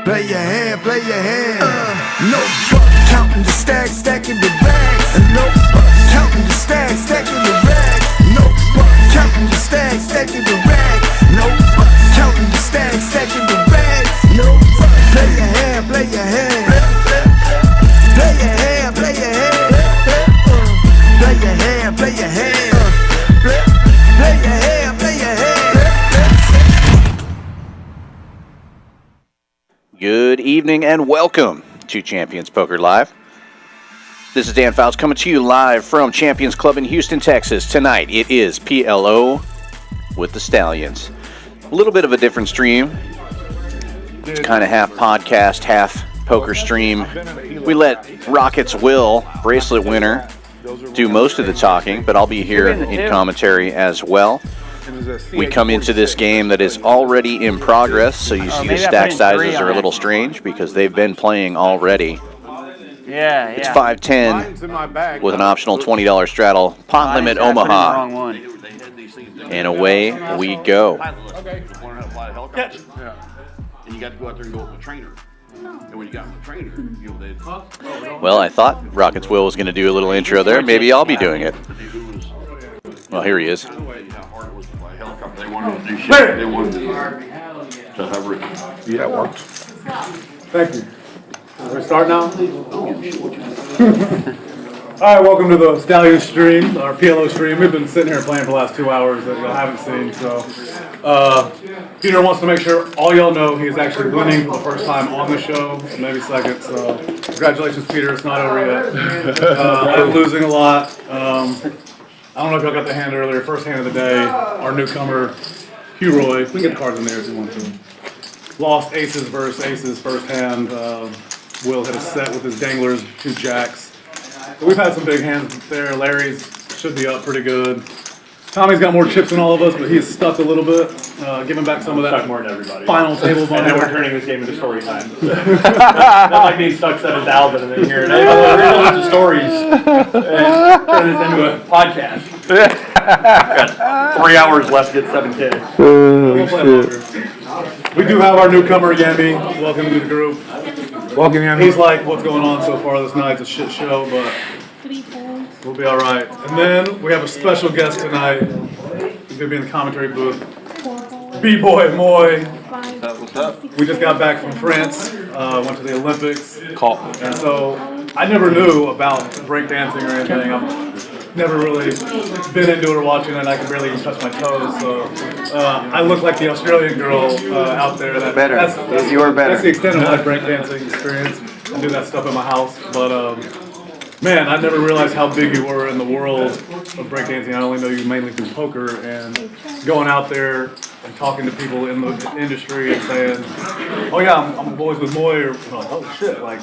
Play your hand, play your hand. No fuck, counting the stacks, stacking the bags. No fuck, counting the stacks, stacking the rags. No fuck, counting the stacks, stacking the rags. No fuck, counting the stacks, stacking the rags. No fuck, play your hand, play your hand. Play your hand, play your hand. Play your hand, play your hand. Play your hand, play your hand. Good evening and welcome to Champions Poker Live. This is Dan Fouts coming to you live from Champions Club in Houston, Texas. Tonight it is PLO with the Stallions. A little bit of a different stream. It's kind of half podcast, half poker stream. We let Rocket's Will, bracelet winner, do most of the talking, but I'll be here in commentary as well. We come into this game that is already in progress, so you see the stack sizes are a little strange because they've been playing already. Yeah. It's 5-10 with an optional $20 straddle. Pot limit Omaha. And away we go. Okay. And you got to go out there and go with the trainer. And when you got with the trainer, you know, Well, I thought Rocket's Will was going to do a little intro there. Maybe I'll be doing it. Well, here he is. They wanted to do shit. They wanted to have written. Yeah, that works. Thank you. We're start now? All right, welcome to the Stallions stream, our PLO stream. We've been sitting here playing for the last 2 hours that y'all haven't seen. So Peter wants to make sure all y'all know he's actually winning for the first time on the show, maybe second. So congratulations, Peter. It's not over yet. I'm losing a lot. I don't know if y'all got the hand earlier. First hand of the day, our newcomer, Hugh Roy. We can get the cards in there if you want to. Lost aces versus aces first hand. Will hit a set with his danglers, 2 jacks. But we've had some big hands there. Larry's should be up pretty good. Tommy's got more chips than all of us, but he's stuck a little bit. Giving back some of that more than everybody. Final table money. And then we're turning this game into story time. Not like being stuck 7,000 and then hearing a bunch of stories and turn this into a podcast. Got 3 hours left to get 7K. We do have our newcomer, Yanny. Welcome to the group. Welcome, Yanny. He's like, what's going on so far this night? It's a shit show, but we'll be all right. And then we have a special guest tonight. He's going to be in the commentary booth. B-Boy Moy. What's up? We just got back from France, went to the Olympics. And so I never knew about breakdancing or anything. I've never really been into it or watching it. I can barely even touch my toes. So I look like the Australian girl out there. You are better. That's the extent of my breakdancing experience. I do that stuff in my house. But man, I never realized how big you were in the world of breakdancing. I only know you mainly through poker, and going out there and talking to people in the industry and saying, oh yeah, I'm boys with Moy, or like, oh shit, like,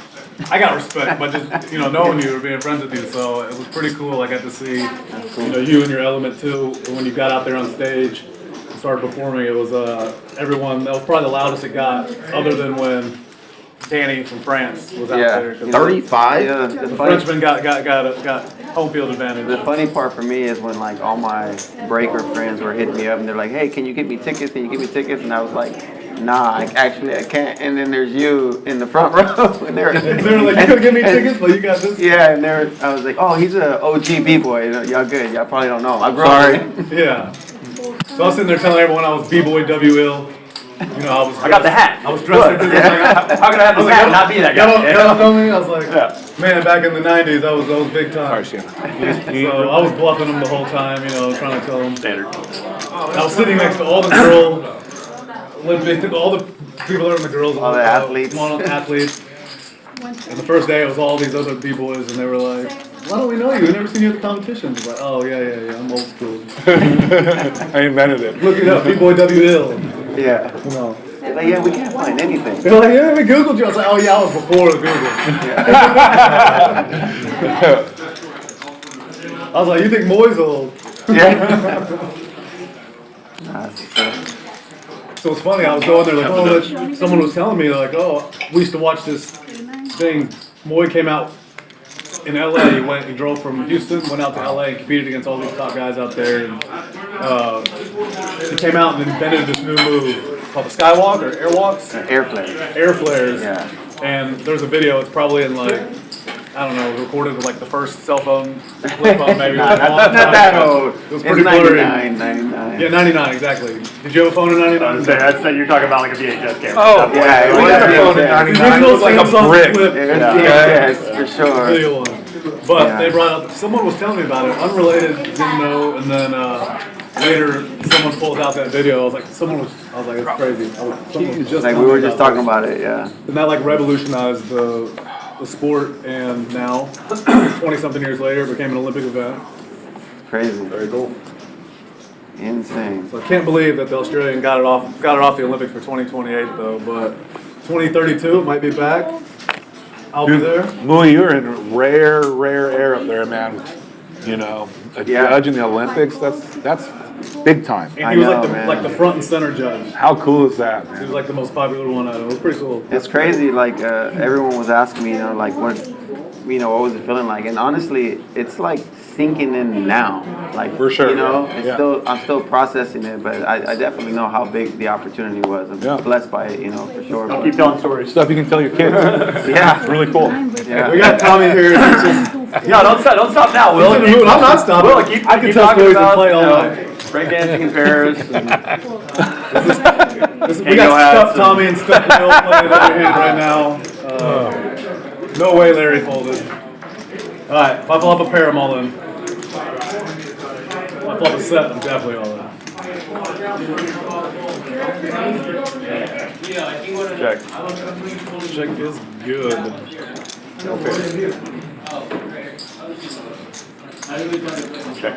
I got respect by just, knowing you or being friends with you. So it was pretty cool. I got to see, you in your element too. And when you got out there on stage and started performing, it was everyone, that was probably the loudest it got, other than when Danny from France was out there. 35? Yeah, the Frenchman got home field advantage. The funny part for me is when like all my breaker friends were hitting me up and they're like, hey, can you get me tickets? Can you get me tickets? And I was like, nah, I can't. And then there's you in the front row. And they're like, you gonna give me tickets? But you got this? Yeah, and I was like, oh, he's an OG B-boy. Y'all good. Y'all probably don't know him. I grew up. Yeah. So I was sitting there telling everyone I was B-boy W-Ill. I got the hat. I was dressed like this. How can I have this hat and not be that guy? Y'all know me? I was like, man, back in the 90s, I was big time. So I was bluffing them the whole time, trying to tell them. Standard. I was sitting next to all the girls, all the people that were in the girls. All the athletes. Athletes. And the first day, it was all these other B-boys, and they were like, why don't we know you? We've never seen you at the competitions. I was like, oh, yeah, I'm old school. I invented it. Look it up, B-boy W-Ill. Yeah. They're like, yeah, we can't find anything. They're like, yeah, we Googled you. I was like, oh, yeah, I was before Google. I was like, you think Moy's old? Yeah. So it's funny, I was going there like, someone was telling me, like, oh, we used to watch this thing. Moy came out in LA. He drove from Houston, went out to LA and competed against all these top guys out there. And he came out and invented this new move called the Skywalk or Airwalks? Air flare. Air flares. Yeah. And there's a video, it's probably in like, I don't know, recorded with like the first cell phone, flip phone maybe. Not that old. It was pretty blurry. 99. Yeah, 99, exactly. Did you have a phone in 99? That's you're talking about like a VHS camera. Oh, Yeah, we got a phone in yeah. 99. It was like a brick. Yes, for sure. Video one. But Yeah. they brought up, someone was telling me about it, unrelated, didn't know, and then later someone pulled out that video. I was like, it's crazy. Someone was just Like we were just talking about it, yeah. And that like revolutionized the sport, and now, 20-something years later, it became an Olympic event. Crazy. Very cool. Insane. So I can't believe that the Australian got it off the Olympics for 2028 though, but 2032 it might be back. I'll be there. Louis, you're in rare air up there, man. You know, a judge in the Olympics, that's big time. And he was I know, like the front and center judge. How cool is that, He man? was like the most popular one out of it. It was pretty cool. It's crazy, like everyone was asking me, like what was it feeling like? And honestly, it's like sinking in now. Like For sure, it's yeah. I'm still processing it, but I definitely know how big the opportunity was. I'm Yeah. blessed by it, for sure. I'll keep telling stories. Stuff you can tell your kids. Yeah. It's really cool. Yeah. We got Tommy here. It's just, No, don't stop now, Will. I'm not stopping. Will, keep I can keep tell talking stories and about play all night. breakdancing in Paris. And We got Stuffed Tommy and Stuffed Will playing over here right now. No way Larry folded. Alright, if I pull up a pair, I'm all in. If I pull up a set, I'm definitely all in. Check. Check is good. Check.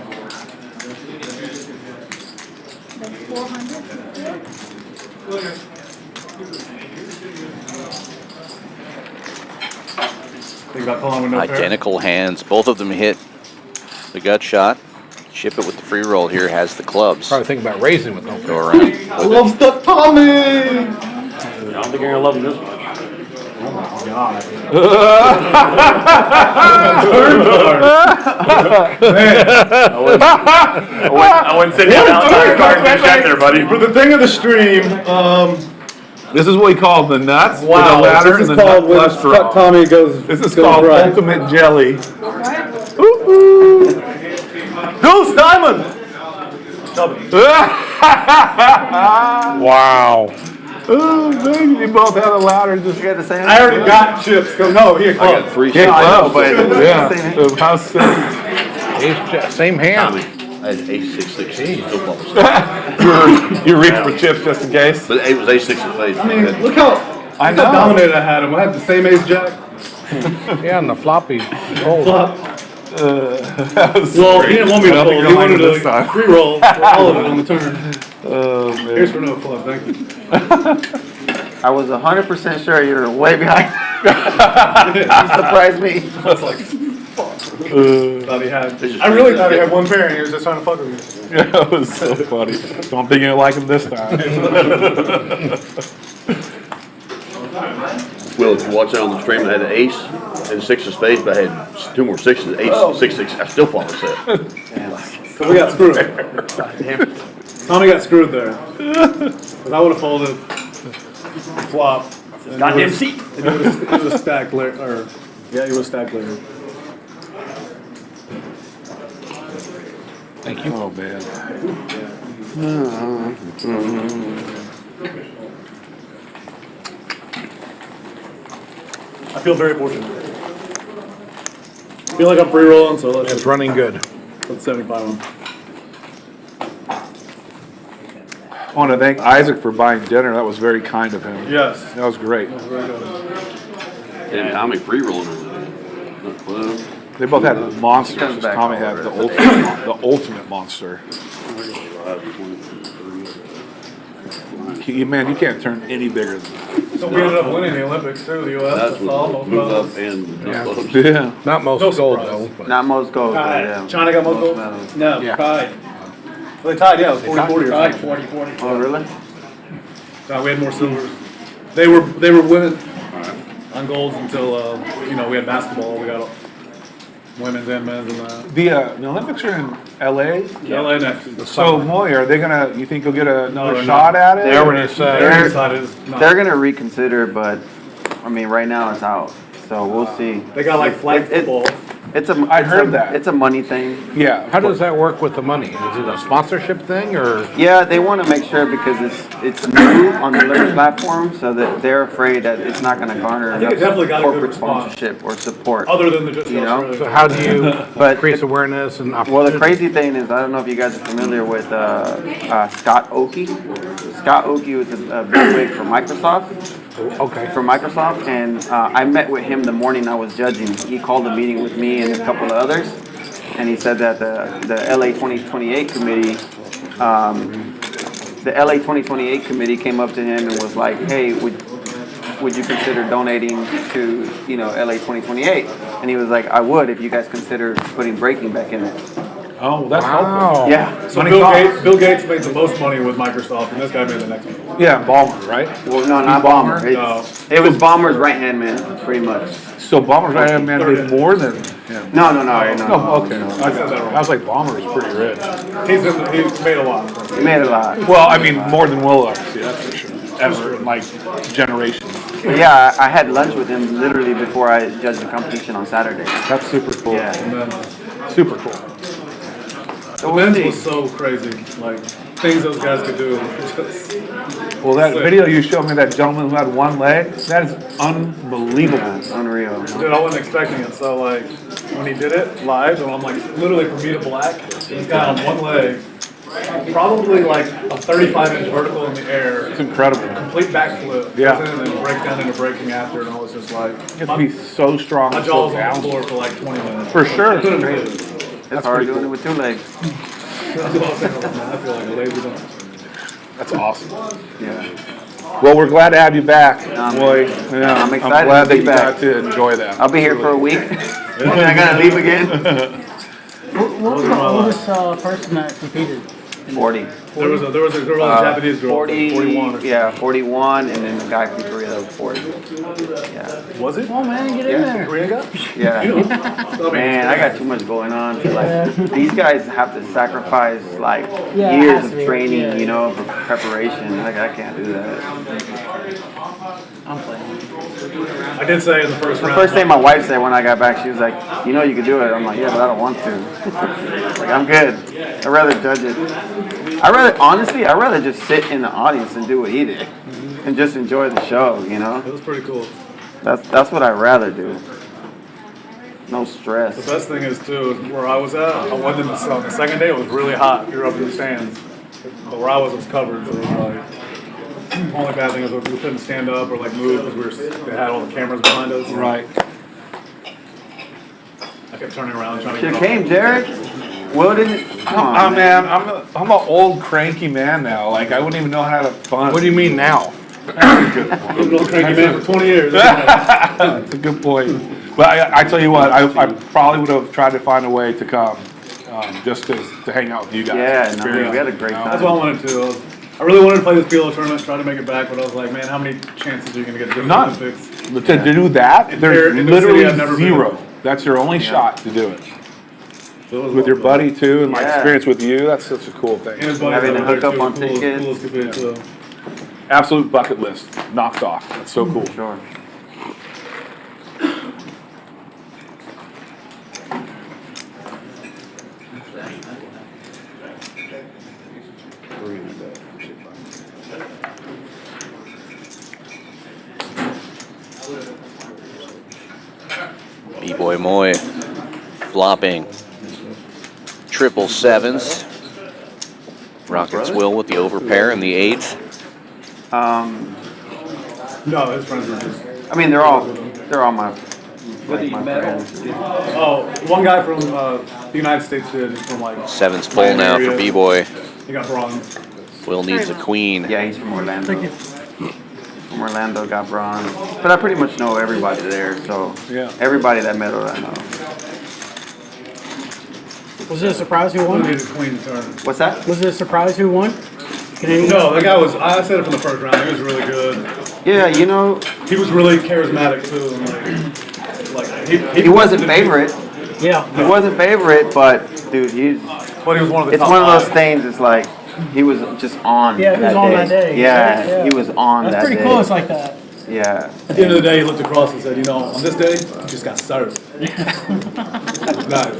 Think about calling with no pair. Identical hands. Both of them hit the gut shot. Ship It with the free roll here has the clubs. Probably thinking about raising with no Go around. I love Stuffed Tommy! I don't think you're gonna love him this much. I wouldn't sit down outside the car and check there, buddy. For the thing of the stream, This is what we call the nuts. With wow, the ladder this is and the called nut when cholesterol. Stuffed Tommy goes. This is goes called right. ultimate jelly. Goose Diamond! Wow. Oh, man, you both had a ladder. Just You got the same? I already got chips. No, here, I got club. three kick shots. low, but- yeah. So how sick. same hand. I had ace 6-6. No problem. You reached for chips just in case. But it was ace 6 of spades. I mean, look how dominated I had him. I had the same ace jack. Yeah, and the floppy. Flop. That was Well, great. he didn't want me to I don't fold. think He you're wanted liking this to time. free roll for all of it on the turn. Oh, man. Here's for no club. Thank you. I was 100% sure you were way behind. You surprised me. I was like, fuck. Thought he had. I really thought he had one pair, and he was just trying to fuck with me. That was so funny. Don't think you're like him this time. Well, if you watch it on the stream, I had an ace and 6 of spades, but I had 2 more sixes. Ace 6-6. I still follow set. So we got screwed. Tommy got screwed there. Because I would have folded flop. Goddamn seat. He would have stacked later. Yeah, he would have stacked later. Thank you. Oh, man. I feel very fortunate. I feel like I'm free rolling, so let's It's running good. put 75 on. I want to thank Isaac for buying dinner. That was very kind of him. Yes. That was great. Very good. And Tommy free rolling over there. Not club. They both had monsters. Comes back Tommy had over. the ultimate monster. Man, you can't turn any bigger than that. So we ended up winning the Olympics too, the U.S. That's That's all. what Most move up medals. and clubs. Yeah. Not most No gold surprise. though. But Not most gold. but Tied. yeah. China got most gold? medals. No, Yeah. tied. Well, they tied, yeah, it was 40-40 or tied something. 40-40. Oh, really? No, we had more silvers. They were winning on golds until we had basketball. We got women's and men's and that. The Olympics are in LA. LA next. So Moy, are they gonna? You think you'll get another they're shot not. at it? They already said. Their inside is not. They're gonna reconsider, but I mean, right now it's out, so we'll see. They got like flag football. I heard that. It's a money thing. Yeah. How does that work with the money? Is it a sponsorship thing or? Yeah, they want to make sure because it's new on the Lyric platform, so that they're afraid that it's not going to garner think it definitely got enough a good corporate response. sponsorship or support. Other than the just You know? So how do you But increase awareness and well, opportunity? the crazy thing is, I don't know if you guys are familiar with Scott Oakey. Scott Oakey was a big wig for Microsoft. Okay. For Microsoft, and I met with him the morning I was judging. He called a meeting with me and a couple of others, and he said that the LA 2028 committee, came up to him and was like, "Hey, would you consider donating to LA 2028?" And he was like, "I would if you guys consider putting breaking back in it." Oh, that's helpful. Wow. Yeah. So Money Bill talks. Gates made the most money with Microsoft, and this guy made the next one. Yeah, Ballmer, right? Well, no, not Balmer. No. It was Balmer's right hand man, pretty much. So Ballmer's right hand man made more than him. No. Oh, okay. I said that wrong. I was like, Ballmer is pretty rich. He's made a lot. He made a lot. Well, I mean, more than Will, obviously, that's for sure. Ever in like generations. But yeah, I had lunch with him literally before I judged the competition on Saturday. That's super cool. Yeah. And then Super cool. So the we'll men's see. was so crazy. Like things those guys could do. Well, that video you showed me, that gentleman who had one leg, that is unbelievable. Yeah, it's unreal. Dude, I wasn't expecting it. So like when he did it live, and I'm like literally from me to black, this guy on one leg, probably like a 35-inch vertical in the air, It's incredible. complete backflip, Yeah. goes in and then break down into breaking after, and I was just like, You have to be so strong my and jaw so was on the down. floor for like 20 minutes. For sure. I couldn't believe it. It's hard pretty doing cool. it with 2 legs. That's what I was saying, man, I feel like a lazy dog. That's awesome. Yeah. Well, we're glad to have you back, I'm- boy. Yeah, I'm excited glad to that be you back. got to enjoy that. I'll be here for a week. And then I gotta leave again. What was the oldest person that competed? 40. There was a girl, a Japanese girl, 40, 41 or yeah, 41, and then the guy from Korea that was 40. Yeah. Was it? Oh man, get in Yeah. there. Korean guy? Yeah. Man, I got too much going on. To, like, these guys have to sacrifice like Yeah, it years has to of be, training, yeah. for preparation. Like, I can't do that. I'm playing. I did say in the first The round. first thing my wife said when I got back, she was like, "You know you can do it." I'm like, "Yeah, but I don't want to." Like, I'm good. I'd rather judge it. Honestly, I'd rather just sit in the audience and do what he did, and just enjoy the show. It was pretty cool. That's what I'd rather do. No stress. The best thing is too, is where I was at, I wasn't in the sun. The second day it was really hot. You're up in the stands. But where I was covered. So it was like, only bad thing is we couldn't stand up or like move because they had all the cameras behind us. Right. I kept turning around trying to Should get have came, Jared. Will didn't. Come on, Oh man, I'm an old cranky man now. Like I wouldn't even know how to have fun. What do you mean now? I've been an old cranky man for 20 years. That's a good point. But I tell you what, I probably would have tried to find a way to come, just to hang out with you guys. Yeah, no, Experience we had a it, great you know? time. That's what I wanted to. I really wanted to play this PLO tournament, try to make it back, but I was like, man, how many chances are you going to get to do None. Olympics? To do that, there's in the literally city I've never been. zero. That's your only shot to do it. So it was With your fun. buddy too, and my Yeah. experience with you, that's such a cool And thing. his buddies Having that to were hook there, up too, on cool as- tickets. cool as could be, so. Absolute bucket list knocked off. That's so cool. Sure. B-Boy Moy flopping triple sevens. Rockets Will with the overpair and the 8. No, his friends were just. I mean, they're all my friends. Oh, one guy from the United States did. He's from like. Sevens full now for B-Boy. He got bronze. Will needs a queen. Yeah, he's from Orlando. From Orlando, got bronze. But I pretty much know everybody there, so Yeah. everybody that medaled I know. Was it a surprise who He won? needed a queen to turn. What's that? Was it a surprise who won? Canadian? No, that guy was. I said it from the first round. He was really good. Yeah, He was really charismatic too. And like he wasn't favorite. Yeah. He wasn't favorite, but dude, But he was one of the it's top one of those five. things. It's like he was just on. Yeah, he was on that day. Yeah, Yeah. he was on That's that pretty day. cool. It's like that. Yeah. At the end of the day, he looked across and said, you know, on this day, you just got served. Nice.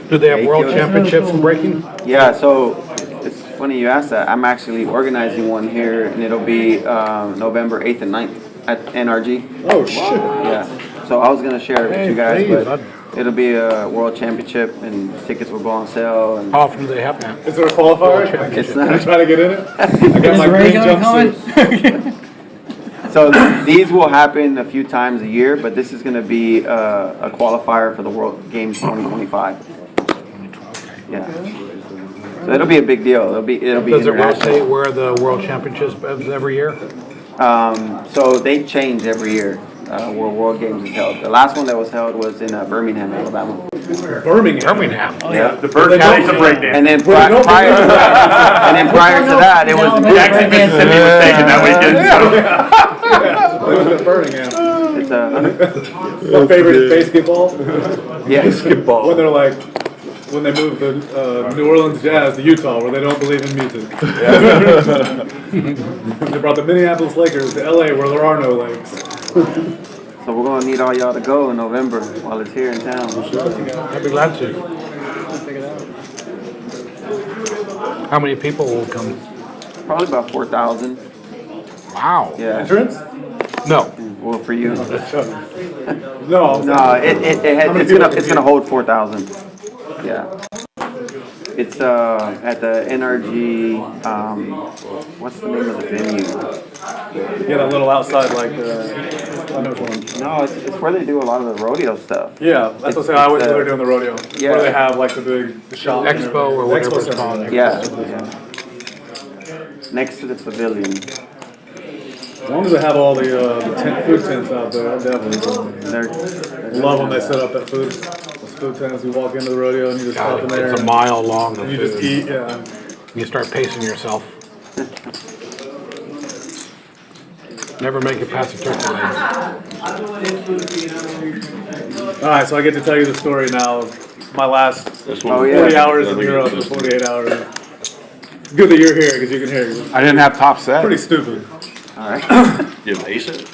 Do they have world That's championships in breaking? Yeah, so it's funny you asked that. I'm actually organizing one here, and it'll be November 8th and 9th at NRG. Oh, shit. Yeah. So I was going to share it with you guys, please, but it'll be a world championship, and tickets will go on sale. And How often do they happen? Is there a qualifier? it's I'm not. trying to get in it. I got Is my Ray green Gun jumpsuit. So these will happen a few times a year, but this is going to be a qualifier for the World Games 2025. Yeah. So it'll be a big deal. It'll be Does it international. rotate where the world championships is every year? So they change every year where World Games is held. The last one that was held was in Birmingham, Alabama. Birmingham. Yeah. The bird county's a breakdance. And then prior to that, it was Jackson, Mississippi was taken that weekend. So. Birmingham. it's My favorite is basketball. yeah. When they're like, when they move the New Orleans Jazz to Utah, where they don't believe in music. They brought the Minneapolis Lakers to LA, where there are no lakes. So we're gonna need all y'all to go in November while it's here in town. I'd be glad to. How many people will come? Probably about 4,000. Wow. Yeah. Entrance? No. Well, for you. No. No, it's gonna hold 4,000. Yeah. It's at the NRG. What's the name of the venue? Get a little outside, like I know which one. No, it's where they do a lot of the rodeo stuff. Yeah, that's what I say. I always know they're doing the rodeo. Yeah. Where they have like the shop. Expo or whatever it's Center. called. Yeah. Next to the pavilion. As long as they have all the food tents out there, I'll definitely go. They're Love when they set up that those food tents. You walk into the rodeo and you just hop in there. It's a mile long. And you just eat, yeah. You start pacing yourself. Never make it past the turkey leg. All right, so I get to tell you the story now of my last 40 hours in Europe or 48 hours. Good that you're here because you can hear you. I didn't have top set. Pretty stupid. all right. You have ace it?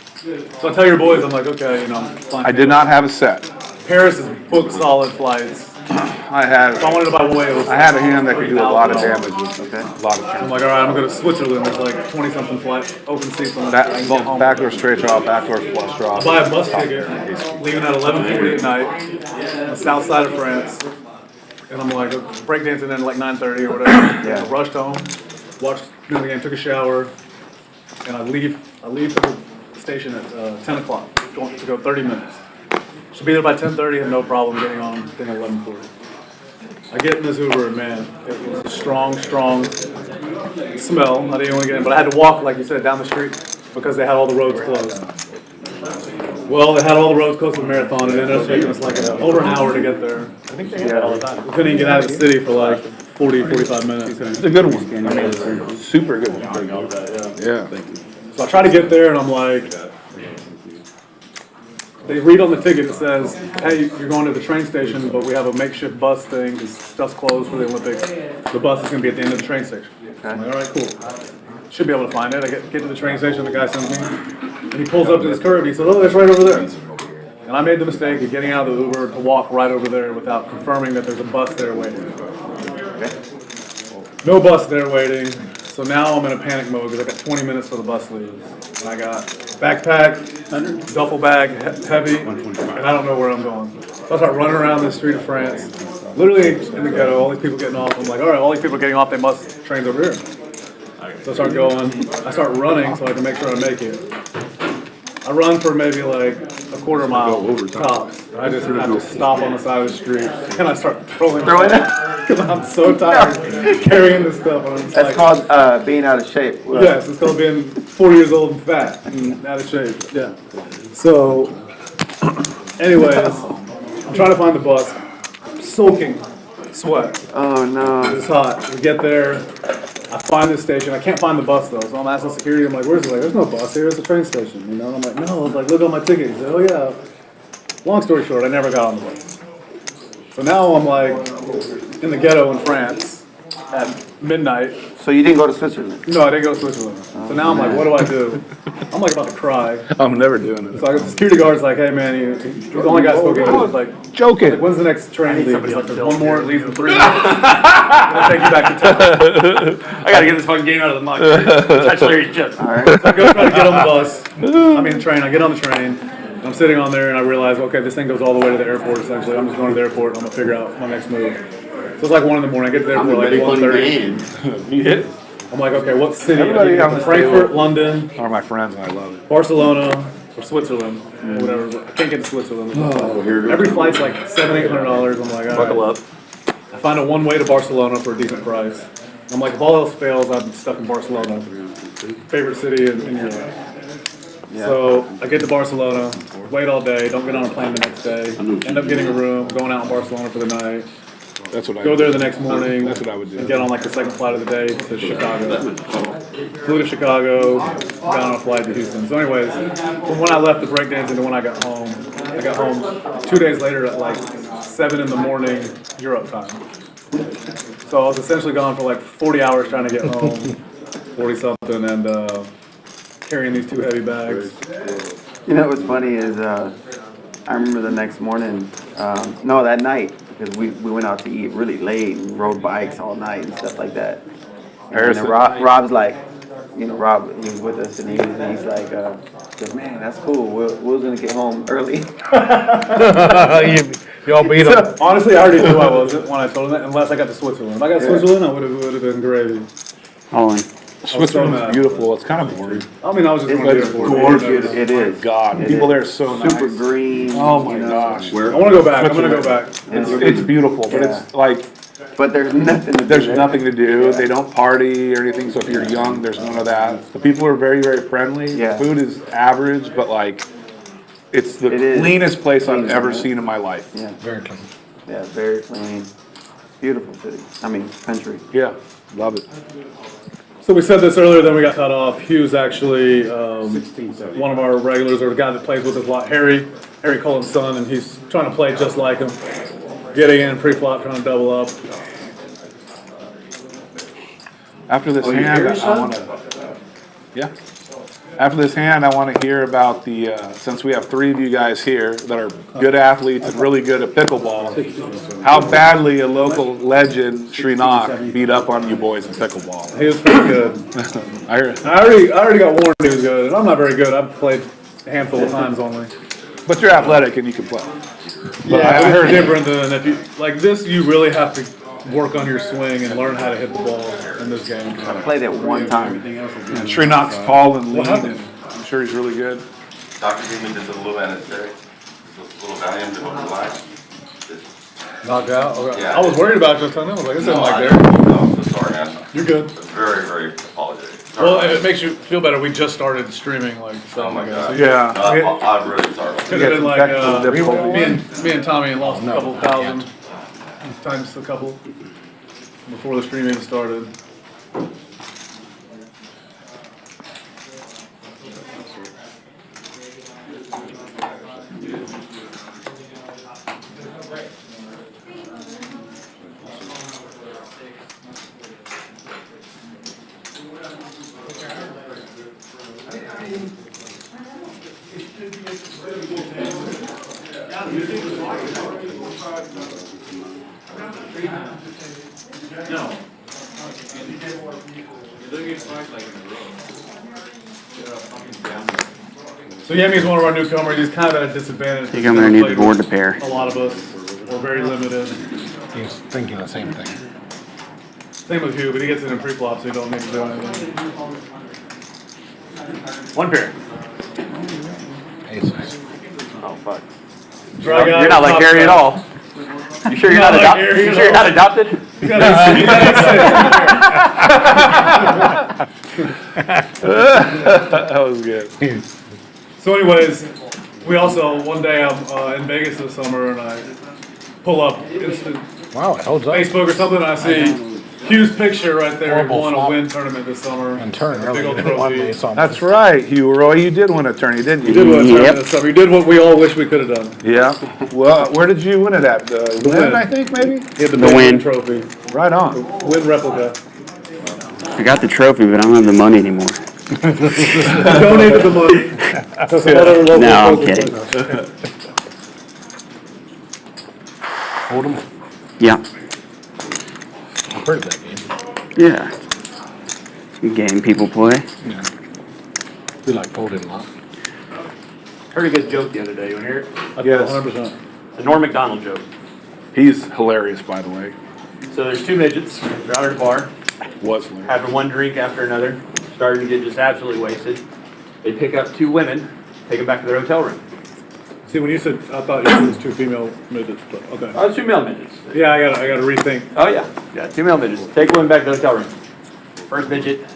So I tell your boys, I'm like, okay, you know, I'm fine. I did not have a set. Paris is booked solid flights. I had If I wanted to buy one way, it was I had a hand that could do a lot of damage. Okay. A lot of I'm like, all right, I'm going to Switzerland. There's like 20-something flights, open seats on the I can go home. backdoor straight draw, backdoor flush draw. Buy a bus ticket, leaving at 11:40 at night, on the south side of France. And I'm like, breakdancing in like 9:30 or whatever. Yeah. I rushed home, watched the game, took a shower, and I leave to the station at 10 o'clock, going to go 30 minutes. Should be there by 10:30 and no problem getting on thing at 11:40. I get in this Uber and man, it was a strong smell. I didn't want to get in, but I had to walk, like you said, down the street because they had all the roads closed. Well, they had all the roads closed to the marathon, and it ended up taking us like over an hour to get there. I think they had it all the time. We couldn't even get out of the city for like 45 minutes. It's a good one. I mean, it's a super good one. Yeah. So I try to get there, and I'm like, they read on the ticket, it says, hey, you're going to the train station, but we have a makeshift bus thing, because stuff's closed for the Olympics. The bus is going to be at the end of the train station. I'm like, all right, cool. Should be able to find it. I get to the train station, the guy sends me, and he pulls up to this curb, he says, oh, it's right over there. And I made the mistake of getting out of the Uber to walk right over there without confirming that there's a bus there waiting. No bus there waiting. So now I'm in a panic mode because I got 20 minutes till the bus leaves. And I got backpack, duffel bag, heavy, and I don't know where I'm going. So I start running around the street of France, literally in the ghetto, all these people getting off. I'm like, all right, all these people getting off, they must, train's over here. So I start going, I start running so I can make sure I make it. I run for maybe like a quarter mile tops. I just have to stop on the side of the street and I start throwing because I'm so tired carrying this stuff. And I'm just That's called being out of shape. Yes, it's called being 40 years old and fat and out of shape. Yeah. So, anyways, I'm trying to find the bus. I'm soaking sweat. Oh no. It's hot. We get there. I find this station. I can't find the bus though, so I'm asking security. I'm like, "Where's it?" Like, there's no bus here. It's a train station, you know. And I'm like, "No." I was like, "Look on my ticket." He said, "Oh yeah." Long story short, I never got on the bus. So now I'm like in the ghetto in France at midnight. So you didn't go to Switzerland? No, I didn't go to Switzerland. So now I'm like, what do I do? I'm like about to cry. I'm never doing it. So I got the security guard's like, hey man, you're the only guy spoke English. Like, Joking. like, when's the next train leave? He's like, there's one more, it leaves in 3 minutes. I'll take you back to town. I gotta get this fucking game out of the mug. Touch Larry's chips. So I go try to get on the bus. I mean the train. I get on the train. I'm sitting on there and I realize, okay, this thing goes all the way to the airport essentially. I'm just going to the airport and I'm going to figure out my next move. So it's like 1 in the morning. I get to the airport like 1:30. You hit? I'm like, okay, what city? Everybody on the Frankfurt, London, Are my friends and I love it. Barcelona, or Switzerland, or whatever. I can't get to Switzerland. Every flight's like $700-800. I'm like, all right. Buckle up. I find a one-way to Barcelona for a decent price. I'm like, if all else fails, I'm stuck in Barcelona. Favorite city in Europe. So I get to Barcelona, wait all day, don't get on a plane the next day, end up getting a room, going out in Barcelona for the night, That's what I go there the next morning, That's what I would do. and get on like the second flight of the day to Chicago. Flew to Chicago, got on a flight to Houston. So anyways, from when I left the breakdancing to when I got home 2 days later at like 7 in the morning Europe time. So I was essentially gone for like 40 hours trying to get home, 40 something, and carrying these 2 heavy bags. You know what's funny is I remember the next morning, no, that night, because we went out to eat really late and rode bikes all night and stuff like that. And then Rob's like, you know, Rob, he was with us and he's like, man, that's cool. Will's gonna get home early. Y'all beat them. Honestly, I already knew I wasn't when I told him that, unless I got to Switzerland. If I got to Switzerland, I would have been gravy. Switzerland's beautiful. It's kind of boring. I mean, I was just going to the airport. Gorgeous. It is. God, people there are so nice. Super green. Oh my gosh. I want to go back. I'm going to go back. It's beautiful, but it's like But there's nothing to do. there's nothing to do. They don't party or anything. So if you're young, there's none of that. The people are very, very friendly. Yeah. Food is average, but like it's the cleanest place I've ever seen in my life. Yeah. Very clean. Yeah, very clean. Beautiful city. I mean, country. Yeah, love it. So we said this earlier, then we got cut off. Hugh's actually one of our regulars, or the guy that plays with us a lot, Harry Cullen's son, and he's trying to play just like him. Getting in pre-flop, trying to double up. After this hand, I want to. Yeah. After this hand, I want to hear about the, since we have 3 of you guys here that are good athletes and really good at pickleball, how badly a local legend, Srinath, beat up on you boys in pickleball. He was pretty good. I already got warned he was good, and I'm not very good. I've played a handful of times only. But you're athletic and you can play. But yeah, I heard different than if you, like this, you really have to work on your swing and learn how to hit the ball in this game. I played it one time. And Srinath's tall and lean, and I'm sure he's really good. Doctor gave me just a little anesthetic, just a little Valium to help relax. Knocked out? Okay. Yeah. I was worried about just telling him. I was like, this isn't like there. No, I'm so sorry, man. You're good. Very, very apologetic. Well, if it makes you feel better, we just started streaming like Oh my God. Yeah. I'm really sorry. Could have been like me and Tommy lost a couple thousand times a couple before the streaming started. So Yami's one of our newcomers. He's kind of at a disadvantage. You're gonna need the board to pair. A lot of us are very limited. He's thinking the same thing. Same with Hugh, but he gets it in pre-flop, so you don't need to do anything. One pair. Ace nice. Oh, fuck. You're not like Harry at all. You sure you're not adopted? You sure you're not adopted? That was good. So anyways, we also, one day I'm in Vegas this summer and I pull up instant Wow, it holds up. Facebook or something and I see Hugh's picture right there. Horrible Won a flop. win tournament this summer. And turn Big early. old Didn't want trophy. me, so I'm- That's right, Hugh Roy. You did win a tourney, didn't you? You did win a tournament this summer. You did what we all wish we could have done. Yeah. Well, where did you win it at? The win. win, I think, maybe? He had the The big win. trophy. Right on. Win replica. I got the trophy, but I don't have the money anymore. Donated the money. to some other local No, I'm poker kidding. players. Hold 'em. Yeah. I've heard of that game. Yeah. Good game people play. Yeah. We like folding a lot. Heard a good joke the other day. You want to hear it? Yes. 100%. The Norm Macdonald joke. He's hilarious, by the way. So there's two midgets. They're out at a bar, Was hilarious. having one drink after another, starting to get just absolutely wasted. They pick up two women, take them back to their hotel room. See, when you said, I thought you said it was 2 female midgets, but okay. Oh, it's two male midgets. Yeah, I gotta rethink. Oh, yeah. Yeah, two male midgets. Take women back to the hotel room. First midget,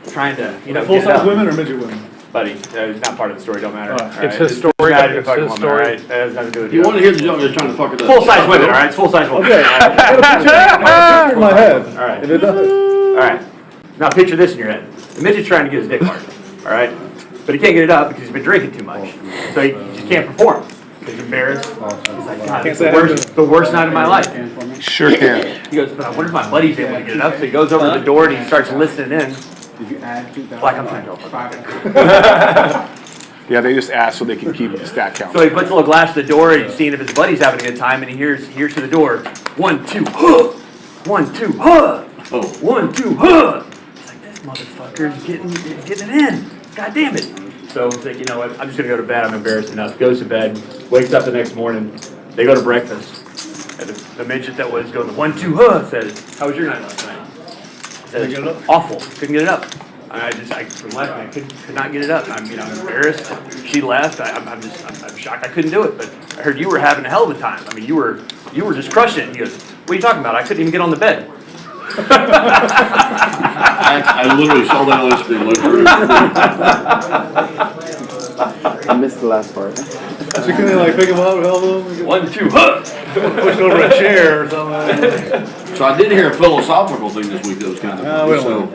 trying to, get it Full-size up. women or midget women? Buddy, it's not part of the story, don't matter. All All right. right, It's his just story, guy to it's fucking his woman, all story. right? That has nothing to do with You want to hear the joke, they're trying to fuck it up. Full-size women, all right? It's full-size women. Okay, I got a picture in my head. All right. And it does. All right. Now picture this in your head. The midget's trying to get his dick hard, all right? But he can't get it up because he's been drinking too much. So he just can't perform. He's embarrassed. He's like, God, it's the worst night of my life. Sure can. He goes, but I wonder if my buddy's able to get it up. So he goes over to the door and he starts listening in. Like I'm trying to. Yeah, they just ask so they can keep the stat count. So he puts a little glass to the door and he's seeing if his buddy's having a good time, and he hears to the door, 1, 2, huh! 1, 2, huh! Oh, 1, 2, huh! He's like, this motherfucker's getting it in. God damn it. So he's like, you know what, I'm just gonna go to bed, I'm embarrassed enough. Goes to bed, wakes up the next morning, they go to breakfast. And the midget that was going, 1, 2, huh, says, how was your night last night? Says, awful, couldn't get it up. From last night, could not get it up. I'm embarrassed. She left. I'm shocked I couldn't do it. But I heard you were having a hell of a time. I mean, you were just crushing it. He goes, what are you talking about? I couldn't even get on the bed. I literally saw that on the screen. I missed the last part. So can they like pick him up, help him? 1, 2, huh! Push over a chair or something. So I did hear a philosophical thing this week that was kind of funny. So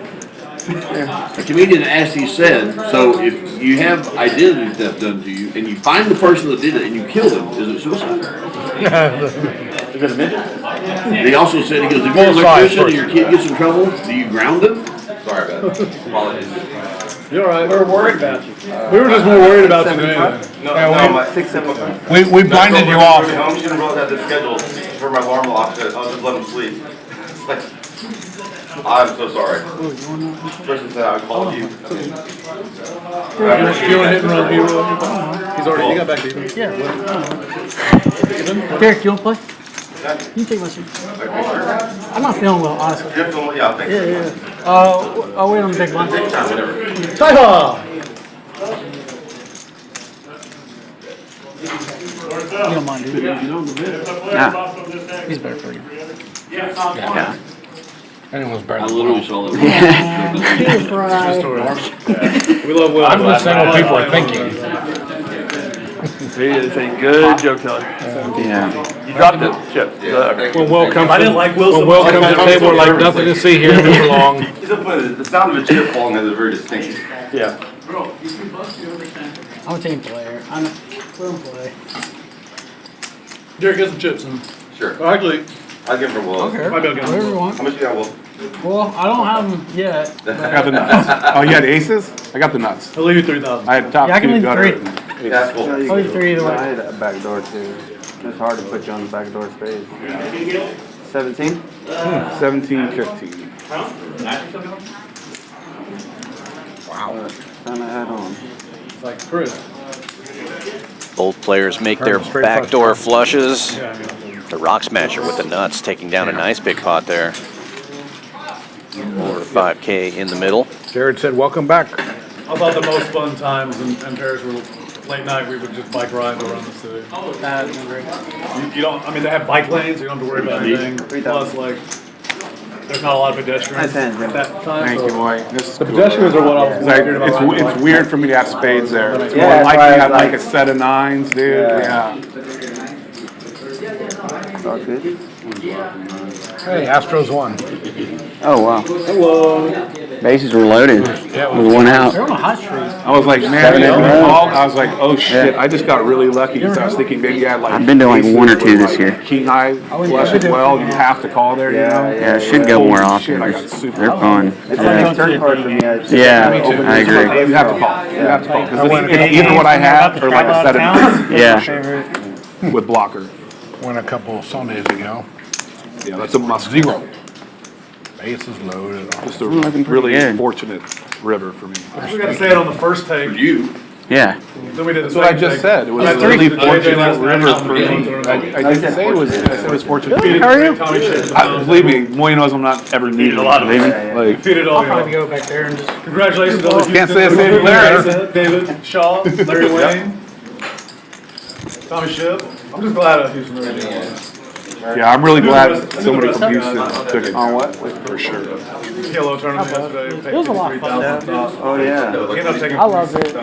a comedian actually said, so if you have identity theft done to you and you find the person that did it and you kill them, is it suicide? Is it a midget? He also said, he goes, if you're an electrician and your kid gets in trouble, do you ground them? Sorry about that. Apologies. You're alright. We're worried about you. We were just more worried about you than anything. No, my 6, 7 o'clock. We blinded you off. Home, she didn't realize I had the schedule for my alarm clock. I'll just let him sleep. It's like, I'm so sorry. Tristan said I called you. You want to hit and run hero on your phone? He's already, he got back to you. Yeah. Derek, you want to play? You take my seat. I'm not feeling well, honestly. Yeah, I'll take it. I'll wait on the big one. Take time, whatever. Ta-ta! You don't mind, do you? Yeah. He's better for you. Yeah. Anyone's better I than literally mine. saw that. We love Will. I'm just saying what people are thinking. He is a good joke teller. Yeah. You dropped it, Chip. When Will comes, I didn't like Will so when Will much. comes to the table, we're like nothing to see here, move along. The sound of a chip falling is very distinct. Yeah. I'm a team player. I'm a team player. Derek, get some chips. Sure. Actually, I'll give her Will. Okay. might be able to get Whatever you them. want. How much you got, Will? Well, I don't have them yet. I got the nuts. Oh, you had aces? I got the nuts. I'll leave you 3,000. I had top Yeah, I can two leave gutter. 3. Yeah, that's cool. You I'll leave 3 either I way. had a back door too. It's hard to put you on the back door spade. 17? 17, 15. Wow. Kind of add on. It's like Chris. Both players make their Straight backdoor flushes. Yeah, I mean, The rock smasher with the nuts taking down a nice big pot there. Over 5K in the middle. Jared said, welcome back. I thought the most fun times in Paris were late night. We would just bike ride around the city. You don't. I mean, they have bike lanes. So you don't have to worry about anything. Plus, like, there's not a lot of pedestrians at that time. Thank so you, boy. This is The cool. pedestrians are what I was It's like, worried about. it's weird for me to have spades there. It's Yeah, more that's like why you I have was like a like- set of nines, dude. Yeah. It's all good. Hey, Astros won. Oh, wow. Hello. Bases were loaded with one out. They're on a hot streak. I was like, man, 7 in a row. I was like, oh shit, I just got really lucky because I was thinking maybe I had like. I've been to like aces 1 or 2 with, this like, year. King high flush as well. You have to call there, you know? Yeah, it should go more often. Shit, I got super. They're fun. It's like a turn card for me. Yeah, I agree. You have to call. You have to call. Because it's either what I have or like a set of Yeah. with blocker. Won a couple Sundays ago. Yeah, that's a must. Zero. Bases loaded. Just a Looking pretty really good. fortunate river for me. We got to say it on the first take. You. Yeah. Then we did the That's what I second just take. said. It was Yeah, a really three. fortunate river for me. I didn't say it was. I said it was fortunate. How are you? Believe me, Moy knows I'm not ever needed. a lot of Like, Defeated all I'll probably y'all. go back there and just. Congratulations on the Can't say the same for Larry. David Shaw, Larry Wayne, Tommy Shipp. I'm just glad of Houston already. yeah, I'm really glad somebody from Houston took it. On what? For sure. PLO tournament yesterday. It was a lot of fun. Oh, yeah. He ended up taking I loved it.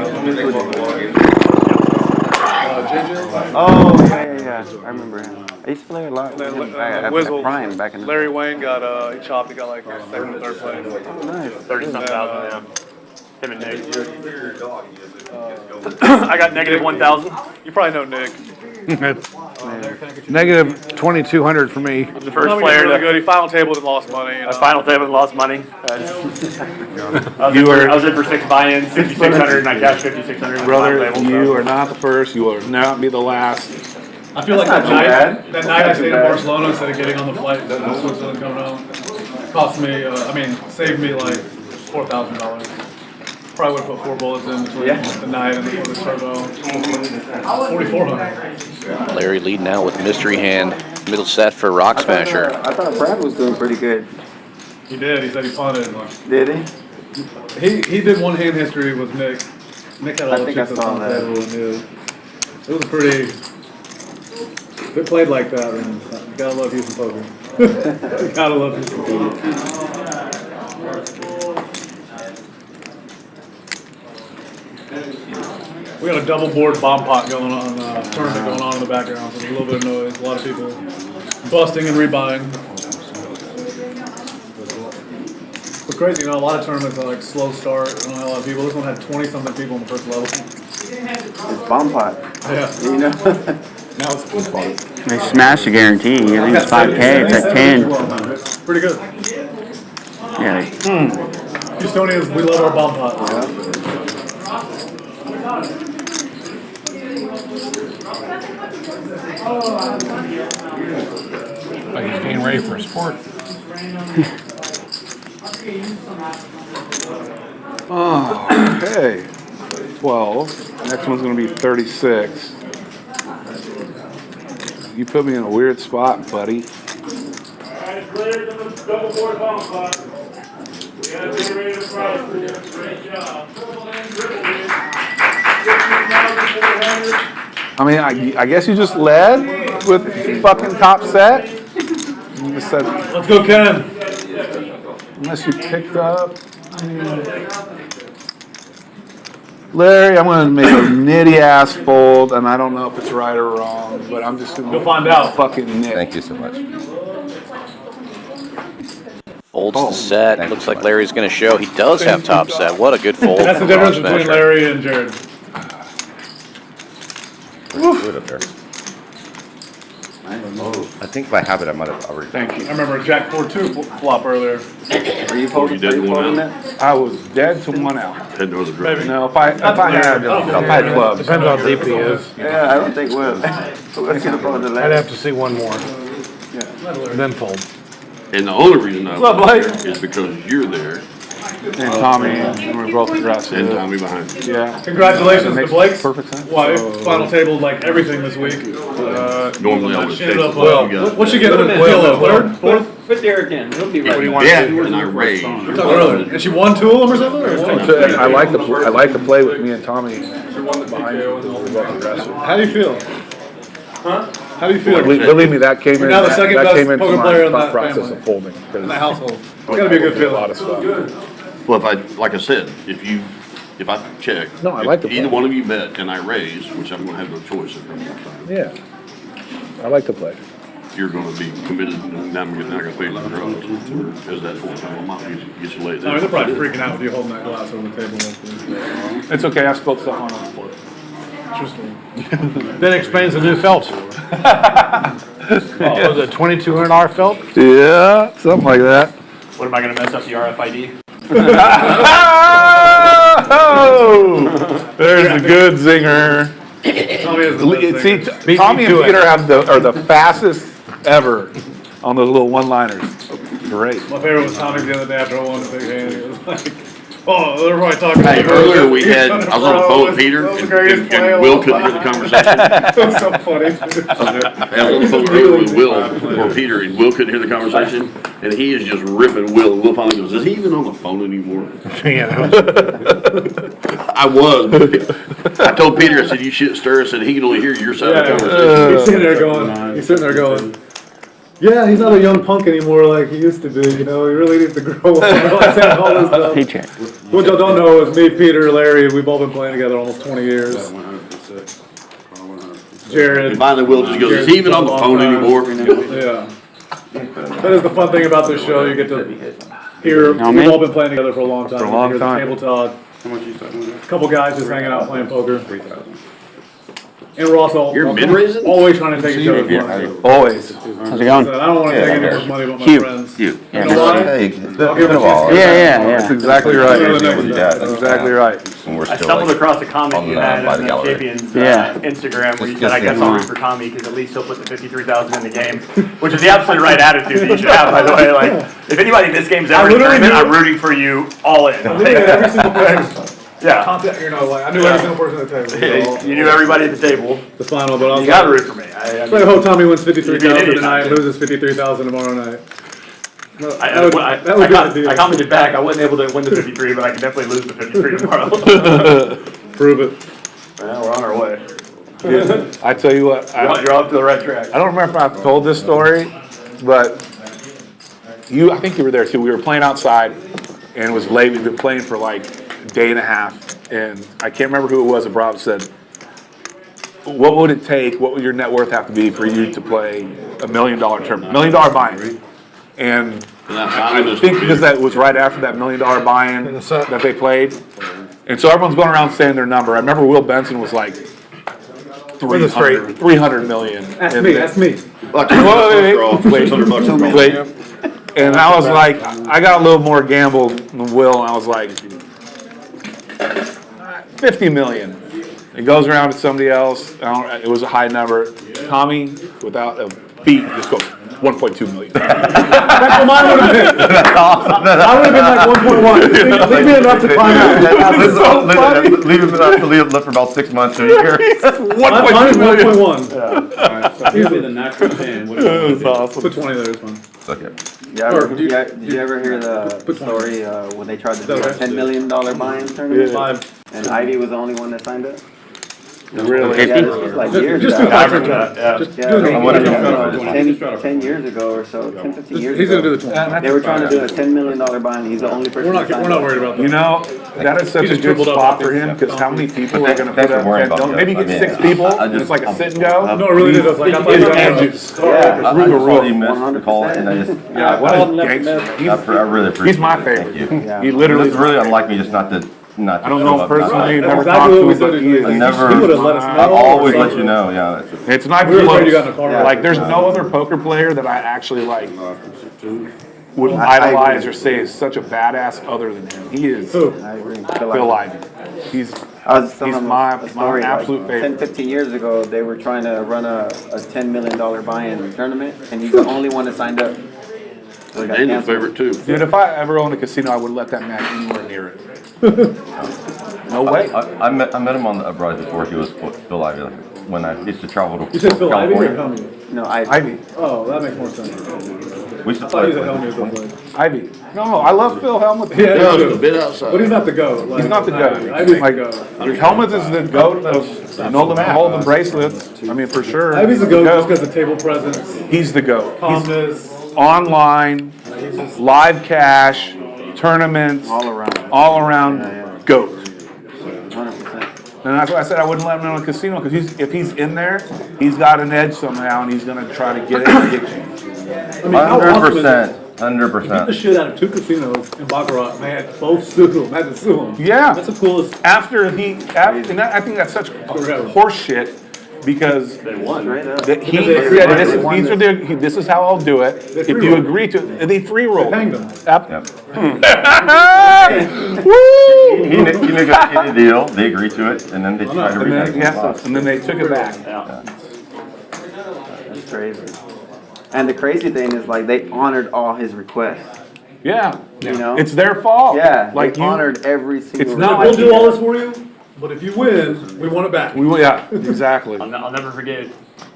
Oh, yeah. I remember him. I used to play a lot with him at Prime back in the Larry Wayne got, he chopped, he got like second or third place. Nice. 30-something thousand, yeah. Him and Nick. I got negative 1,000. You probably know Nick. Negative 2,200 for me. The first Tommy player did really to good. He final tabled and lost money. You I know. final table and lost money. I was in for 6 buy-ins, 5,600, and I cashed 5,600. Brother, you are not the first. You will not be the last. I feel like that night I stayed in Barcelona instead of getting on the flight to Switzerland coming home, cost me, saved me like $4,000. Probably would have put 4 bullets in between the night and the turbo. 4,400. Larry leading out with mystery hand. Middle set for Rock Smasher. I thought Brad was doing pretty good. He did. He said he punted. Did he? He did one hand history with Nick. Nick had all I the think I chips saw on the that. table and it was a pretty. If it played like that, man, you gotta love Houston poker. You gotta love Houston poker. We got a double board bomb pot going on, tournament going on in the background. So there's a little bit of noise. A lot of people busting and rebuying. It's crazy, you know. A lot of tournaments are like slow start. You don't have a lot of people. This one had 20-something people on the first level. It's bomb pot. Yeah. You know? Now it's full pot. They smashed the guarantee. I think it's 5K. It's at 10. Pretty good. Yeah. Houstonians, we love our bomb pot. Like he's getting ready for a sport. Okay. 12. Next one's going to be 36. You put me in a weird spot, buddy. I mean, I guess you just led with fucking top set. You just said, Let's go, Ken. unless you picked up. Larry, I'm going to make a nitty ass fold, and I don't know if it's right or wrong, but I'm just going to You'll find out. fucking nit. Thank you so much. Folds the set. Looks like Larry's going to show he does have top set. What a good fold. That's the from Rock difference between Smasher. Larry and Jared. Good up there. I think by habit I might have already. Thank you. I remember Jack 4-2 flop earlier. Are you folding that? I was dead to one out. Head to the dragon. No, if I had clubs. Depends how deep he is. Yeah, I don't think we'll. Let's get up on the I'd left. have to see one more. Then fold. And the only reason I What's up, Blake? was there is because you're there And Tommy, and we're both aggressive. and Tommy behind you. Yeah. Congratulations to Makes Blake's perfect sense. wife. Final tabled like everything this week. Normally I would She take ended up, what you got. what'd she get with PLO? Third? Fourth? Put Derek in. He'll be right. Yeah, and I raised. We talked earlier. And she won 2 of them or something? Or what? I like to play with me and Tommy behind you. We're both aggressive. How do you feel? Huh? How do you feel? Believe me, that came in. You're now the second that best came into poker my player in thought that process family. of folding. In the household. It's gotta be a good A feeling. lot of stuff. Well, like I said, if I check. No, I like to Either play. one of you bet and I raise, which I'm gonna have no choice. Yeah. I like to play. you're gonna be committed and now I'm not gonna pay you the drugs. Or is that full time? I'm not gonna get you laid I mean, they're there. probably freaking out with you holding that glass over the table. It's okay, I spilled stuff on the floor. Interesting. That explains the new felt. Was it $2,200 felt? Yeah, something like that. What am I gonna mess up the RFID? Oh, there's a good zinger. Tommy is the best See, singer. Tommy and Peter are the fastest ever on those little one-liners. Great. My favorite was Tommy the other day after I won the big hand. It was like, oh, they're probably talking about Hey, earlier I was on the phone with Peter and Will couldn't hear the conversation. It was so funny. I was on the phone earlier with Will or Peter and Will couldn't hear the conversation and he is just ripping Will and Will finally goes, is he even on the phone anymore? I was. I told Peter, I said, you shouldn't stir. I said, he can only hear your side of the conversation. He's sitting there going, yeah, he's not a young punk anymore like he used to be, you know, he really needs to grow up and realize all this stuff. Paycheck. What y'all don't know is me, Peter, Larry, we've all been playing together almost 20 years. Jared. And finally Will just goes, is he even on the phone anymore? Yeah. That is the fun thing about this show, you get to hear, we've all been playing together for a long time. For a long You hear time. the table talk, a couple guys just hanging out playing poker. And we're also You're mid-raising? always trying to take each other's money. Always. How's it going? I don't want to take anyone's money but my Hugh. friends. You. You know why? Hey, I'll give it a ball. chance. Yeah. That's exactly right. That's Exactly right. And we're I still stumbled like, across a comment on you the- had by on the the gallery. Champions Yeah. Instagram where you Just said, I guess get I'll the- root for Tommy because at least he'll put the 53,000 in the game, which is the absolute right attitude that you should have, by the way. Like, if anybody in this game's ever in a literally tournament, knew- I'm rooting for you all in. Literally every single person. Yeah. Contact, you know, like I knew every single person at the table. So, You knew everybody at the table. the final, but I was You gotta root for me. I like, I hope Tommy wins You'd be an 53,000 idiot tonight, not to. loses 53,000 tomorrow night. I That would be the I commented back. I wasn't able to win the 53, but I can definitely lose the 53 tomorrow. Prove it. Well, we're on our way. I tell you what, You're off to the right track. I don't remember if I've told this story, but I think you were there too. We were playing outside and it was late. We'd been playing for like a day and a half. And I can't remember who it was that Rob said, what would it take, what would your net worth have to be for you to play $1 million tournament, $1 million buy-in? And I think because that was right after that $1 million buy-in that they played. And so everyone's going around saying their number. I remember Will Benson was like 300 million. That's me, that's me. Like, Wait. And I was like, I got a little more gamble than Will, and I was like, 50 million. It goes around to somebody else. It was a high number. Tommy, without a beat, just goes 1.2 million. That's what mine would have been. I would have been like 1.1. Leave me enough to find out. Leave it for about 6 months to a year. 1.2 million. 1.1. Usually the natural 10. That's awesome. Put 20 there, it's fine. Okay. Did you ever hear the story when they tried to do a $10 million buy-in tournament? And Ivy was the only one that signed up? Really? Yeah, this was like years Just ago. do 10 years ago or so, 10, 15 years He's ago. gonna do the 20. They were trying to do a $10 million buy-in. He's the only person We're that signed not up. worried about that. You know, that is such a good spot for him, because how many people are gonna put Thanks for worrying up, about that. maybe get I mean, 6 people, I and it's like a just- sit and go. No, it really did. I was like, I thought It's you were edges. Yeah. I saw you missed the call and I just, Yeah, what a gangster. I really appreciate it. He's my Thank favorite. you. He literally, It's really unlike me just not to I don't know him personally, That's never exactly talked what to we him, but said. he I is. never, He would have let us know. I always let you know, yeah. It's not We were afraid you got in close. the car. Like, there's no other poker player that I actually like would idolize or say is such a badass other than him. He is Who? I agree. Phil Ivey. He's I was telling He's them my a story, absolute like, favorite. 10, 15 years ago, they were trying to run a $10 million buy-in tournament, and he's the only one that signed up. So it got Daniel's canceled. favorite too. dude. If I ever owned a casino, I would let that man anywhere near it. No way. I met him on the Uprise before he was Phil Ivey, like, when I used to travel to You said Phil Ivey or California. Tommy? No, Ivy. Oh, that makes more sense. We used to I thought he play. was a Helmy or something. Ivy. No, I love Phil Helmuth. Yeah, Just no, a bit outside. but he's not the GOAT. Like, He's not the goat. Ivy's Like, the GOAT. Helmuth is the goat of nolimitholdem bracelets. I mean, for sure. Ivy's the GOAT just because of table presence, He's the goat. He's calmness. online, live cash, tournaments, all around. all around Yeah. goat. 100%. And that's why I said I wouldn't let him in a casino, because if he's in there, he's got an edge somehow, and he's going to try to get it and get you. I mean, how awesome is it? 100%. Beat the shit out of 2 casinos in Baccarat, and they had both sue him. Had to sue him. Yeah. That's the coolest. And I think that's such horse shit, because They won. this is how I'll do it. If you agree to it, they free roll. They hanged him. He negotiated a deal, they agreed to it, and then they tried to renege on the loss. And then they took it back. That's crazy. And the crazy thing is, like, they honored all his requests. Yeah. You know? It's their fault. Yeah, Like they honored every single It's not We'll do all this for you, but if you win, we want it back. Yeah, exactly. I'll never forget,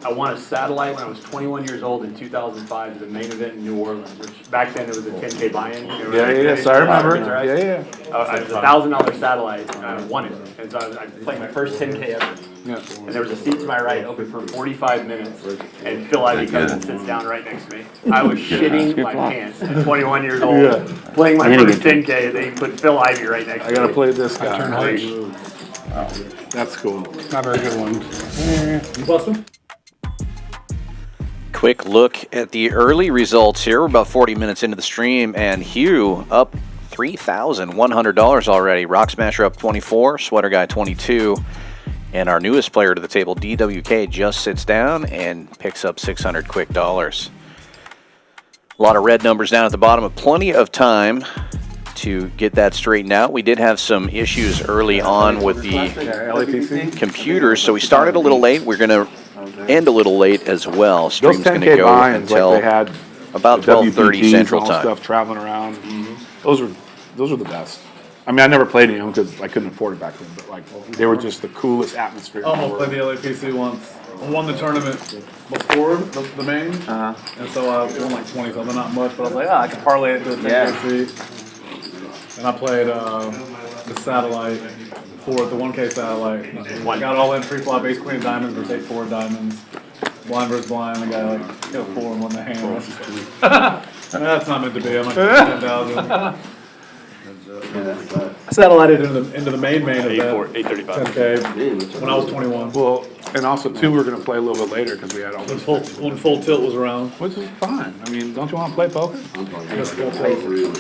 I won a satellite when I was 21 years old in 2005 to the main event in New Orleans, which back then it was a 10K buy-in. Yes, I remember. Yeah. It was a $1,000 satellite, and I won it. And so I played my first 10K ever. Yeah. And there was a seat to my right open for 45 minutes, and Phil Ivey comes and sits down right next to me. I was shitting my pants at 21 years old, playing my first 10K, they put Phil Ivey right next to me. I gotta play this guy. Wow. That's cool. Not a very good one. You bust him? Quick look at the early results here. We're about 40 minutes into the stream, and Hugh up $3,100 already. Rock Smasher up 24, Sweater Guy 22, and our newest player to the table, DWK, just sits down and picks up 600 quick dollars. A lot of red numbers down at the bottom, but plenty of time to get that straightened out. We did have some issues early on with the computers, so we started a little late. We're going to end a little late as well. Stream's going to go until about 12:30 Central Time. Stuff traveling around. Those are the best. I mean, I never played any of them because I couldn't afford it back then, but like they were just the coolest atmosphere. I almost played the LAPC once. I won the tournament before the main, and so I won like 20 something, not much, but I was like, I can parlay it to a 10K. And I played the satellite for the 1K satellite. I got all in pre-flop, ace queen of diamonds versus 8-4 diamonds. Blind versus blind, the guy like hit a 4 and won the hand. That's not meant to be. I'm like 10,000. I satellited into the main event, 835. 10K, when I was 21. Well, and also too, we're gonna play a little bit later because we had all this. When full tilt was around. Which is fine. I mean, don't you want to play poker?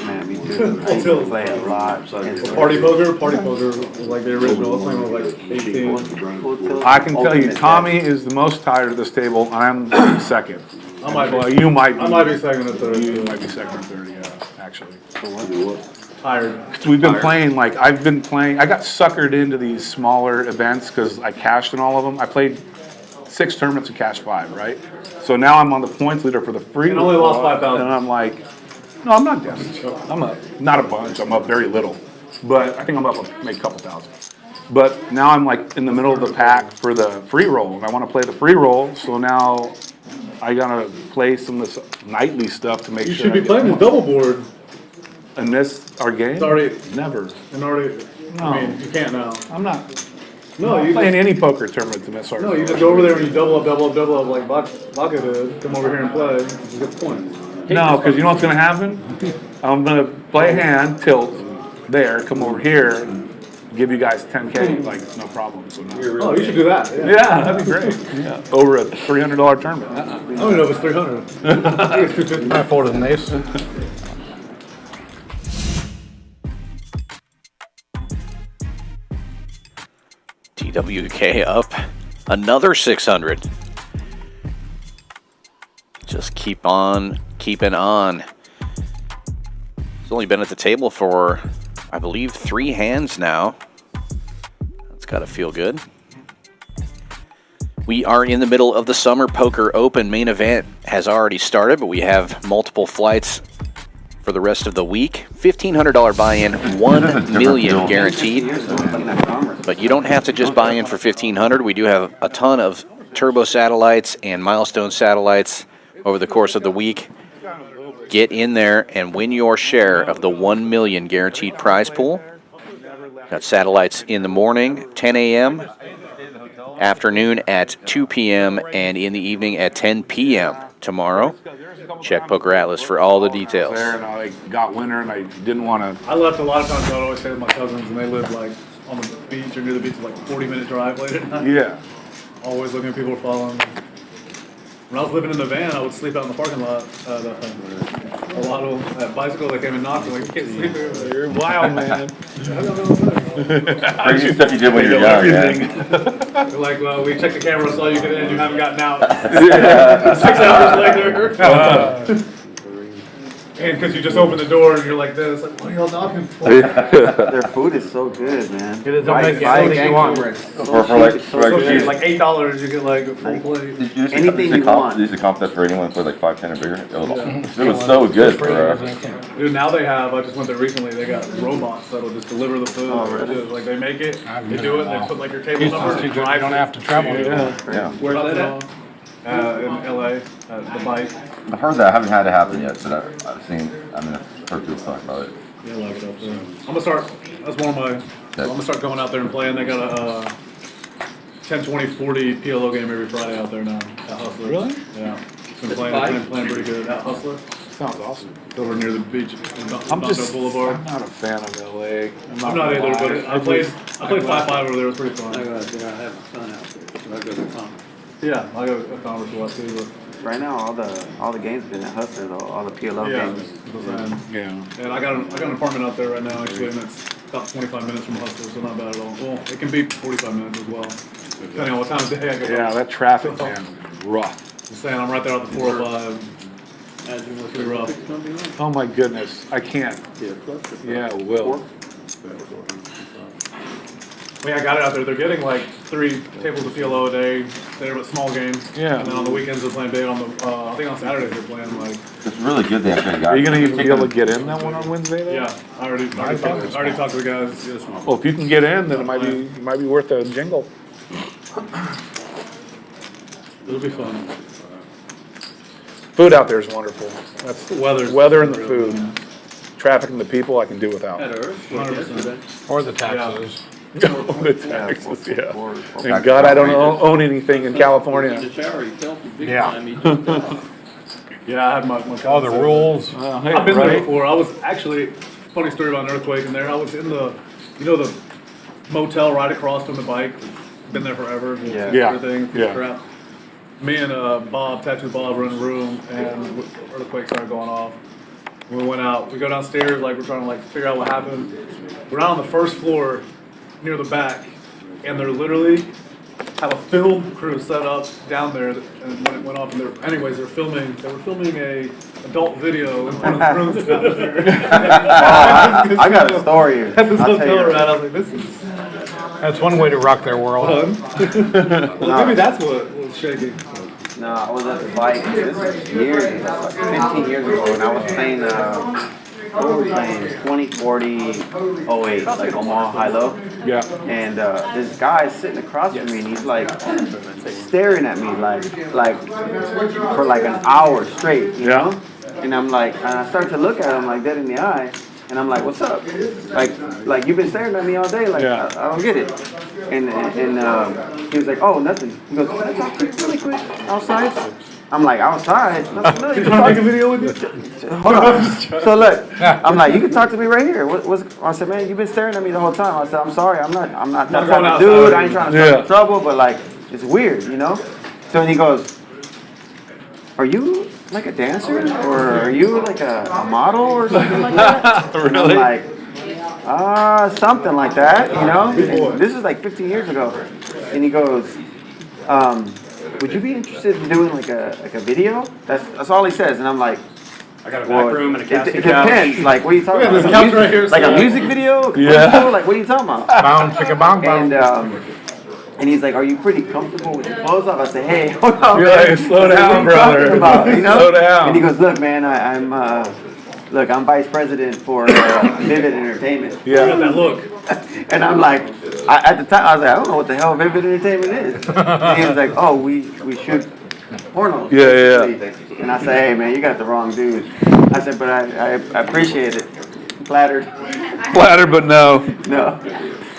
Man, me too. I used to play a lot. Party poker was like the original. This thing was like 18. I can tell you, Tommy is the most tired of this table. I'm second. I might be. Well, you might be. I might be second or third. You might be second or third, yeah, actually. Tired. We've been playing, like, I got suckered into these smaller events because I cashed in all of them. I played 6 tournaments and cashed 5, right? So now I'm on the points leader for the free. And only lost 5,000. And I'm like, no, I'm not down. I'm up, not a bunch, I'm up very little. But I think I'm up maybe a couple thousand. But now I'm like in the middle of the pack for the free roll, and I want to play the free roll, so now I gotta play some of this nightly stuff to make sure. You should be playing the double board. And miss our game? It's already never. And already. No. I mean, you can't now. I'm not. No, you playing any poker tournament to miss our. No, you just go over there and you double up like Vaca did. Come over here and play. It's a good point. No, because you know what's gonna happen? I'm gonna play a hand, tilt, there, come over here, give you guys 10K, like no problem. So no. Oh, you should do that. Yeah, that'd be great. Yeah, over a $300 tournament. I don't even know if it's 300. I think it's 250. I afforded an ace. DWK up another 600. Just keep on keeping on. He's only been at the table for, I believe, 3 hands now. That's got to feel good. We are in the middle of the Summer Poker Open. Main event has already started, but we have multiple flights for the rest of the week. $1,500 buy-in, $1 million guaranteed. But you don't have to just buy in for $1,500. We do have a ton of turbo satellites and milestone satellites over the course of the week. Get in there and win your share of the $1 million guaranteed prize pool. Got satellites in the morning, 10 a.m., afternoon at 2 p.m., and in the evening at 10 p.m. tomorrow. Check Poker Atlas for all the details. There, and I got winter, and I didn't want to. I left a lot of times. I would always say to my cousins, and they lived like on the beach or near the beach is like a 40-minute drive late at night. Yeah. Always looking at people following. When I was living in the van, I would sleep out in the parking lot. A lot of them had bicycles that came and knocked, like, you can't sleep here. You're wild, man. Crazy stuff you did when you were young, man. They're like, well, we checked the camera, saw you get in, you haven't gotten out. 6 hours later. And because you just open the door and you're like this, like, what are y'all knocking for? Their food is so good, man. It is anything you want. For like Like $8, you get like a full plate. Anything you want. They used to comp that for anyone for like 5, 10 or bigger. It was so good for Dude, now they have, I just went there recently, they got robots that'll just deliver the food. Oh, really? Like they make it, they do it, they put like your table number. You don't have to travel. Yeah. Where's that at? In LA, the bike. I've heard that. I haven't had it happen yet, but I've seen, I've heard people talk about it. Yeah, I like it up there. I'm gonna start, that's one of my, I'm gonna start going out there and playing. They got a 10, 20, 40 PLO game every Friday out there now at Hustler. Really? Yeah. Been playing pretty good at Hustler. Sounds awesome. Over near the beach I'm Boulevard. not a fan of LA. I'm not either, but I played 5-5 over there. It was pretty fun. I have fun out there. So I go to Congress. Yeah, I go to Congress a lot too. But Right now, all the games have been at Hustler though. All the PLO yeah, games. Yeah. and I got an apartment out there right now actually, and it's about 25 minutes from Hustler, so not bad at all. Well, it can be 45 minutes as well, depending on what time of day I go. Yeah, that traffic, man, is rough. I'm saying I'm right there off the 405. Imagine what's Pretty rough. Oh my goodness, I can't. Yeah, it will. Well, yeah, I got it out there. They're getting like 3 tables of PLO a day. They're but small games. Yeah. And then on the weekends they're playing big. On the I think on Saturdays they're playing like. It's really good they actually got. Are you gonna even be able to get in that one on Wednesday though? Yeah, I already talked to the guys. Well, if you can get in, then it might be worth a jingle. It'll be fun. Food out there is wonderful. That's The weather's weather and the food. Traffic and the people I can do without. At Earth, 100%. Or the taxes. The taxes, yeah. Thank God I don't own anything in in California. the shower, he felt it big Yeah. time. He jumped out. Yeah, I had my All the rules. I've been there before. I was actually, funny story about an earthquake in there. I was in the, the motel right across from the bike. Been there forever. Just Yeah. Everything. Yeah. Crap. Me and Tattoo Bob, were in the room, and earthquake started going off. We went out. We go downstairs, like we're trying to figure out what happened. We're out on the first floor, near the back, and they're literally have a film crew set up down there, and when it went off, and they were filming a adult video in one of the rooms down there. I got a story. At this I'll tell you. hotel we're at, I was like, this is That's one way to rock their world. fun. Well, maybe that's what was shaking. No, I was at the bike. This was years ago, like 15 years ago, and I was playing. What were we playing? 2040 08, like Omaha High Low. Yeah. And this guy's sitting across from me, and he's like staring at me like for like an hour straight, you know? And I'm like, and I start to look at him like dead in the eye, and I'm like, what's up? Like you've been staring at me all day, like I don't get it. And he was like, oh, nothing. He goes, can I talk to you really quick outside? I'm like, outside? No, you can talk Make a video with you? Hold on. So look, I'm like, you can talk to me right here. I said, man, you've been staring at me the whole time. I said, I'm sorry, I'm not that type of dude. I ain't trying to start trouble, but like, it's weird, you know? So then he goes, are you like a dancer, or are you like a model or something like that? Really? I'm like, something like that, you know? And this is like 15 years ago. And he goes, would you be interested in doing like a video? That's all he says, and I'm like, I got a back room and a casting it depends. Like, what are you talking about? this couch right here, Like a music video? Yeah. Like, what are you talking about? Bound, chicka, bong, bong. And he's like, are you pretty comfortable with your clothes off? I said, hey, hold on, You're man. like, slow I said, down, what are you brother. talking about, you know? Slow down. And he goes, look, man, I'm vice president for Vivid Entertainment. You got that look. And I'm like, at the time, I was like, I don't know what the hell Vivid Entertainment is. And he was like, oh, we shoot pornos. Yeah. And I said, hey, man, you got the wrong dude. I said, but I appreciate it. Flattered. Flattered, but no. No.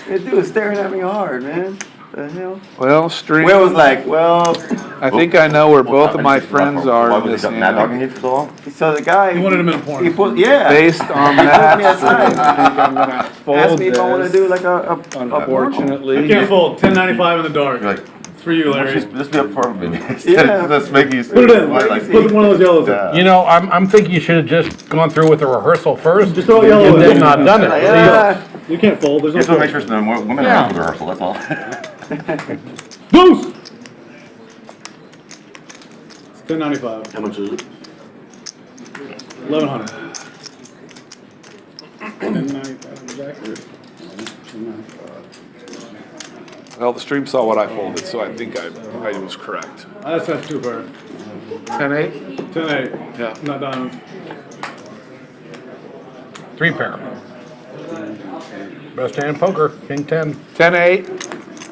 This dude was staring at me hard, man. The hell? Well, stream. Will was like, well, I think I know where both of my friends are in this Mad dogging hand. you for so long? so the guy. You wanted him in a porn. He put, yeah. Based on He that, put me aside. I think I'm gonna fold Asked me if I want to this. do like a I Unfortunately, can't fold. 10.95 in the dark. You're like, It's for you, Larry. let's be up for me. Yeah. Let's make you. Put it in. Put one of those yellows in. Yeah. You know, I'm thinking you should have just gone through with the rehearsal first Just throw yellow and in. then not done it. Yeah. You can't fold. There's You no just want to make fold. sure some women are out for the rehearsal, that's all. Deuce! It's 10.95. How much is it? 1100. 10.95 exactly. well, the stream saw what I folded, so I think I was correct. I just have two pair. 10-8? 10.8. Yeah. Not diamonds. 3 pair. Best hand in poker, king 10. 10-8,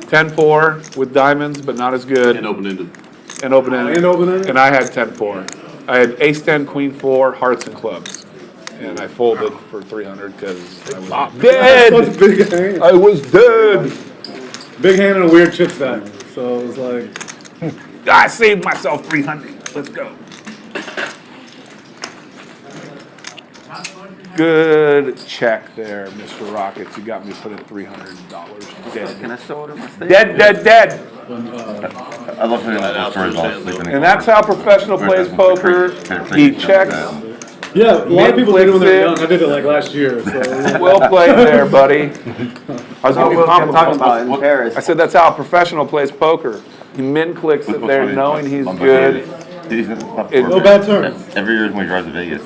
10-4 with diamonds, but not as good. And open-ended. And open-ended. And open-ended? And I had 10-4. I had ace-10, queen-4, hearts and clubs. And I folded for 300 because I was dead. Such a big hand. I was dead. Big hand and a weird chip stack. So it was like, I saved myself 300. Let's go. Good check there, Mr. Rockets. You got me to put in $300 dead. Can I show it in my state? Dead. I love hearing those stories while I'm sleeping. And that's how professional plays poker. He checks. yeah, a lot of people did it when they were Mid-flicks young. I did it like last year. So Well played there, buddy. I was Oh, giving you Will kept talking compliments. about in Paris. I said that's how a professional plays poker. He min-clicks it there knowing he's good. no bad turns. Every year when we drive to Vegas.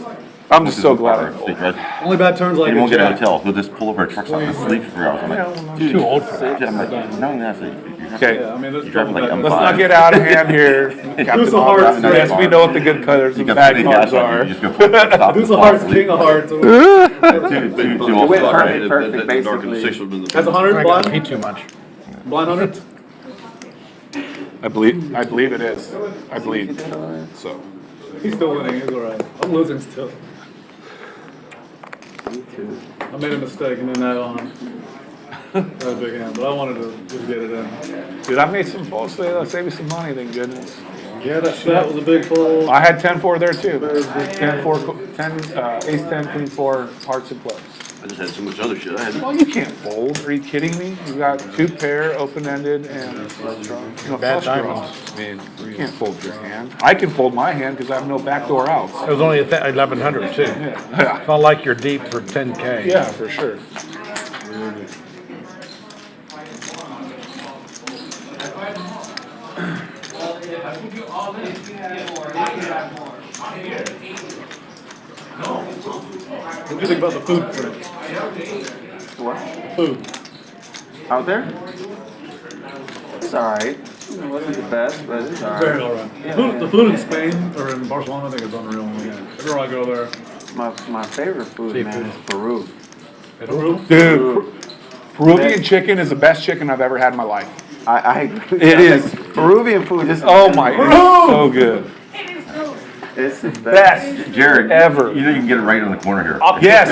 I'm just so glad I He folded. Only bad turns like He won't a get a jack. hotel. He'll just pull over a truck stop and sleep for 3 hours. I'm like, dude, Too old for that. I'm like, no, that's it. You have Okay. Yeah, I mean, there's You're driving like trouble Let's back not get out of hand here, Captain some hearts, Obvious. Yes, we know what the good colors You and got bad the cards gas on are. you, just go pull over a stop Deuce and of fall hearts, asleep. king of hearts. Two off went spot, perfect, right? perfect, That dark basically. six would've been the. That's 100 I got to blind? pee too much. Blind 100? I believe it is. I believe. So, He's still winning. He's alright. I'm losing still. I made a mistake and then that was a big hand, but I wanted to just get it in. dude, I made some folds today. That'll save me some money, thank goodness. Yeah, that was a big pull. I had 10-4 there too. 10-4, 10, ace-10, queen-4, hearts and clubs. I just had so much other shit. I had. Well, you can't fold. Are you kidding me? You got 2 pair, open-ended, and flush Bad draws. diamonds. I mean, you can't fold your hand. I can fold my hand because I have no backdoor outs. It was only 1,100 too. Yeah, It's not like you're deep for 10K. yeah, for sure. What do you think about the food trip? What? Food. Out there? It's alright. It wasn't the best, but it's Very alright. alright. The food in Spain or in Barcelona, I think is unreal. Everywhere I go there. My favorite food, man, is Peru. Peru? Dude, Peruvian chicken is the best chicken I've ever had in my life. I It is. Peruvian food is Oh my, it's so good. It's the best. Best Jared, ever. you know you can get it right on the corner here. Yes,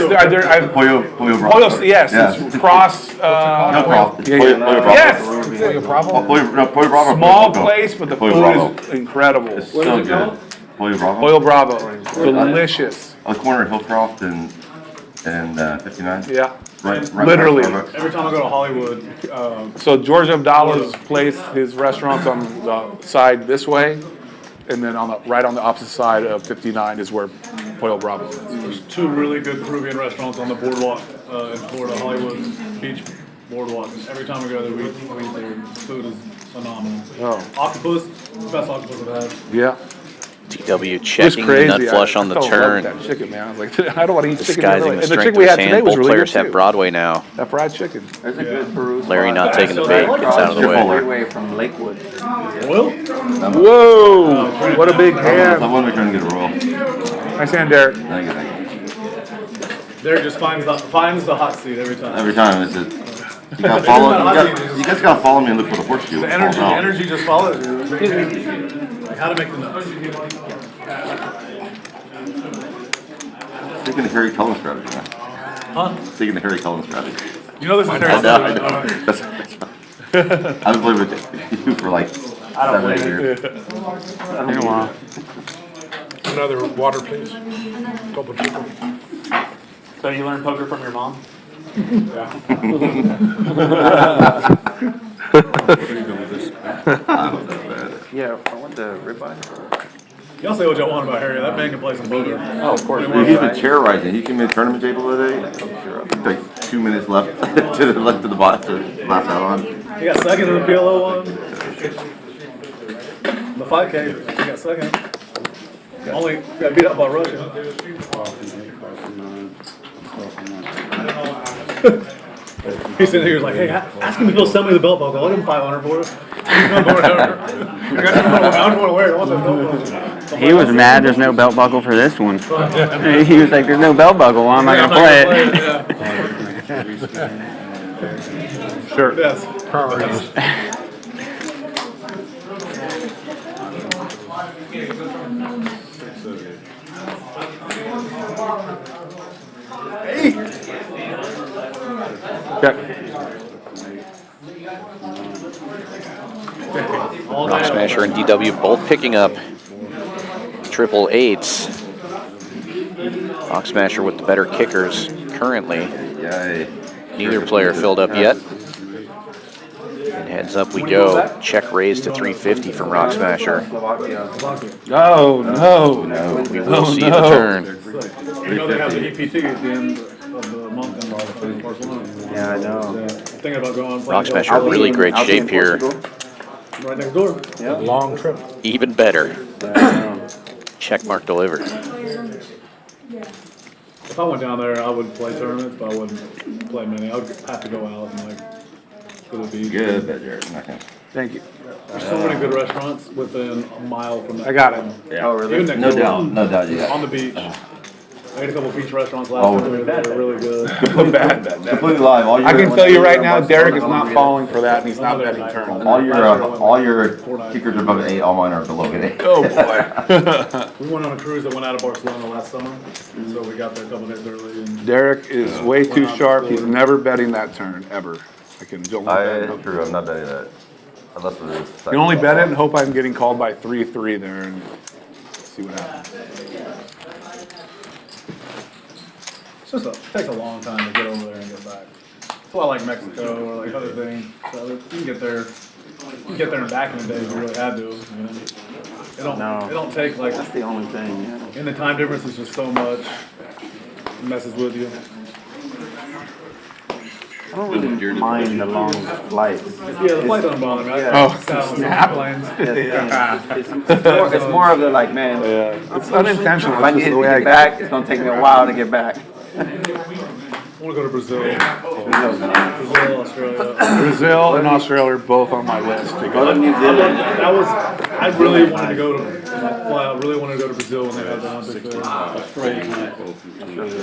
Pollo Pollo, yes, it's cross, No problem. It's yeah, Pollo yeah. Bravo. Yes! Pollo Bravo? Pollo Bravo. Small Pollo place, but the Pollo food Bravo. is incredible. It's so good. Pollo Bravo. Pollo Bravo, delicious. On the corner of Hillcroft and 59. Yeah, Right literally. by Starbucks. Every time I go to Hollywood, So George Abdallah's place, his restaurant's on the side this way, and then right on the opposite side of 59 is where Pollo Bravo is. there's 2 really good Peruvian restaurants on the boardwalk in Florida, Hollywood Beach boardwalk. Every time we go there, we eat there. The food is phenomenal. Oh. Octopus, best octopus I've had. Yeah. DW It was checking the crazy. nut flush I on the felt turn. That chicken, man. I was like, I don't want to eat chicken. Disguising the And the strength chicken of we his had today hand. was Both really players good have too. Broadway now. That fried chicken. There's a good Peru spot. Larry not taking the bait. Gets out of the Across way. freeway from Lakewood. Oil? Whoa! What a big I hand. want to try to get a roll. Nice hand, Derek. Thank you. Derek just finds the hot seat every time. Every time it's you gotta follow. You guys gotta follow me and look for the horseshoe. The energy just follows you. Like how to make the nuts. Taking the Harry Cullen strategy, man. Huh? Taking the Harry Cullen strategy. You know this is I Harry know, I Cullen. know. That's I've been playing with you for like 7 8 years. Another water, please. Couple chicken. So you learned poker from your mom? Yeah, I want the ribeye. Y'all say what y'all want about Harry. That man can play some poker. Oh, of course. Dude, he's been terrorizing. He came in the tournament table today. Like 2 minutes left to the left of the bot to last out on. He got second in the PLO one. The 5K, he got second. Only got beat up by Russia. He's sitting here, he's like, hey, ask him if he'll sell me the belt buckle. I'll give him 500 for it. I don't want to wear it. I want that belt buckle. He was mad there's no belt buckle for this one. He was like, there's no belt buckle. Why am I going to play it? Sure. Yes. Rock Smasher and DW both picking up triple eights. Rock Smasher with the better kickers currently. Neither player filled up yet. And heads up we go. Check raise to 350 from Rock Smasher. No. We will see the turn. You know they have the EPT at the end of the month in Barcelona. Yeah, I know. Thinking about going. Rock Smasher in really great shape here. Right next door. Yeah. Long trip. Even better. Check mark delivered. If I went down there, I would play tournaments, but I wouldn't play many. I would have to go out and like go to the beach. Good, Jared. Thank you. There's so many good restaurants within a mile from that. I got it. Yeah. Oh, really? Even next No door, doubt, no doubt. Yeah. on the beach. I ate a couple beach restaurants last time. They're really good. Bad. Completely live. All your, I can tell you right now, Derek is not falling for that, and he's not betting turn. all your kickers are above 8. All mine are below 8. Oh boy. We went on a cruise that went out of Barcelona last summer, so we got there a couple days early. And Derek is way too sharp. He's never betting that turn ever. I can don't let that It's true. I'm not betting that. Unless it is. You only bet it and hope I'm getting called by 3-3 there and see what happens. it takes a long time to get over there and get back. That's why I like Mexico or like other things. So you can get there and back in the day if you really had to. You know? It don't take like. That's the only thing, yeah. And the time difference is just so much. It messes with you. I don't really mind the long flights. Yeah, the flight don't bother me. Snap. It's more of the like, man, It's unintentional. if I It's need just to the way get back, it's gonna take me a while to get back. I want to go to Brazil. Brazil, Australia. Brazil and Australia are both on my list to Go to go. New Zealand. I really wanted to go to Brazil when they had the Olympics there.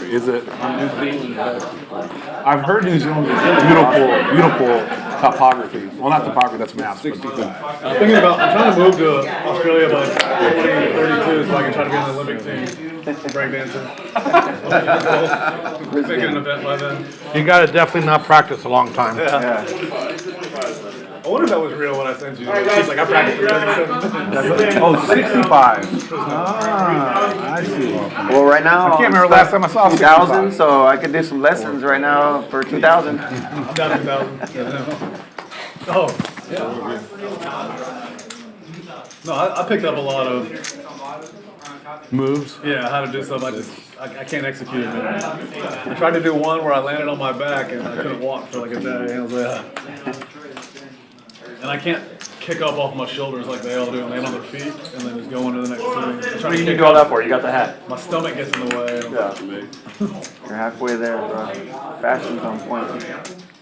Is it? I've heard New Zealand is beautiful topography. Well, not topography, that's maps. But I'm trying to move to Australia by 2032 so I can try to be on the Olympic team. Breakdancing. Making an event by then. You gotta definitely not practice a long time. I wonder if that was real when I sent you. She's like, I practiced for 37. Oh, 65. I see. Well, right now, I can't remember last time I saw 2,000, so I could do some lessons right now for 2,000. I'm down 2,000. Oh, yeah. No, I picked up a lot of moves. Yeah, how to do stuff. I can't execute it, man. I tried to do one where I landed on my back and I couldn't walk for like a day. And I was like, and I can't kick up off my shoulders like they all do and land on their feet and then just go into the next thing. What do you need all that for? You got the hat. My stomach gets in the way. You're halfway there, bro. Fashion's on point.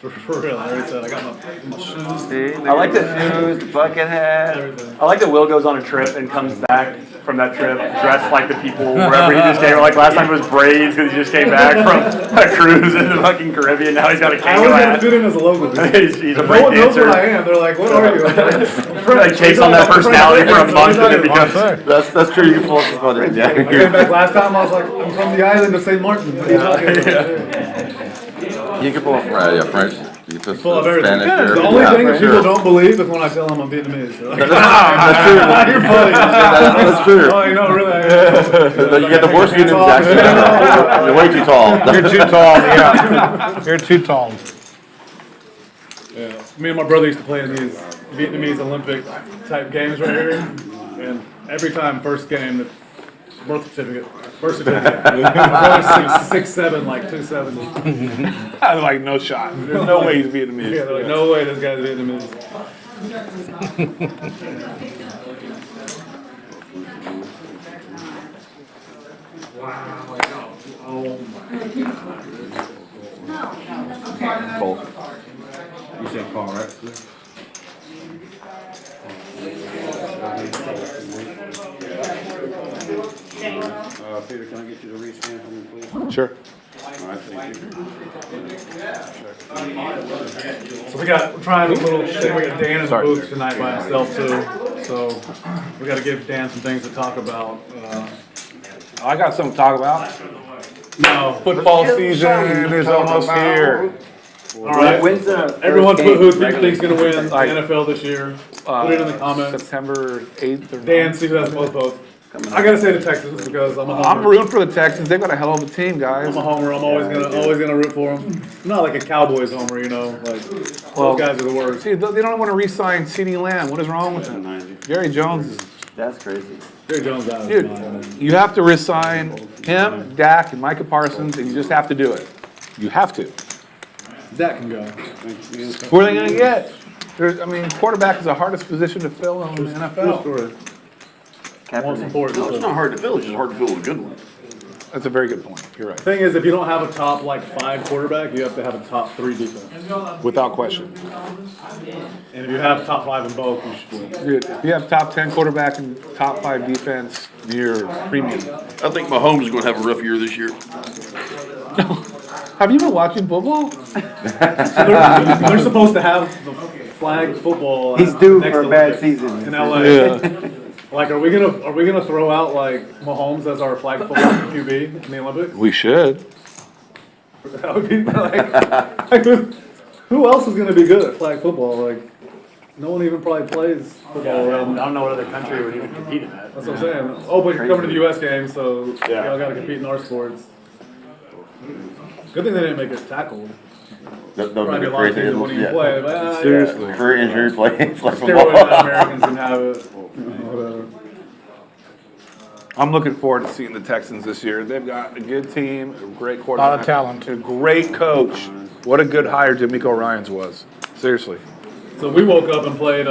For real, I already said I got my shoes. See, I like that. shoes, the bucket hat. I like that Will goes on a trip and comes back from that trip dressed like the people wherever he just came. Like last time it was braids because he just came back from a cruise in the fucking Caribbean. Now he's got a I kangaroo always gotta hat. fit in as a local dude. He's a No break one knows what I dancer. am. They're like, what are you? Like takes on that personality for a month and it becomes. That's true. You can pull up this one in. I came back last time. I was like, I'm from the island of St. Martin. What are you talking about? You can pull up French. You can just Full of everything. Spanish. Yeah, or- the only yeah, thing that sure. people don't believe is when I tell them I'm Vietnamese. They're like, That's true. You're funny. That's true. Oh, you know, really. You get the worst Vietnamese accent. You're way too tall. You're too tall, yeah. You're too tall. Yeah. Me and my brother used to play in these Vietnamese Olympic type games right here, and every time first game, the birth certificate. My brother's 6'7", like 270. I'm like, no shot. There's no way he's Vietnamese. Yeah, they're like, no way this guy's Vietnamese. Paul. You said Paul, right? Peter, can I get you to rescan for me, please? Sure. All right, thank you. So we're trying a little shit. We got Dan in the booth tonight by himself too. So we got to give Dan some things to talk about. I got something to talk about. No, Football season is almost here. All right. When's the Everyone first put who game you think's gonna win the Like, NFL this year. Put it in the comments. September 8th or Dan, see who has the most votes. I gotta say the Texans because I'm a homer. I'm rooting for the Texans. They've got a hell of a team, guys. I'm a homer. I'm always gonna root for them. I'm not like a Cowboys homer, you know. Like those guys are the worst. See, they don't want to re-sign CeeDee Lamb. What is wrong with them? Jerry Jones is... That's crazy. Jerry Jones out. Dude, you have to resign him, Dak, and Micah Parsons, and you just have to do it. You have to. Dak can go. Who are they going to get? Quarterback is the hardest position to fill in the NFL. More support. No, it's not hard to fill, it's just hard to fill with a good one. That's a very good point. You're right. Thing is, if you don't have a top like 5 quarterback, you have to have a top 3 defense. Without question. And if you have top 5 in both, you should win. Dude, if you have top 10 quarterback and top 5 defense, you're premium. I think Mahomes is gonna have a rough year this year. Have you been watching football? They're supposed to have the flag football. He's due next for a bad Olympics season. in LA. Yeah. Like, are we gonna throw out like Mahomes as our flag football QB in the Olympics? We should. That would be like who else is gonna be good at flag football? Like, no one even probably plays football around. I don't know what other country would even compete in that. That's what I'm saying. Oh, but you're coming to the U.S. game, so y'all got to compete in our sports. Good thing they didn't make it tackled. Probably a lot of teams wouldn't even play. But, Seriously. For injured play. Steroid Americans can have it. Whatever. I'm looking forward to seeing the Texans this year. They've got a good team, a great A quarterback. lot of talent. A great coach. What a good hire D'Amico Ryans was. Seriously. So we woke up and played,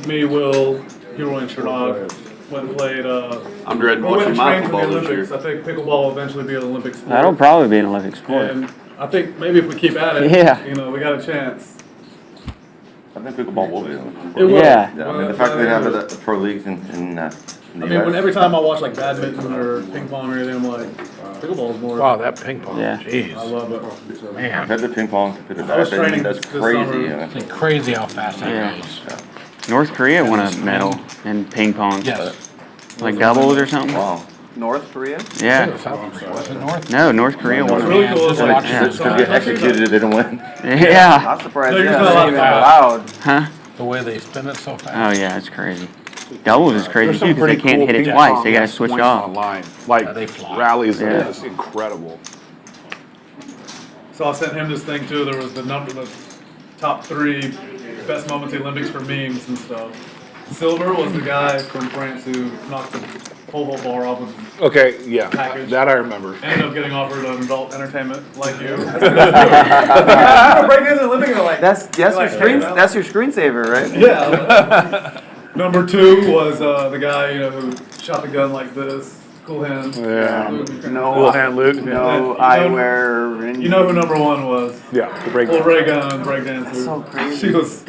me, Will, Hero, and Chernog. Went and played, I'm dreading we went watching and my trained for the football this Olympics. year. I think pickleball will eventually be an Olympic sport. That'll probably be an Olympic sport. And I think maybe if we keep at it, Yeah. you know, we got a chance. I think pickleball will be. It will. Yeah. Yeah, I mean, the fact that they have it at the pro leagues in the I US. mean, every time I watch like badminton or ping pong or anything, I'm like, pickleball is more. Wow, that ping pong. Yeah. Jeez. I love it. Man, Compared to ping pong, compared to I was that, I mean, training that's this crazy. summer. You know? it's crazy how fast that Yeah. goes. North Korea won a medal in ping pong. Yes. Like doubles or something? Wow. North Korea? Was Yeah. it South Korea? Was it North? No, North Korea won What's a really medal. cool is Just like, watch Yeah. Just to get executed, they didn't win. Yeah. I'm surprised No, you're yeah, not they allowed even to. allowed. Huh? The way they spin it so fast. Oh, yeah, it's crazy. Doubles is crazy There's too some because they pretty can't cool hit it ping twice. pong They got to that switch points off. online. Like Yeah, they fly. rallies Yeah. are just incredible. So I sent him this thing too. There was the top 3 best moments of the Olympics for memes and stuff. Silver was the guy from France who knocked the pole vault bar off of Okay, yeah, Package. that I remember. ended up getting offered adult entertainment like you. Breakdancing Olympic, and they're like, That's Like, your hey, screen. man. That's your screensaver, right? yeah. Number 2 was the guy who shot the gun like this. Cool hand. Yeah. No, Cool hand, Luke. no You eyewear. You know who number 1 was? Yeah, the break. Little Ray Gun breakdancer. So crazy. She was.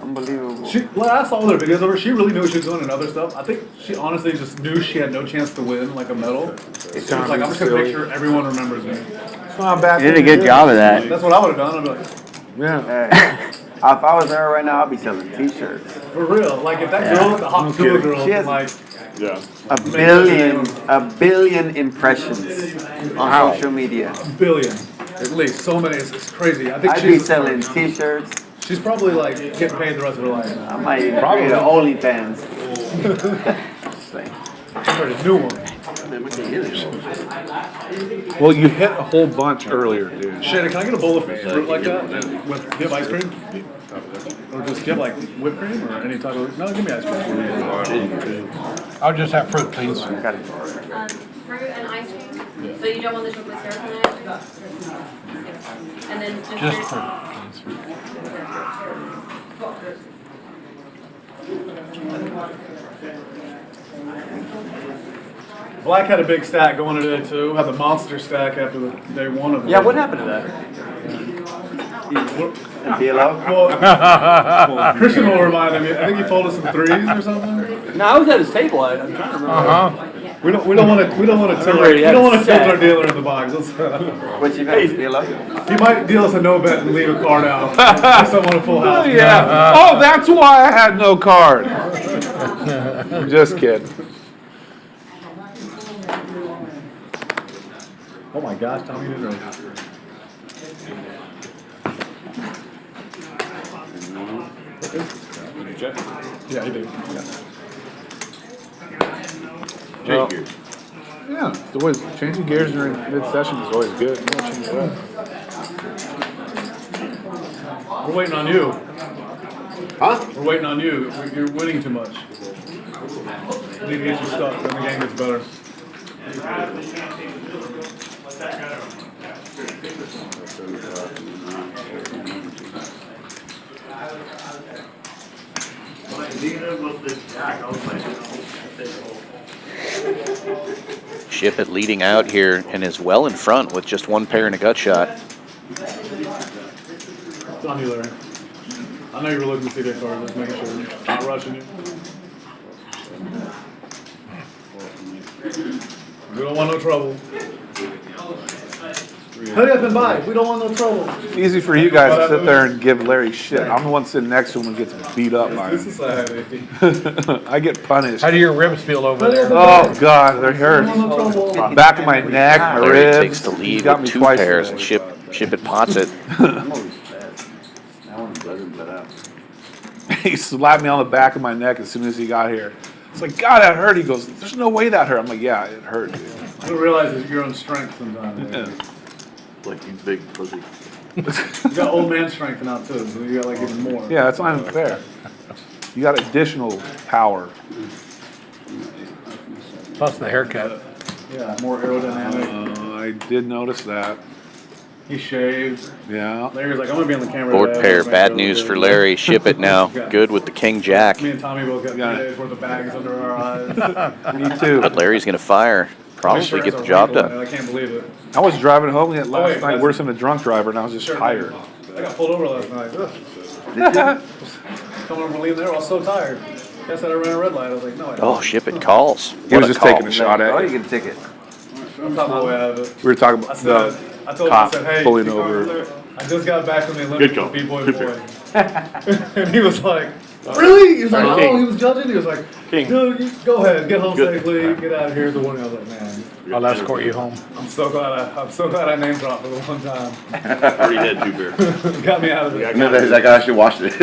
Unbelievable. I saw other videos of her. She really knew what she was doing and other stuff. I think she honestly just knew she had no chance to win like a medal. She was like, I'm just gonna make sure everyone remembers me. It's not a bad You did a thing to good do. job of that. That's what I would have done. I'd be like, Yeah. Hey, if I was there right now, I'd be selling t-shirts. for real. Like if that girl, the hot Tula girl, She has- like Yeah. A billion impressions on social media. billion. At least so many. It's crazy. I think I'd be selling T-shirts. She's probably like getting paid the rest of her life. I might even create an OnlyFans. Pretty new one. Well, you hit a whole bunch earlier, dude. Shannon, can I get a bowl of fruit like that with give ice cream? Or just give like whipped cream or any type of? No, give me ice cream. I'll just have fruit, please. Fruit and ice cream. So you don't want the chocolate syrup in it? And then Just fruit. Black had a big stack going today too. Had the monster stack after the day one of it. Yeah, what happened to that? Well, Christian will remind him. I think he folded some threes or something. No, I was at his table. I'm trying to remember. We don't want to tilt our dealer in the box. What you bet, Philo? He might deal us a no bet and leave a card out. Someone a full house. Yeah. Oh, that's why I had no card. Just kidding. Oh my gosh, Tommy did right. Yeah, he did. Well, yeah, it's always changing gears during mid-session is always good. Change it up. We're waiting on you. Huh? We're waiting on you. You're winning too much. You need to get your stuff, then the game gets better. Shipp It leading out here and is well in front with just one pair and a gut shot. It's on you, Larry. I know you were looking to see that card, just making sure. Not rushing you. We don't want no trouble. Hurry up and buy. We don't want no trouble. Easy for you guys to sit there and give Larry shit. I'm the one sitting next to him and gets beat up by This him. society. I get punished. How do your ribs feel over there? Oh God, they hurt. Back of my neck, my Larry ribs. takes the He's lead got with me two twice pairs today. and Shipp It pots it. I'm always fast. That one doesn't let out. He slapped me on the back of my neck as soon as he got here. It's like, God, that hurt. He goes, there's no way that hurt. I'm like, yeah, it hurt, dude. I don't realize it's your own strength sometimes. Yeah. Like you big pussy. You got old man strength now too, so you got like even more. Yeah, that's not even fair. You got additional power. Plus the haircut. Yeah, more aerodynamic. I did notice that. He shaved. Yeah. Larry's like, I'm gonna be on the camera. Board today. pair, Make bad sure news we for do Larry. it." Shipp It now. Good with the King Jack. Me and Tommy both got 3 days worth of bags under our eyes. Me too. But Larry's going to fire. Probably get the job done. I can't believe it. I was driving home last wait, night worse than a drunk driver, and I was just Sure, tired. I got pulled over last night. Ugh. Coming over leaving there, I was so tired. Guess that I ran a red light. I was like, no, I don't. Oh, Shipp It calls. He What was a just call. taking a shot Oh, at you you. get a ticket. I'm talking my way out of it. We were talking I about said, the I told him, I cop said, hey, pulling you over. over. I just got back from the Olympics call. with B-Boy Good Boy. And he was like, really? He was like, King. oh, he was judging? He was like, King. dude, go ahead, get home Good. safely, get out of here. The one, I was like, man, I'll escort you home. I'm so glad I name dropped for the one time. Already had 2 beers. Got me out of it. No, that's like I actually watched it. I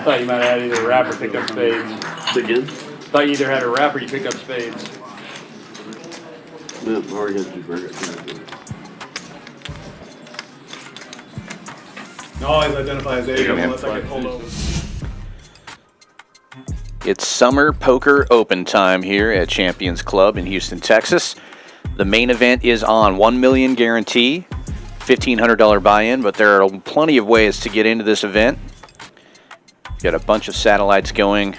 thought you might have had either a rap or picked up spades. Again? Thought you either had a rap or you picked up spades. No, already had 2 beers. You always identify as Asian unless I get pulled over. It's summer poker open time here at Champions Club in Houston, Texas. The main event is on. 1 million guarantee, $1,500 buy-in, but there are plenty of ways to get into this event. Got a bunch of satellites going.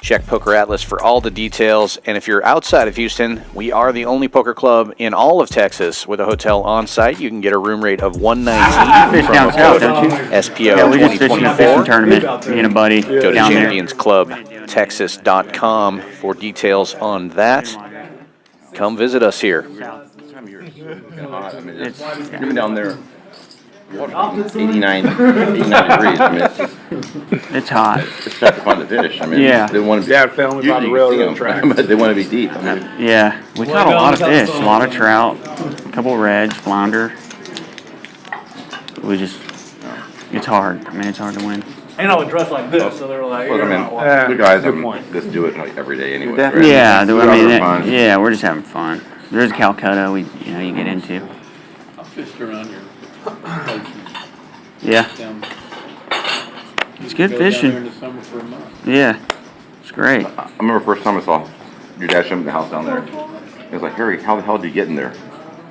Check Poker Atlas for all the details. And if you're outside of Houston, we are the only poker club in all of Texas with a hotel on site. You can get a room rate of $119 Fish from down the south, code don't you? SPO Yeah, we just fished in a fishing 2024. tournament. Me and a buddy Go to down there. championsclubtexas.com for details on that. Come visit us here. I mean, it's, you've been down there, what, 89 degrees. I mean, it's just, It's hot. it's tough to find the fish. I mean, Yeah. they want to be, Dad found me by the usually you railroad see 'em, track. but they want to be deep. I mean, Yeah, we caught a lot of fish, a lot of trout, a couple reds, flounder. we just, it's hard. I mean, it's hard to win. And I would dress like this, so they were like, Well, I you're mean, not watching. the guys good point. just do it like every day anyway. Yeah, Right? yeah, we're just having fun. There's Calcutta, you get into. I fished around here. Yeah, it's good Go down there in fishing. the summer for a month. Yeah, it's great. I remember the first time I saw your dad show me the house down there. He was like, Harry, how the hell did you get in there?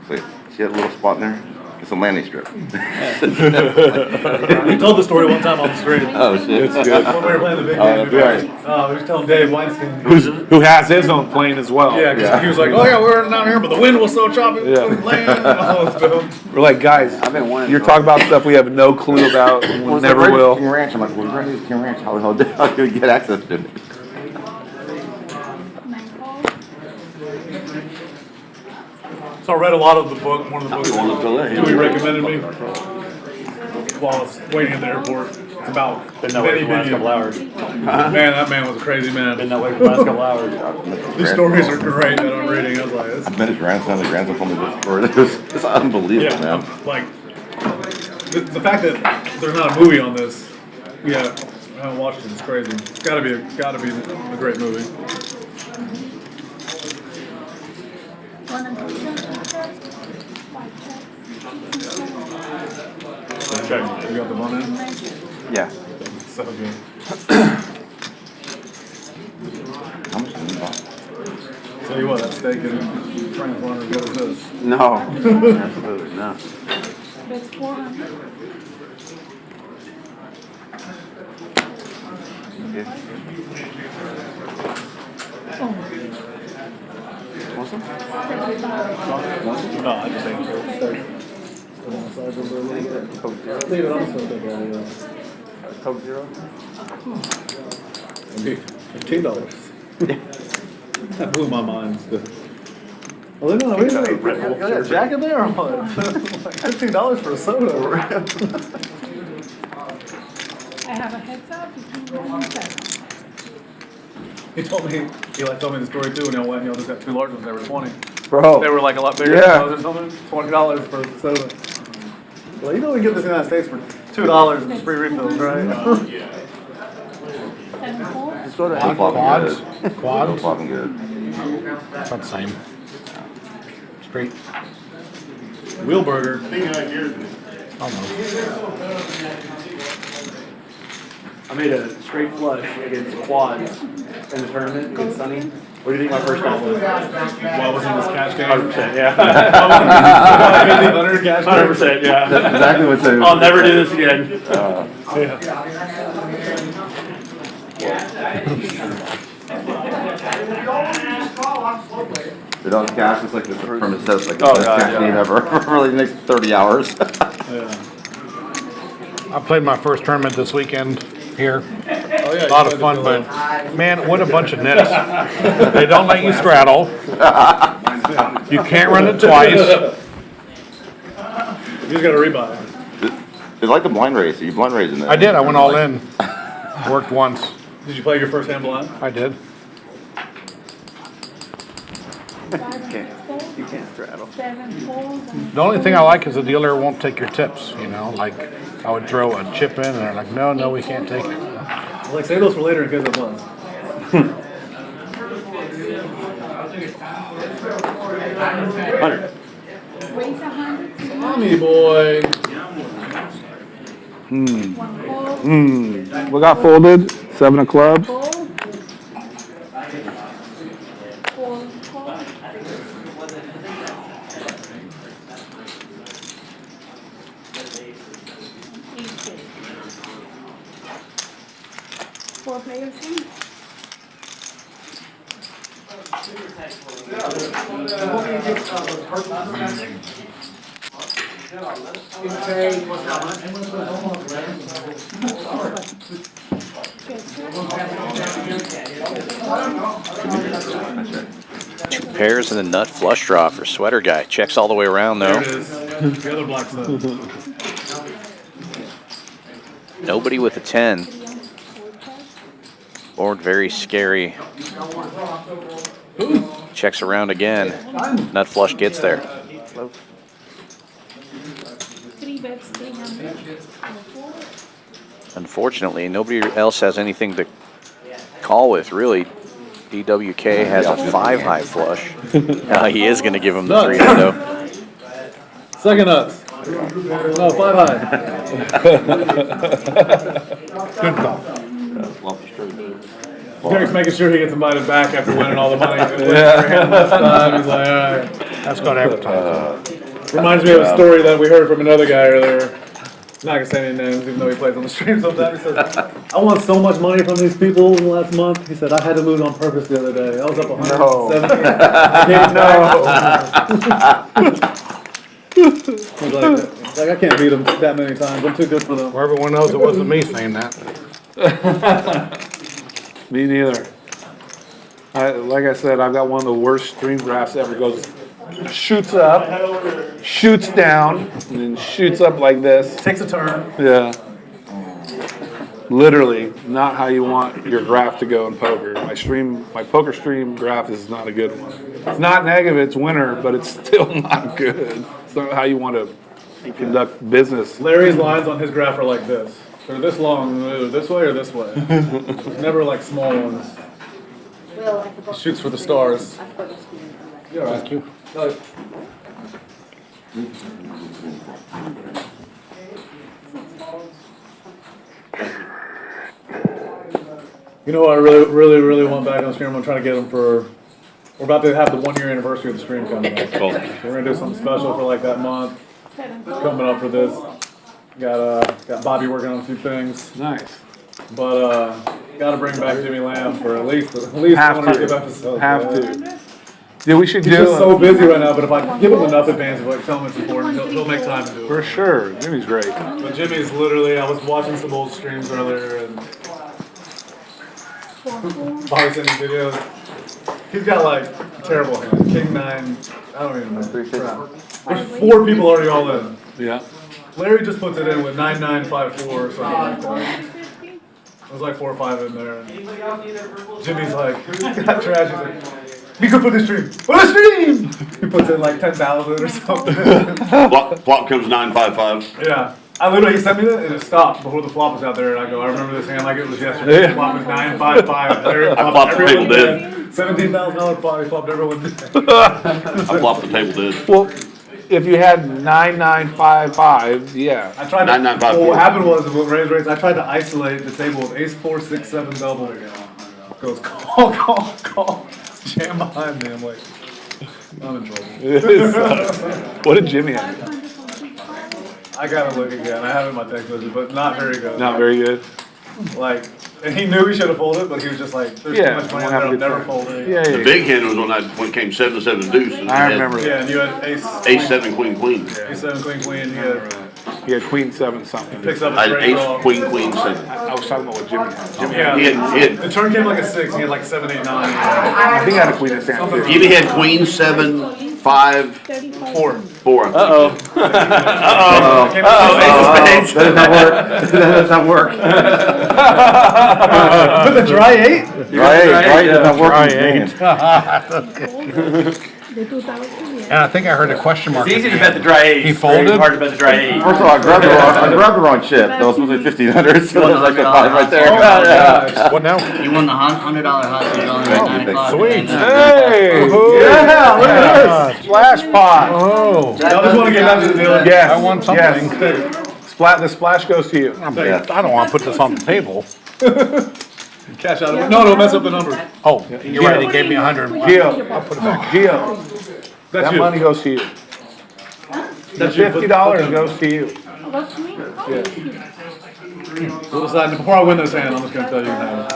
It's like, see that little spot in there? It's a landing strip. We told the story one time on the street. Oh, shit. It's good. When we were playing the big Oh, game, we that's were just telling Dave Weinstein. Who has his own plane as well. Yeah, because he was like, oh yeah, we were down here, but the wind was so choppy, we Yeah. couldn't land. And all this stuff. We're like, guys, I've been wanting you're to- talking about stuff we have no clue about and we never will. King Ranch. I'm like, well, we're King Ranch. How the hell did you get access to it? So I read a lot of the book, one of the books Dewey recommended me while I was waiting at the airport. It's about Been that way for the last couple hours. Man, that man was a crazy man. Been that way for the last couple hours. These stories are great that I'm reading. I was like, this I met his grandson. The grandson told me this story. It's unbelievable, yeah, man. like the fact that there's not a movie on this. Yeah, I haven't watched it. It's crazy. It's gotta be a great movie. Okay, you got the one in? Yeah. So good. How much did you buy? Tell you what, that steak and transponder good as this. No, absolutely no. That's 400. No, I just ate steak. Leave it on so Coke Zero? $15. That blew my mind. Well, no, we got a jacket there. I'm like, $15 for a soda. I have a heads up. You can go on set. He told me the story too, and y'all just got 2 large ones. They were 20. Bro. They were like a lot bigger Yeah. than those or something. $20 for a soda. Well, you know we can get this in the United States for $2 and free refills, right? It's sort of Quads? So Quads? fucking good. It's not the same. Straight. Wheel burger. I made a straight flush against quads in the tournament against Sunny. What do you think my first bet was? Well, was in this cash game? 100%, yeah. 100 cash game? 100%, yeah. That's exactly what they. I'll never do this again. The dog's cash is like the permit says like the Oh, best God, cash yeah. game ever for like the next 30 hours. I played my first tournament this weekend here. Oh, yeah, A lot of fun, but man, what a bunch of nits. They don't let you straddle. You can't run it twice. You just got to rebuy. It's like the blind race. Are you blind raising that? I did. I went all in. Worked once. Did you play your first hand blind? I did. You can't straddle. The only thing I like is the dealer won't take your tips, you know, like I would throw a chip in and they're like, no, we can't take it. Like, save those for later in case it was. Tommy boy. What got folded? 7 of clubs. Four players in. Two pairs and a nut flush draw for Sweater Guy. Checks all the way around though. There it is. The other black stuff. Nobody with a 10. Board very scary. Checks around again. Nut flush gets there. Unfortunately, nobody else has anything to call with, really. DWK has a 5 high flush. He is going to give him the 3 though. Second nuts. No, 5 high. Good call. Derek's making sure he gets invited back after winning all the money. He's like, all right. That's got advertising. Reminds me of a story that we heard from another guy earlier. Not gonna say any names, even though he plays on the stream sometimes. He said, I won so much money from these people in the last month. He said, I had to lose on purpose the other day. I was up 170. He's like, I can't beat them that many times. I'm too good for them. Well, everyone knows it wasn't me saying that. Me neither. Like I said, I've got one of the worst stream graphs ever. Goes, shoots up, shoots down, and then shoots up like this. Takes a turn. Yeah. Literally, not how you want your graph to go in poker. My poker stream graph is not a good one. It's not negative, it's winner, but it's still not good. It's not how you want to conduct business. Larry's lines on his graph are like this. They're this long, either this way or this way. It's never like small ones. He shoots for the stars. You're all right. Thank you. No. You know what I really want back on the stream? I'm trying to get them for. We're about to have the 1-year anniversary of the stream coming up. Cool. We're gonna do something special for like that month. Coming up for this. Got Bobby working on a few things. Nice. But gotta bring back Jimmy Lamb for at least Have 1 or 2 to. episodes. Have to. Yeah, we should He's do just so busy right now, but if I give him enough advance, if I tell him it's important, he'll make time to do it. For sure. Jimmy's great. But Jimmy's literally, I was watching some old streams earlier and Bobby sent me videos. He's got like terrible hands. King 9, I don't even know. There's 4 people already all in. Yeah. Larry just puts it in with 9954 or something like that. There's like 4 or 5 in there. And Jimmy's like, got trash. He's like, be good for the stream. For the stream! He puts in like 10,000 or something. Flop comes 955. Yeah. I literally, he sent me that and it stopped before the flop was out there. And I go, I remember this hand like it was yesterday. The flop was 955. Larry I flopped the table dead. $17,000 flop. He flopped everyone dead. I flopped the table dead. Well, if you had 9955, yeah. I tried to, 9954. what happened was, with raise, I tried to isolate the table with ace 4, 6, 7 double. Goes, call. Jam behind me. I'm like, I'm in trouble. What did Jimmy have? I gotta look again. I have it in my text message, but not very good. Not very good. Like, and he knew he should have folded, but he was just like, there's too much money there, I'm never folding. Yeah. The big hand was when it came 7-7 deuce. And I remember. Yeah, and you had ace 7 queen. Ace 7 queen. He had queen 7 something. Picks up I a had straight ace off. queen 7. I was talking about what Jimmy had. The turn came like a 6. He had like 7, 8, 9. I think I had a queen in San Francisco. Jimmy had queen 7, 5, 4. Uh-oh. That does not work. With a dry 8? Dry does not work. And I think I heard a question mark. It's easy to bet the dry 8. He folded? Hard to bet the dry 8. First of all, I grabbed the wrong chip. That was supposed to be 1,500, so there's like a 5 right there. What now? You won the $100 hot seat on at 9 o'clock. Sweet. Hey! Yeah, look at this. Splash pot. Oh. I just want to get back to the dealer. Yes. I want something. The splash goes to you. I don't want to put this on the table. Cash out of it. No, don't mess up the number. Oh, you're right. He gave me 100. Gio. I'll put it back. Gio. That's That you. money goes to you. That's you. $50 goes to you. We'll decide. Before I win this hand, I'm just going to tell you now.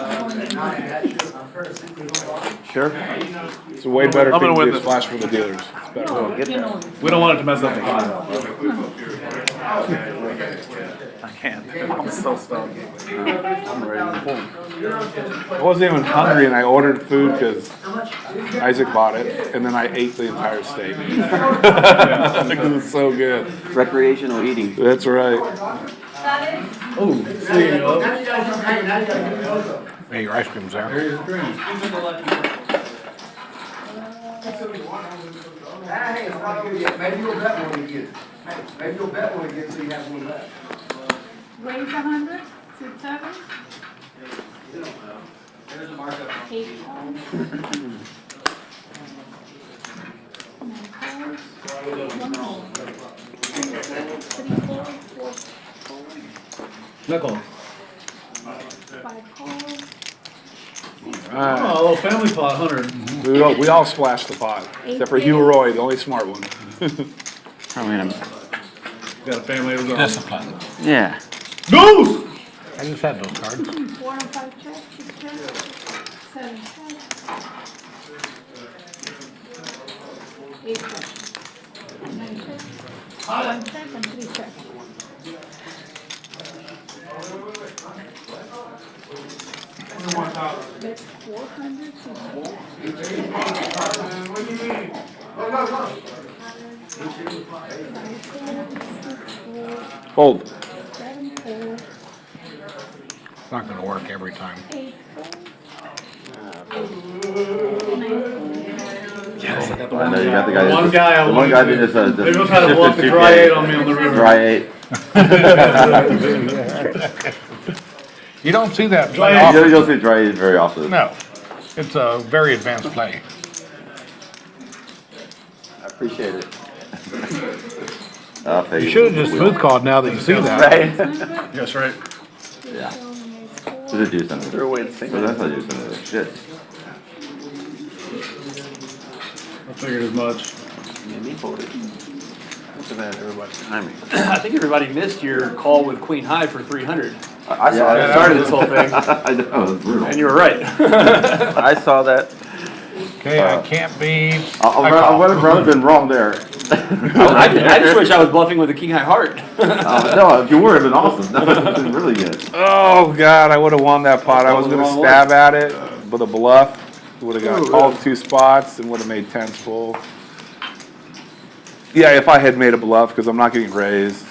Sure. It's a way better I'm thing gonna to win do this. splash for the dealers. It's better. We don't want it to mess up the final. I can't. I'm so stunned. I'm ready to pull. I wasn't even hungry and I ordered food because Isaac bought it and then I ate the entire steak. Because it's so good. Recreational eating. That's right. Oh, sweet. Hey, your ice cream's there. Here's your drink. Maybe you'll bet when you get it. Maybe you'll bet one again so you have one left. Raise 100, suit 7. There's a markup. 8 calls. 9 calls. 1 call. 3 calls. 4 calls. No call. 5 calls. Oh, a little family pot, 100. We all splashed the pot, except for Hugh Roy, the only smart one. Probably gonna. Got a family of his own. Discipline. Yeah. Goose! I just had those cards. 4 and 5 checks. 6 checks. 7 checks. 8 checks. 9 checks. 1 check and 3 checks. That's 400 to 4. Hold. 7 4. It's not going to work every time. 8 I know you got the guy. One guy I The one guy that just They both had to bluff the dry 8 on me on the river. Dry 8. You don't see that play You often. don't see dry 8 very often. No. It's a very advanced play. I appreciate it. You should have just smooth called now that you see that. Right? Yes, right. Yeah. Does it do something? Threw away the thing. That's not do something. Shit. I figured as much. Yeah, me folded. What's the matter? Everybody's behind me. I think everybody missed your call with Queen High for 300. I saw I that. started this whole thing, I know, it was brutal. and you were right. I saw that. Okay, I can't be. I would have rather been wrong there. I just wish I was bluffing with a King High Heart. No, if you were, it'd been awesome. That would have been really good. Oh, God, I would have won that pot. I was going to stab at it with a bluff. Would have got called 2 spots and would have made 10s full. Yeah, if I had made a bluff, because I'm not getting raised.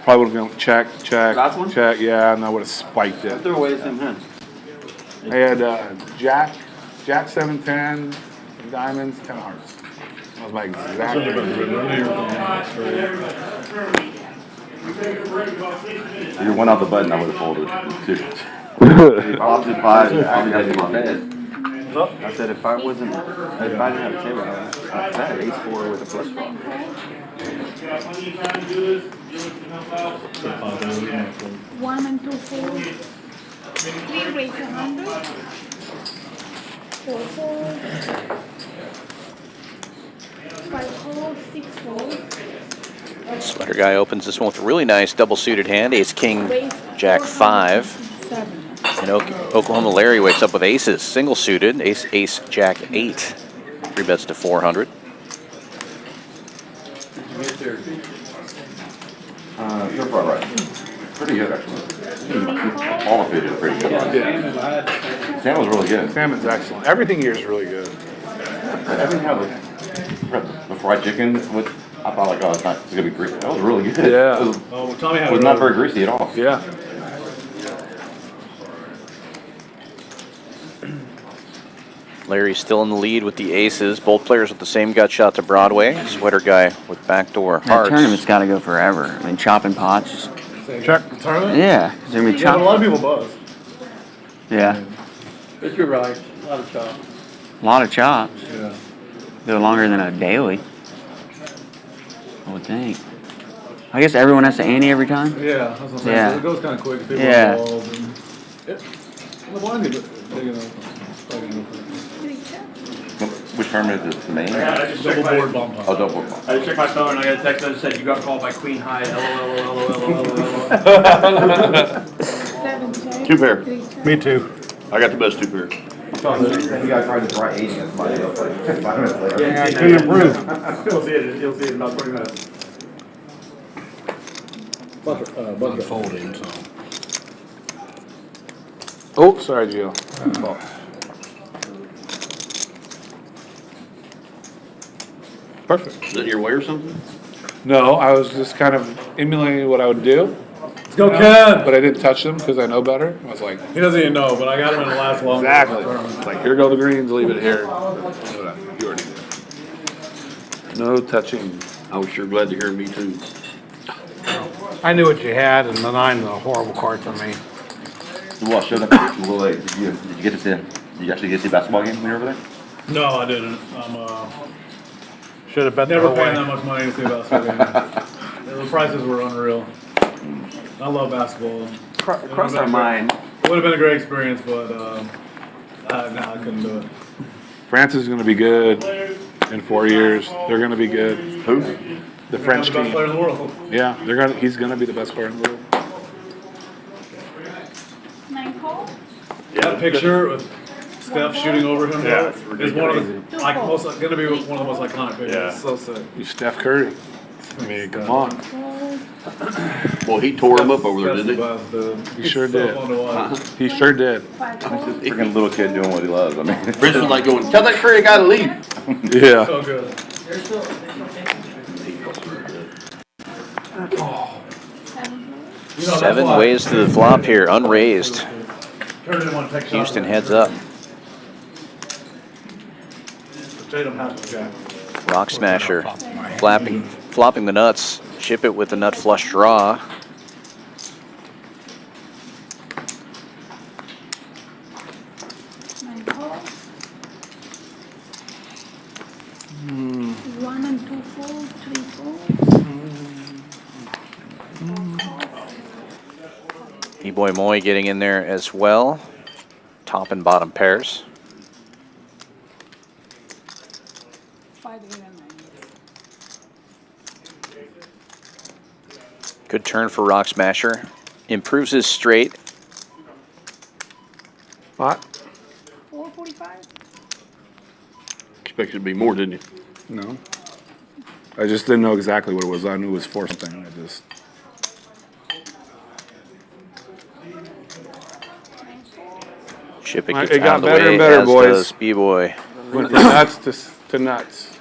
Probably would have gone check, Last one? check, yeah, and I would have spiked I it. threw away the same hand. I had Jack 7-10, diamonds, 10 hearts. That was my exact. If you went off the button, I would have folded. If I opted 5, I probably had to my bed. I said if I didn't have a table, I'd have ace-4 with a flush draw. 1 and 2 fold. 3 raise 100. 4 fold. 5 fold. 6 fold. Sweater guy opens this one with a really nice double suited hand. Ace, King, Jack 5. 7. And Oklahoma Larry wakes up with aces, single suited. Ace, Ace, Jack 8. 3 bets to 400. You're probably right. Pretty good, actually. All of it is pretty good. Sam was really good. Salmon's excellent. Everything here is really good. I didn't have the fried chicken with. I thought like, oh, it's gonna be greasy. That was really good. Yeah. It was, Tommy had was not very greasy at all. Yeah. Larry's still in the lead with the aces. Both players with the same gut shot to Broadway. Sweater guy with backdoor That hearts. tournament's got to go forever. I mean, chopping pots. Check. Tournament? Yeah, 'cause they're gonna be Yeah, but a lot of chopping. people buzz. Yeah, But you're right, a lot of chop. a lot of chops. Yeah. Go longer than a daily. I would think. I guess everyone has to ante every time. Yeah, that's what I'm saying. Yeah. It goes kind of quick. People Yeah. are involved and the blind get big enough. Which tournament is this, the main? Double board bump. Oh, double board. I just checked my phone and I got a text that said you got called by Queen High. LOL. 7 check. 2 pair. 3 check. Me too. I got the best 2 pair. You guys tried to try 8 against somebody else like 5 minutes later. Yeah, I couldn't improve. You'll see it. You'll see it in about 20 minutes. Unfolding, so. Oh, sorry, Gio. Perfect. Is that your way or something? No, I was just kind of emulating what I would do. Let's go, Ken! But I didn't touch them because I know better. I was like, He doesn't even know, but I got him in the last long. exactly. It's like, here go the greens, leave it here. You already did. No touching. I was sure glad to hear me too. I knew what you had, and the 9 is a horrible card for me. Well, showed up. Did you get to see? Did you actually get to see a basketball game when you were over there? No, I didn't. Should have bet Never the paying whole that way. much money to see a basketball game. The prices were unreal. I love basketball. Cross our mind. It would have been a great experience, but I couldn't do it. France is going to be good in 4 years. They're going to be good. Who? The French The best team. player in the world. Yeah, he's going to be the best player in the world. 9 hole? That picture with Steph shooting over him Yeah, it's is one of the going to be one of the most iconic pictures. Yeah. It's so sick. You Steph Curry. I mean, come on. Well, he tore him up over there, That's didn't the he? best, dude. He sure It's so did. fun to watch. He sure did. Freaking little kid doing what he loves. I mean, Chris was like going, tell that Curry guy to leave. Yeah. So good. You know, 7 that's why- ways to the flop here, unraised. Turner didn't want to take shots. Houston heads up. Tatum has to jack. Rock Smasher, flopping the nuts. Ship it with the nut flush draw. One and 2 fold, 3 fold. E-Boy Moy getting in there as well. Top and bottom pairs. 5 even 9. Good turn for Rock Smasher. Improves his straight. What? 445. Expected to be more, didn't you? No. I just didn't know exactly what it was. I knew it was for something. I just. Ship it It gets got out of the better way, and better, as boys. does B-Boy. Went from nuts to nuts.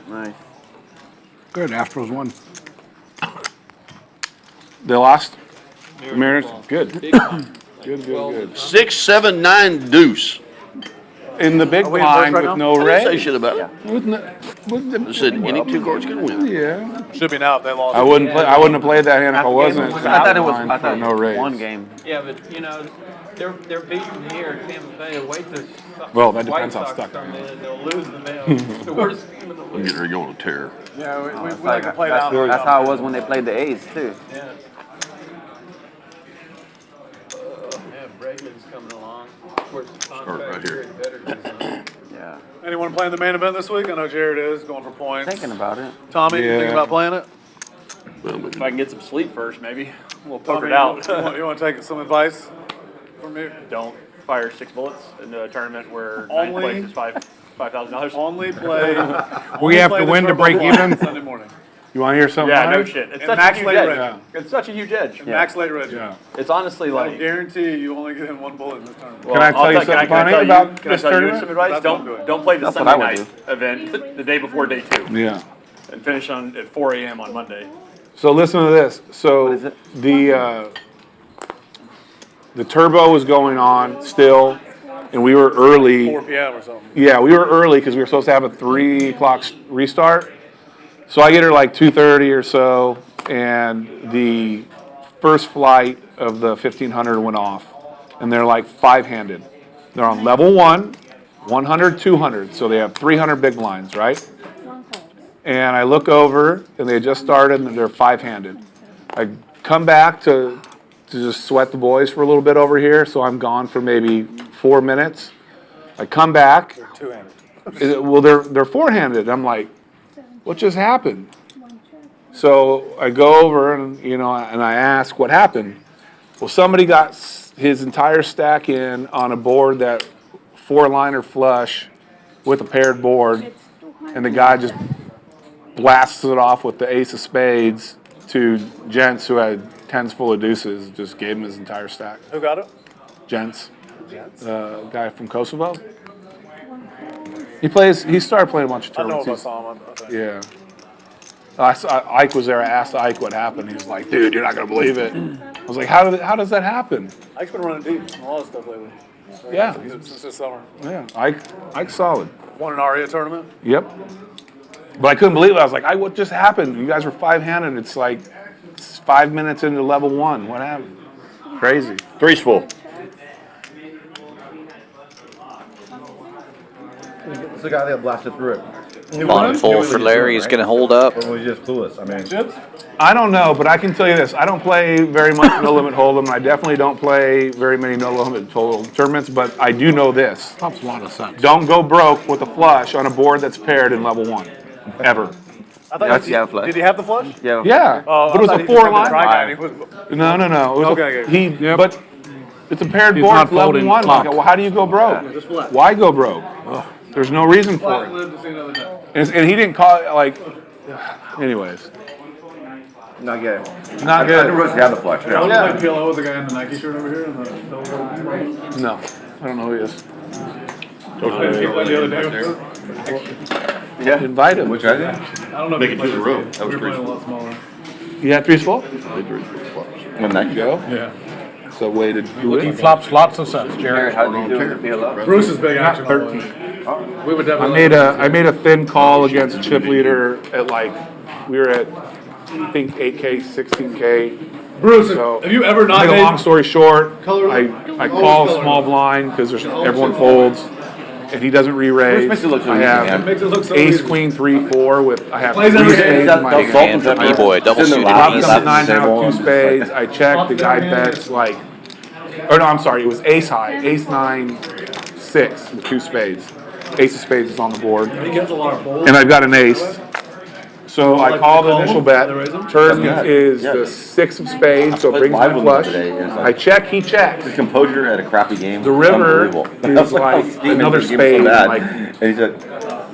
Nice. Good, Astros won. They lost? The Mariners? Good. Good. 6, 7, 9 deuce. In the big we blind inverse right with now? no I didn't say raise. shit about it. I said any 2 cards can win. Yeah. Should be now if they lost. I wouldn't have played that hand if I wasn't. I thought it was. blind I for thought no raise. one game. Yeah, but you know, they're beating here at Tampa Bay. Wait till Well, that White depends how Sox stuck come I am. in, they'll lose the mail. The worst team in the I'm league. getting ready to go on a tear. Yeah, we That's like to play down. that's how it was when they played the A's too. Yeah. Yeah, Bregman's coming along. Of course, the contract right here. is better than Yeah. Anyone playing the main event this week? I know Jared is going for points. Thinking about it. Tommy, you Yeah. thinking about playing it? If I can get some sleep first, maybe we'll Tommy, poke it out. You want to take some advice from me? Don't fire 6 bullets into a tournament where Only- 9th place is $5,000. Only play. We have only to play win the to break Turbo even? Sunday morning. You want to hear something? Yeah, no funny? shit. It's And such max a huge late edge. rating. It's such a huge edge. Max late red. Yeah. It's honestly I like. guarantee you only get in 1 bullet in this tournament. Can I tell you something funny about Can I this tell you tournament? some advice? That's what I'm doing. Don't play the That's what Sunday I would night event the day before day 2 Yeah. and finish on at 4 a.m. on Monday. So listen to this. So What is it? the turbo was going on still, and we were early. 4 p.m. or something. Yeah, we were early because we were supposed to have a 3 o'clock restart. So I get her like 2:30 or so, and the first flight of the 1500 went off, and they're like 5-handed. They're on level 1, 100, 200, so they have 300 big blinds, right? And I look over, and they just started, and they're 5-handed. I come back to just sweat the boys for a little bit over here, so I'm gone for maybe 4 minutes. I come back. Two-handed. Well, they're 4-handed. I'm like, what just happened? So I go over and I ask what happened. Well, somebody got his entire stack in on a board that 4-liner flush with a paired board, and the guy just blasts it off with the ace of spades to Gents who had 10s full of deuces. Just gave him his entire stack. Who got it? Gents, guy from Kosovo. He started playing a bunch of I know tournaments. if I saw him. I think. Yeah. Ike was there. I asked Ike what happened. He was like, dude, you're not going to believe it. I was like, how does that happen? Ike's been running deep on a lot of stuff lately. Yeah. Since this summer. Yeah, Ike's solid. Won an ARIA tournament? Yep. But I couldn't believe it. I was like, what just happened? You guys were 5-handed. It's like 5 minutes into level 1. What happened? Crazy. Three's full. It's the guy that blasted through it. Bottom full for Larry is going to hold up. Or was he just clueless? I mean, I don't know, but I can tell you this. I don't play very much No Limit Hold'em. I definitely don't play very many No Limit Hold'em tournaments, but I do know this. Pops a lot of sense. Don't go broke with a flush on a board that's paired in level 1. Ever. I thought did he have the flush? Yeah. Yeah. Oh, but it was a 4-line. No. No. It was Okay. But it's a paired He's board, not level folding 1. flop. Well, how do you go broke? Why go broke? There's no reason for it. And he didn't call it, like, anyways. not good. Not I good. didn't realize he had the flush. I Yeah. played PLO with the guy in the Nike shirt over here. No. I don't know who he is. The other day. Yeah. Invite him. Which I did? I don't know. Make it to the room. That was We're playing a pretty lot smaller. You had 3 full? When that Go. Yeah. So way to do He it. flops lots of sense, Jared, Jerry. how do you do in the PLO? Bruce is big action. 13. We would I definitely. made a thin call against chip leader at we were at I think 8K, 16K. Bruce, So have you ever not make a made long story short, Color- I call color. small blind because everyone folds, and he doesn't re-raise. Makes it look so I easy, have man. makes it look so ace, easy. queen, 3-4 with I have Plays 3 every spades game. in my Don't hand. fault And for B-boy, double Sitting suited there Flop laughing. comes 9 Same out, 2 one. spades. I check. The guy bets like, or no, I'm sorry, it was ace high, ace 9, 6 with 2 spades. Ace of spades is on the board, He gets a lot of folds. and I've got an ace. So I call the initial bet. They raise him? Turn That's is good. the 6 of spades, so it played brings live my with him flush. today, and it's I like- check, he checks. The composure at a crappy game. The river unbelievable. is like another spade, like- and he said,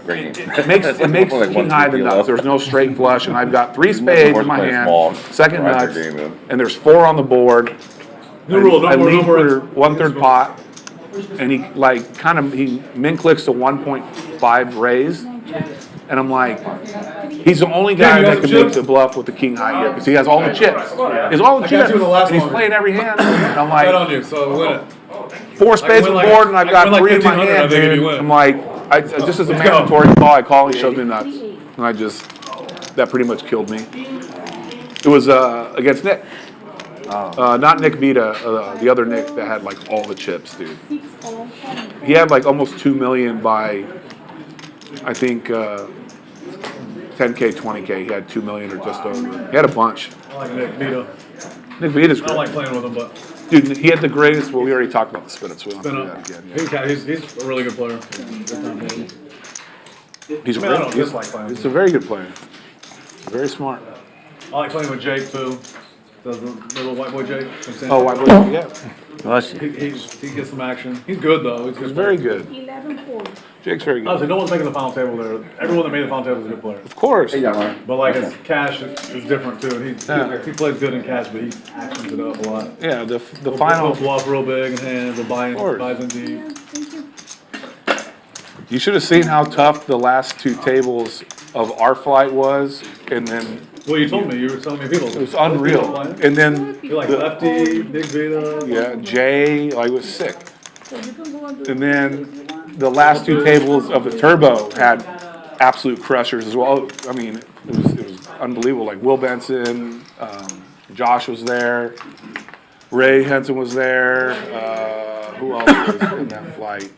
great game. It makes Like king high the nuts. There's no straight flush, and I've got 3 spades in my hand, second nuts, and there's 4 on the board. New rule, I no lead more. for 1/3 pot, and he he min clicks to 1.5 raise, and I'm like, he's the only guy you that got can some make chips? the bluff with the king high here because he has all the chips. He has all the I got chips, you in the last and he's one. playing every hand. And I'm Bet like, on you, so win it. 4 spades win on the like- board, and I've I got can win like 3 in my 1,500, I hand, think, if you dude. win. I'm like, just as a mandatory call, I call, he shows me nuts, and that pretty much killed me. It was against Nick. Not Nick Vita, the other Nick that had like all the chips, dude. He had like almost 2 million by, I think, 10K, 20K. He had 2 million or just over. He had a bunch. I like Nick Vito. Nick Vita's I don't great. like playing with him, but Dude, he had the greatest, well, we already talked about the spin-up, so we don't have to do that again. he's a really good player. He's I mean, I don't great. dislike playing. He's a very good player. Very smart. I like playing with Jake too. The little white boy Jake. from San Oh, Diego. I yeah. Bless you. He gets some action. He's good though. He's He's good. very good. 11 4. Jake's very good. Honestly, no one's making the final table there. Everyone that made the final table is a good player. Of course. But like his cash is different too. And he plays good in cash, but he actions it up a lot. Yeah, the He'll final. bluff real big in hands. He'll buy course. buys in deep. Thank you. You should have seen how tough the last 2 tables of our flight was, and then Well, you told me. You were telling me people. it was unreal. And then You like lefty, big Vita. yeah, Jay, I was sick. So you can go on And then the last 2 tables of the turbo had absolute crushers as well. I mean, it was unbelievable. Like Will Benson, Josh was there, Ray Henson was there. Who else was in that flight?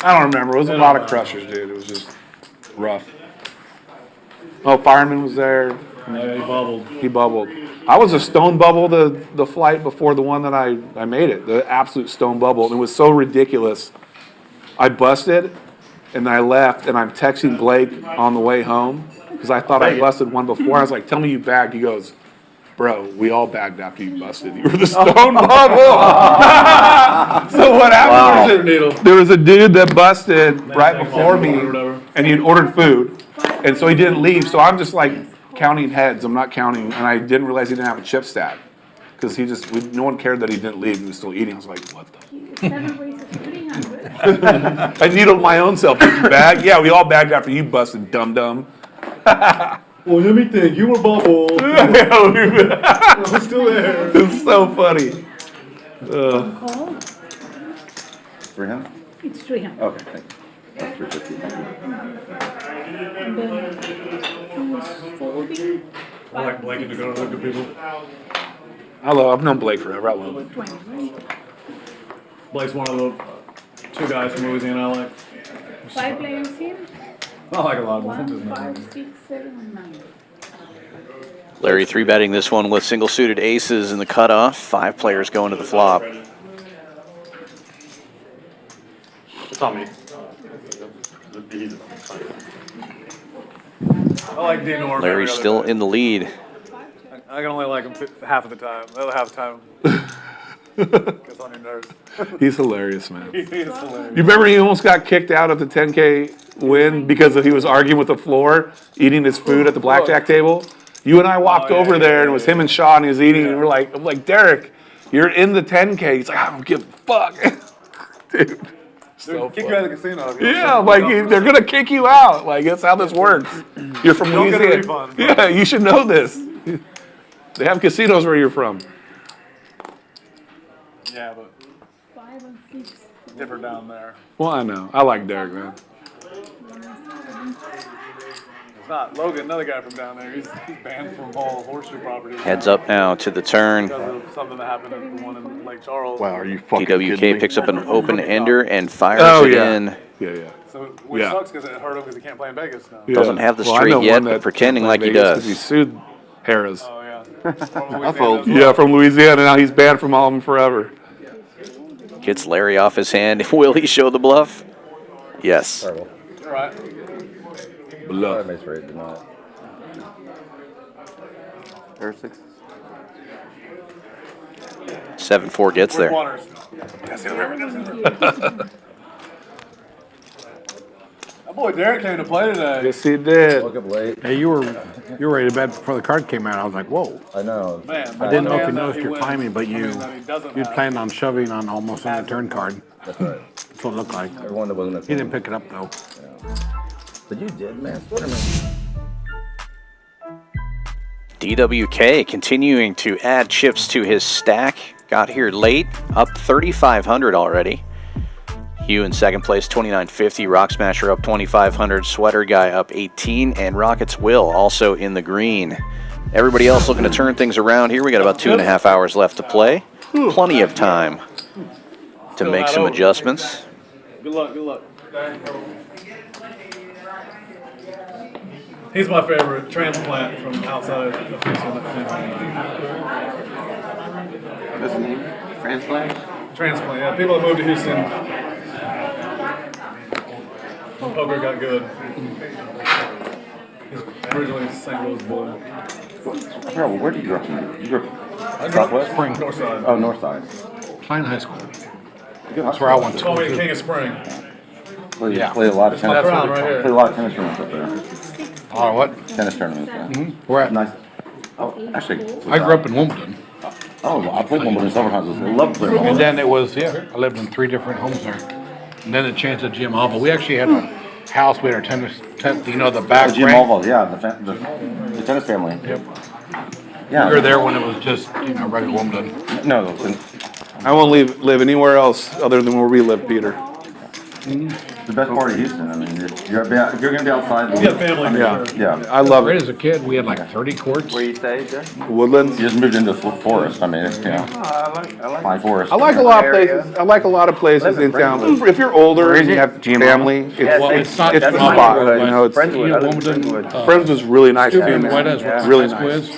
I don't remember. It was a lot of crushers, dude. It was just rough. Oh, Fireman was there. Yeah, he bubbled. He bubbled. I was a stone bubble the flight before the one that I made it. The absolute stone bubble. And it was so ridiculous. I busted and I left and I'm texting Blake on the way home because I thought I busted one before. I was like, tell me you bagged. He goes, bro, we all bagged after you busted. You were the stone bubble. So what happened was there was a dude that busted right before me and he had ordered food. And so he didn't leave. So I'm just like counting heads. I'm not counting. And I didn't realize he didn't have a chip stack. Because no one cared that he didn't leave. He was still eating. I was like, what the? 7 raises 300. I needled my own self. Did you bag? Yeah, we all bagged after you busted, dum-dum. Well, let me think. You were bubbled. I'm still there. It's so funny. Call. 300? It's 300. Okay, thank you. That's 350. 40. I like blanking to go to look at people. I've known Blake forever. I love him. 20, right? Blake's one of the two guys from Louisiana I like. 5 players here. I like a lot of them. 1, 5, 6, 7, and 9. Larry 3-betting this one with single suited aces in the cutoff. 5 players going to the flop. It's on me. I like Denor. Larry's still in the lead. I can only like him half of the time. The other half of the time gets on your nerves. He's hilarious, man. He is hilarious. You remember he almost got kicked out of the 10K win because he was arguing with the floor, eating his food at the blackjack table? You and I walked over there, and it was him and Sean, and he was eating, and I'm like, Derek, you're in the 10K. He's like, I don't give a fuck. Dude. So kick you out of the casino. Yeah, like they're gonna kick you out. Like that's how this works. You're from Don't get a Louisiana. refund. Yeah, you should know this. They have casinos where you're from. Yeah, but 5 and 6. different down there. Well, I know. I like Derek, man. It's not Logan, another guy from down there. He's banned from all horseshoe properties. Heads up now to the turn. Because of something that happened at the one in Lake Charles. Wow, are you fucking DWK kidding me? picks up an open ender and fires it in. Yeah. So which sucks because it hurt him because he can't play in Vegas now. Yeah. Doesn't have the Well, I straight know yet, one but that pretending can't like play he Vegas does. 'cause he sued Harris. Oh yeah. Yeah, from Louisiana. Now he's banned from all of them forever. Gets Larry off his hand. Will he show the bluff? Yes. You're right. Bluff. There's 6. 7-4 gets there. Waters. That boy Derek came to play today. Yes, he did. Woke up late. Hey, you were ready to bet before the card came out. I was like, whoa. I know. Man, I didn't know if you man, noticed he your wins. timing, but you planned on shoving on almost on the turn card. That's right. That's what it looked like. Everyone that wasn't. He didn't pick it up though. But you did, man. Sweater man. DWK continuing to add chips to his stack. Got here late, up 3,500 already. Hugh in second place, 2,950. Rock Smasher up 2,500. Sweater Guy up 18. And Rockets Will also in the green. Everybody else looking to turn things around here. We got about 2.5 hours left to play. Plenty of time to make some adjustments. Good luck, good luck. He's my favorite transplant from outside of Houston. What's his name? Transplant? Transplant, yeah. People that moved to Houston. When poker got good. He's originally St. Louis boy. Where did you grow up? You grew up Southwest? Spring. North side. Oh, North Side. Klein High School. Good That's where I went to. Told me King of Spring. Played a lot of tennis. crown right here. Played a lot of tennis tournaments up there. Oh, what? Tennis tournaments. Yeah. Where at? Nice. Oh, actually. I grew up in Wimbledon. Oh, I played Wimbledon several times. I love playing And Wimbledon. then it was, I lived in 3 different homes there. And then it changed to Jim Alba. We actually had a house, we had our tennis, the back Jim rank. Alva, yeah, the tennis family. Yep. Yeah. We were there when it was just, regular Wimbledon. No, I won't live anywhere else other than where we live, Peter. the best part of Houston. I mean, if you're going to be outside. You got family. Yeah, I love Right it. as a kid, we had like 30 courts. Where you stay, Jeff? Woodlands. You just moved into forest. I mean, it's, I like Pine Forest. I like a lot of places. I like a lot of places in town. If you're older and you have family, it's it's not- it's the that's my spot. neighborhood. You know, it's Friendswood. I live in Wimbledon, Friendswood. Friends was really nice. Stupid too, and man. White as Yeah. Really Quiz.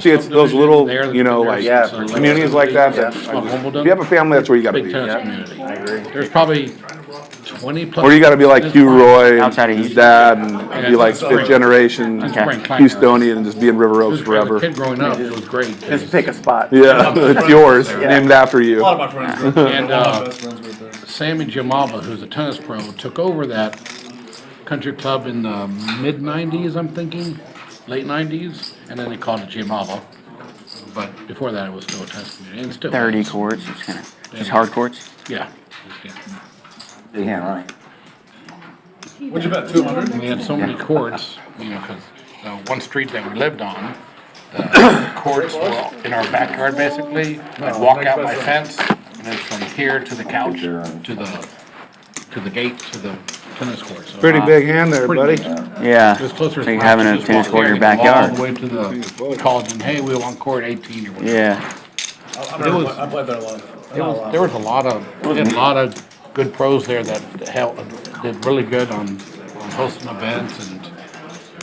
See, it's those little, you know, like Yeah, communities like that. Yeah. If you have a family, that's where you got to Big be. tennis community. I agree. There's probably 20 plus. Or you got to be like Hugh Roy and Outside of his Houston. dad, and be like fifth generation Houstonian, and just be in River Oaks As a forever. kid growing up, it was great. Just pick a spot. Yeah, it's yours, named after A you. lot of my friends grew up there. And All my best friends grew up there. Sammy Jamaba, who's a tennis pro, took over that country club in the mid-90s, I'm thinking, late 90s, and then they called it Jamaba. But before that, it was still a tennis community, and still 30 is. courts. It's kind of just hard courts. Yeah. Big hand, right? What'd you bet, 200? We had so many courts, because one street that we lived on, the courts were in our backyard basically. I'd walk out my fence, and then from here to the couch, to the gate, to the tennis court. So Pretty big hand there, buddy. Yeah. it was closer It's to like having a just tennis walk court in your all backyard. the way to the college and, hey, we want court 18 or whatever. Yeah. I played there a lot. There was a lot of good pros there that did really good on hosting events, and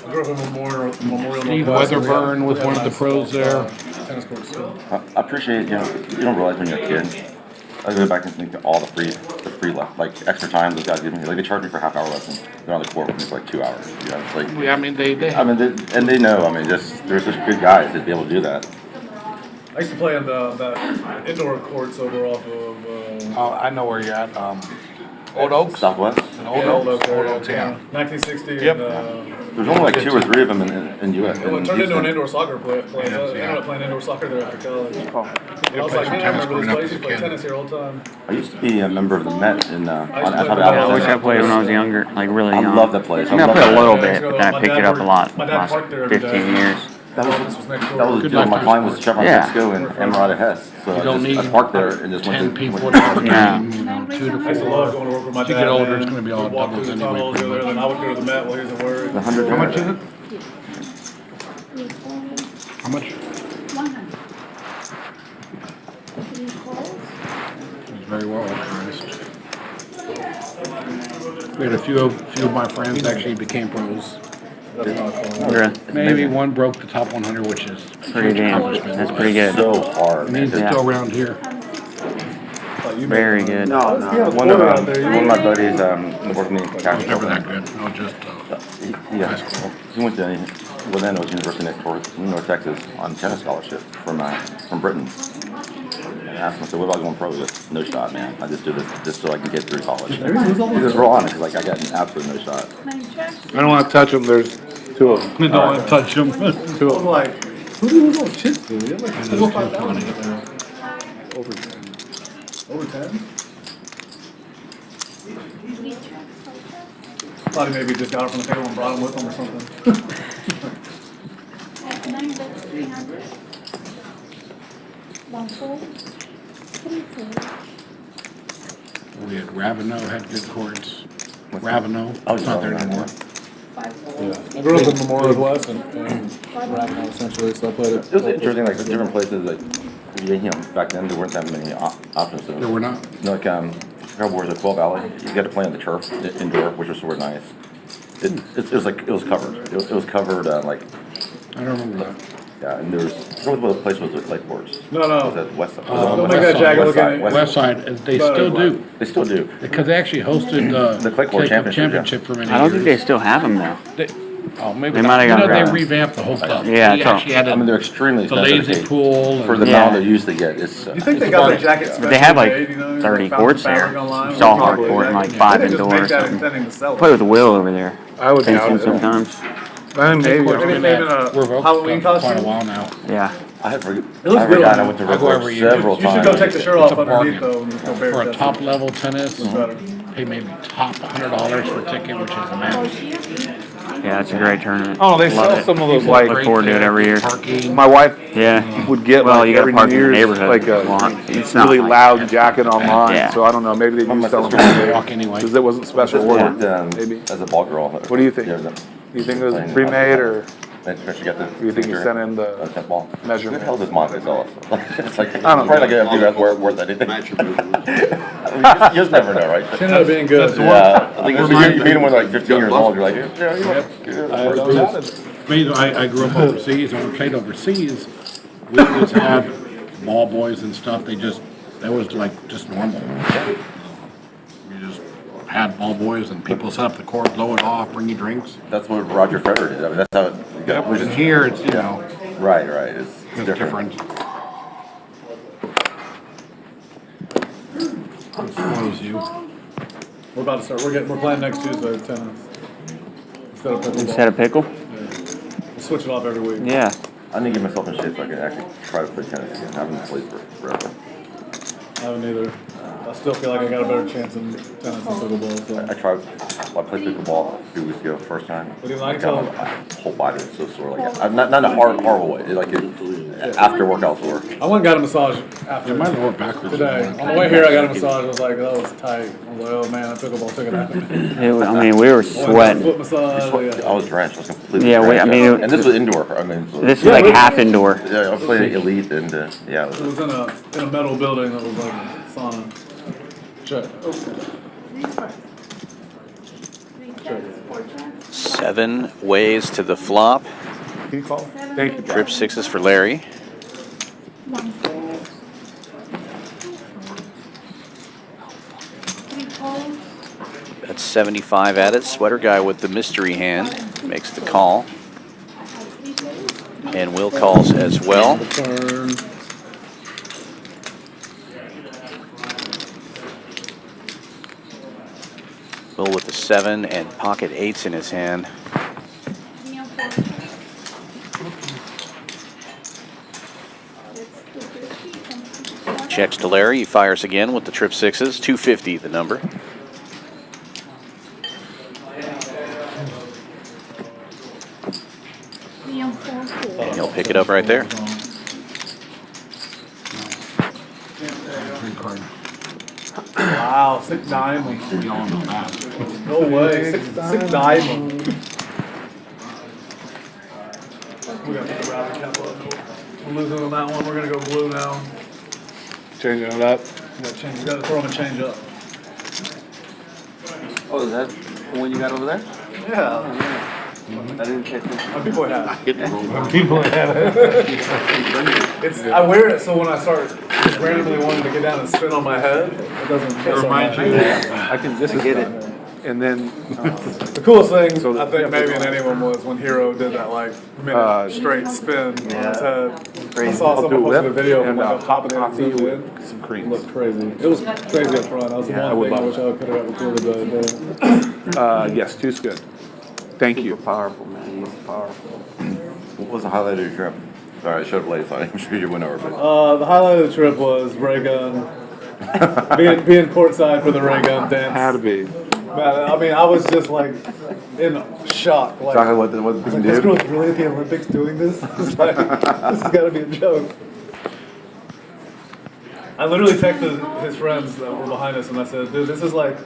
I grew up in Memorial Steve Northwest, so Weatherburn was we had one of the nice, pros there. Tennis courts too. I appreciate, you don't realize when you're a kid. I go back and think of all the free like extra time those guys give me. Like they charge me for half-hour lessons. They're on the court with me for like 2 hours. You know, it's like. Yeah, I mean they and they know. I mean, there's such good guys that'd be able to do that. I used to play in the indoor courts over off of. Oh, I know where you're at. Old Oaks? Southwest. Old Oaks, yeah. 1960. Yep. And, There's only like 2 or 3 of them in U.S. it turned into an indoor soccer play. I ended up playing indoor soccer there after college. I was like, man, I remember this place. I used to play tennis here all the time. I used to be a member of the Met in I wish I played when I was younger, like really young. I love that place. I mean, I played a little bit, Yeah, but then I my picked dad it up a worked- lot my the dad last parked there every 15 day. years. That was the deal. My client was Chevron Yeah. Mexico and Emirata Hess. So You don't I need parked there and just 10 went people to. to have a Yeah. game, 2 to I used to love 4. going to work with my As you dad. get older, man. it's gonna be all We'd walk doubles through the anyway, tunnels pretty over there, much. then I would go to the Met while he was at work. The 100. How much is it? How much? 100. It's very well organized. We had a few of my friends actually became pros. Really? Maybe one broke the top 100, which is Pretty damn. That's pretty good. So hard, And man. he's still around here. Very good. One of my buddies worked me in cash Never PLO. that good. No, just He went to Orlando's University next door in North Texas on tennis scholarship from Britain. And I asked him, I said, what about going pro? He goes, no shot, man. I just do this just so I can get through college. He was real honest. He's like, I got an absolute no shot. I don't want to touch them. There's 2 of them. don't want to touch them. 2 of them. Like, who do those little chips do? You have like 4 or 5 dollars over 10. Over 10? Probably maybe just got it from the table and brought them with them or something. At 9 bucks, 300. 1 4. 3 4. We had Ravenel had good courts. Ravenel, it's not there anymore. 5 4. I grew up in Memorial West and Ravenel essentially, so I played it. It was interesting, like different places, like, back then there weren't that many options. So, There were not. like, Cowboys at 12 Alley, you got to play on the turf indoor, which was sort of nice. It was like, it was covered. It was covered, like, I don't remember that. yeah, and there was, I forget what the place was with Lake Boards. No, no. Was that West Side? Don't make that jacket look at it. West Side, they still do. They still do. Because they actually hosted The Clay Court Championship, for many I don't think they years. still have them though. Oh, maybe They not. might have got rid of They it. revamped the whole stuff. Yeah, They it's all- actually had I mean, they're extremely the expensive. lazy pool. For the and- amount they used to get, it's. You think they got the jackets? They have like 30 courts there. Saw hard court and like 5 indoor or something. Play with Will over there. I would Face doubt him it. sometimes. Maybe. Court's been Maybe at in a We're Halloween for quite a costume? while now. Yeah. I had looks forgotten good I on went to you. I go River every year. several You should times. go take the shirt off It's a underneath bargain. though. And just go bare For a chest. top level tennis, Better. pay maybe top $100 for a ticket, which is a match. Yeah, it's a great tournament. Oh, they Love sell it. some of those Look like. forward to it every year. Parking. My wife Yeah. would get Well, like you gotta every park New in the Year's neighborhood. like a Well, it's not really like- loud jacket online. Yeah. So I don't know. Maybe they do sell sister them walk anyway. because it wasn't special Just order. worked, Maybe. as a ball girl. What do you think? Yeah, Do you think it was pre-made or she got the. do you think you sent in the tenth ball. measurement? Who the hell does Monte sell us? It's like, I don't probably know. not gonna do worth anything. You just never know, right? She ended up being good. Yeah, I think you meet them when they're like 15 years old, you're like, I grew up overseas, and we played overseas. We always had ball boys and stuff. That was like just normal. You just had ball boys, and people set up the court, blow it off, bring you drinks. That's what Roger Federer did. I mean, that's how it got. And here, it's, you know, Right. It's it's different. different. It slows you. We're about to start. We're playing next Tuesday at tennis. Instead of pickleball. Instead of pickle? We'll switch it off every week. Yeah. I need to get myself in shape so I can actually try to play tennis again. I haven't played forever. I haven't either. I still feel like I got a better chance in tennis than pickleball. So. I tried I played pickleball a few weeks ago, first time. What do you like? My whole body was so sore. Like, not in a horrible way. Like after workout sore. I went and got a massage after Might have went backwards. today. On the way here, I got a massage. I was like, that was tight. I was like, oh man, that pickleball took it out of me. I mean, we were sweating. Foot massage. I was drenched. I was completely Yeah, drenched. I mean, and this was indoor. I mean, so this is like half indoor. yeah, I was playing elite and yeah. It was in a metal building that was like sauna. Check. 7 ways to the flop. Can you call? Thank you. Trip 6s for Larry. That's 75 at it. Sweater guy with the mystery hand makes the call. And Will calls as well. Turn. Will with the 7 and pocket 8s in his hand. Checks to Larry. He fires again with the trip 6s. 250 the number. And he'll pick it up right there. Wow, 6 diamonds. No way. 6 diamonds. We got the rally cap up. We're losing on that one. We're gonna go blue now. Changing it up. We gotta throw him a change up. Oh, is that the one you got over there? Yeah. I didn't catch it. My people have it. People have it. It's, I wear it so when I start just randomly wanting to get down and spin on my head, it doesn't remind you. I can just get it. And then The coolest thing So I think maybe in anyone was when Hero did that like minute straight spin on his head. I saw I'll someone do posted a whip video of and, him like top of coffee it with some It cream. looked crazy. It was crazy up front. That was the Yeah, I one would thing I love wish I could have recorded the Yes, two's good. Thank you. Powerful, man. He's powerful. What was the highlight of your trip? Sorry, I showed up late, so I'm sure you went over. But The highlight of the trip was ray gun. being courtside for the ray gun dance. Had to be. Man, I mean, I was just like in shock. Like, exactly what I was this like, this did. girl's really at the Olympics doing this? It's like, this has got to be a joke. I literally texted his friends that were behind us and I said, dude, this is like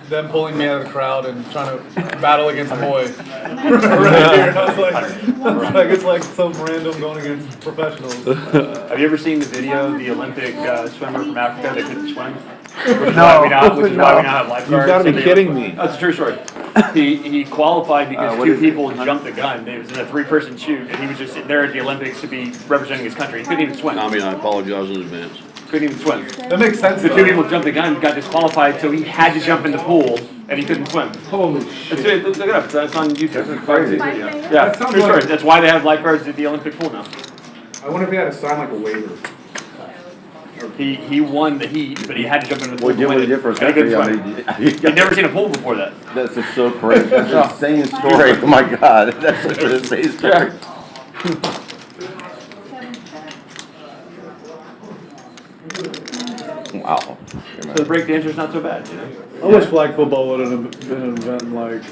them pulling me out of the crowd and trying to battle against a boy. Right here. I was like, it's like some random going against professionals. Have you ever seen the video of the Olympic swimmer from Africa that couldn't swim? Which is No, why we now have lifeguards. You've got to be kidding me. That's a true story. He qualified because two people jumped the gun. It was in a 3-person shoot, and he was just sitting there at the Olympics to be representing his country. He couldn't even swim. I mean, I apologize in advance. Couldn't even swim. That makes sense. The 2 people jumped the gun, got disqualified, so he had to jump in the pool, and he couldn't swim. Holy shit. Look it up. That's on YouTube. That's crazy. Yeah, true story. That's why they have lifeguards at the Olympic pool now. I wonder if he had to sign like a waiver. He won the heat, but he had to jump in the pool. What to win did it. it for a And he couldn't country? I swim. mean, He'd never seen a pool before that. that's just so crazy. That's an insane story. Oh my god, that's such an insane story. Wow. So the break dancer's not so bad, you know? I wish flag football would have been an event in like.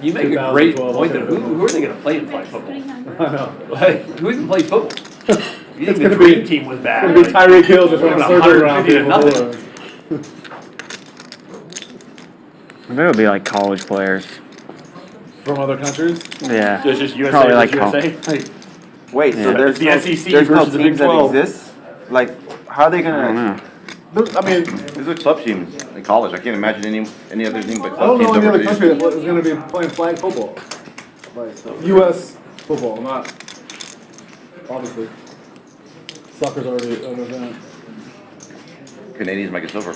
You make a great 2012, point. okay. Who are they going to play in flag football? I know. Like, who even plays football? You think the gonna dream be- team was bad? It's gonna be Tyreek Hill just Like, running circles around 150 to people. nothing. I think it would be like college players. From other countries? Yeah. So it's just USA Probably like USA? Wait, so Yeah. there's The no, SEC there's no versus the Big teams that 12. exist? Like, how are they I don't gonna? know. I mean, These are club teams in college. I can't imagine any other team but I club don't know teams any other overseas. country that is going to be playing flag football. Like U.S. football, not obviously. Soccer's already an event. Canadians make it silver.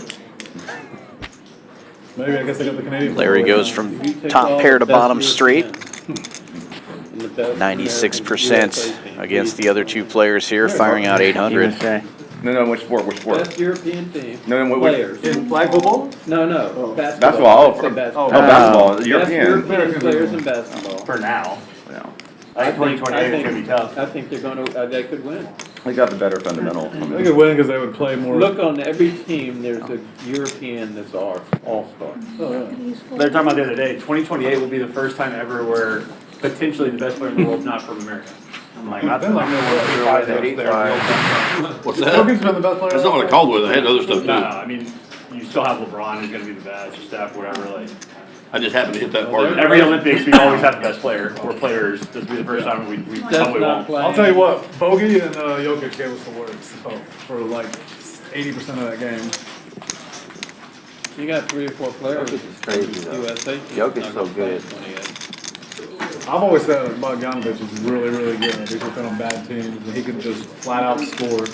Maybe I guess they got the Canadian. Larry football. goes from top pair to bottom straight. 96% against the other 2 players here, firing out 800. USA. No, which sport? Which sport? Best European team. No, what? Players. In flag football? No, basketball. Basketball. Oh, Say basketball. basketball. Best European. European players in basketball. For now. Yeah. I think 2028 is going to be tough. I think they're going to. They could win. They got the better fundamental. They could win because they would play more. Look on every team, there's a European that's our all-star. Oh, They're talking about the other day, 2028 will be the first time ever where potentially the best player in the world is not from America. I'm like, I don't know What's that? Jokic's been the best player. That's not what I called with. I had other stuff too. No, I mean, you still have LeBron who's going to be the best, or Steph, whatever. Like, I just happened to hit that part. every Olympics, we always have the best player or players. This will be the first time we probably won't. I'll tell you what, Bogey and Jokic gave us the works for like 80% of that game. You got 3 or 4 players. Crazy though. USA. Jokic's so good. I've always said Bogdanovich is really, really good. He's been on bad teams, and he can just flat out score.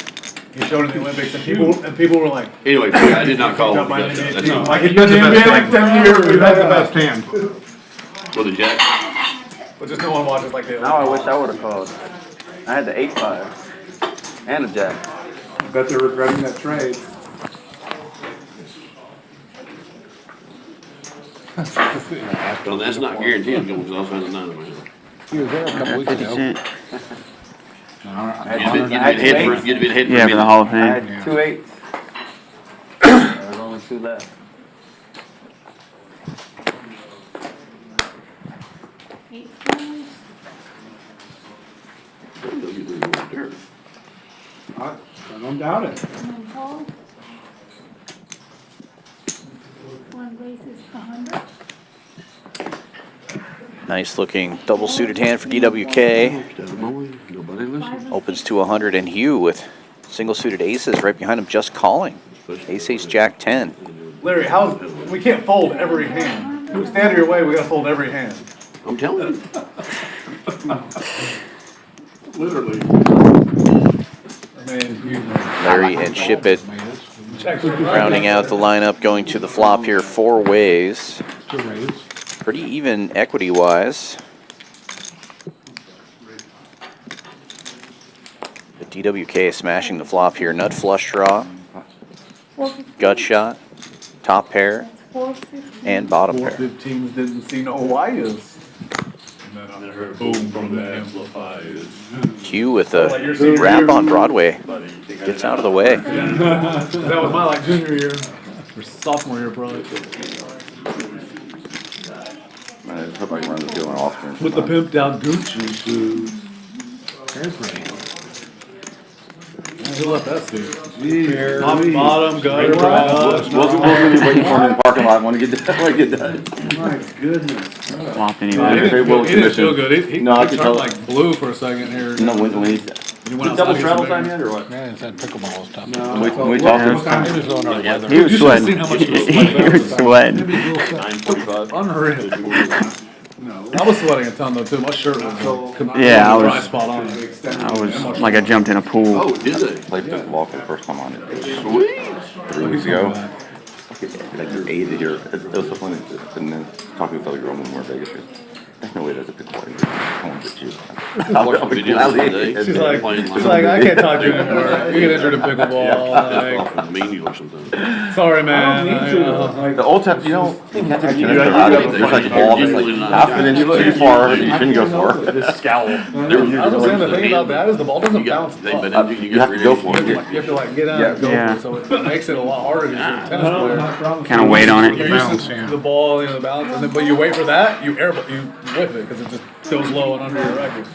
He showed in the Olympics, and people were like, Anyway, I did not call my it. NBA That's team. not. Like he's been in the NBA like 10 years. We've had the best hand. For the Jack. But just no one watches like the Now I wish I would have called. I had the 8-5 and a jack. I bet they're regretting that trade. Well, that's not guaranteed because I also had a 9 in my hand. He was there a couple weeks 50 ago. cent. You'd be ahead Yeah, for the Hall of I Fame. had 2 8s. There was only 2 left. I don't doubt it. One race is 100. Nice looking double suited hand for DWK. Nobody listens. Opens to 100, and Hugh with single suited aces right behind him, just calling. Ace Jack 10. Larry, we can't fold every hand. If we stand in your way, we gotta fold every hand. I'm telling you. Literally. I mean, Larry and Shipp It rounding out the lineup, going to the flop here 4 ways. Pretty even equity-wise. The DWK smashing the flop here. Nut flush draw, gut shot, top pair, and bottom pair. 415s didn't see no wires. And then I heard boom from the amplifiers. Hugh with a rap on Broadway. Gets out of the way. That was my like junior year or sophomore year probably. I hope I can run the deal on Austin. With the pimped out Gucci shoes. Who left that seat? Jeez. Top, bottom, gutter, Wasn't waiting for me in the parking lot. Want to get done. My goodness. Flopped He anyway. didn't feel good. He No, I could turned tell. like blue for a second here. No, when he He went double outside, travel he was time there. yet or what? Yeah, it's that pickleball stuff. When we talked, He was You should have sweating. seen how much he was He sweating. was sweating. 9:45. Unreal. I was sweating a ton though too. My shirt was Yeah, I dry was- spot on. I was like I jumped in a pool. Oh, did they? played pickleball for the first time on it Sweet. 3 weeks ago. Like 8 here. It was so funny. And then talking with other girl when we were in Vegas. She goes, there's no way there's a pickleball here. I want to get you. I watched the video today. She's like, I can't talk to you anymore. You get injured in pickleball. That's Like, off mean you or something. sorry, man. The old time, you know, you can't take a tennis Yeah, ball out of it. yeah, There's like a yeah, ball that's usually like not. half an inch too far that you shouldn't go for. This scowl. I was saying the thing about that is the ball doesn't bounce up. You have to go for it. You have to like get out and go Yeah. for it, so it makes it a lot harder to shoot a tennis player. Kind of weight on You're it. used to the ball, the bounce, and then, but you wait for that, you whip it because it just goes low and under your racket.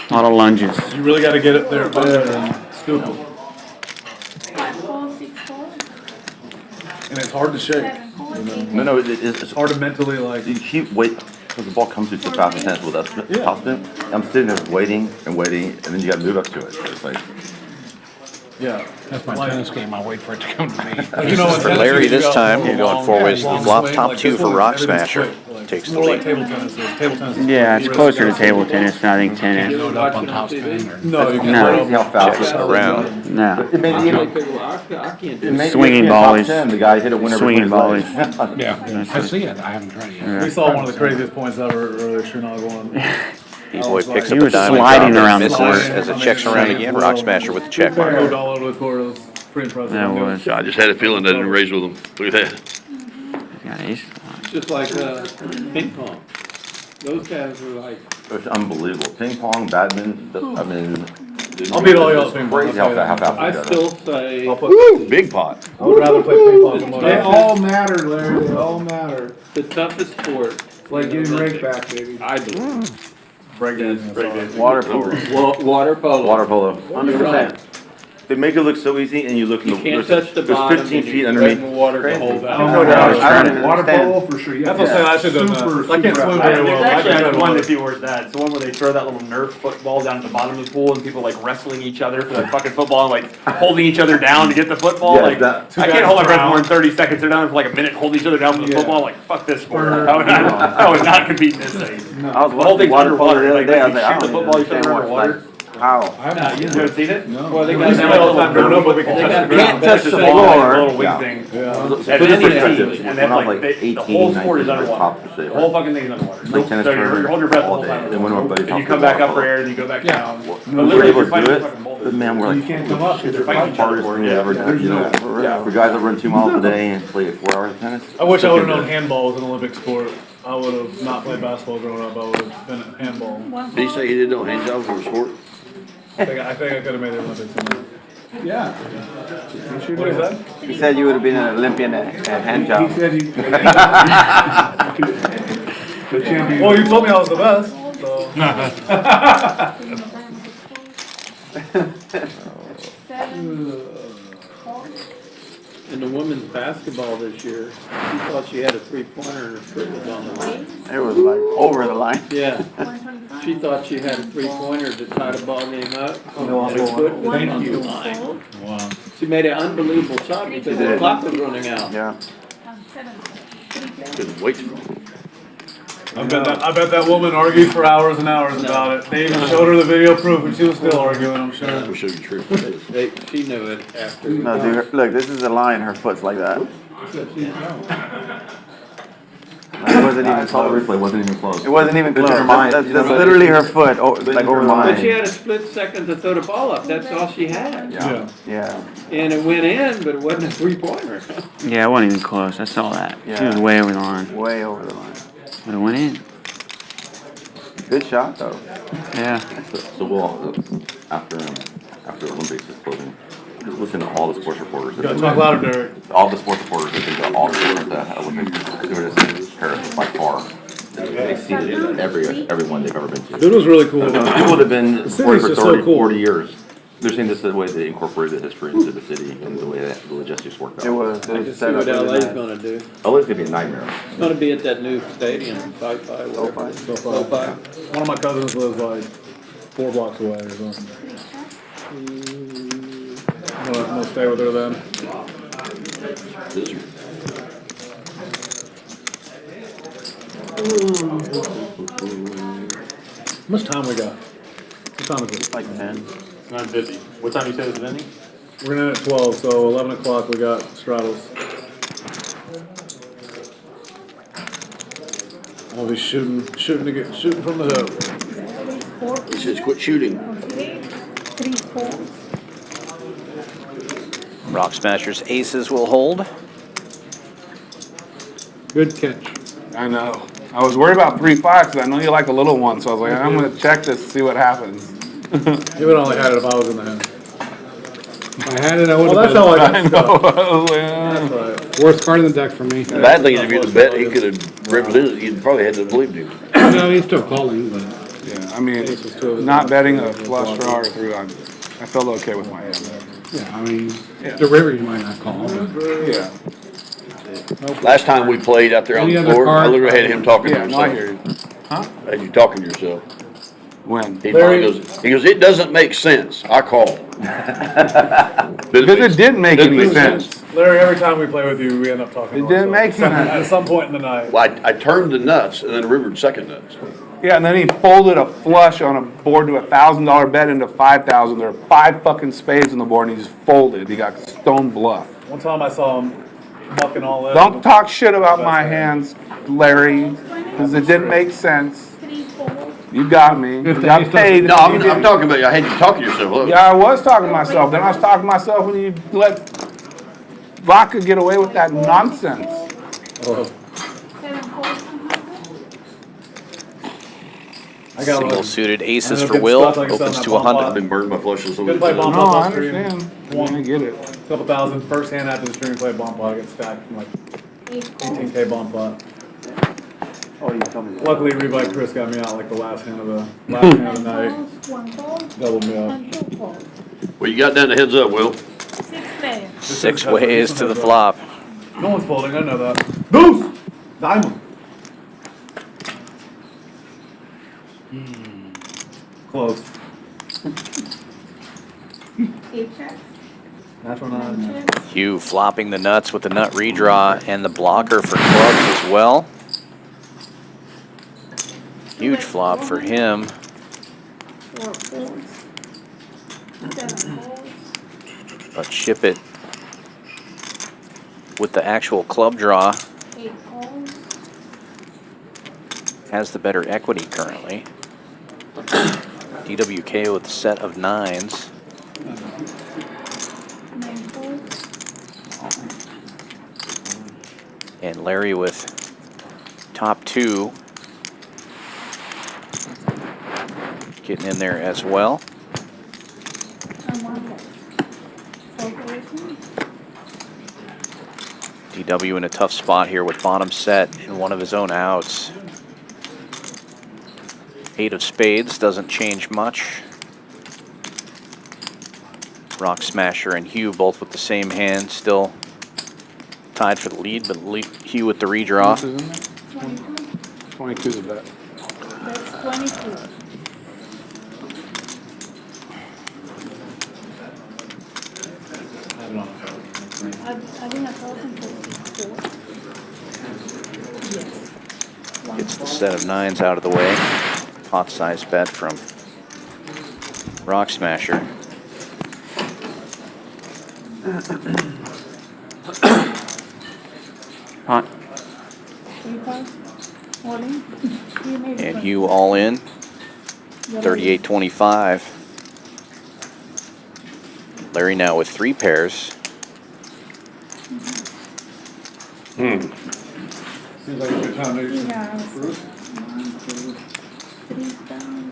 A lot of lunges. You really got to get it there and scoop it, 5 4, 6 4, and it's hard to shake. 7 4, 8 No, it's Hard to mentally like. You keep wait because the ball comes through so fast and tennis with us. Topspin. I'm sitting there waiting, and then you got to move up to it. So it's like, Yeah, That's my tennis game. I wait for it to come to me. you know, For Larry this time, we're going 4 ways to the flop. Top 2 for Rock Smasher. Takes the more like lead. table tennis. Table tennis. Yeah, it's closer to table tennis than I think tennis. Load up on top spin or No, you No. can't. how fast Checks it around. No. It may be I can't do it. Swinging ball is- The guy hit a winner. swinging ball is- yeah. I see it. I haven't tried it yet. We saw one of the craziest points ever earlier. Chicago one. D-Boy picks He up a was diamond sliding drop around and the misses court. as it checks around again. Rock Smasher with the check mark. Moved all over the court. It was pretty impressive. That was. I just had a feeling that I didn't raise with them. Look at that. Got ace. Just like ping pong. Those guys were like. It's unbelievable. Ping pong, badminton, I mean. I'll beat all y'all ping pong. Crazy how fast I he does still it. say. Woo, big pot. I would rather play ping pong than They most. all matter, Larry. They all matter. The toughest sport. It's like getting rake back, baby. I believe. Breakdancing. Water polo. Water polo. Water polo. 100%. They make it look so easy, and you look. You can't touch the there's bottom. 15 and feet you underneath. drag the water to hold that. Water polo for sure. That's what I'm saying. I should have done that. I can't swim very well. There's but I actually can one swim. if you were that. It's the one where they throw that little Nerf football down at the bottom of the pool and people like wrestling each other for that fucking football and like holding each other down to get the football. Yeah, Like that- I can't hold my breath more than 30 seconds. They're down for like a minute, hold each other down for the football. Like fuck this sport. I would not compete in this thing. I was The whole watching thing's water polo underwater. the other Like day. I you was like, I shoot the don't football each even other understand underwater. water. How? You haven't seen it? No. Well, they We got used to play all the time growing up, but we can touch the ground. Can't touch the It's just a floor. little wing Yeah. thing. Yeah. So And put then this they perspective, teach, and when then I'm like like the 18, whole sport is 19, underwater. top of The shit. whole fucking thing is underwater. Play tennis So you tournament hold your breath the all whole day, time. and when our buddy And you talks come about back up for water air, and you go back down. polo, But we were literally, able you're to fighting do for it, fucking boulders. but man, we're like, You can't come up. They're fighting each other hardest for thing it. we ever did, you know, for guys that run 2 miles a day and play 4 hours of tennis. I wish I would have Freaking known good. handball was an Olympic sport. I would have not played basketball growing up. I would have been at handball. Did he say he didn't know hand jobs were a sport? I think I could have made the Olympics in that. Yeah. What is that? He said you would have been an Olympian at hand job. He said he. The champion. Well, you told me I was the best. So. In the women's basketball this year, she thought she had a three-pointer and her foot was on the line. It was like over the line. Yeah. She thought she had a three-pointer to tie the ball game up. And her foot was on the line. Wow. She made an unbelievable shot because the clock was running out. Yeah. Couldn't wait. I bet that woman argued for hours and hours about it. They even showed her the video proof and she was still arguing, I'm sure. We'll show you the truth. She knew it after. No, dude, look, this is a line. Her foot's like that. It wasn't even I saw the close. replay, wasn't even close. It wasn't even It took close. her mind, That's you know, literally her foot, like over the But line. she had a split second to throw the ball up. That's all she had. Yeah. Yeah. And it went in, but it wasn't a three-pointer. Yeah, it wasn't even close. I saw that. She Yeah. was way over the line. Way over the line. But it went in. Good shot though. Yeah. So we'll, after Olympics is closing, just listen to all the sports reporters. You gotta talk louder, Derek. All the sports reporters have been to all the Olympics. Stewardess, Paris by far. They see everyone they've ever been to. It was really cool. People that have been The sports city's for just so 30, cool. 40 years. They're saying this is the way they incorporated the history into the city and the way that the logistics worked out. It was. I can see what LA's gonna do. LA's gonna be a nightmare. It's gonna be at that new stadium, Pkwy, whatever. SoFi. One of my cousins lives like 4 blocks away or something. I'm gonna stay with her then. How much time we got? What time is it? Like 10. I'm busy. What time you say this is ending? We're gonna end at 12, so 11 o'clock we got straddles. I'll be shooting from the hip. He says quit shooting. Rock Smashers aces will hold. Good catch. I know. I was worried about 3-5 because I know you like a little one, so I was like, I'm gonna check this to see what happens. You would only had it if I was in the hand. If I had it, I would Well, have. that's how I I got know. stuck. I was like, That's right. Worst card in the deck for me. The bad thing is if you'd have bet, he could have represented, you'd probably had to believe him. No, he's still calling, but yeah, I mean, not betting a flush draw or 3, I felt okay with my hand there. yeah, I mean, the river you might not call. But Yeah, Last time we played out there on Any the other floor, I card? literally had him talking to yeah, no, I himself. hear you. Huh? Had you talking to yourself. When? He finally goes, it doesn't make sense. I call. Because it didn't make any sense. Larry, every time we play with you, we end up talking. It to didn't make ourselves. sense. At some point in the night. Well, I turned the nuts and then rivered second nuts. Yeah, and then he folded a flush on a board to $1,000 bet into 5,000. There were 5 fucking spades on the board, and he just folded. He got stone bluff. One time I saw him bucking all in. Don't talk shit about my hands, Larry, because it didn't make sense. You got me. You got paid. No, I'm talking about you. I had you talking to yourself. Look. Yeah, I was talking to myself. Then I was talking to myself when you let Vaca get away with that nonsense. Single suited aces I know for it Will, gets stuck, like I said, opens on to that bomb 100. I've been burned by flushes. Couldn't play bomb No, pot I off stream. understand. I get it. Couple thousand, first hand after the stream, play bomb pot, I get stacked from like 18K bomb pot. Oh, you told me that. Luckily, Rebuy Chris got me out like the last hand of the night. One call, Doubled me up. and two calls. Well, you got down the heads up, Will. 6 players. 6 ways to the flop. No one's folding, I know that. Deuce! Diamond. Close. 8 checks. Natural 9 9. checks. Hugh flopping the nuts with the nut redraw and the blocker for clubs as well. Huge flop for him. 4 folds. 7 folds. But Shipp It with the actual club draw 8 calls. has the better equity currently. DWK with a set of 9s. 9 folds. And Larry with top 2. Getting in there as well. And 1 call. 4 position. DW in a tough spot here with bottom set and one of his own outs. 8 of spades doesn't change much. Rock Smasher and Hugh both with the same hand, still tied for the lead, but Hugh with the redraw. 22. 22 is a bet. That's 22. I think 1,044. Yes. Gets the set of 9s out of the way. Pot size bet from Rock Smasher. Pot. 3 cards. Holding. You made And it. Hugh all in. 38-25. Larry now with 3 pairs. Seems like a good time to do Yeah. some fruit. 1, 2, 3 down.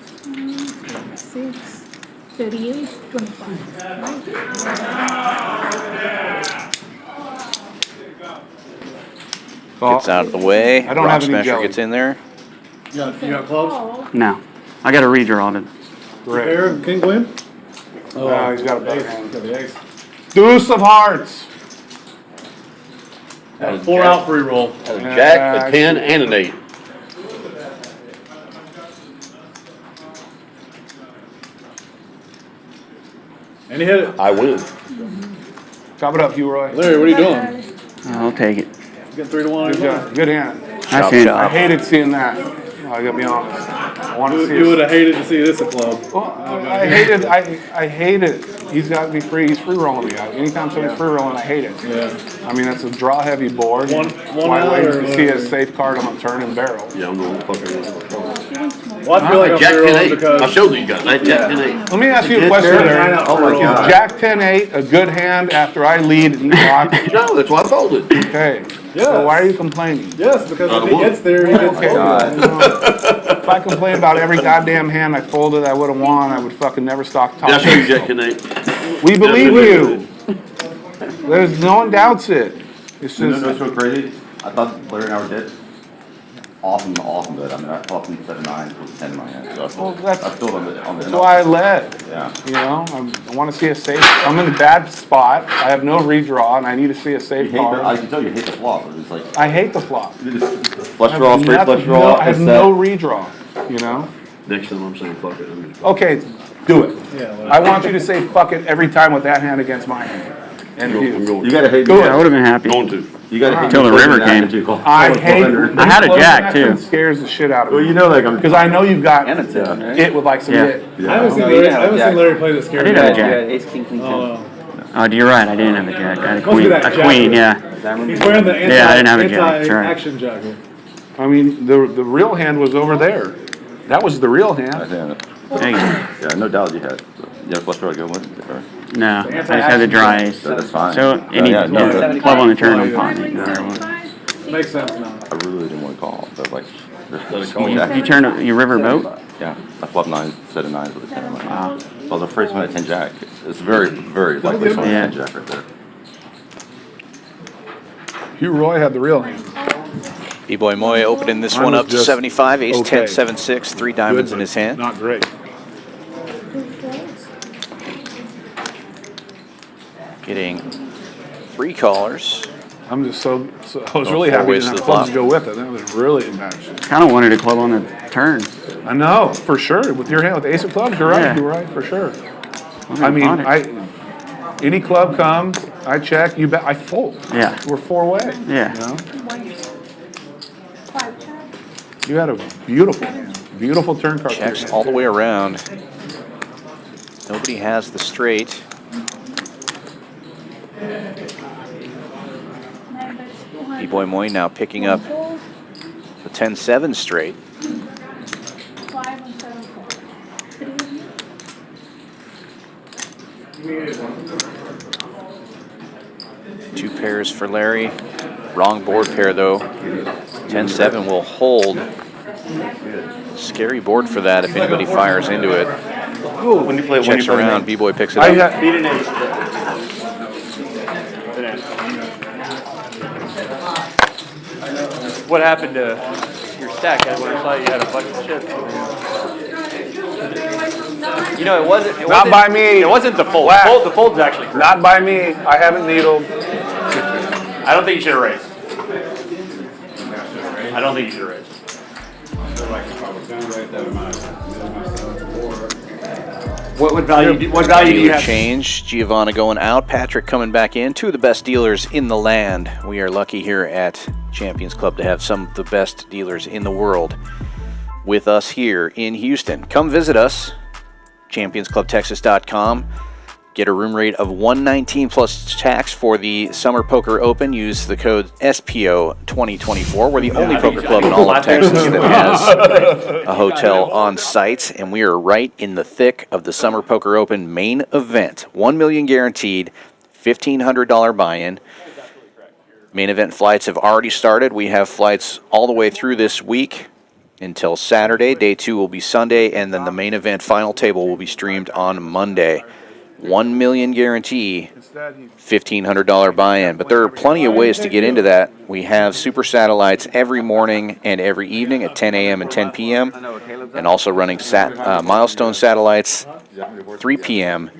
6, 38, 25. Gets out of the way. I don't Rock have any Smasher jelly. gets in there. You got clubs? No. I got to redraw it. Pair of king queen? Oh, he's got a better ace. hand. Got the ace. Deuce of hearts. 4 out free roll. A jack, a 10, and an 8. And he hit it. I win. Chop it up, Hugh Roy. Larry, what are you doing? I'll take it. You getting 3 to 1? Good job. Good hand. Nice hand. I hated seeing that. I gotta be honest. I want to see You it. would have hated to see this a club. Well, I hate it. He's got to be free. He's free rolling me out. Anytime somebody's free rolling, I hate it. Yeah. I mean, that's a draw heavy board. One Why out wait or to see a safe card on a turn and barrel? Yeah, I'm going to fucking. Well, I feel like I'm Jack free 10 rolling 8. because I showed you guys. I had Jack 10 8. Let me ask you a question there. Oh my God. Jack 10-8, a good hand after I lead and you block. No, that's why I folded. Okay. So why are you complaining? Yes, because Not if a he gets there, he gets folded. If I complained about every goddamn hand I folded I would have won, I would fucking never stop Did I show you talking. Jack 10 8? We believe you. There's no one doubts it. It's You know just what's so crazy? I thought Larry and I were dead. Awesome good. I mean, I thought from 7-9 with 10 in my hand. So Well, that's- I still on the that's why I led. Yeah. You know, I want to see a safe. I'm in a bad spot. I have no redraw, and I need to see a You safe hate the, I card. can tell you hate the flop. It's like I hate the flop. flush draw, straight flush draw. I have it's no that. redraw. You know. Next time I'm saying fuck it. Okay, do it. Yeah, I want you to say fuck it every time with that hand against my hand. And I'm you. going You gotta hate Go me. ahead. I would have been happy. going to. You gotta hate Till me the for river that came. after you call- I hate. I had a jack, too. It scares the shit out of me. Well, you know, like I'm. Because I know you've got And it's it with like some Yeah. it. I haven't seen Larry play this I scary. did have a game. jack. Ace, king, queen, Oh, Oh, you're right. I didn't have a jack. I had a Must be queen. that A jacket. queen, yeah. no. He's wearing the Yeah, I didn't have a jack, that's right. anti-action jacket. I mean, the real hand was over there. That was the real hand. Dang it. Dang it. Yeah, no doubt you had. You had a flush draw to go with it, or? No, I just had the dry ace. So that's fine. So, any Yeah, no, yeah, club on the turn, I'm fine. No matter what. Makes sense now. I really didn't want to call, but like. You turn your river boat? Yeah, I flop 9, set of 9s with a 10. Wow. So I was afraid to win a 10 jack. It's very, very likely to win a 10 jack right there. Hugh Roy had the real hand. B-Boy Moy opening this Mine one was up to just 75, ace okay. 10, 7, 6, 3 diamonds Good, in his hand. Not great. Getting 3 callers. I'm just so I was really Four happy ways to to have the clubs flop. to go with it. That was really embarrassing. Kind of wanted to club on the turn. I know, for sure. With your hand, with the ace of clubs, you're right. Yeah. You're right, for sure. Okay, I mean, fine. any club comes, I check, you bet, I fold. Yeah. We're 4-way. Yeah. You know? You had a beautiful hand. Beautiful turn card. Checks all the way around. Nobody has the straight. B-Boy Moy now picking up the 10-7 straight. Two pairs for Larry. Wrong board pair though. 10-7 will hold. Scary board for that if anybody fires into it. Ooh, when you play Checks the around, main. B-Boy picks it up. Beat an ace. What happened to your stack? When I saw you had a bunch of chips. You know, it wasn't. Not by me. It wasn't the fold. The fold's actually correct. Not by me. I haven't needled. I don't think you should have raised. I don't think you should have raised. What value do you Dealer have? change. Giovanna going out. Patrick coming back in. Two of the best dealers in the land. We are lucky here at Champions Club to have some of the best dealers in the world with us here in Houston. Come visit us. ChampionsClubTexas.com. Get a room rate of $119 plus tax for the Summer Poker Open. Use the code SPO2024. We're the only poker club in all of Texas that has a hotel on site, and we are right in the thick of the Summer Poker Open main event. $1 million guaranteed, $1,500 buy-in. Main event flights have already started. We have flights all the way through this week until Saturday. Day 2 will be Sunday, and then the main event final table will be streamed on Monday. $1 million guarantee, $1,500 buy-in. But there are plenty of ways to get into that. We have super satellites every morning and every evening at 10 a.m. and 10 p.m. and also running milestone satellites 3 p.m.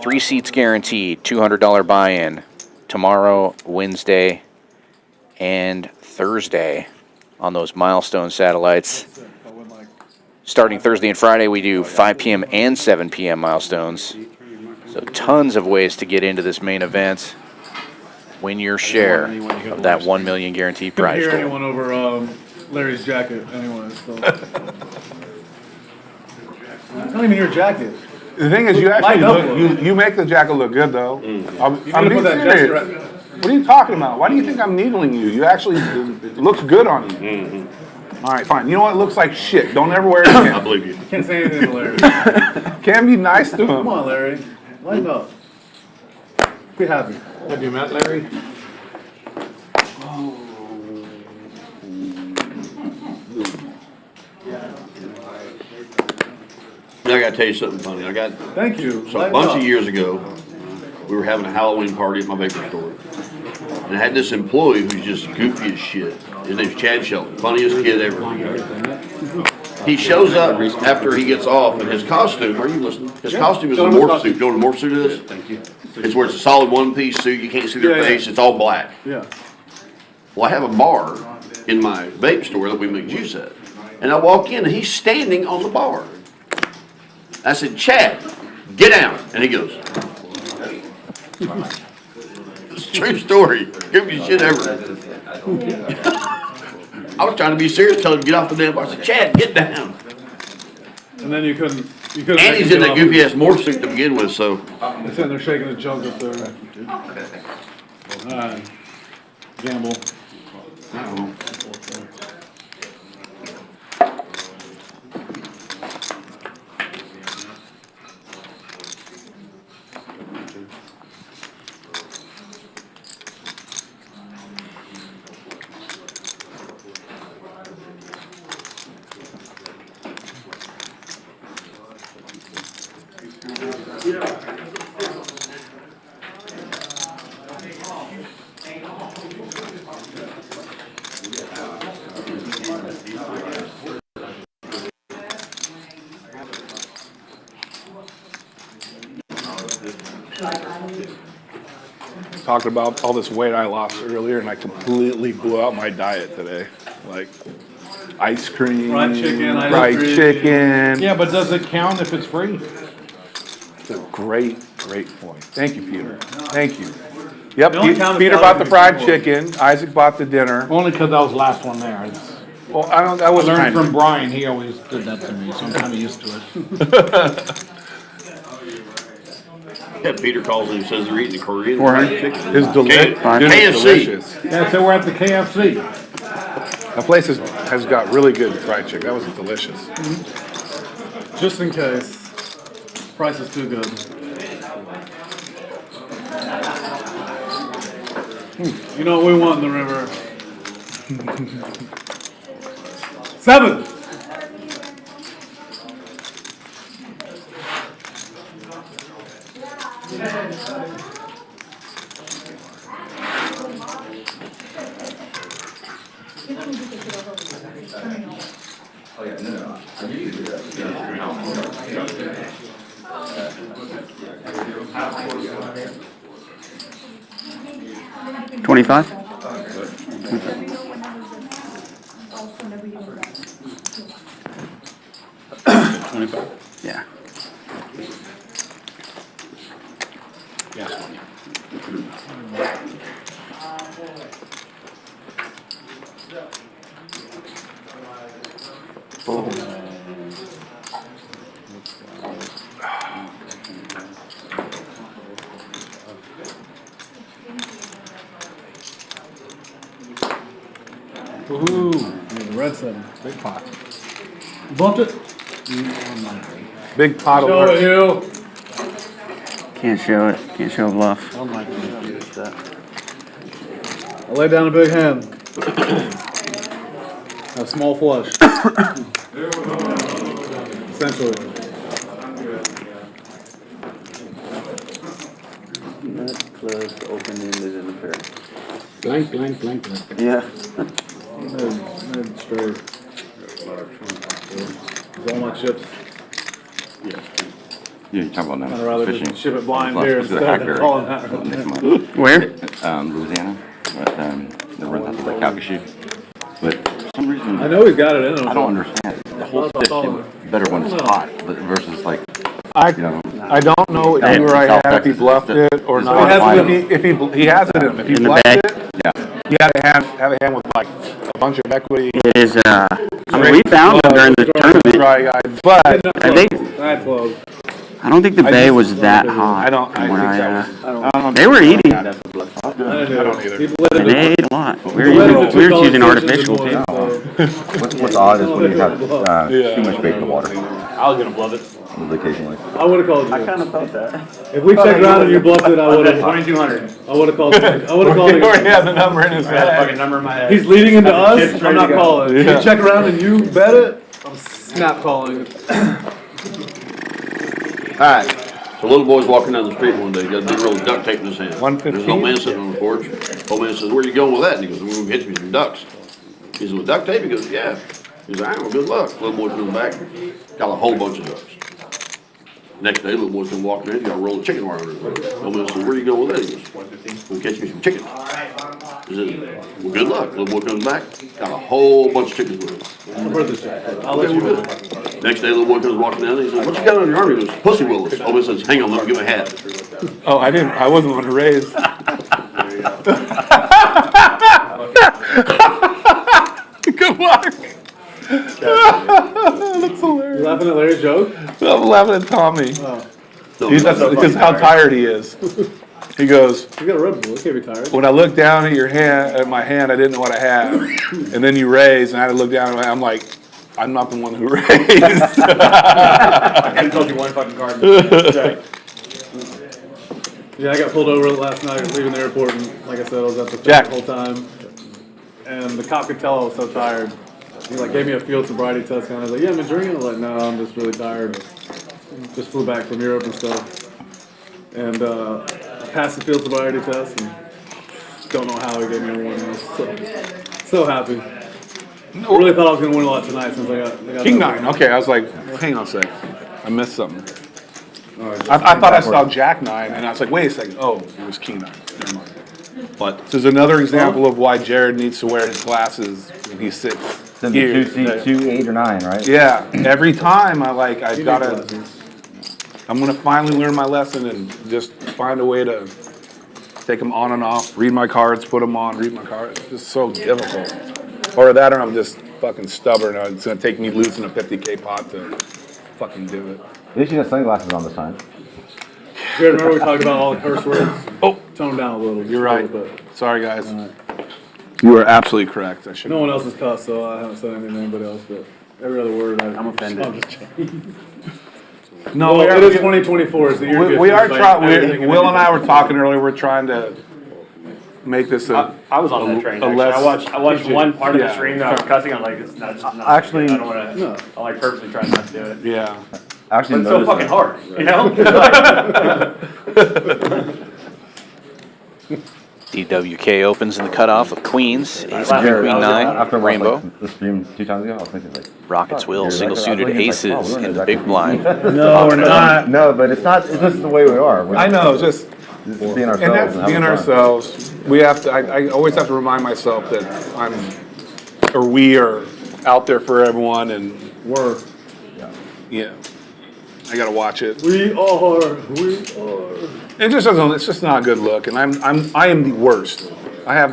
3 seats guaranteed, $200 buy-in tomorrow, Wednesday, and Thursday on those milestone satellites. Starting Thursday and Friday, we do 5 p.m. and 7 p.m. milestones. So tons of ways to get into this main event. Win your share of that $1 million guaranteed prize. Couldn't hear anyone over Larry's jacket anyway, so. It's not even your jacket. The thing is, you actually look, you make the jacket look good, though. I'm being serious. What are you talking about? Why do you think I'm needling you? You actually, it looks good on you. All right, fine. You know what? It looks like shit. Don't ever wear it again. I believe you. Can't say anything to Larry. Can't be nice to him. Come on, Larry. Lighten up. Be happy. Have you met Larry? I gotta tell you something funny. Thank you. So a bunch of years ago, we were having a Halloween party at my Vaca store. And I had this employee who's just goofy as shit. His name's Chad Shelton, funniest kid ever. He shows up after he gets off, and his costume, are you listening? His costume is a morph suit. You know what a morph suit is? Thank you. It's where it's a solid one-piece suit. You can't see their face. It's all black. Yeah. Well, I have a bar in my vape store that we make juice at. And I walk in, and he's standing on the bar. I said, Chad, get down. And he goes, it's a true story. Goofiest shit ever. I was trying to be serious, telling him to get off the damn bar. I said, Chad, get down. And then you couldn't. And he's in that goofy ass morph suit to begin with, so. He's sitting there shaking his junk up there. Alright. Gamble. talked about all this weight I lost earlier, and I completely blew out my diet today. Like ice cream, Fried chicken, fried chicken. Yeah, but does it count if it's free? It's a great point. Thank you, Peter. Thank you. Yep, The only count is Peter bought the calories fried chicken. Isaac bought the dinner. Only because I was last one there. Well, I was learned trying from to. Brian. He always did that to me, so I'm kind of used to it. Yeah, Peter calls and says they're eating the Korean 400. chicken. It's KFC. delicious. Yeah, so we're at the KFC. That place has got really good fried chicken. That was delicious. Just in case. Price is too good. You know what we want in the river? 7. $25? Yeah. Ooh, The red 7. Big pot. Bumped it? Big pot Show of it, Hugh. Can't show it. Can't show a bluff. I I laid down a big hand. A small flush. Essentially. Nut, close, open-ended, and a pair. blank, blank, blank, blank. Yeah. Mid straight. All my chips. Yeah, you're talking about I'd now. rather Fishing. just ship it blind Let's here go to instead of Hackberry. calling that. Next month. Where? Louisiana. But they run out to the Calcasieu. But for some reason, I know he's got it in him. I don't understand. The whole fish is better when it's hot, but versus like, I you know. I don't know where I had if he bluffed it or not. If he has it in him. If he In the bluffed bag? it, he had to have a hand with like a bunch of equity. It is, I mean, we found them during the tournament. Dry guy, but I think, That close. I don't think the bay was that hot. I don't. I from what think I, that was. they were eating. I I don't either. People let And it they ate a lot. We were let it using, do we were two using conversations artificial in too. one, so. What's odd is when you have too much bait in the water. I was gonna bluff it. Occasionally. I would have called you. I kind of felt that. If we checked around and you bluffed it, I would have. 2200. I would have called. I would have called. He already had the number in his I had a head. fucking number in my head. He's leading into us. Chips I'm ready not to go. calling. If Yeah. you check around and you bet it, I'm snap calling. Alright, so little boy's walking down the street one day, got a big roll of duct tape in his hand. 115? There's an old man sitting on the porch. Old man says, "Where you going with that?" And he goes, "We're gonna get me some ducks." He says, "With duct tape?" He goes, "Yeah." He says, "All right, well, good luck." Little boy comes back, got a whole bunch of ducks. Next day, little boy's come walking in, he got a roll of chicken wire under his arm. Old man says, "Where you going with that?" He goes, "We'll catch me some chicken." He says, "Well, good luck." Little boy comes back, got a whole bunch of chickens with him. I'll let you know. Next day, little boy comes walking down, and he says, "What you got on your arm?" He goes, "Pussy willows." Old man says, "Hang on, let me get my hat." Oh, I didn't. I wasn't going to raise. Good luck. That's hilarious. You laughing at Larry's joke? I'm laughing at Tommy. Oh. That's because how tired he is. He goes, You got a Red Bull. You can't be tired. when I looked down at your hand, at my hand, I didn't know what I had. And then you raised, and I had to look down, and I'm like, I'm not the one who raised. I could have told you one fucking card. Yeah, I got pulled over last night leaving the airport, and like I said, I was at the thing Jack. the whole time. And the cop could tell I was so tired. He like gave me a field sobriety test, and I was like, "Yeah, I've been drinking." I was like, "No, I'm just really tired. Just flew back from Europe and stuff." And I passed the field sobriety test, and don't know how he gave me a warning. I was so happy. I really thought I was gonna win a lot tonight since I got King that 9. Okay, I was like, hang on a sec. I missed something. I thought I saw Jack 9, and I was like, wait a second. Oh, it was King 9. Never mind. But this is another example of why Jared needs to wear his glasses when he sits Then here. the 2, 8, or 9, right? Yeah, every time I'm gonna finally learn my lesson and just find a way to take them on and off, read my cards, put them on, read my cards. It's just so difficult. Or that, or I'm just fucking stubborn. It's gonna take me losing a 50K pot to fucking do it. At least you got sunglasses on this time. Jared, remember we talked about all the curse words? Oh, tone down a little. You're right. But Sorry, guys. You are absolutely correct. I should. no one else is cussed, so I haven't said anything to anybody else. But every other word, I'm offended. I'm just joking. No, well, it is 2024. It's the year we are trying. Will and I were talking earlier. We're trying to make this a. I was on that train. Actually. I watched one part of the stream that I was cussing. I'm like, it's not Actually, I don't want to. I'm like purposely trying not to do it. Yeah. Actually, but it's so fucking hard, you know. DWK opens in the cutoff with queens, ace, king, queen, 9, after rainbow. Like, the stream 2 times ago, I was thinking like. Rockets will, single suited aces in the big blind. No, we're not. No, but it's not. It's just the way we are. I know, just being ourselves. And that's being ourselves. We have to. I always have to remind myself that we are out there for everyone, and we're. Yeah. I gotta watch it. We are. It just doesn't. It's just not a good look, and I am the worst. I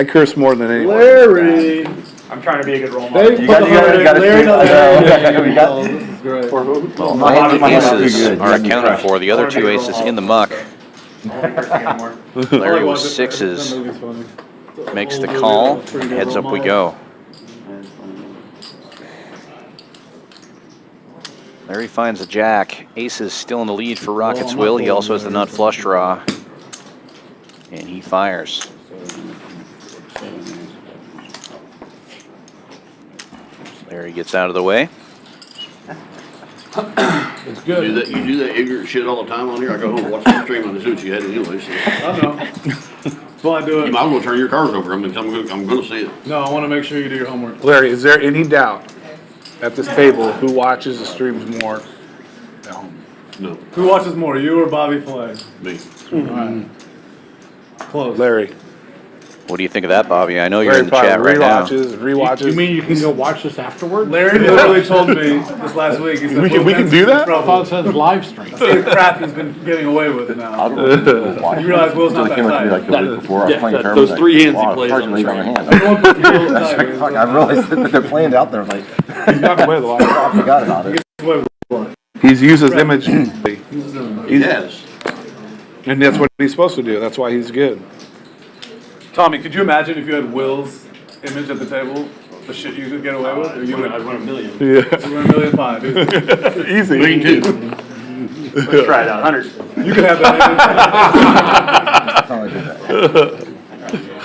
curse more than anyone. Larry. I'm trying to be a good role model. You got Larry. This is great. Well, my aces are accounted for. The other 2 aces in the muck. Larry with 6s makes the call. Heads up we go. Larry finds a jack. Aces still in the lead for Rockets Will. He also has the nut flush draw. And he fires. Larry gets out of the way. It's good. You do that ignorant shit all the time on here. I go home and watch the stream on the suit you had anyway. So. I know. That's why I do it. You might as well turn your cards over. I'm going to see it. No, I want to make sure you do your homework. Larry, is there any doubt at this table who watches the streams more at home? No. Who watches more, you or Bobby Flay? Me. All right. Close. Larry. What do you think of that, Bobby? I know you're in the chat right now. Rewatches. You mean you can go watch this afterward? Larry literally told me this last week. He said, we can do that? I thought it said live stream. The crap he's been getting away with now. You realize Will's not that tight. Like the week before I was playing those 3 hands he plays on the my stream. hand. I realized that they're playing out there. Like He's not away with a lot. I forgot about it. He's used his image. Yes. And that's what he's supposed to do. That's why he's good. Tommy, could you imagine if you had Will's image at the table? The shit you could get away with? Or you would I'd run $1 million. Yeah. You win $1.5 million. Easy. Me too. Let's try it out. 100. You could have that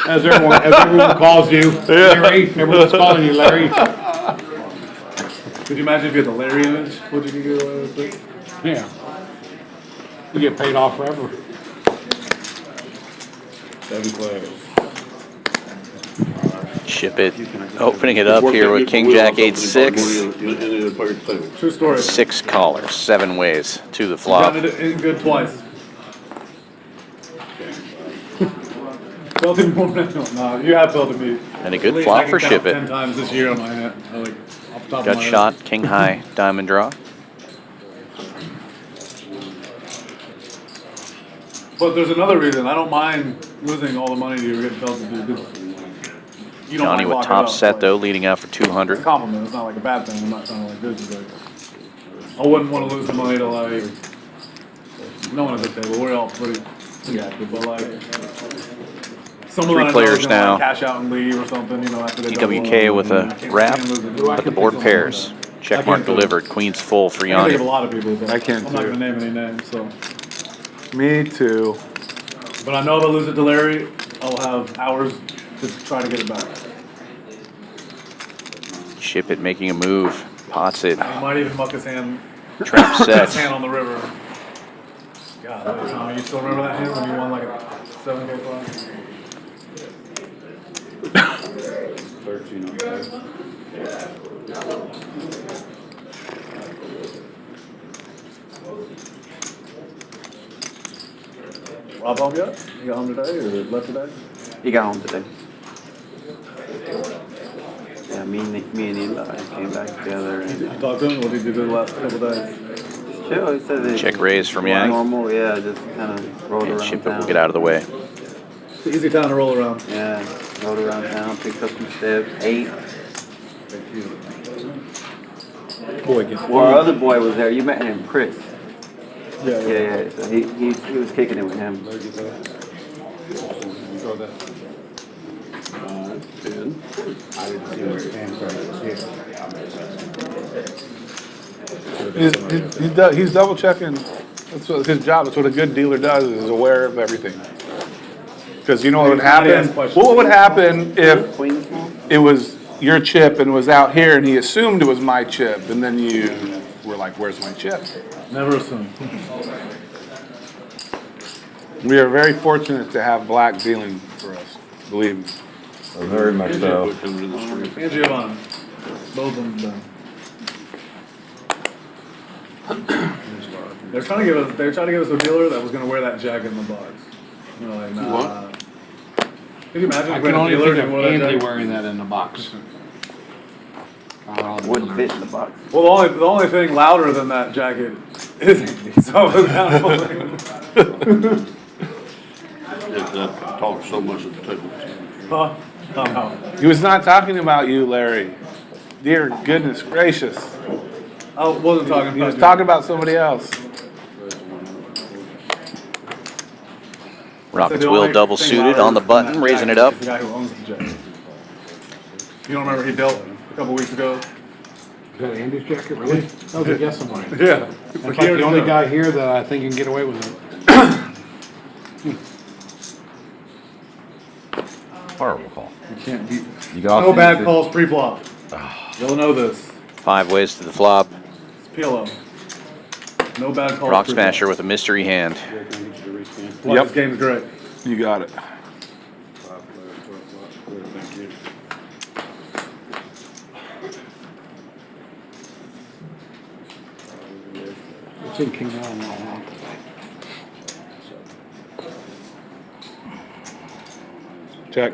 As everyone calls you, Larry. Everyone's calling you Larry. Could you imagine if you had the Larry image? What you could get away with? Yeah. You get paid off forever. That'd be hilarious. Ship It. Opening it up here with King Jack 8-6. True story. 6 callers, 7 ways to the You flop. got it good twice. Felt it more than no, you have felt it me. And a good At least flop I for can Ship count It. 10 times this year on my hand. Like, off the top of Gut my head. shot, king high, diamond draw. But there's another reason. I don't mind losing all the money you're getting told to do. You don't Johnny mind with locking top up, set like, though, leading out for It's a 200. compliment. It's not like a bad thing. I'm not trying to like this. Like, I wouldn't want to lose the money to like no one at the table. We're all pretty active, but like someone 3 that I know players is gonna, now. like, cash out and leave or something. You know, after they DWK with a wrap, but the board pairs. Check mark delivered. Queen's full for I can think of a Yanni. lot of people, but I can I'm not too. gonna name any names. So, Me too. but I know if I lose it to Larry, I'll have hours to try to get it back. Ship It making a move. Pots it. He might even muck his hand. Trap His set. hand on the river. God, Tommy, you still remember that hand when you won like a 7K class? 13. Rob home yet? He got home today or left today? He got home today. Yeah, me and Eli came back together. And, You talked to him? What did you do the last couple days? chill, he said that Check raise from Yanny. normal, yeah, just kind of rolled And around Shipp It town. will get out of the way. It's an easy town to roll around. Yeah, rolled around town, picked up some steps, ate. Boy, gets Well, our other boy was there. You met him, Chris. Yeah. Yeah. So he was kicking it with him. He's double checking. That's what his job. That's what a good dealer does. Is aware of everything. Because you know what would happen. What would happen if it was your chip and was out here, and he assumed it was my chip, and then you were like, "Where's my chip?" Never assume. We are very fortunate to have Black dealing for us. Believe me. Very much so. And Giovanni. Both of them done. They're trying to give us a dealer that was going to wear that jacket in the box. You know, like, nah. What? Can you imagine? I if can we had a only dealer think that of wore that Andy jacket? wearing that in the box. Wouldn't fit in the box. Well, the only thing louder than that jacket is Andy. So it's kind of Talks so much at the table. Huh? No. He was not talking about you, Larry. Dear goodness gracious. I wasn't talking about He was you. talking about somebody else. Rockets The will only double thing suited louder on the than button, that raising it jacket up. is the guy who owns the jacket. You don't remember he dealt a couple weeks ago? Is that Andy's jacket, really? That was a guess of mine. Yeah. That's like the only guy here that I think can get away with it. Horrible call. You can't beat. You got No bad calls pre-flop. Ah. You'll know this. 5 ways to the flop. It's PLO. No bad calls. Rock pre-flop. Smasher with a mystery hand. Well, this game's great. You got it. It's in King Allen now. Check.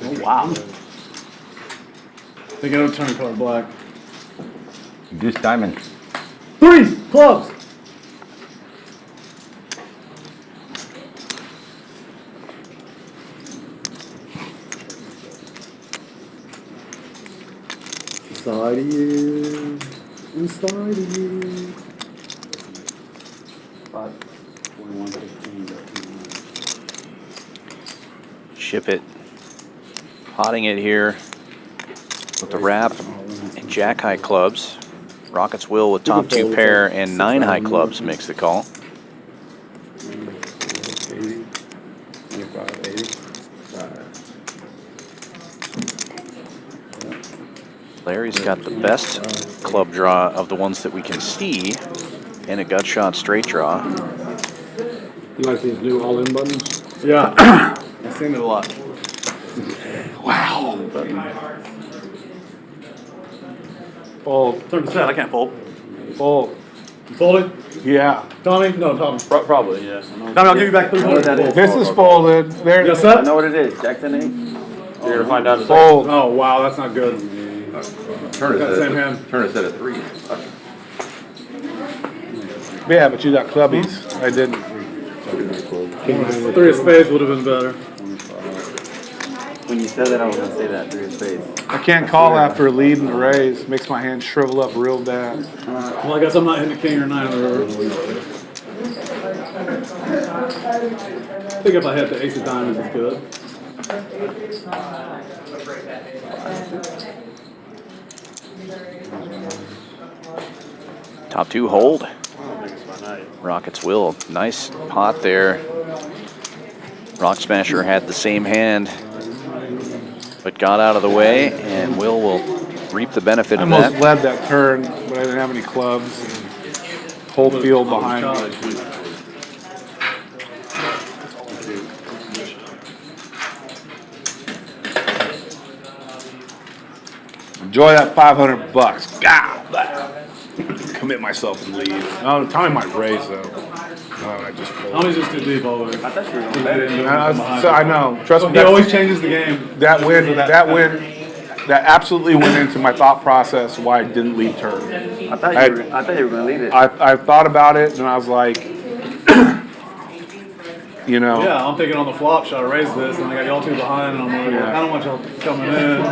Oh, wow. They got a turn color black. Deuce diamond. 3 clubs. Inside of you. Inside of you. 5, 21, 15. Shipp It. Potting it here with the wrap and jack high clubs. Rockets will with top 2 pair and 9 high clubs makes the call. 80, 25, 85. Larry's got the best club draw of the ones that we can see and a gut shot straight draw. You like these new all-in buttons? Yeah. I've seen it a lot. Wow. Fold. Turn to set. I can't fold. Fold. You folded? Yeah. Tommy? No, Tommy. Probably, yeah. Tommy, I'll give you back 300. This is folded. There. You got I set? know what it is. Jackson 8. You're gonna find out in a second. Fold. Oh, wow. That's not good. Turn That same hand. Turn a set of 3. Yeah, but you got clubbies. I didn't. 3 of spades would have been better. When you said that, I was gonna say that 3 of spades. I can't call after a lead and a raise. Makes my hand shrivel up real bad. Well, I guess I'm not hitting the king or 9 in the river. I think if I hit the ace of diamonds, it's good. Top two hold. Rockets will. Nice pot there. Rock Smasher had the same hand, but got out of the way, and will reap the benefit I of almost that. led that turn, but I didn't have any clubs. Whole field behind me. Enjoy that $500. God, commit myself and leave. No, Tommy might raise though. I just fold. Tommy's just too deep all the way. I know. Trust me. He always changes the game. That absolutely went into my thought process why I didn't lead turn. I thought you were going to lead it. I thought about it and I was like, you know. Yeah, I'm thinking on the flop, should I raise this? And I got y'all two behind, and I'm like, I don't want y'all coming in.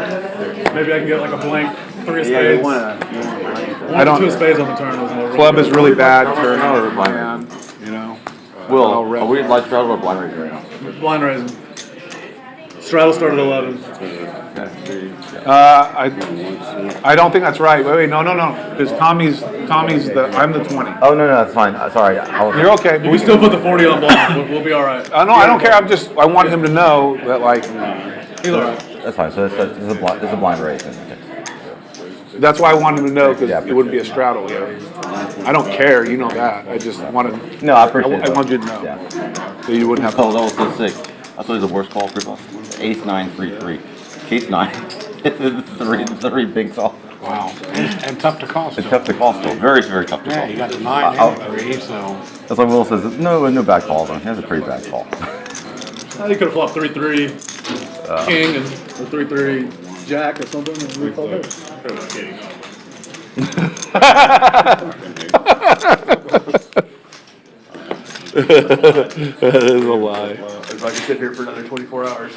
Maybe I can get like a blank 3 of spades. I don't. 2 of spades on the turn was more. Club is really bad. Turn over, man. You know. Will, are we light straddle or blind raising right now? Blind raising. Straddle started 11. I don't think that's right. Wait, no. Because Tommy's I'm the 20. Oh, no, that's fine. Sorry. You're okay. We still put the 40 on blind. We'll be all right. No, I don't care. I want him to know that, like. He's all right. That's fine. So this is a blind raise. Okay. That's why I wanted him to know, because it wouldn't be a straddle here. I don't care. You know that. I just wanted. No, I appreciate it. I wanted you to know. Yeah. So you wouldn't have. Oh, that was so sick. I thought it was the worst call for us. Ace 9 3-3. Case 9. three big soft. Wow. And tough to call still. It's tough to call still. Very, very tough to call. Yeah, you got the 9 and 3, so. That's like Will says. No bad calls on him. He has a pretty bad call. You could have flopped 3-3 king or 3-3 jack or something. And we called it. That is a lie. If I could sit here for another 24 hours.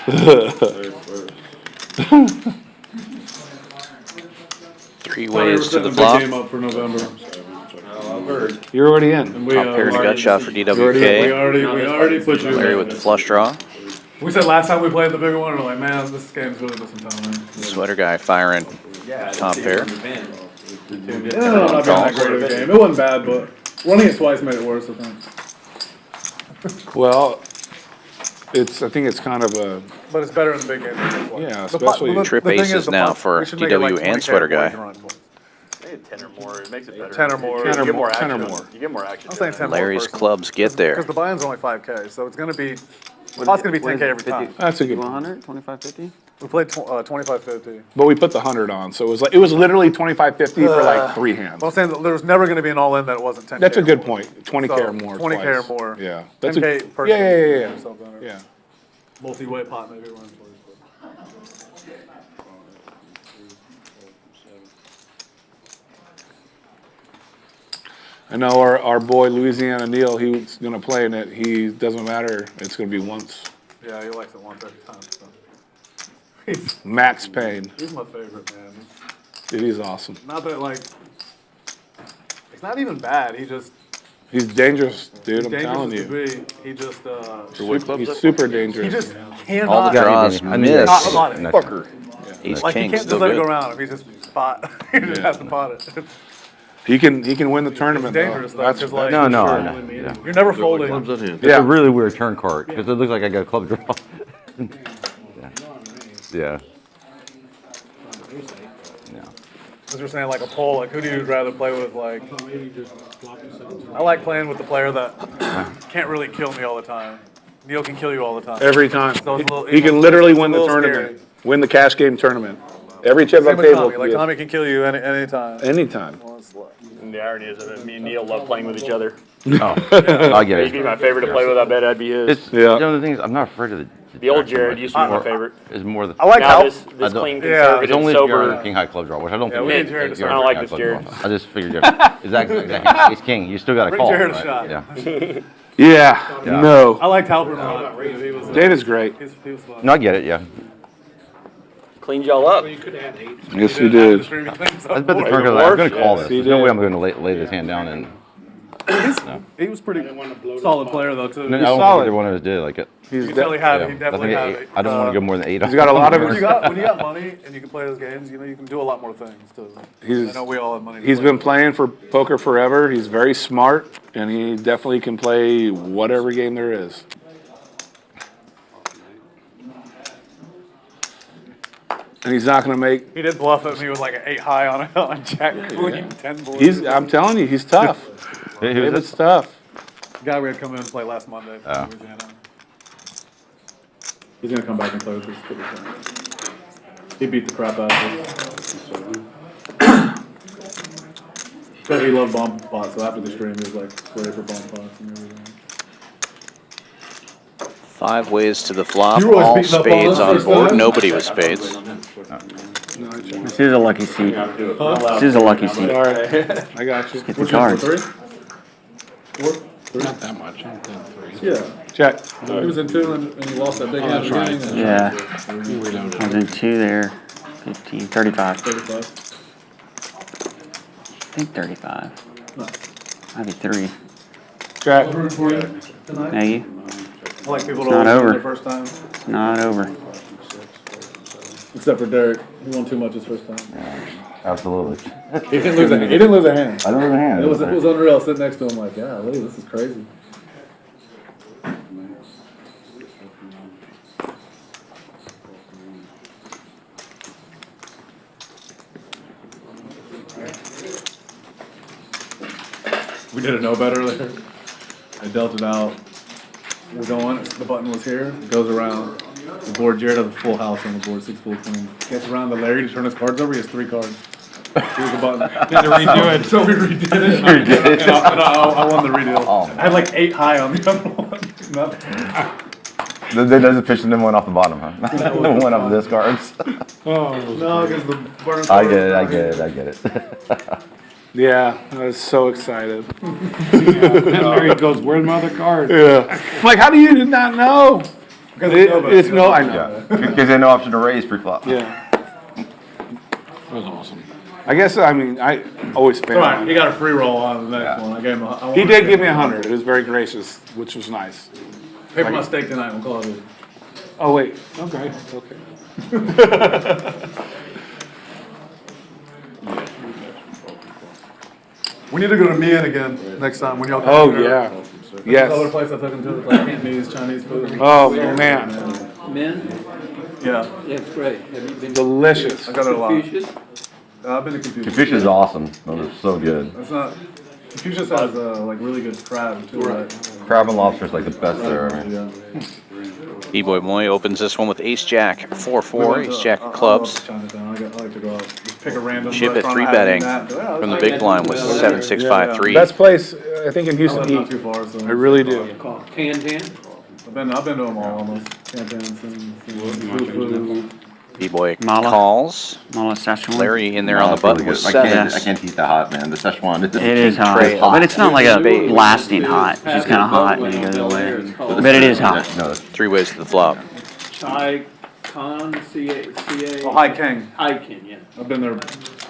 3 waves to the flop. Game up for November. I've heard. You're already in. Top pair to gut shot for DWK. We already put you. Larry with the flush draw. We said last time we played the bigger one, we're like, man, this game's really missing time. Sweater guy firing top pair. Yeah, I'm not being that great of a game. It wasn't bad, but running it twice made it worse, I think. Well, I think it's kind of a. But it's better in the big game. Yeah, especially trip aces now for DW and Sweater guy. 10 or more, it makes it better. 10 or more. 10 or You get more. more 10 or action. more. You get more action. I'm saying 10 more. Larry's clubs get there. Because the buy-in's only 5K, so it's going to be. The pot's going to be 10K every time. That's a good. 100, 25, We played 25-50. But we put the 100 on, so it was literally 25-50 for like 3 hands. Well, I'm saying that there was never going to be an all-in that it wasn't 10K. That's a good point. 20K or more. 20K twice. or more. Yeah. 10K per Yeah. Yeah. Multi-way pot maybe runs. I know our boy Louisiana Neil, he's gonna play in it. He doesn't matter. It's gonna be once. Yeah, he likes it once every time. So. Max Payne. He's my favorite, man. Dude, he's awesome. Not that like, it's not even bad. He's dangerous, dude. He's I'm telling you. dangerous to be. He just He's super dangerous. he just cannot. All the draws miss. Fucker. Ace Like he king can't still just let it go good. around him. He just pot. He just has to pot it. He can win the tournament. It's dangerous though. though, 'cause, like, No. you're never folding. It's a really weird turn card because it looks like I got a club draw. Yeah. As you're saying, like a poll, like who do you rather play with? Like, I like playing with the player that can't really kill me all the time. Neil can kill you all the time. Every time. So it's a little, He can literally win it's a the little tournament. scary. Win the cash game tournament. Every chip Same on with table. Tommy. Like Tommy can kill you anytime. Anytime. And the irony is that me and Neil love playing with each other. Oh, I get He'd be it. my favorite to play with. I bet I'd be his. It's, you know, the thing is, I'm not afraid of The old Jared used to be my favorite. Is more the. I like now how this clean, It's conservative, only sober. King High Club draw, which I don't think. we need Jared to you're start. I don't like High this Club Jared. draw. I just figured exactly. Ace King, you still got to Bring call. Jared a right? shot. Yeah. Yeah. No. I liked Halpern a lot. He was, Dana's great. he was fun. No, I get it. Yeah. Cleaned y'all up. Yes, he did. I bet the turn. I'm going to call this. There's no way I'm going to lay this hand down and. He was pretty solid player though too. No, I don't think either one of us did like it. You can tell he had it. He I definitely think had it. I don't want to go more than 8. He's got a lot of. When you got money and you can play those games, you know you can do a lot more things too. I know we all have money. He's been playing for poker forever. He's very smart, and he definitely can play whatever game there is. And he's not going to make. He did bluff at me with like an 8 high on Jack Queen 10 board. I'm telling you, he's tough. David's tough. The guy we had come in and play last Monday from Louisiana. He's gonna come back and play with us. He beat the crap out of us. Said he loved bomb pots, so after the stream he was like ready for bomb pots and everything. 5 ways to the flop, You were always all beating up spades on on us, board, huh? nobody with spades. This is a lucky seat. This is a lucky seat. All right, I got you. Get the cards. 3? Not that much. I'm thinking 3. Yeah. Check. He was in 2 and he lost that big hand at the beginning. and- Yeah. I was in 2 there. 15, 35. 35. I think 35. Maybe 3. Check. Rooting for you tonight. Maggie, I like people It's to not always win over. their first time. it's not over. Except for Derek. He won too much his first time. Absolutely. He didn't lose a hand. He didn't lose a hand. I don't know the hand. It was unreal sitting next to him like, yeah, this is crazy. We didn't know better earlier. I dealt it out. We're going. The button was here. It goes around. The board, Jared has a full house on the board, 6 full queens. Gets around to Larry to turn his cards over. He has 3 cards. Here's the button. Had to redo it. So we redid it. And I won the redeal. I had like 8 high on the other one. Nothing. They doesn't pitch them one off the bottom, huh? The one off the discards. No, because the burner. I get it. Yeah, I was so excited. And there he goes, where's my other card? Yeah. I'm like, how do you not know? It's no, I know. Yeah, because they have no option to raise pre-flop. Yeah. That was awesome. I guess, I mean, I always spend. All right, he got a free roll on the next one. I gave him He did give me 100. It was very gracious, which was nice. Pay for my steak tonight. We'll call it. Oh, wait. Okay. Okay. We need to go to Mian again next time when y'all come. Oh, here. yeah. This Yes. other place I took him to, it's like Cantonese, Chinese food. Oh, man. Men? Yeah, Yeah, it's great. Have you been Delicious. I got it a lot. Confucius? I've been to Confucius. Confucius is awesome. Those are so good. It's not. Confucius has like really good crab too, right? Crab and lobster is like the best there. I mean. Yeah. B-Boy Moy opens this one with Ace-Jack, 4-4, Ace-Jack of clubs. I like to go out, just pick a random. Shipp It restaurant I betting haven't been at. from the big blind with 7-6-5-3. Best place, I think, in I Houston live to not eat. too far, so. I really do. Tan? I've been to them all almost. Campins and Fufu. B-Boy Mala. calls. Mala Szechuan. Larry in there on the It's really button with good. 7. I can't eat that hot, man. The Szechuan. It is hot. Tray But it's not like a Spade. lasting hot. It's just kind of hot and then it goes away. But it is hot. No, 3 ways to the flop. Chai Khan, C-A. Oh, Hi King. Hi King, yeah. I've been there a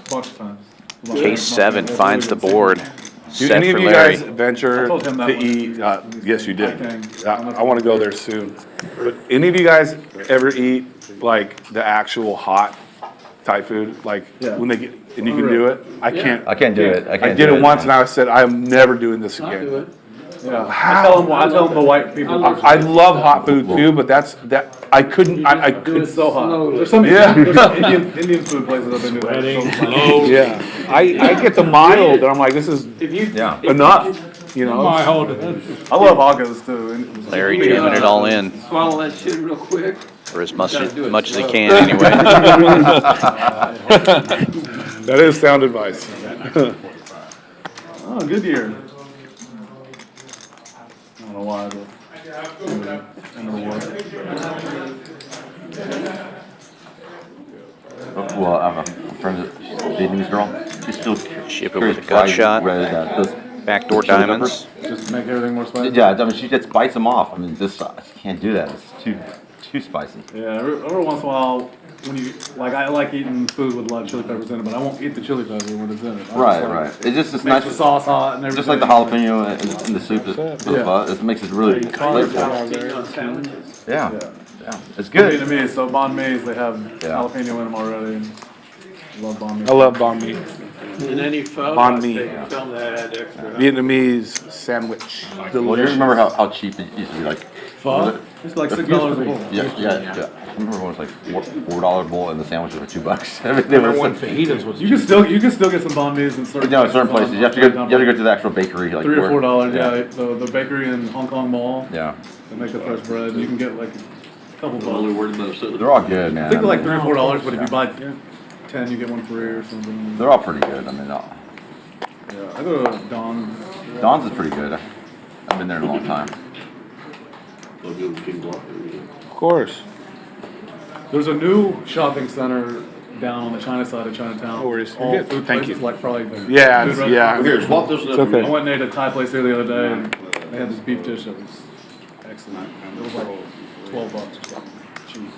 bunch of times. Case 7 finds the board. Do Set any for of you Larry. guys venture I told him that to one. eat? Yes, you did. Okay. I want to go there soon. But any of you guys ever eat like the actual hot Thai food? Like Yeah. when they get and you can do it. I can't. I can't do it. I I can't did do it once and I said I'm never doing this I'll do again. it. Yeah. I tell them the white people. I love hot food too, but that I couldn't. I couldn't. It's so hot. Slowly. There's some Yeah. there's some Indian food places I've been to. Yeah, I get the mild, and I'm like, this is If you, Yeah. enough. You know. I hold it. I love Agas too. Larry jamming it all in swallow that shit real quick. for as much as he can anyway. That is sound advice. Oh, good year. I don't know why, but I never was. Well, I have a friend that's Vietnamese girl. She's still Shipp It with a gut shot. Backdoor diamonds. Just to make everything more spicy. Yeah, I mean, she just bites them off. I mean, this I can't do that. It's too Too spicy. Yeah, every once in a while, when you like, I like eating food with a lot of chili peppers in it, but I won't eat the chili pepper when it's in it. Right. It's just it's makes nice. the sauce hot and everything. Just like the jalapeno in the soup. It makes it really flavorful. Yeah. It's good. Vietnamese, so banh mi's, they have jalapeno in them already. And love banh mi. I love banh mi. In any photo, Banh mi. film that had extra. Vietnamase sandwich. Well, you Delicious. remember how cheap it used to be? Like, Pho? It's like $6 a bowl. Yeah. I remember when it was like $4 bowl and the sandwiches were $2. I remember when fajitas was You can still get some banh mi's in certain certain places. You have to go to the actual bakery. Like $3 or $4. Yeah. The bakery in Hong Kong Mall. Yeah. They make the fresh bread. You can get like a couple I'm only bucks. worried about soda. They're all good, man. I think they're like $3 or $4, but if you buy 10, you get one free or something. They're all pretty good. I mean, Yeah, I go to Don's. Don's is pretty good. I've been there in a long time. They'll go to King Block. Of course. There's a new shopping center down on the China side of Chinatown. No worries. All You're good. food Thank places, you. like probably Yeah, food yeah. restaurants. Here, swap this It's up. okay. I went and ate at a Thai place here the other day, and they had this beef dish that was excellent. It was like $12 or something. Cheap.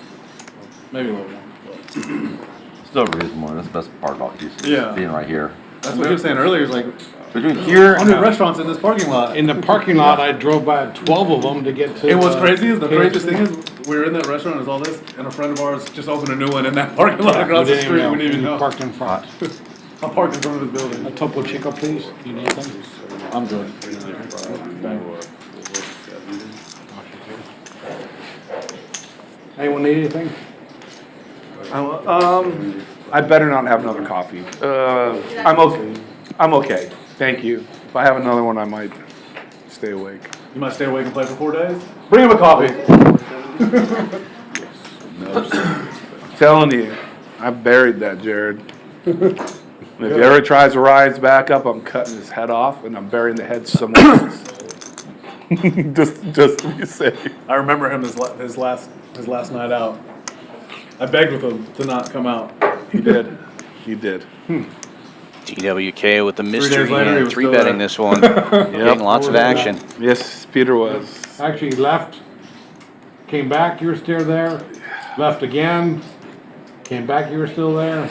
Maybe a little more. Still reasonable. That's the best part about Houston. Yeah. Being right here. That's what you were saying earlier. It's like Between here 100 restaurants in this parking lot. In the parking lot, I drove by 12 of them to get to. And what's crazy is the craziest thing is we were in that restaurant, there's all this, and a friend of ours just opened a new one in that parking lot across the street. We didn't even know. Parked in front. I parked in front of his building. A Topo Chico, please. You need anything? I'm good. Anyone need anything? I better not have another coffee. I'm okay. I'm okay. Thank you. If I have another one, I might stay awake. You might stay awake and play for 4 days? Bring him a coffee. I'm telling you, I buried that, Jared. If he ever tries to rise back up, I'm cutting his head off and I'm burying the head somewhere else. just to be safe. I remember him his last night out. I begged with him to not come out. He did. He did. DWK with the 3 mystery days later, he hand, was 3 still betting there. this one. Getting lots of action. Yes, Peter was. Actually, he left, came back, you were still there, left again, came back, you were still there.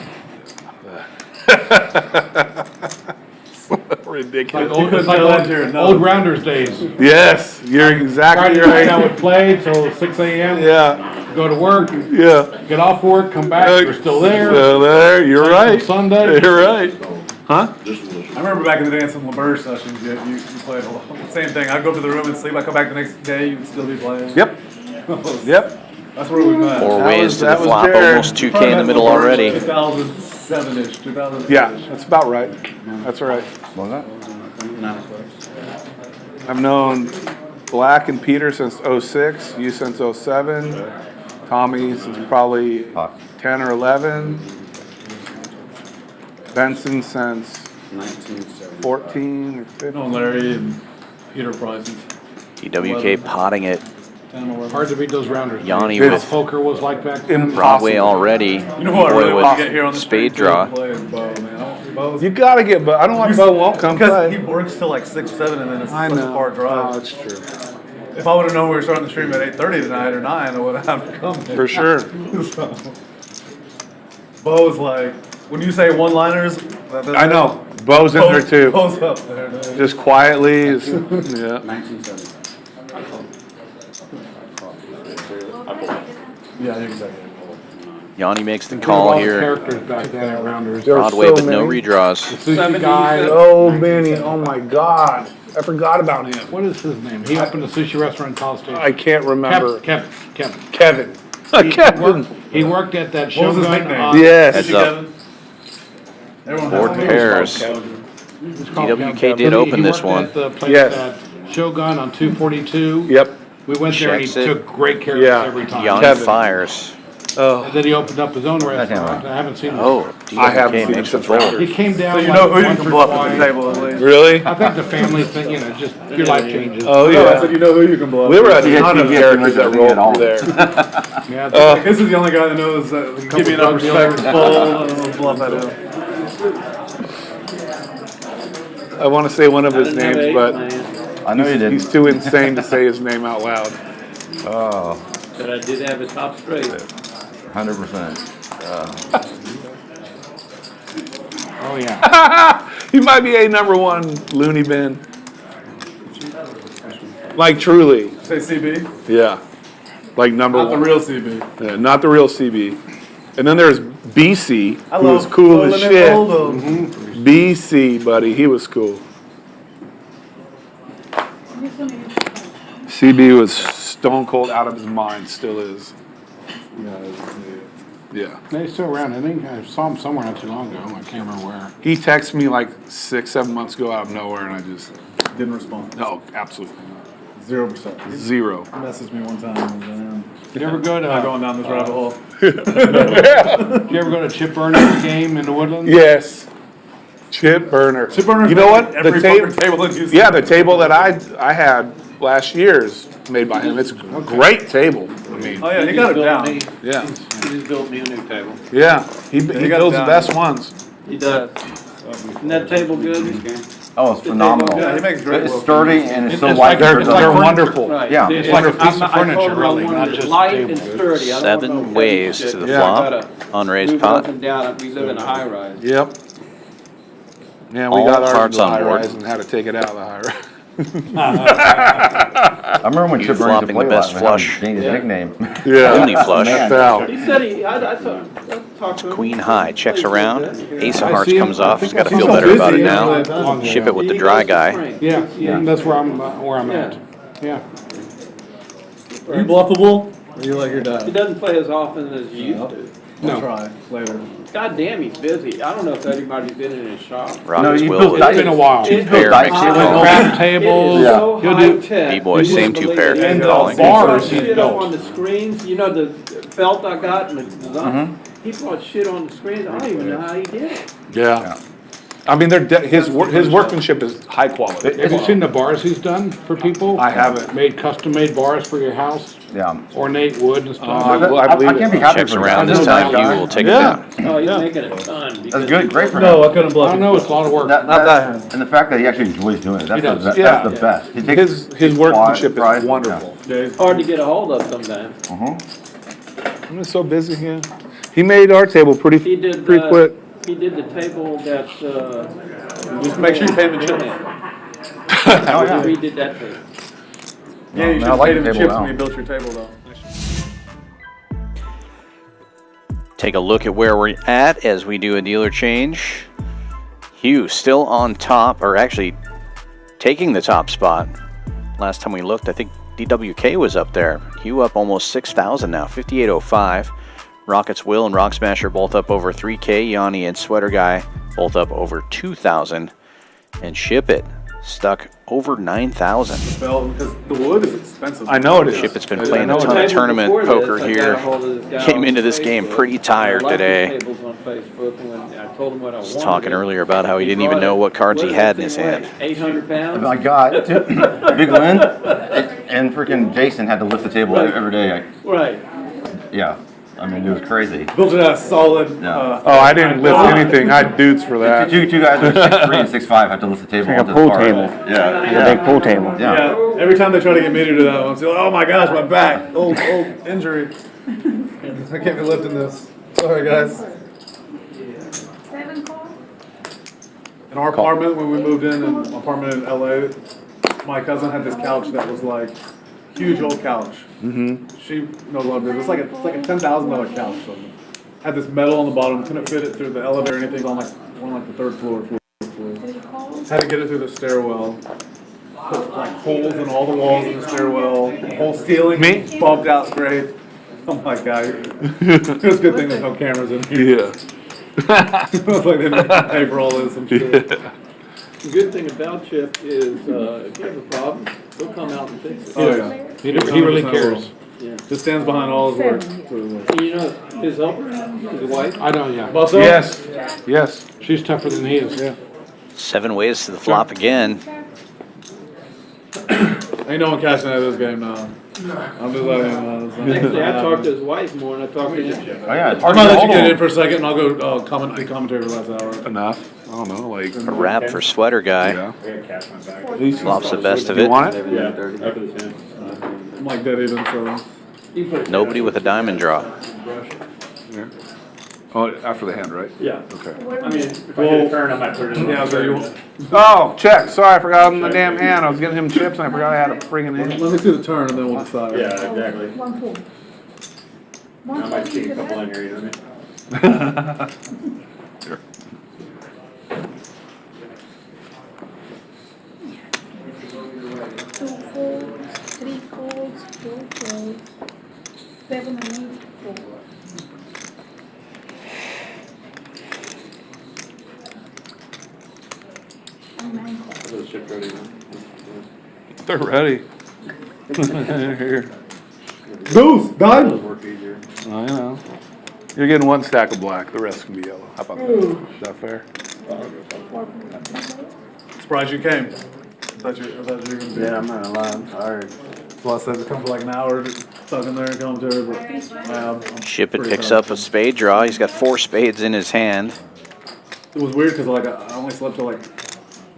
Ridiculous. Like old Rounders days. Yes, you're exactly Friday night I right. would play till 6 a.m. Yeah, Go to work, yeah. get off work, come back, you're still there. Still there, you're right. Sunday. You're right. Huh? I remember back in the day in some LeBurge sessions, you played a lot. Same thing. I'd go to the room and sleep. I'd come back the next day, you would still be playing. Yep. Yep. That's where we met. 4 That ways was- to the that was flop, Jared. almost 2K in the middle already. 2007-ish, 2008. Yeah, that's about right. That's right. What was that? I've known Black and Peter since '06, you since '07, Tommy since probably 10 or 11, Benson since 14 or 15. No, Larry and Peter Price. DWK potting it. 10, 11. Hard to beat those Rounders. Yanny It's with Poker was like back then. Broadway already. You know who I Boy really want to with get here on the spade street draw. to play is Bo, man. Bo's, You gotta get, but I don't want Bo won't come because he play. works till like 6, 7, and then it's I such a know. far drive. Oh, that's true. If I would have known we were starting the stream at 8:30 tonight or 9, I would have come. For sure. So, Bo's like, when you say one-liners, I know. Bo's in there too. Bo's up there, dude. Just quietly. Yeah. Yeah, exactly. Yanny makes the There were a call lot of here. characters back then at Rounders. Broadway, but no redraws. Sushi guy. Oh, Benny. Oh my God. I forgot about him. What is his name? He opened a sushi restaurant in College Station. I can't remember. Kevin. Kevin. Kevin. He worked at that What was his Shogun. nickname? Yes. Heads up. Everyone Board has a name. pairs. DWK did open this He one. worked at the place Yes. at Shogun on 242. Yep. We went there and he Checks it. took great care of Yeah. us every time. Yanny Kevin. fires. Oh. And then he opened up his own restaurant. I haven't seen him. Oh, I haven't DWK seen makes him a since fold. Rounders. He came down. So you like know who you once can or bluff at twice. the table at least. Really? I think the family thing, just your life changes. Oh, No, I yeah. said you know who you can bluff. We were a He had ton to of get characters to that make rolled it all. through there. Yeah, This is the only guy that knows that can give me enough respect to bluff at him. I want to say one of his I didn't have names, eight, but man. I know you didn't. he's too insane to say his name out loud. Oh. But I did have a top straight. 100%. Oh yeah. He might be a #1 loony bin. Like truly. Say CB? Yeah. Like number Not one. the real CB. Yeah, not the real CB. And then there's BC, who Hello. was cool as shit. Hold'em. BC, buddy, he was cool. CB was stone cold out of his mind, still is. Yeah. He's still around, I think. I saw him somewhere not too long ago. I can't remember where. He texted me like 6-7 months ago out of nowhere, and I just Didn't respond. no, absolutely 0%. zero. He messaged me one time. And, Did you ever go to? not going down this rabbit hole. Did you ever go to Chip Burner's game in the Woodlands? Yes. Chip burner. Chip burner's You know what? every The poker table in Houston. Yeah, the table that I had last year's made by him. It's a great table. I mean, Oh yeah, he got it down. yeah, He just built me a new table. yeah. He got builds it the down. best ones. He does. Isn't that table good? Oh, it's phenomenal. Yeah, he makes great It's work. sturdy and it's so It's light. like- They're it's like furniture. wonderful. Right. Yeah. It's like a piece of furniture, I told her I really, wanted not it just a light table. and sturdy. I don't 7 want no ways heavy to the shit. flop. Gotta Unraised move pot. up and down. We live in a high rise. Yep. Yeah, we All got ours in cards the on high board. rise and had to take it out of the high rise. I remember when You Chip Burns flopping to play the best last, we had him flush. change his Yeah. nickname. Yeah. Only flush. Man. Foul. He said I talked to him. Queen high checks around. Ace of I hearts see him. comes I off. think He's got to I feel saw better him about it busy now. long ago. Ship it with the He dry goes to guy. Frank. Yeah, that's where I'm at. Yeah. Are you bluffable? Or you like your He dad? doesn't play as often as he used to. I'll try later. God damn, he's busy. I don't know if anybody's been in his shop. Rockets you will built with that- It's been a while. two pair mixed with Crab tables. It is so He'll high do- tech. B-boy, You same wouldn't two believe pair. it. And the Calling. bars he's Shit up built. on the screens, you know the felt I got and the design. He brought shit on the screens. I don't even know how he did it. Yeah. I mean, his workmanship is high quality. Have you seen the bars he's done for people? I haven't. Made custom-made bars for your house, Yeah. ornate wood and stuff. I believe I can't be happy Checks for around him. this time. Guy. You will take it Yeah. down. Oh, he's making a ton. That's good, great for him. No, I couldn't I bluff don't him. know, it's a lot of work. And the fact that he actually enjoys doing it, that's, He does. that's Yeah. the best. He takes His workmanship pride. is wonderful. It's hard to get a hold of sometimes. I'm just so busy here. He made our table pretty He did, quick. he did the table that, Just make sure you pay him in chips. Oh, yeah. We did that too. Yeah, you man, I should like pay the him table chips now. when you built your table though. Take a look at where we're at as we do a dealer change. Hugh still on top, or actually taking the top spot. Last time we looked, I think DWK was up there. Hugh up almost 6,000 now, 58.05. Rockets Will and Rock Smasher both up over 3K. Yanny and Sweater Guy both up over 2,000. And Ship It stuck over 9,000. Well, because the wood is expensive. I know it is. Ship It's been I playing know a it ton is. of tournament Before poker this, I here. got a hold of this guy Came on into this game Facebook. pretty tired I liked today. his tables on Facebook, and when I told him what I Was wanted. talking earlier about how he didn't even bought know it. what cards he What had did in his that thing hand. weigh? 800 pounds? My God, Big Lynn and freaking Jason had to lift the table every day. Right. Yeah, I mean, it was crazy. Built it out of solid. Yeah. Oh, I didn't lift anything. I had dudes for that. Two guys that are 6'3" and 6'5" have to lift the table Like a onto pool the bar. table. Yeah. A big pool table. Yeah. Yeah, every time they try to get me to do that, I'm saying, oh my gosh, my back, old injury. I can't be lifting this. Sorry, guys. 7 call? In our apartment, when we moved in an apartment in LA, my cousin had this couch that was like huge old couch. Mm-hmm. She no longer. It was like a $10,000 couch. So had this metal on the bottom. Couldn't fit it through the elevator or anything. On like the third floor. Had to get it through the stairwell. Put like holes in all the walls in the stairwell. The whole ceiling bumped out straight. Oh my god! It's a good thing there's no cameras in here. Yeah. It was like they didn't pay for all this. I'm sure. The good thing about Chip is if you have a problem, he'll come out and fix it. Oh yeah. He really cares. Yeah. Just stands behind all his work. And you know, his helper, his wife, I know, yeah. Busso? Yes. She's tougher than he is. Yeah. 7 ways to the flop again. Ain't no one cashing out of this game now. I'm just letting you know. actually, I talked to his wife more than I talked to him. Oh, yeah, it's I hard might to let you hold get on. in for a second and I'll go do commentary for the last hour. Enough. I don't know, like. A wrap for Sweater Guy. Yeah. Flops the best of You it. want it? I'm like dead even, so. Nobody with a diamond draw. Yeah. Oh, after the hand, right? Yeah. Okay. I mean, if I get a turn, I might put it in. Yeah, so you, Oh, check. Sorry, I forgot on the damn hand. I was getting him chips and I forgot I had a friggin' hand. let me see the turn and then we'll decide. Yeah, exactly. One full. I might see a couple in here, you know what I mean? Sure. Two folds, three folds, four folds, 7 and 8 fold. And 9 folds. Those chips ready, huh? They're ready. Here. Boost, done. Those work easier. Oh, you know. You're getting one stack of black. The rest can be yellow. How about that? Is that fair? Surprised you came. I thought you were going to be. Yeah, I'm not gonna lie, I'm tired. Plus, I said to come for like an hour, stuck in there and come to her, but I'm Shipp It pretty picks tired. up a spade draw. He's got 4 spades in his hand. It was weird because like I only slept till like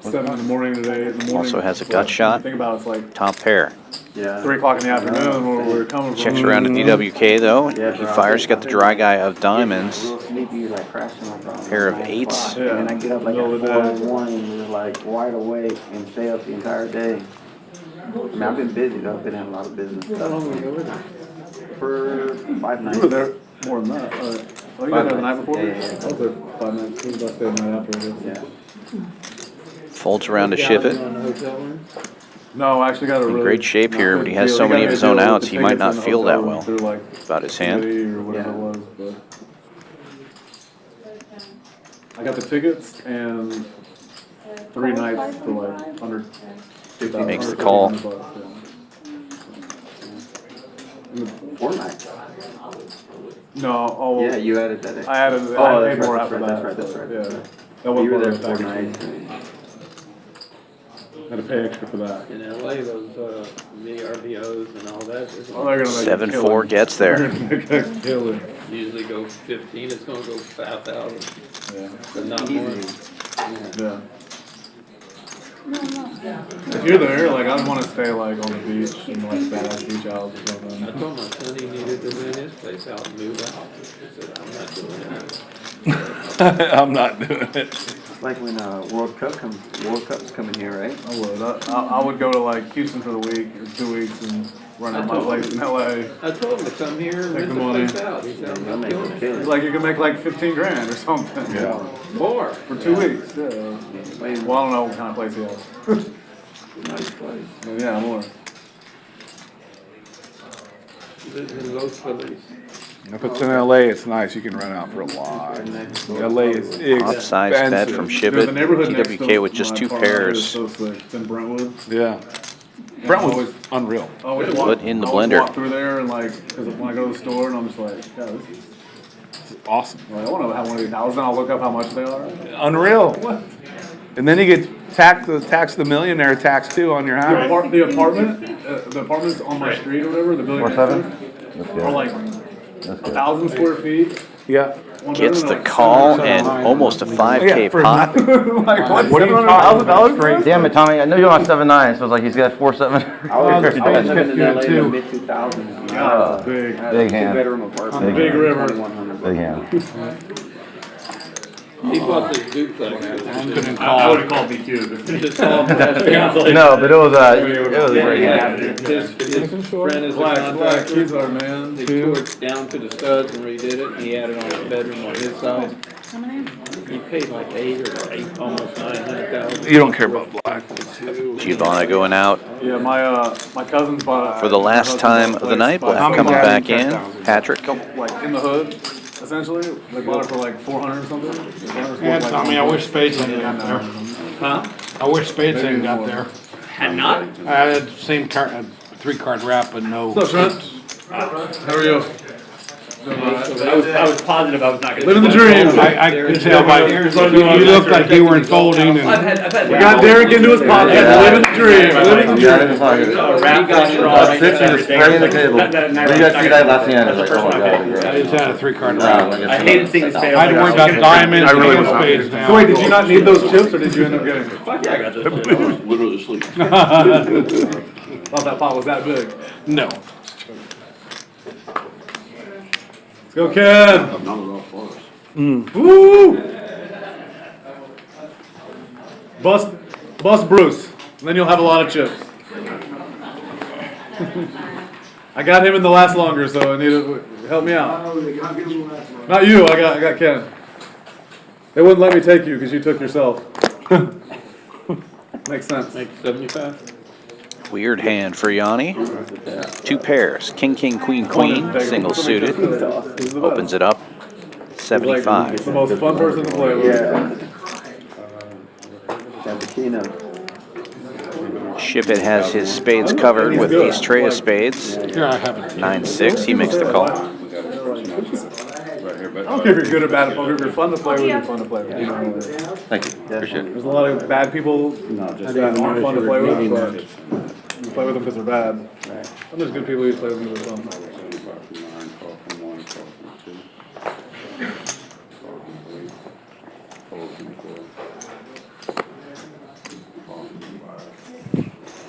7 in the morning today. In the morning, Also has a so gut when shot. you think about it, it's like Top pair. Yeah. 3 o'clock in the afternoon where we were coming from. Checks around at DWK though. Yeah, He bro. fires. He's got the dry guy of diamonds. Real sleepy, like crashing my phone. Pair of 8s. Yeah. And I get up like Middle at of the 4 day. in the morning and just like wide awake and stay up the entire day. I mean, I've been busy though. I've been having a lot of business. How long were you over there? For 5 nights. You were there more than that. Oh, you got there the night before? Yeah, yeah, I was there 5 nights. It was about the night after. I guess. Yeah. Folds around to Shipp It. On the hotel room? No, I actually got a In really great shape here, but he has deal. so He many got of a his own deal with outs, the he might tickets not in the feel hotel that room well through, like, about his hand. committee or whatever it was, but I got the tickets and 3 nights for like under. Makes the call. 4 nights. No, oh. Yeah, you added that in. I added, Oh, I that's paid more right, after that's that. right, that's right. Yeah. That's That right. wasn't You were part there of the 4 package. nights. Had to pay extra for that. In LA, those, VRBOs and all that, there's Well, they're gonna make a 7-4 killing. gets They're there. gonna make a killing. usually go 15, it's gonna go 5,000, Yeah. but not more. Yeah. If you're there, like, I'd want to stay like on the beach in like badass beach house or I something. told my son he needed to rent his place out and move out. He said, I'm not doing that. I'm not doing it. It's like when World Cup's coming here, right? I would. I would go to like Houston for the week or 2 weeks and run out my place in LA. I told him to come here and Take rent the the money. place out. He said, I'm not doing it. It's like you can make like 15 grand or something. Yeah. More. For 2 weeks. Yeah. Well, I don't know what kind of place he has. Nice place. Yeah, more. Lives in Los Feliz. If it's in LA, it's nice. You can rent out for a lot. LA is Top-size bet expensive. from Shipp There's It. a neighborhood next DWK to with just my 2 apartment that is pairs. so sick. It's in Brentwood. Yeah. And Brentwood's unreal. I always Put in the I always blender. walk through there and like, because when I go to the store and I'm just like, yeah, this is, Awesome. like, I want to have one of these houses and I'll look up how much they are. Unreal. And then you get tax the millionaire tax too on your house. The apartments on my street or whatever, the building next to it, are like 1,000 square feet. Yeah. Gets the call and almost a 5K pot. Like, what's What are you talking about? Damn it, Tommy, I know you're on 7-9, so it's like he's got 4-7. I was living in LA in the mid-2000s. God, big. Big hand. 2-bedroom apartment. Big river. 2,100 Big hand. He bought this duplex. I would have called BQ. Just all No, but it was a great hand. His friend is a Black contractor. keys are, man. They tore it down to the studs and redid it, and he had it on his bedroom on his side. He paid like almost 900,000. You don't care about black. Giovanna going out Yeah, my cousins bought for the last time of the night. Black coming back in. Patrick. like in the hood, essentially. They bought it for like 400 or something. Yeah, Tommy, I wish Spades hadn't got there. Huh? I wish Spades hadn't got there. Had not? I had the same card, 3-card wrap, but no. What's up, Trent? How are you? I was positive I was not gonna. Living the dream. I could tell by, you looked like you were unfolding and. I've had. We got Derek into his pocket. Living the dream. Living the dream. You guys see that last hand? It's like, oh my God. I just had a 3-card wrap. I hated seeing this fail. I had to worry about diamonds and Spades now. So wait, did you not need those chips or did you end up getting them? Fuck yeah, I got this. Literally asleep. Thought that pot was that big. No. Go, Ken. Not at all for us. Woo! Bust Bruce. And then you'll have a lot of chips. I got him in the last longer, so I need to help me out. Not you. I got Ken. They wouldn't let me take you because you took yourself. Makes sense. Make 75. Weird hand for Yanni. 2 pairs. King, king, queen, queen. Single suited. Opens it up. 75. The most fun person to play with. Shipp It has his spades covered with ace tray of spades. Here, I have it. 9-6. He makes the call. I don't care if you're good or bad at poker. If you're fun to play with, you're fun to play with. You know, Thank you. Appreciate it. there's a lot of bad people that aren't fun to play with, but you play with them because they're bad. And there's good people you play with because they're fun.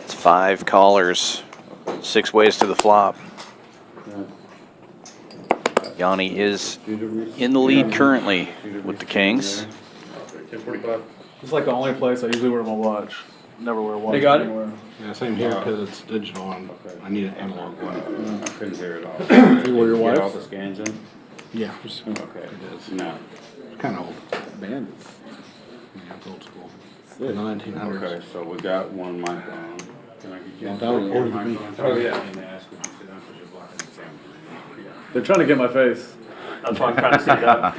It's 5 callers. 6 ways to the flop. Yanni is in the lead currently with the kings. It's like the only place I usually wear my watch. Never wear a watch They got it? anywhere. Yeah, same here because it's digital and I need an analog one. I couldn't hear it all. You wear your Get all wife? the scans in? Yeah. Okay. It is. No. It's kind of old. Bandits. Yeah, it's old school. The 1900s. Okay, so we got one mic on. Can I get you on? That was older than me. Oh, yeah. And ask if you sit down because you're blocking the camera. They're trying to get my face. That's why I'm trying to stand up.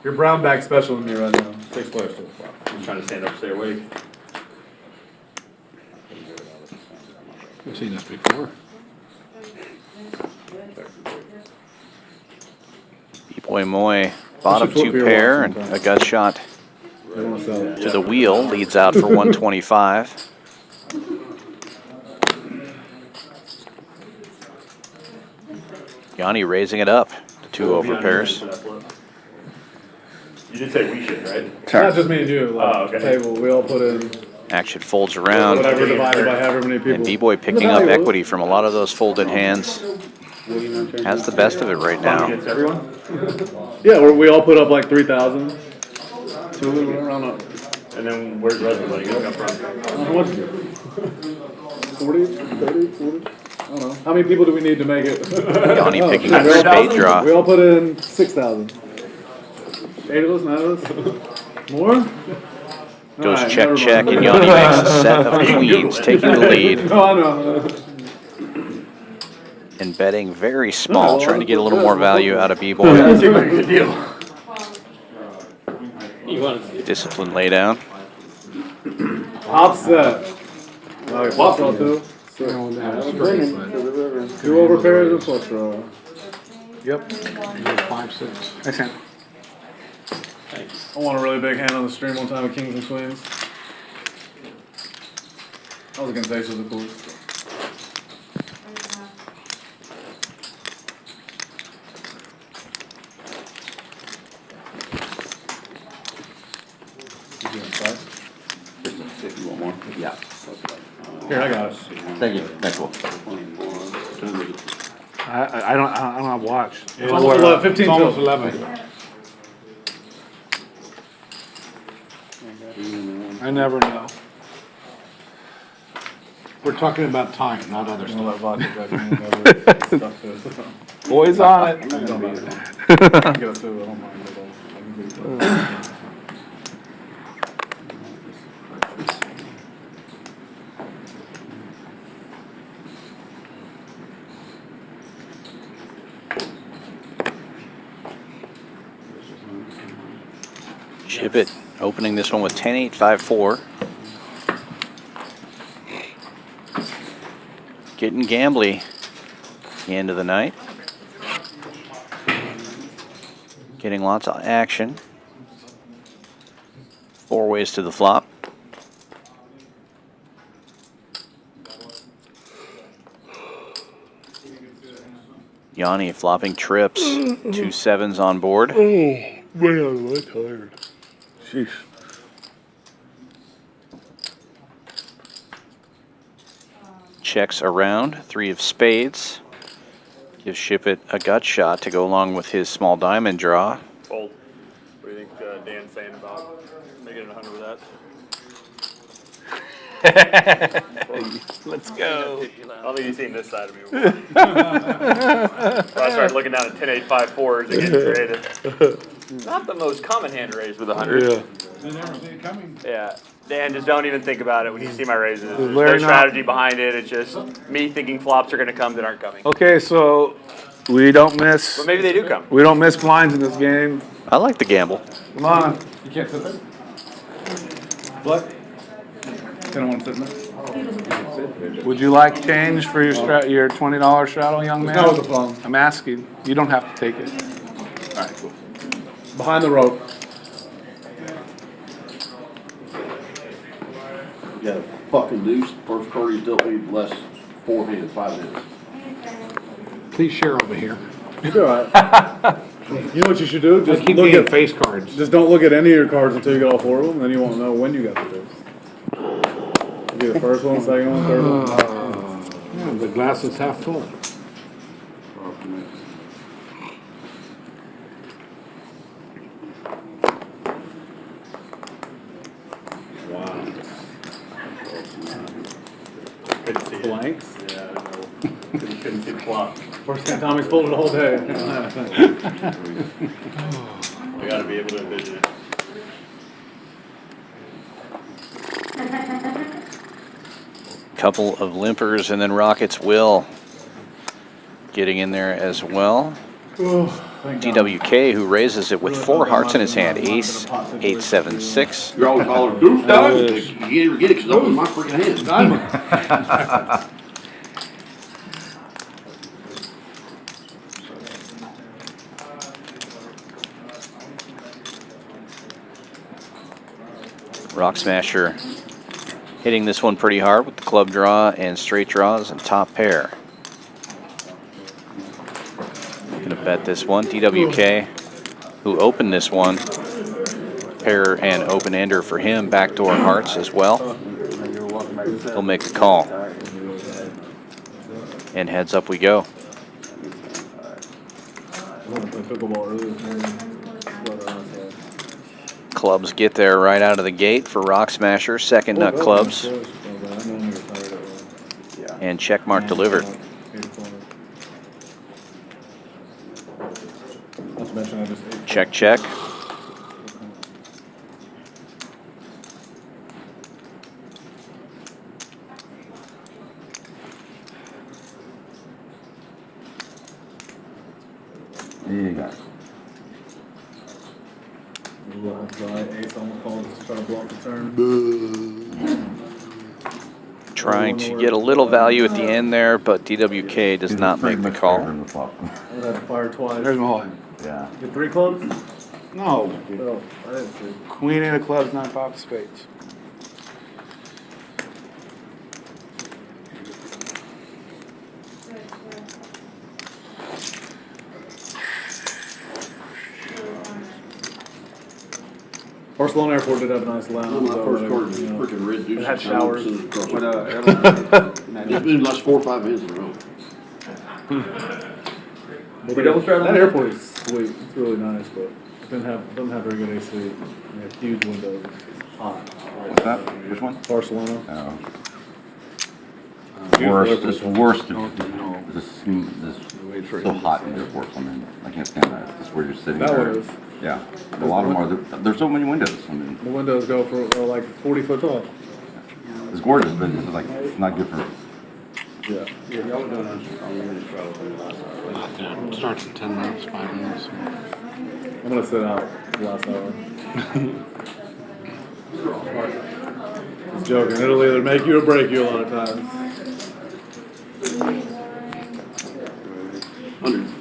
Your brown bag's special to me right now. 6 players to the flop. I'm trying to stand up, stay awake. We've seen this before. B-Boy Moy, bottom 2 pair and a gut shot to the wheel. Leads out for 125. Yanni raising it up to 2 over pairs. You did say we should, right? It's not just me and you. Like, Oh, okay. Table. We all put in Action folds around. whatever divided by however many people. And B-Boy picking up equity from a lot of those folded hands. Has the best of it right now. Against everyone? Yeah, we all put up like 3,000. 2, around up. And then where's the rest of the money gonna come from? How much? 40, 30, 40? I don't know. How many people do we need to make it? Yanni picking up the spade draw. We all put in 6,000. 8 of us, 9 of us? More? Goes Alright, check, never check, mind. and Yanni makes a set of queens, taking the lead. No, I know. And betting very small, trying to get a little more value out of B-Boy. That seemed like a good deal. You want to Discipline laydown. Top set. Alright, flush draw 2. 2 over pairs and flush draw. Yep. 5-6. Thanks, Sam. I won a really big hand on the stream one time with kings and queens. I was against aces, of course. If you want more. Yeah. Here, I got it. Thank you. Thanks, Will. I don't have watch. It's almost 11, 15 It's almost till. 11. I never know. We're talking about time, not other I'm gonna stuff. let vodka back in and other stuff too. Boys on it. I don't mind. I can get it too, I don't mind at all. I can do it. Shipp It opening this one with 10-8, 5-4. Getting gambly the end of the night. Getting lots of action. 4 ways to the flop. Yanni flopping trips. 2 sevens on board. Man, I'm tired. Sheesh. Checks around. 3 of spades. Gives Shipp It a gut shot to go along with his small diamond draw. Fold. What do you think Dan's saying about making it 100 with that? Let's go. I don't think you've seen this side of me before. I started looking down at 10-8-5-4s and getting creative. Not the most common hand raise with 100. Yeah. You never see it coming. Yeah. Dan, just don't even think about it when you see my raises. There's no Larry, strategy behind it. It's just me thinking flops are going to come that aren't coming. Okay, so we don't miss. But maybe they do come. We don't miss blinds in this game. I like the gamble. Come on. You can't sit there? What? You don't want to sit there? Would you like change for your $20 straddle, young man? That was a phone. I'm asking. You don't have to take it. All right, cool. Behind the rope. You got a fucking deuce. First card you dealt me less 4 hands, 5 hands. Please share over here. It's all right. You know what you should do? Just keep look getting at face cards. Just don't look at any of your cards until you get all 4 of them, then you won't know when you got the deuce. You get the first one, second one, third one. Yeah, the glass is half full. Couldn't see it. Blanks. Yeah, I don't know. Couldn't see the flop. First time Tommy's pulled it all day. We got to be able to envision it. Couple of limpers, and then Rockets will getting in there as well. DWK, who raises it with 4 hearts in his hand. Ace, 8-7-6. You're always hollering, deuce diamond. You can't even get it because that was my freaking hand. Rock Smasher hitting this one pretty hard with the club draw and straight draws and top pair. Gonna bet this one. DWK, who opened this one, pair and open ender for him, backdoor hearts as well. He'll make the call. And heads up we go. Clubs get there right out of the gate for Rock Smasher. Second nut clubs. And check mark delivered. Check, check. You got it. Trying to get a little value at the end there, but DWK does not make the call. Fire twice. There's my whole. Yeah. Get 3 clubs? No. Oh, I didn't see. Queen 8 of clubs, 9 5 of spades. Barcelona Airport did have a nice lounge. My first card was freaking red deuce. It had showers. It's been less 4 or 5 hands in a row. That airport is sweet. It's really nice, but it doesn't have very good AC. They have huge windows. It's hot. What's that? Which one? Barcelona. Oh. Worst. It's worst. This so hot in airports. I mean, I can't stand that. It's where you're sitting That there. one is. Yeah. A lot of them are. There's so many windows. I mean, The windows go for like 40 foot tall. it's gorgeous, but it's like it's not good for. Yeah. It starts in 10 minutes, 5 minutes. I'm gonna sit out the last hour. Just joking. It'll either make you or break you a lot of times. 100.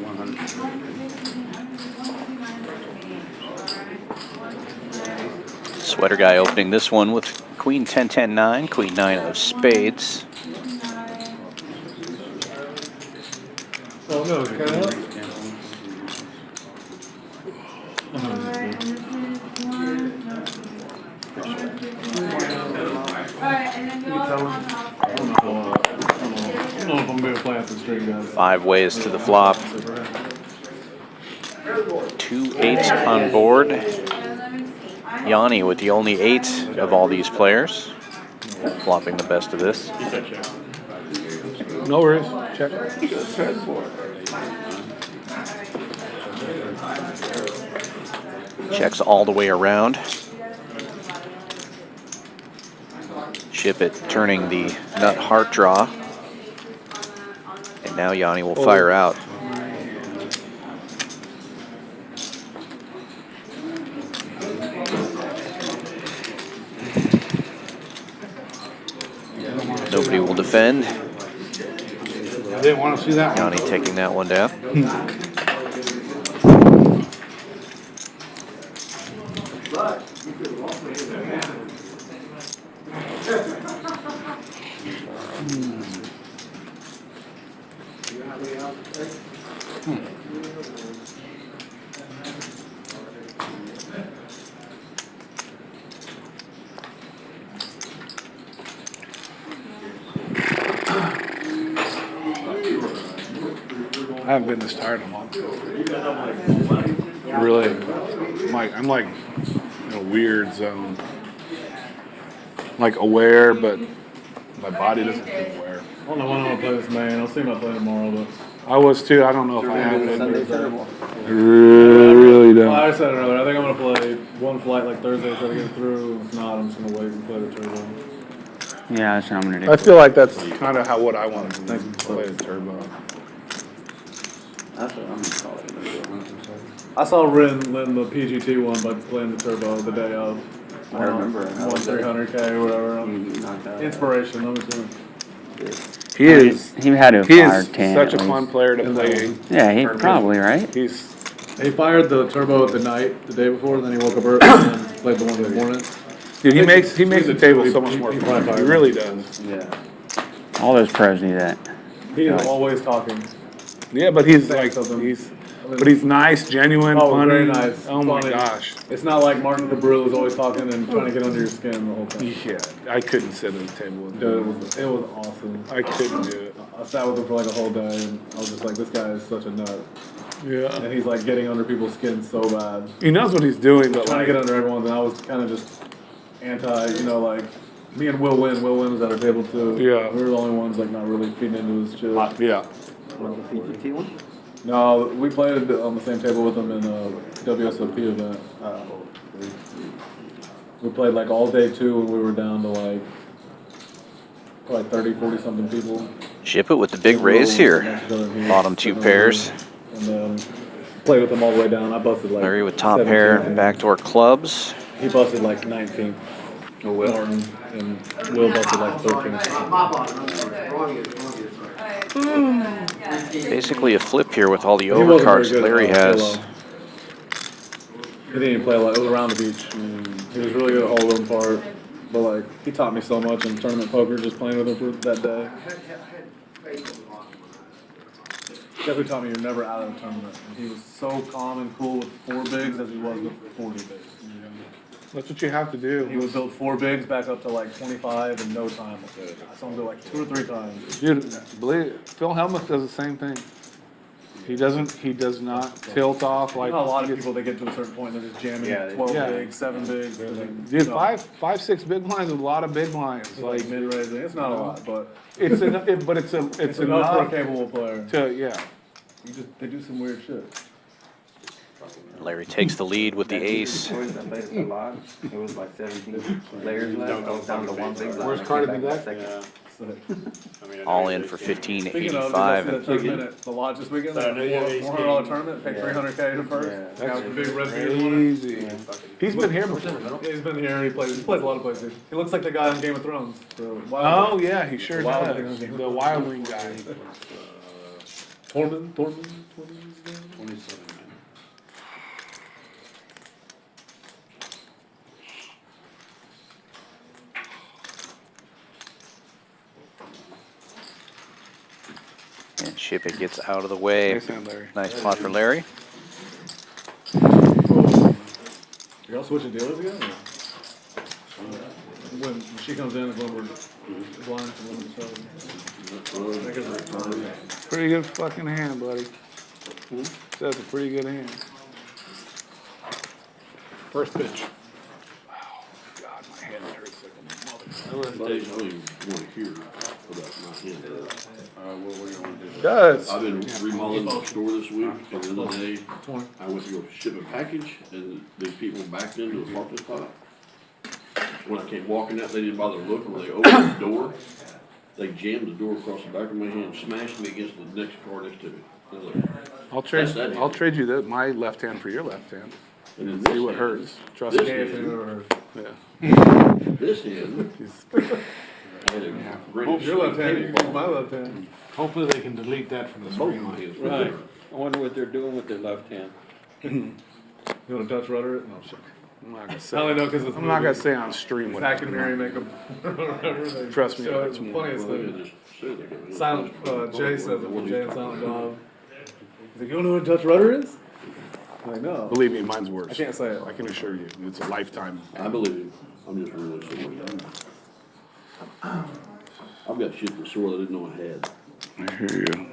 Sweater guy opening this one with Queen 10-10-9, Queen 9 of spades. Oh no, can I help? don't know if I'm gonna play after stream, guys. 5 ways to the flop. 2 8s on board. Yanny with the only 8 of all these players. Flopping the best of this. No worries. Check. Checks all the way around. Shipp It turning the nut heart draw. And now Yanny will fire out. Nobody will defend. I didn't want to see that one. Yanny taking that one down. I haven't been this tired in a month. Really, I'm like in a weird zone. Like aware, but my body doesn't feel aware. I don't know when I'm gonna play this main. I'll see him play tomorrow, but I was too. I don't know if I have it. Sunday turbo. I really don't. I said it earlier. I think I'm gonna play one flight like Thursday, try to get through. If not, I'm just gonna wait and play the turbo. Yeah, that's what I'm gonna do. I feel like that's kind of what I want to do. Play the turbo. That's what I'm gonna call it. I saw Rin win the PGT one by playing the turbo the day of. I remember. Won 300K or whatever. Inspiration. Let me see. He is. He had to have He fired is 10. such a at fun least. player to play. Yeah, he probably, right? He's. He fired the turbo the night, the day before, and then he woke up early and then played the one in the morning. Dude, he makes the table so much more He fun. probably He really does. Yeah. All those pros do that. He is always talking. Yeah, but he's Saying like something. but he's nice, genuine, Oh, funny. very nice. Oh my Funny. gosh. It's not like Martin DeBrew is always talking and trying to get under your skin the whole time. Yeah, I couldn't sit at the table with Dude, him. it was awesome. I couldn't do it. I sat with him for like a whole day, and I was just like, this guy is such a nut. Yeah. And he's like getting under people's skin so bad. He knows what he's doing, but Trying like, to get under everyone's, and I was kind of just anti, like, me and Will Win. Will Win was at our table too. Yeah. We were the only ones like not really feeding into his shit. yeah. What, the PGT one? No, we played on the same table with him in a WSOP event. We played like all day 2 and we were down to like probably 30, 40 something people. Shipp It with the big raise here. Bottom 2 pairs. And then played with him all the way down. I busted like Larry with top 17. pair backdoor clubs. He busted like 19. Oh, Will. Martin and Will busted like 13. Basically a flip here with all the He wasn't very overcards good Larry at has. PLO. He didn't even play a lot. It was around the beach. He was really good at hold'em part, but like he taught me so much in tournament poker just playing with him for that day. Definitely taught me you're never out of the tournament. And he was so calm and cool with 4 bigs as he was with 40 bigs. That's what you have to do. He would build 4 bigs back up to like 25 in no time. I saw him do it like 2 or 3 times. Dude, believe Phil Hellmuth does the same thing. He does not tilt off like. You know, a lot of people, they get to a certain point, they're just jamming 12 bigs, 7 bigs. Dude, 5-6 big blinds is a lot of big blinds. Like mid-raising, it's not a lot, but it's enough it's enough for a capable player. They do some weird shit. Larry takes the lead with the ace. It was like 17 layers left. I was down to 1 big blind. Where's Carter be back? All in for Speaking of, 1585. did I see that tournament, the lodge this weekend? $400 tournament, paid 300K to first. Yeah, the big red Crazy. He's been here before. Yeah, he's been here. He plays a lot of places. He looks like the guy on Game of Thrones. Oh yeah, he sure does. The wildling guy. Tormund. 27. And Shipp It gets out of the way. Nice hand, Larry. Nice pot for Larry. Y'all switching dealers again? When she comes in is when we're blind for one of the Pretty good fucking hand, buddy. That's a pretty good hand. First pitch. God, my hand hurts like a mother. I don't even want to hear about my hand. What we're gonna do? Does. I've been remodeling my store this week, and the other day, I went to go ship a package, and these people backed into a parking spot. When I came walking out, they didn't bother looking. When they opened the door, they jammed the door across the back of my hand, smashed me against the next car next to me. I was like, I'll trade you my left hand for your left hand. and then See what hurts. Trust this me. hand, Yeah. this hand, I had a great Your left hand, you can use my left hand. Hopefully they can delete that from the both screen. my hands. Right. I wonder what they're doing with their left hand. You want to touch rudder it? No, shit. I'm not gonna say. I only know because it's I'm not gonna say on stream what. Back in Mary make them. Trust me, So that's it's more. funniest thing. Silent Jay says it when Jay and Silent Dog. He's like, you don't know what touch rudder is? I'm like, no. Believe me, mine's worse. I can't say it. I can assure you, it's a lifetime. I believe you. I'm just really sorry. I've got shit that's sore that I didn't know I had. I hear you.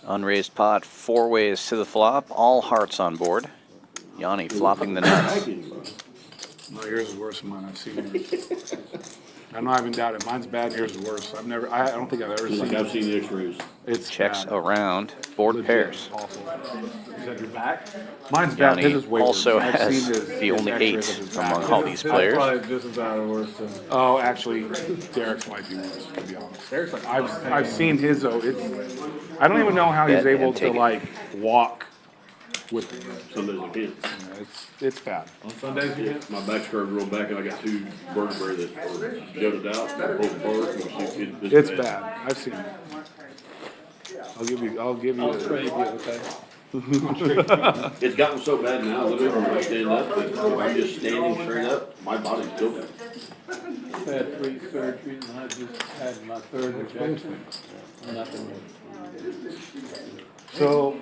Unraised pot, 4 ways to the flop, all hearts on board. Yanny flopping the nuts. No, yours is worse than mine. I've seen yours. I'm not even doubting. Mine's bad. Yours is worse. I don't think I've ever seen. I've seen the X-rays. It's Checks bad. around, board Legit pairs. awful. Is that your back? Mine's bad. His is Yanny way also worse. I've has seen the only X-rays 8 of his back. among all these That's players. probably just as bad or worse than. Oh, actually, Derek's might be worse, to be honest. Derek's like, I've seen his though. I don't even know how he's Bet able and to take it. like walk with. Some days I can't. It's bad. On Sundays you can't? My back's curved real back, and I got 2 vertebrae that are jutted out, both apart. It's bad. I've seen it. I'll give you. I'll trade you, okay? It's gotten so bad now, literally when I stand up, that if I'm just standing straight up, my body's tilted. I've had 3 surgeries and I just had my 3rd rejection. Nothing. So,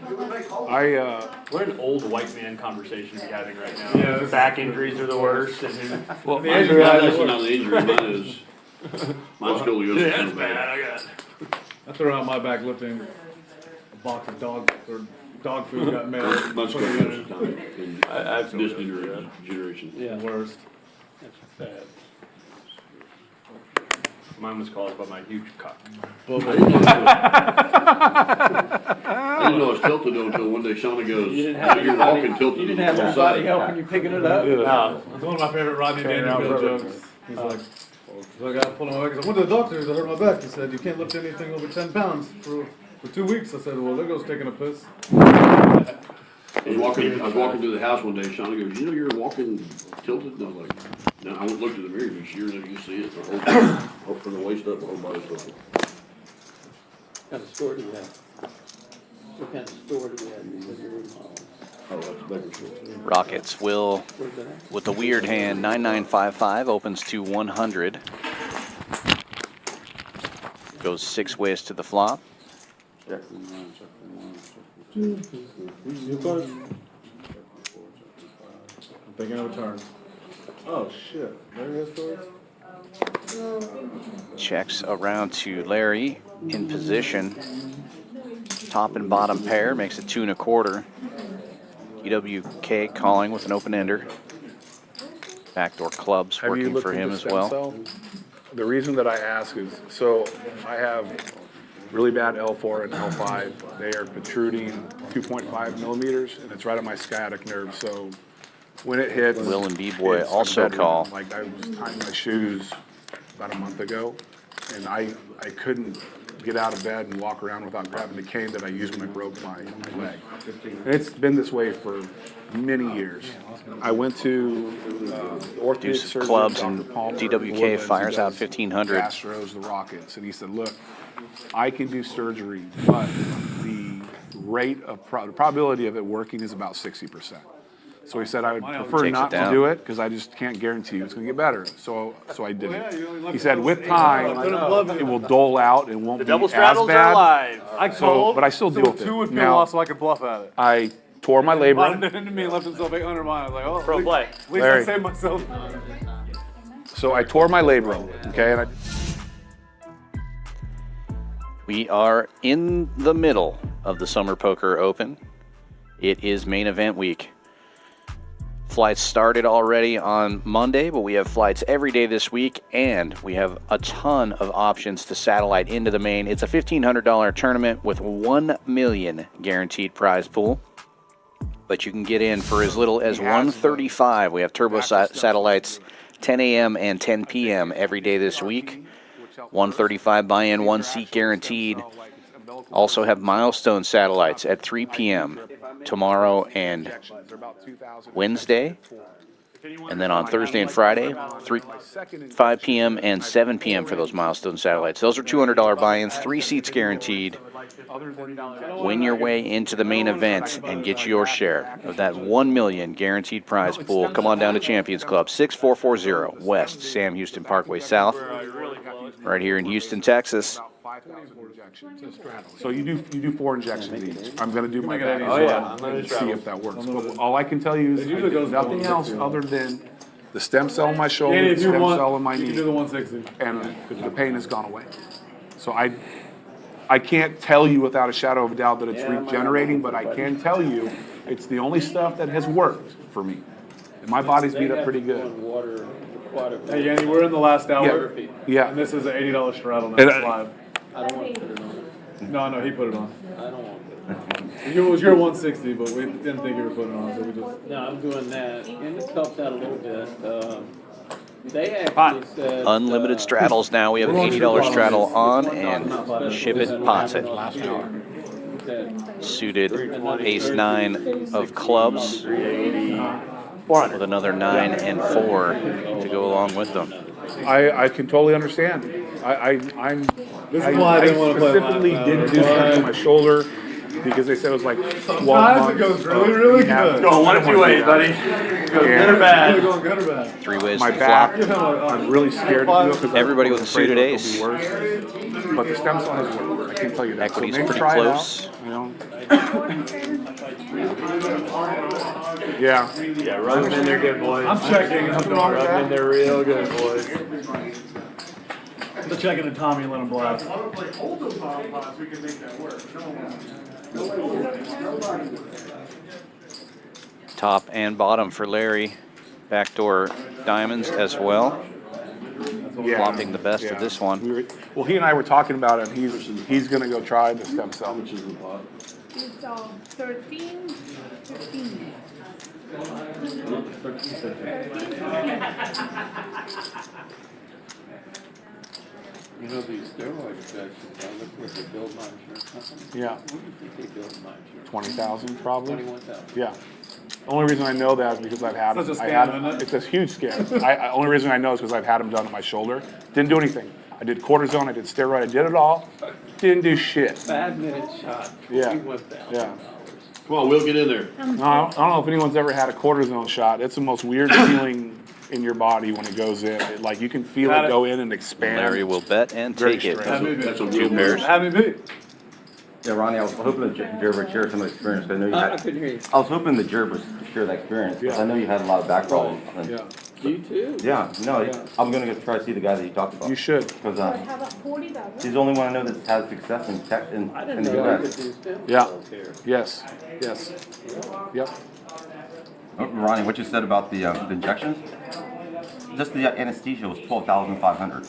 What an old white man conversation we're having right now. Yeah, this- Back injuries are the worst. And well, The Mine's injury I actually not an injury, mine's scoliosis. yeah, that's bad. I got. I threw out my back lifting a box of dog food got made. Mine's Put it in scoliosis time, and I've disc degeneration. Yeah. the worst. That's bad. Mine was caused by my huge cock. I didn't know I was tilted though until one day Shauna goes, You didn't have you're walking tilted. You didn't have anybody helping you picking it up? No. It's one of my favorite Rodney Dangerfield jokes. He's like, so I got pulled on my back. I went to the doctor. I hurt my back. He said, you can't lift anything over 10 pounds for 2 weeks. I said, well, there goes taking a piss. I was walking through the house one day, Shauna goes, you know you're walking tilted? And I was like, no, I went and looked in the mirror, and sure enough, you see it, the whole, from the waist up, the whole body's tilted. What kind of store do you have? What kind of store do you have? Because you're remodeling. Oh, that's better. Rockets will, Where's that at? with the weird hand, 9955 opens to 100. Goes 6 ways to the flop. I'm thinking of a turn. Oh, shit. There he is, George. Checks around to Larry in position. Top and bottom pair makes it 2 1/4. DWK calling with an open ender. Backdoor clubs Have you working looked for him into as stem well. cell? The reason that I ask is, so I have really bad L4 and L5. They are protruding 2.5 millimeters, and it's right on my sciatic nerve. So when it hits, Will and B-Boy it's also bedridden. call. Like I was tying my shoes about a month ago, and I couldn't get out of bed and walk around without grabbing the cane that I used when I broke my leg. And it's been this way for many years. I went to orthopedic Deuces surgeon, clubs Dr. and Palmer, DWK Woodlands, who fires out does 1500. Astros, the Rockets, and he said, look, I can do surgery, but the rate of the probability of it working is about 60%. So he said I would prefer Takes not it to down. do it because I just can't guarantee you it's going to get better. So I did it. He said with time it will dole out. It won't be Double as straddles bad. are live. I called. But I still deal with two it. would peel Now off so I could bluff at it. I tore my Brought labrum. it into me and left himself 800 miles. Like, oh, Pro play. At least Larry. I saved myself. So I tore my labrum. Okay, and We are in the middle of the Summer Poker Open. It is main event week. Flights started already on Monday, but we have flights every day this week, and we have a ton of options to satellite into the main. It's a $1,500 tournament with $1 million guaranteed prize pool, but you can get in for as little as $135. We have turbo satellites 10 a.m. and 10 p.m. every day this week. $135 buy-in, 1 seat guaranteed. Also have milestone satellites at 3 p.m. tomorrow and Wednesday. And then on Thursday and Friday, 5 p.m. and 7 p.m. for those milestone satellites. Those are $200 buy-ins, 3 seats guaranteed. Win your way into the main event and get your share of that $1 million guaranteed prize pool. Come on down to Champions Club, 6440 West Sam Houston Parkway South, right here in Houston, Texas. so you do 4 injections each. I'm going to do my best yeah. to see if that works. But all I can tell you is I did nothing else other than the stem cell in my shoulder, Yanny, the if you stem want, cell in my you can knee, do the 160. and the pain has gone away. So I can't tell you without a shadow of a doubt that it's regenerating, but I can tell you it's the only stuff that has worked for me. And my body's beat up pretty good. Hey, Yanny, we're in the last hour. Yeah. And this is an $80 straddle now. And It's live. I don't want to put it on. No, he put it on. I don't want to put it on. It was your 160, but we didn't think you were putting it on, so we just. No, I'm doing that, and it's helped out a little bit. They actually said. Unlimited straddles now. We have an $80 straddle on and Shipp It Pots it. Last hour. Suited ace-9 of clubs with another 9 and 4 to go along with them. I can totally understand. I specifically didn't do something to my shoulder because they said it was like 12 months. It goes really, really good. Go 1 of 2 ways, buddy. Go good or bad. Going good or bad? 3 ways My to back, flop. I'm really scared to do it because Everybody with a suited ace. But the stem cell has worked. I can tell you that. Equity's so maybe pretty try close. It out, you know. Yeah. Yeah, rub them in there good, boys. I'm checking. Rub them in there real good, boys. I'm checking to Tommy and let him blast. Top and bottom for Larry. Backdoor diamonds as well. Yeah. Flopping the best of this one. Well, he and I were talking about it. He's going to go try the stem cell. It's 13, 15. You know, these steroid injections, I look what they build my insurance company. Yeah. What do you think they build my insurance? 20,000 probably. 21,000. Yeah. The only reason I know that is because I've had That's a I scam, had isn't it? it's a huge scam. Only reason I know is because I've had them done on my shoulder. Didn't do anything. I did cortisone, I did steroid, I did it all. Didn't do shit. 5-minute shot. Yeah. $21,000. Yeah. Come on, we'll get in there. No, I don't know if anyone's ever had a cortisone shot. It's the most weird feeling in your body when it goes in. Like you can feel it go in and expand. Larry will bet and Very take it. strange. That's a Two real pairs. Have me beat. Yeah, Ronnie, I was hoping that Jerb would share some of the experience. 'Cause I know you I had. couldn't hear you. I was hoping that Jerb would share that experience because I know you had a lot of back problems. And- Yeah. You too? Yeah, no, I'm gonna go try to see the guy that you talked about. You should. Because How about 40,000? he's the only one I know that's had success in tech in I in didn't the know you could US. do stem Yeah. cells here. Yes. Yes. Yep. Ronnie, what you said about the injections? Just the anesthesia was $12,500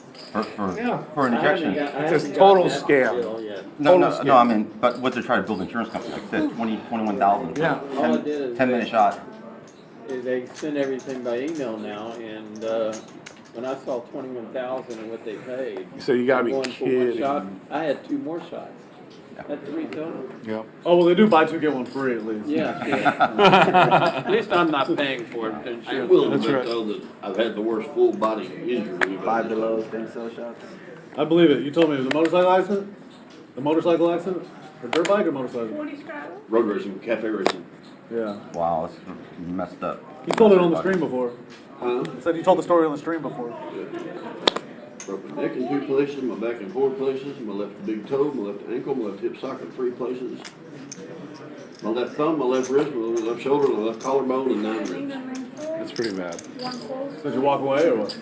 for an injection. It's a total scam. No, I mean, but what they're trying to build insurance company like this, 21,000. Yeah. All I did is 10-minute shot. they send everything by email now, and when I saw 21,000 and what they paid, So you gotta be going for one kidding. shot, I had 2 more shots. That's 3 total. Yep. Oh, well, they do buy 2, get 1 free at least. Yeah. At least I'm not paying for it. The I insurance will company. admit though that I've had the worst full body injury we've Five ever below done. stem cell shots. I believe it. You told me it was a motorcycle accident? The motorcycle accident? For dirt bike or motorcycle? 40 straddle. Road racing, cafe racing. Yeah. Wow, that's messed up. You told it on the stream before. Huh? I said you told the story on the stream before. Broke my neck in 2 places, my back in 4 places, my left big toe, my left ankle, my left hip socket in 3 places. My left thumb, my left wrist, my left shoulder, my left collarbone, and 9 ribs. That's pretty bad. One close. So did you walk away or what?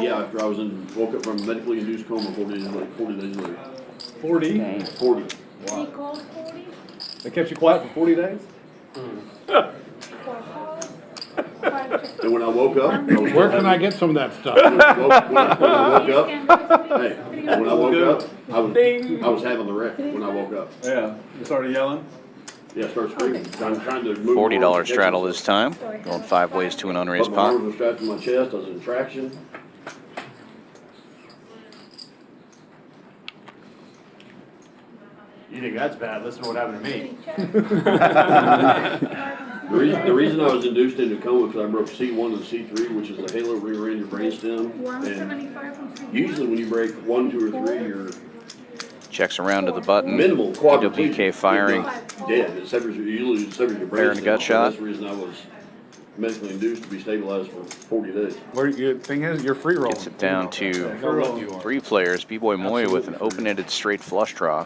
Yeah, after I was woke up from a medically induced coma 40 days later. 40? 40. Three calls, 40. They kept you quiet for 40 days? 4 calls. 5 chips. And when I woke up, Where can I get some of that stuff? when I woke up, hey, when I woke up, I was having the wreck when I woke up. Yeah. You started yelling? Yeah, I started screaming. I'm trying to move. $40 straddle this time. Going 5 ways to an unraised But my pot. arms were strapped to my chest. I was in traction. You think that's bad? Listen to what happened to me. The reason I was induced into coma because I broke C1 and C3, which is the halo rearrange your brainstem. And 175 from C1. usually when you break 1, 2, or 3, you're Checks around to the button. minimal quadriplegic. DWK firing. Dead. It severs your, usually it severs your Fair and a brainstem. gut shot. That's the reason I was medically induced to be stabilized for 40 days. Where your thing is, you're free rolling. Gets it down to 3 players. B-Boy Moy with an open-ended straight flush draw.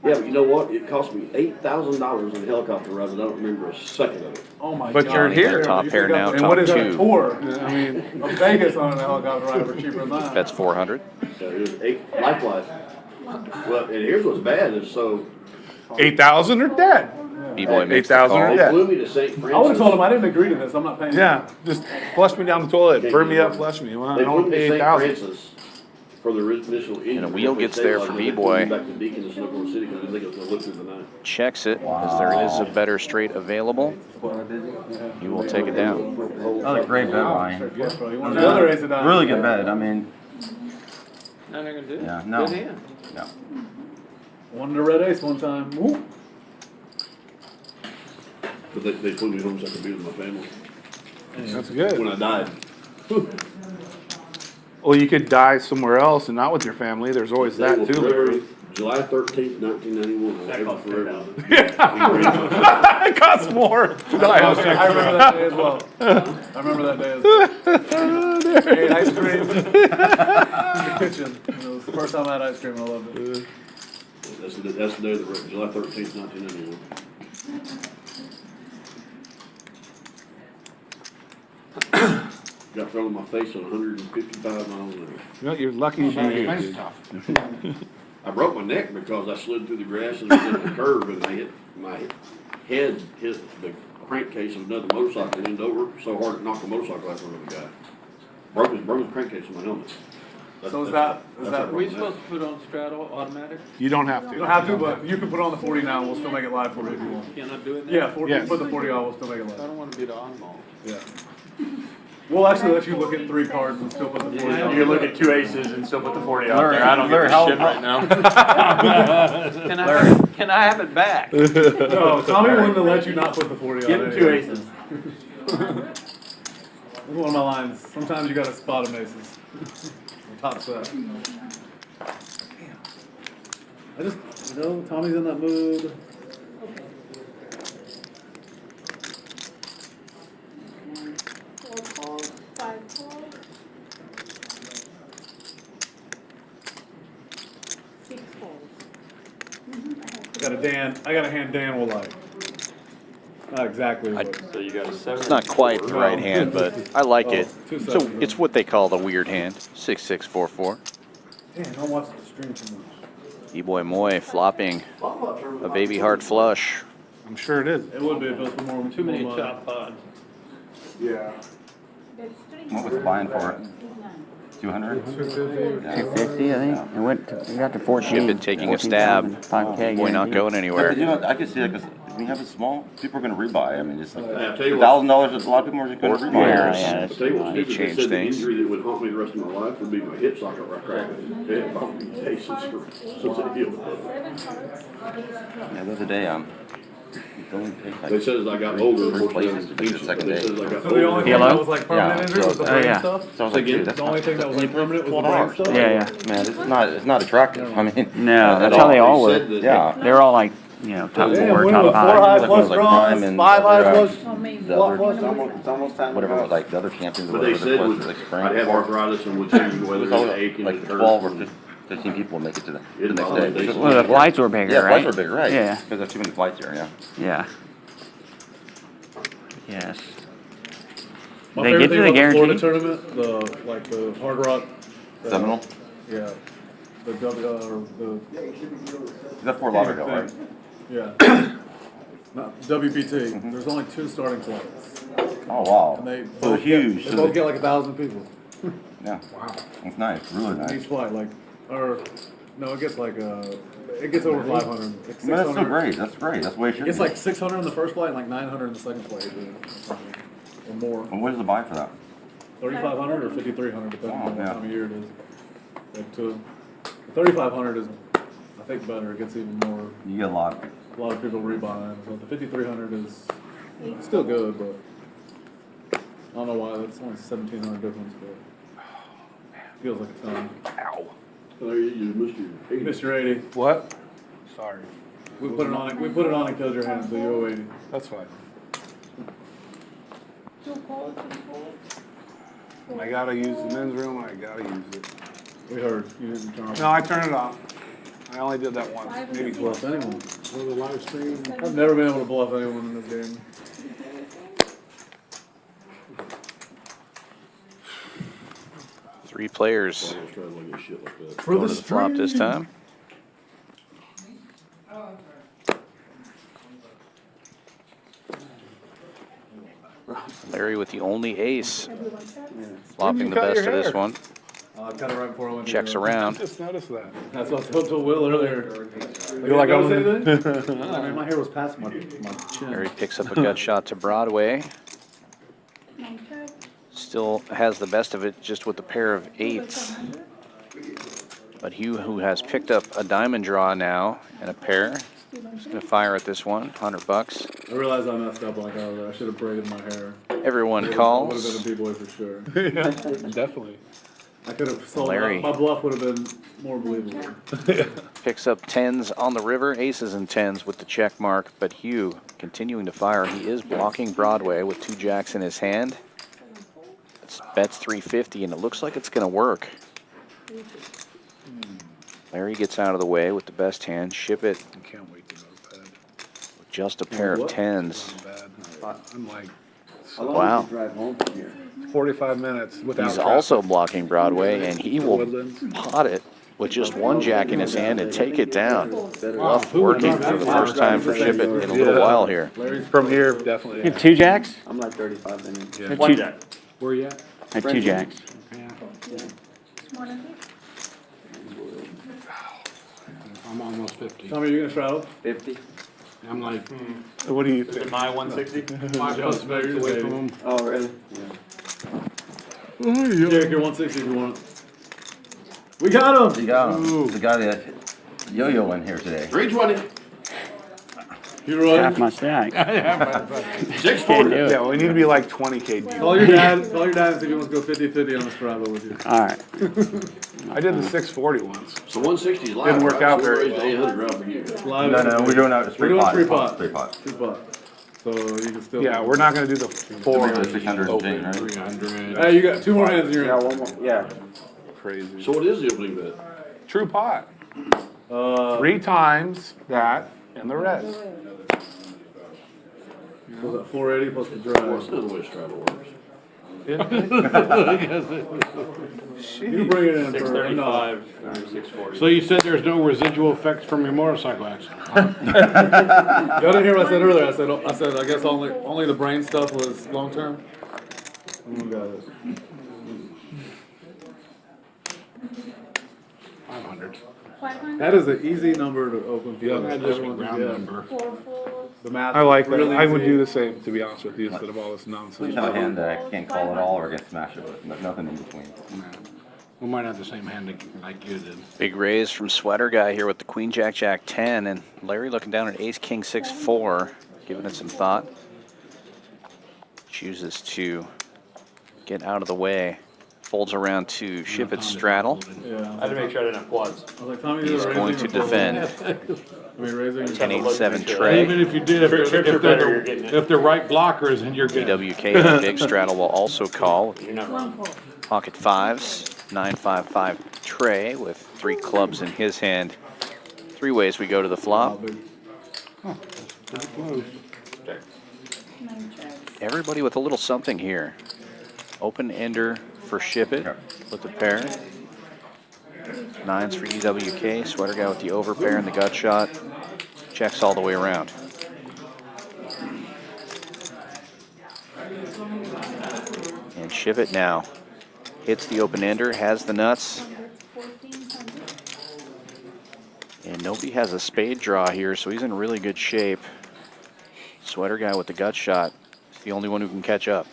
Yeah, but you know what? It cost me $8,000 in a helicopter ride, and I don't remember a second of it. Oh my But God. you're here. Top pair now, And top what is a 2. tour? I mean, of Vegas on a helicopter ride for cheaper than that. That's 400. So it was 8 life. Well, and here's what's bad is so 8,000 are dead. B-Boy makes the 8,000 call. are they flew dead. me to St. Francis. I would have told him I didn't agree to this. I'm not paying. Yeah, just flush me down the toilet, burn me up, flush me. Well, I They don't flew pay me to St. 8,000. Francis for the initial injury. And a wheel gets there for B-Boy. Back to Deacon in Oklahoma City because I think it was going to look through the night. Checks it, as there is a better straight available. You will take it down. That was a great bet, Ryan. Yes, bro. You want the other ace of diamonds? Really good bet. I mean, Now they're gonna do it. yeah, no. Good hand. No. Won the red ace one time. Woo. But they flew me home so I could be with my family That's good. when I died. Well, you could die somewhere else and not with your family. There's always They that will too. forever- July 13th, 1991. That I'll cost forever. It costs more. I remember that day as well. I remember that day as well. I ate ice cream in the kitchen. It was the first time I had ice cream and I loved it. That's the day of the wreck, July 13th, 1991. Got thrown in my face at 155 miles an hour. You know, you're lucky to be here. dude. I broke my neck because I slid through the grass and was in the curve and I hit my head hit the crankcase of another motorcycle, leaned over so hard it knocked the motorcycle out from the guy. Broke his crankcase of my helmet. So is that Are we supposed to put on straddle automatic? You don't have You to. don't have to, but you can put on the 40 now and we'll still make it live for you if you want. Can I do it now? Yeah, 40, Yes. put the 40 on, we'll still make it I live. don't wanna be the oddball. Yeah. We'll actually let you look at 3 cards and still put the 40 on. You can look at 2 aces and still put the 40 out Larry, there. I don't Larry, give a shit how- right now. Can I have it back? No, Tommy wouldn't have let you not put the 40 on. Give him 2 anyway. aces. That's one of my lines. Sometimes you gotta spot them aces. Top set. I just, Tommy's in that mood. Four calls, 5 calls. 6 calls. I got a hand Dan will like. Not exactly what. So you got a 7. It's not quite the right hand, but I like it. two So sevens. it's what they call the weird hand. 6-6-4-4. Damn, don't watch the stream too much. B-Boy Moy flopping a baby heart flush. I'm sure it is. It would be if it was more. Too many more chop pods. Yeah. That's 3. What was the buy-in for it? 200? 250, I think. It went to, it got to 14. Shipp It taking a stab. 5K. B-Boy not going But anywhere. you know, I could see it because when you have it small, people are going to rebuy. I mean, just like I'll tell you what. $1,000, a lot of people are just going to rebuy. Yeah, Players. yeah, I'll tell you what's He different. They changed said the things. injury that would haunt me the rest of my life would be my hip socket right crack. It had bothered me days since it healed. 7 cards. Yeah, the other day, They said as I got older, First place is the second day. So the only thing that was like permanent injury was the brain stuff? So I was like, dude, that's The only thing that was like permanent was the brain stuff? Yeah. man, it's not attractive. I mean, No, at that's how they all They were. said that- Yeah. They were all like, you know, top Damn, four, winning top with 4 high five. plus Like draws, Prime and 5 high other, plus. Oh, maybe. the other, It's almost time. whatever, like the other champions, or But they whatever said it was, with, like spring. I'd have arthritis and would change It whether was it's all aching like and hurt. 12 or 15 people would make it to the next day. Well, the flights were bigger, Yeah, right? flights were bigger, right? Yeah. Because there's too many flights here, yeah. Yeah. Yes. My They favorite get to thing the about the Florida guarantee? tournament, the Hard Rock. Seminole? Yeah. The Is that Fort Lauderdale, right? Yeah. Not WPT. There's only 2 starting flights. Oh, wow. And they So both huge. They So both they- get like 1,000 people. Yeah. Wow. It's nice, really nice. Each flight, like, or no, it gets like it gets over 500. Like I mean, that's so 600. great. That's great. That's the way it should It's be. like 600 in the first flight and like 900 in the second flight, or more. And what is the buy for that? 3,500 or 5,300, depending on what yeah. time of year it is. Like the 3,500 is, I think, better. It gets even more. You get a lot. A lot of people rebuying. So the 5,300 is still good, but I don't know why. That's only 1,700 difference, but feels like a ton. Ow. There you missed your 80. Missed your 80. What? Sorry. We put it on. We put it on and killed your hand, so you owe 80. That's fine. I gotta use the men's room, I gotta use it. We heard you didn't turn off. No, I turned it off. I only did that once, maybe twice. Bluff anyone. The live stream. I've never been able to bluff anyone in this game. Three players For going to the flop this time. Larry with the only ace, flopping the best of this one. I cut it right before I went. Checks around. I just noticed that. That's what I told Will earlier. You're like, I I'm- mean, my hair was past my chin. Larry picks up a gut shot to Broadway. Still has the best of it just with a pair of 8s. But Hugh, who has picked up a diamond draw now and a pair, is going to fire at this one, $100. I realized I messed up like I should have braided my hair. Everyone I would calls. have been a B-boy for sure. Yeah, definitely. I could have sold Larry. my bluff would have been more believable. Picks up 10s on the river, aces and 10s with the check mark, but Hugh continuing to fire. He is blocking Broadway with 2 jacks in his hand. Bets 350, and it looks like it's going to work. Larry gets out of the way with the best hand. Ship It. I can't wait to go to bed. With just a pair of 10s. I'm like, Wow. Drive home from here. 45 minutes without He's traffic. also blocking Broadway, and he will Woodlands. pot it with just 1 jack in his hand and take it down. Bluff working for the first time for Ship It in a little while here. From here, definitely. You have 2 jacks? I'm like 35 minutes. Yeah. Had One two- jack. Where are you at? I had 2 jacks. I'm almost 50. Tommy, you gonna straddle? 50. I'm like, What do you think? My 160? my Just away away from him. Oh, really? Jake, you're 160 if you want. We got him! You got him. The guy that yo-yo in here today. 320. You right? Half my stack. 640. Can't do it. Yeah, we need to be like 20K deep. Call your dad and see if he wants to go 50-50 on the Strava with you. All right. I did the 640 once. So 160 is live. Didn't work right? out So very raised well. 800 around for you. Live No, we're doing a We're straight doing pot. 3 pot. Straight pot. 3 pot. So you can still. Yeah, we're not gonna do the 4 The 600 open. right? 300. Hey, you got 2 more hands in your Yeah, hand. one more. Yeah. Crazy. So what is the opening bet? True pot. 3 3 times that and the rest. Was that 480 plus the Well, drive? that's not the way Strata works. You can bring it in for 635, 640. So you said there's no residual effects from your motorcycle accident? Y'all didn't hear what I said earlier. I said I guess only the brain stuff was long term. We got it. 500. 500? That is an easy number to open. Yeah, Everyone just a can round get. number. 4 fulls. The math. I like that. really I would easy. do the same, to be honest with you, instead of all this We nonsense. have a hand that I can't call at all or I can smash it with. Nothing in between. We might have the same hand like you did. Big raise from Sweater Guy here with the Queen Jack Jack 10, and Larry looking down at Ace King 6-4, giving it some thought. Chooses to get out of the way. Folds around to Shipp It straddle. Yeah. I had to make sure I didn't have quads. I was like, Tommy, He's going to defend. 10-8-7 tray. Even if you did, if they're right blockers, and you're good. DWK big straddle will also call. You're not wrong. Pocket fives, 9-5-5 tray with 3 clubs in his hand. 3 ways we go to the flop. Everybody with a little something here. Open ender for Shipp It with a pair. 9s for DWK. Sweater Guy with the over pair and the gut shot. Checks all the way around. And Shipp It now hits the open ender, has the nuts. And nobody has a spade draw here, so he's in really good shape. Sweater Guy with the gut shot is the only one who can catch up.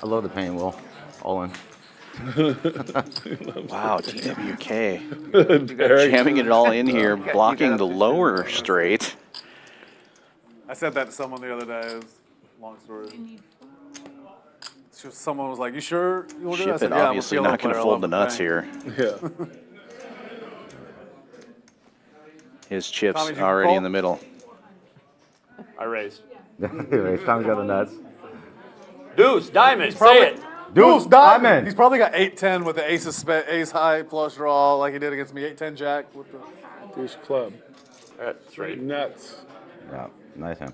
I love the pain, Will. All in. Wow, DWK jamming it all in here, blocking the lower straight. I said that to someone the other day. It was a long story. It's just someone was like, "You sure you want to do that?" I Shipp said, It "Yeah, I'm a obviously PLO not going player. to I fold love the nuts playing." here. Yeah. His chips Tommy, did you already call? in the middle. I raised. Anyways, Tommy's got the nuts. Deuce, diamond, He's probably- say it. Deuce diamond. diamond. He's probably got 8-10 with the ace high flush draw like he did against me. 8-10 jack with the Deuce club. That's right. Nuts. Yeah, nice hand.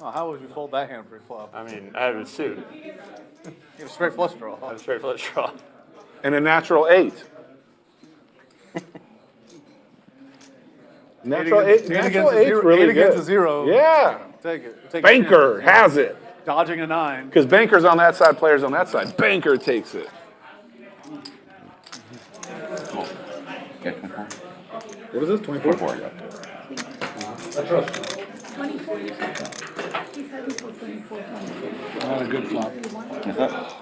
Oh, how would you fold that hand pre-flop? I mean, I have a suit. You have a straight flush draw. I have a straight flush draw. And a natural 8. Natural 8. Natural 8 really eight against good. a 0. Yeah. Take it. Take Banker it. has it. Dodging a 9. Because Banker's on that side, players on that side. Banker takes it. What is this? 24? 4. I trust you. 24. He said he was 24. Not a good flop. Is that?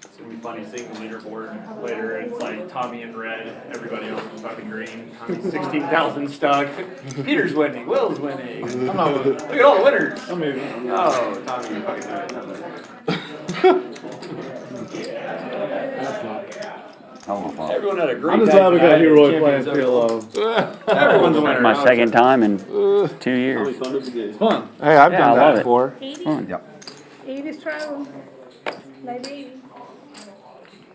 It's gonna be funny seeing the leaderboard later. It's like Tommy in red, everybody else is fucking green. Tommy's 16,000 stuck. Peter's winning. Will's winning. I'm not winning. Look at all the winners. I mean, Oh, Tommy, you're fucking Everyone had a great I'm just time glad we got tonight. Hugh playing Champions PLO. Everyone's a winner. My second time in 2 years. It's fun. Hey, I've Yeah, done I love that it. before. 80. Fun. Yep. 80 is travel. Like 80.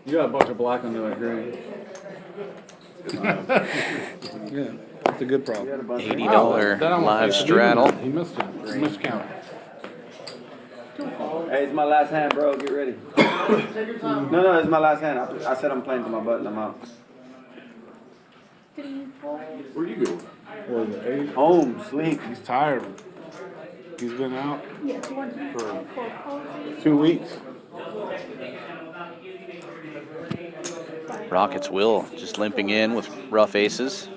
You got a bunch of black on that green. Yeah, that's a good problem. $80 That almost live makes it straddle. even. He missed it. He miscounted. Hey, it's my last hand, bro. Get ready. No, it's my last hand. I said I'm playing to my button. I'm out. 3, 4. Where you going? Or the 8. Home, sleep. He's tired. He's been out Yes, 1 for 2 weeks. Rockets Will just limping in with rough aces.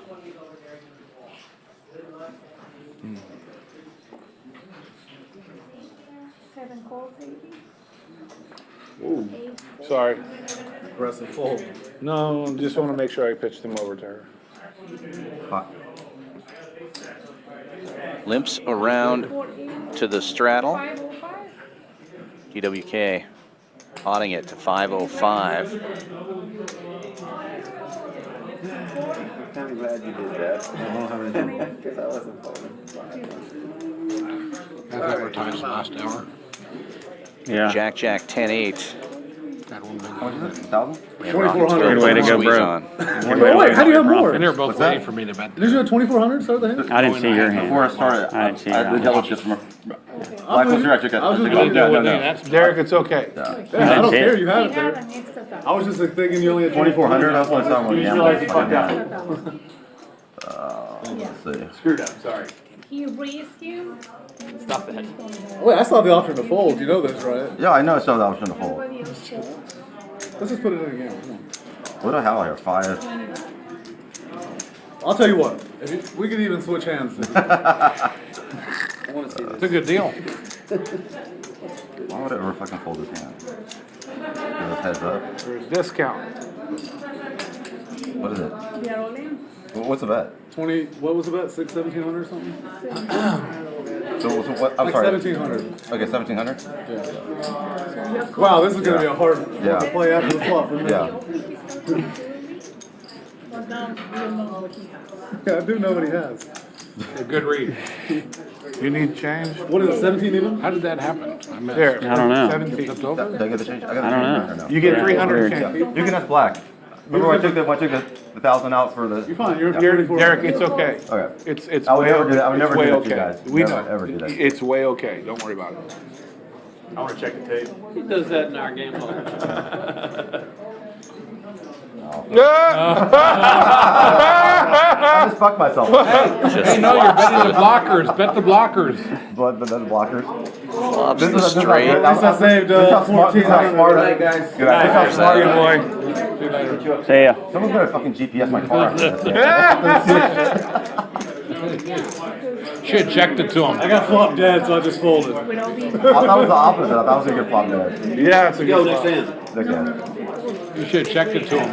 Seven calls, 80. Ooh, 8, sorry. Aggressive fold. No, just want to make sure I pitched him over to her. Limps around 4, 80. to the straddle. 505. DWK potting it to 505. I'm glad you did that. Because I wasn't folding. As advertised last hour. Yeah. Jack, Jack, 10-8. Got one big How one. much is it? 1,000? And 2,400. Rockets Good way to will go, squeeze bro. on. Wait, how do you have more? And they were both What's waiting that? for me to bet. Did you have 2,400 start the hand? I didn't see your hand. Before I started, I didn't see I your the hand. yellow chips from Black was here, I took it. I was just I took it. wondering. No. Derek, it's okay. Yeah, I didn't don't see care. it. You have it He had there. an extra time. I was just like, thinking you only had 2,400, that's what I saw when You we just realized you fucked gambled. out. Let's see. Screwed up, sorry. he raised you. Stop that. Wait, I saw the option to fold. You know this, right? Yeah, I know I saw that option to fold. Nobody else fold. Let's just put it in again. Come on. What do I have here? 5. I'll tell you what. If you, we could even switch hands. I want to see It's a good deal. Why would I ever fucking fold this hand? Give us heads up. There's discount. What is it? We are all in. What's the bet? 20. What was the bet? 1700 or something? So what? I'm Like sorry. 1700. Okay, 1700. Wow, this is gonna be a hard Yeah. to play after the flop for me. Yeah. But now we don't know what he has. Yeah, I do know what he has. A good read. You need change? What is it? 17 even? How did that happen? I missed. There. I don't know. 17. Flipped over? Did I get the change? I got the I don't change know. right now. You get Yeah, 300 weird. change. You can ask Black. Remember when I took the 1,000 out for the. You're fine. You're Derek, it's okay. Okay. It's I would way never do that. I would it's never way do that to okay. you guys. We Never, know. ever do that. It's way okay. Don't worry about it. I want to check the tape. He does that in our game all the time. I just fucked myself. Hey, no, you're betting the blockers. Bet the blockers. But the blockers. Flops This the is straight. At least I saved This is how smart. This is how 1400. smart. Right, guys. Good idea. This is how smart Good you are. See ya. Someone's gonna fucking GPS my car after this. Should have checked it to I him. got flop dead, so I just folded. With all these. I thought it was the opposite. I thought it was a good flop dead. Yeah, it's a Go good next spot. hand. Okay. You should have checked it to him.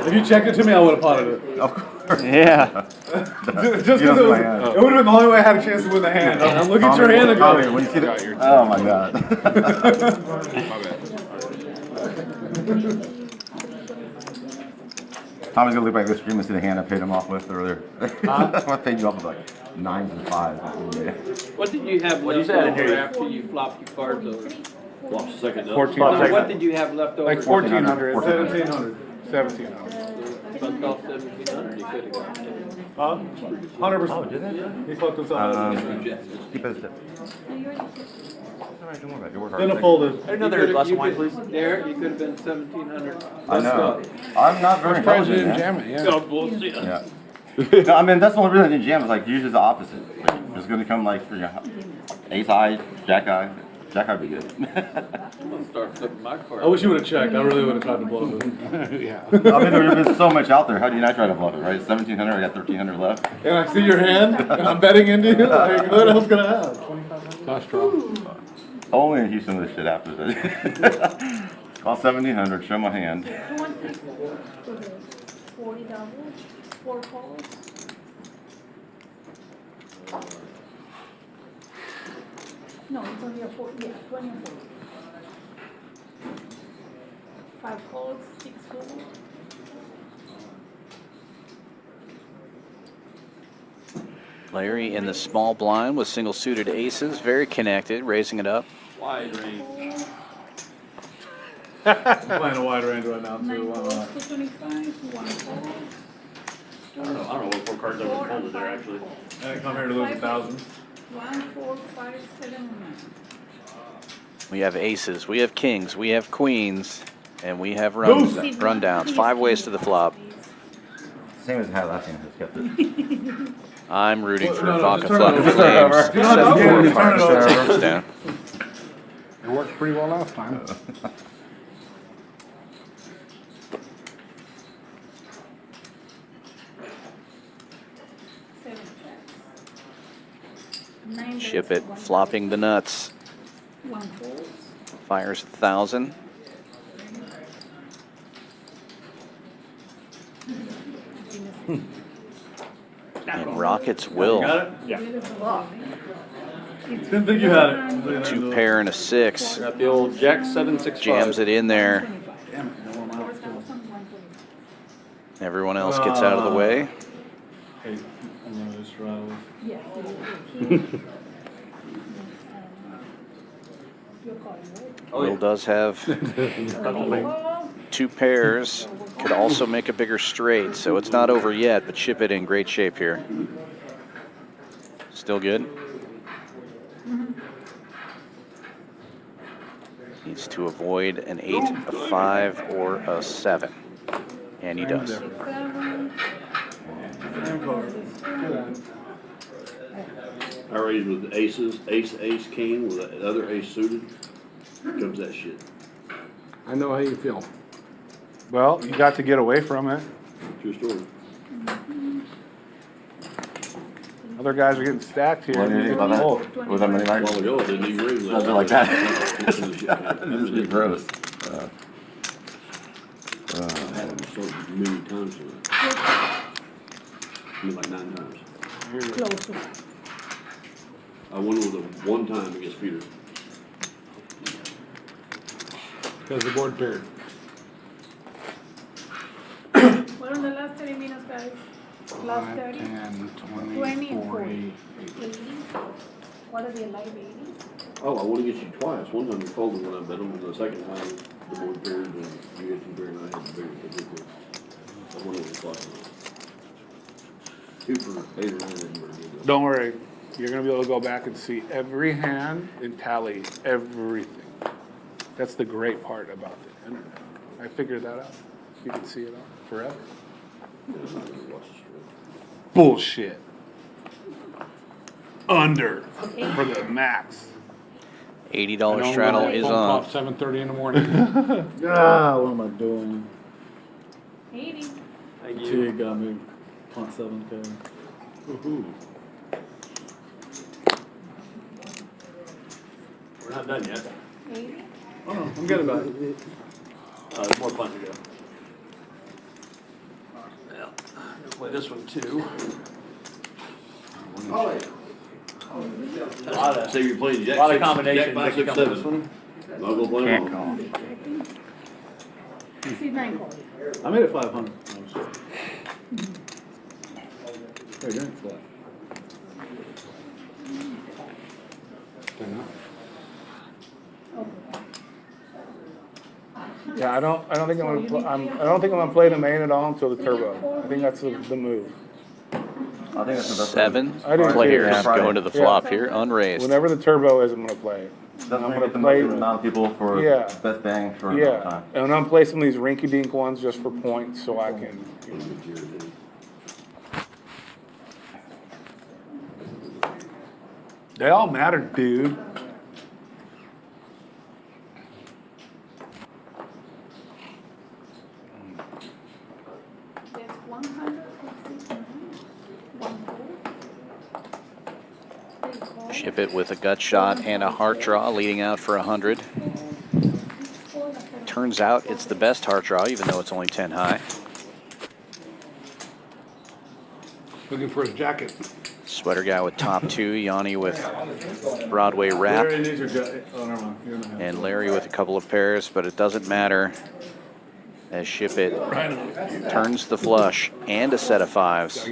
If you checked it to me, I would have potted it. Of course. Yeah. Just You because don't it do was, my hand. it would have been the only way I had a chance to win the hand. I'm looking at your hand and Tommy, go. when you see the, oh my god. My bad. Tommy's gonna look back at the stream and see the hand I paid him off with earlier. I paid you off with like 9s and 5s. What did you have left over after you flopped your cards over? Flop second up. 1400. What did you have left over? Like 1400. 1700. 1700. Bumped off 1700, you could have got it. Huh? 100%. Oh, did it? He fucked himself. Keep it step. Alright, don't worry about it. You work hard. Then it folded. I didn't know there was less You wine, could- please. Derek, you could have been 1700. I know. I'm not very Surprised you didn't intelligent, man. jam it, yeah. Oh, bullshit. Yeah. No, I mean, that's the only reason I didn't jam. Is like usually the opposite. Like, it's gonna come like, ace high, jack high. Jack high would be good. I'm gonna start flipping my cards. I wish you would have checked. I really would have tried to blow it. Yeah. I mean, there's so much out there. How do you not try to bluff it, right? 1700, I got 1300 left. And I see your hand, and I'm betting into you. Like, what else can I have? Last draw. Only in Houston this shit happens. Call 1700, show my hand. You want to 40 doubles, 4 calls. No, it's only a 4, yeah, 20 and 40. 5 calls, 6 calls. Larry in the small blind with single suited aces, very connected, raising it up. Wide range. I'm playing a wide range right now, too. 9 calls, 225, 1 call. I don't know what 4 cards I would have folded there, actually. I didn't come here to lose 1,000. 1, 4, 5, 7, and 9. We have aces, we have kings, we have queens, and we have rundowns. 5 ways to the flop. Same as I had last time. Just kept it. I'm rooting for No, Vaca just turn flop it of over. games. Turn it over. 740 Turn it cards over. to take us down. It worked pretty well last time. Ship it, flopping the nuts. 1 calls. Fires 1,000. And rockets will. Got it? Yeah. Didn't think you had it. 2 pair and a 6. Got the old Jack 765. Jams it in there. Everyone else gets out of the way. Hey, I'm gonna just try with. Will does have 2 pairs. Could also make a bigger straight, so it's not over yet, but Ship It in great shape here. Still good. Needs to avoid an 8, a 5, or a 7. And he does. I raised with aces, ace, king, with the other ace suited. Comes that shit. I know how you feel. Well, you got to get away from it. True story. Other guys are getting stacked here. What do you think about that? Was that many A nights? while ago, I didn't even raise Nothing like that. This is gross. I had them so many times. I mean, like 9 times. Close. I won with it one time against Peter. Because the board paired. What are the last 30 minutes, guys? Last 30? 10, 20, 20 and 40. 80. What are the live 80? Oh, I won against you twice. One time you folded when I bet them, and the second time the board paired and you had 2 pair and I had the bigger. I won over the clock. 2 for 8 or 9 and Don't worry, you're gonna be able to go back and see every hand and tally everything. That's the great part about the internet. I figured that out. You can see it all forever. Bullshit. Under for the max. $80 straddle is on. 7:30 in the morning. What am I doing? 80. She got me 0.7K. Woohoo. We're not done yet. 80. Oh, no, I'm getting back. There's more fun to go. Yeah, I'll play this one too. So you're playing Jack A lot of 6, combinations Jack 5, that 6, come 7. with this one. I'll go play Can't them all. call. See 9 call. I made it 500. Hey, you're in flat. Yeah, I don't think I'm gonna play the main at all until the turbo. I think that's the move. I think that's the best. 7 I do players too. going to the flop here, unraised. Whenever the turbo is, I'm gonna play it. That's I'm when you gonna get the play. most amount of people for Yeah. best bang for a long Yeah, time. and I'm gonna play some of these rinky-dink ones just for points, so I can. They all matter, dude. There's 100. 1 call. Ship it with a gut shot and a heart draw, leading out for 100. Turns out it's the best heart draw, even though it's only 10 high. Looking for his jacket. Sweater guy with top 2, Yanny with Broadway wrap, Larry needs your gut. Oh, never mind. You're in the hand. and Larry with a couple of pairs, but it doesn't matter as Ship It turns the flush and a set of 5s.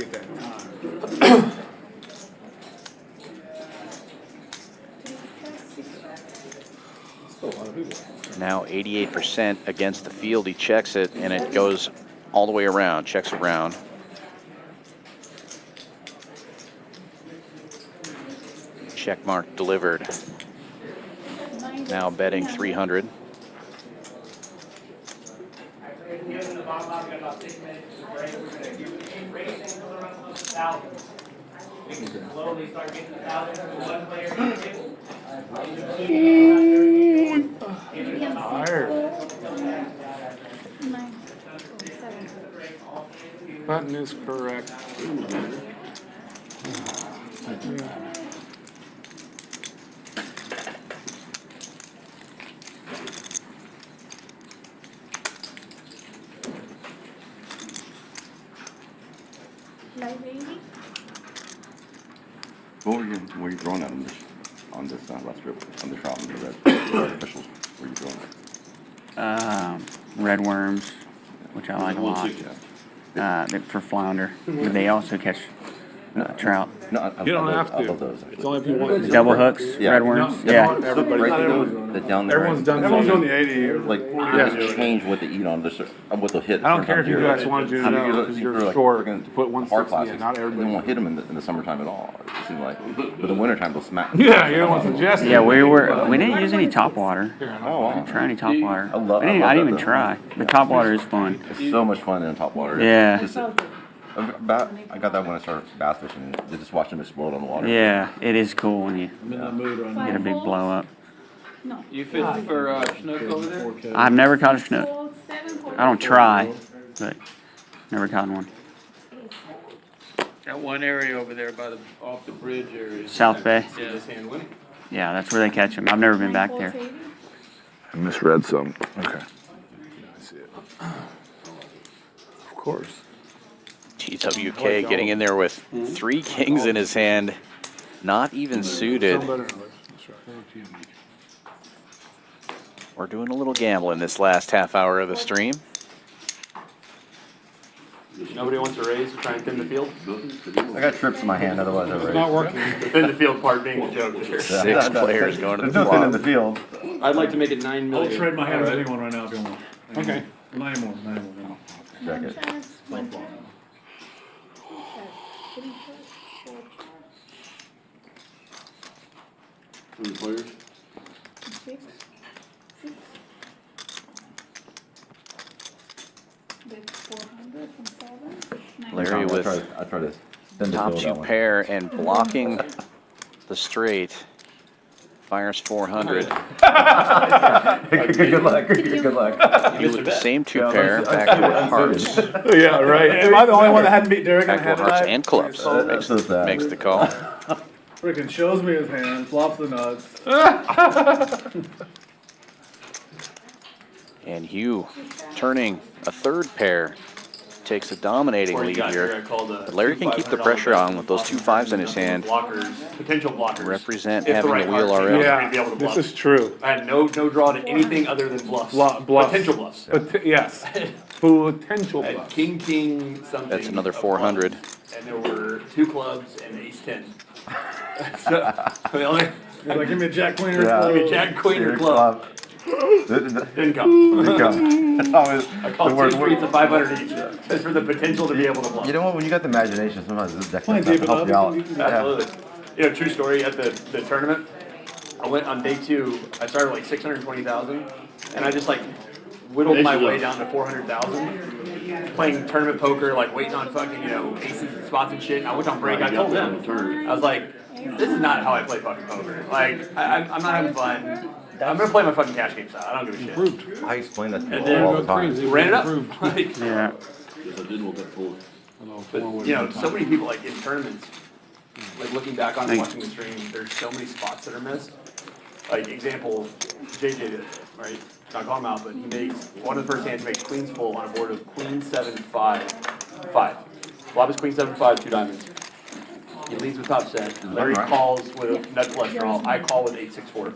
Now 88% against the field. He checks it, and it goes all the way around, checks around. Check mark delivered. Now betting 300. Button is correct. Live 80. What were you throwing at on this last trip, on the shop, on the red officials? What were you throwing at? Red worms, which I like a lot. For flounder, but they also catch trout. No, You don't have I to. love those. It's only if you want. Double hooks, Yeah. red worms. No, Yeah. everybody- Right, not you know, everyone's the down there. Everyone's done. Everyone's something. doing the 80. Like, you change what they eat on this, what they'll hit. I don't care if you guys wanted you to know, because you're short, to put 160 in, not They everybody. won't hit them in the summertime at all, it seems like. But the wintertime, they'll smack. Yeah, you don't want to suggest it. Yeah, we didn't use any top water. Oh, wow. Try any top water. I love I didn't that, even though. try. The top water is fun. It's so much fun in top water. Yeah. Just, I got that when I started bass fishing. Just watching them explode on the water. Yeah, it is cool when you I'm in that mood right now. get a big blow up. No. You fish for snook over there? I've never caught a snook. I don't try, but never caught one. That one area over there by the off the bridge area. South Bay. Yeah, this hand winning. Yeah, that's where they catch them. I've never been back there. I misread some. Okay. I see it. Of course. DWK getting in there with 3 kings in his hand, not even suited. We're doing a little gambling this last half hour of the stream. Nobody wants to raise to try and thin the field? I got trips in my hand, otherwise I would. It's not working. The thin the field part being a joke there. 6 players going to the There's nothing in flop. the field. I'd like to make it 9 I'll million. trade my hand with anyone right now if you want. Okay. 9 more, 9 more. Check it. How many players? 6. That's 400 from 7. Larry with I try to send the top field 2 that one. pair and blocking the straight. Fires 400. Good luck. Good luck. You with the same 2 pair, back to hearts. Yeah, right. Am I the only one that hadn't beat Derek in Back the to hand hearts tonight? and clubs. That's so sad. Makes the call. Freaking shows me his hand, flops the nuts. And Hugh turning a 3rd pair. Takes a dominating Before you lead got here, I here. called But Larry can keep the pressure on with those 2 5s in his hand. Blockers, potential blockers. Represent If having right the wheel card came already. out, we'd be able to This bluff. is true. I had no draw to anything other than bluffs. Bluffs. Potential bluffs. Yes. Potential I had bluffs. king something. That's another of 400. clubs, and there were 2 clubs and ace 10. So, the only, He's like, give me a jack queen or Yeah. a give me jack, queen, or club. Didn't Didn't come. come. It's always I called the 2 word. streets of 500 each. Just for the potential to be able to bluff. You know what? When you got the imagination, sometimes this deck Fine, stuff David, help you out. you can- Yeah. Absolutely. You know, true story, at the tournament, I went on day 2, I started like 620,000, and I just like whittled my way down to 400,000, playing tournament poker, like waiting on fucking, you know, aces and spots and shit, and I went on break, I told them, I was like, this is not how I play fucking poker. Like, I'm not having fun. I'm gonna play my fucking cash game style, I don't give a shit. I explain that to And people then all the time. ran it up. Like, Yeah. Yes, I did want that full. but, you know, so many people, like, in tournaments, like, looking back on and watching the stream, there's so many spots that are missed. Like, example, J J did it, right? Not calling him out, but he makes, one of the first hands makes queens full on a board of queen 7-5. 5. Flop is queen 7-5, 2 diamonds. He leads with top set. Larry calls with nut cholesterol. I call with 8-6-4.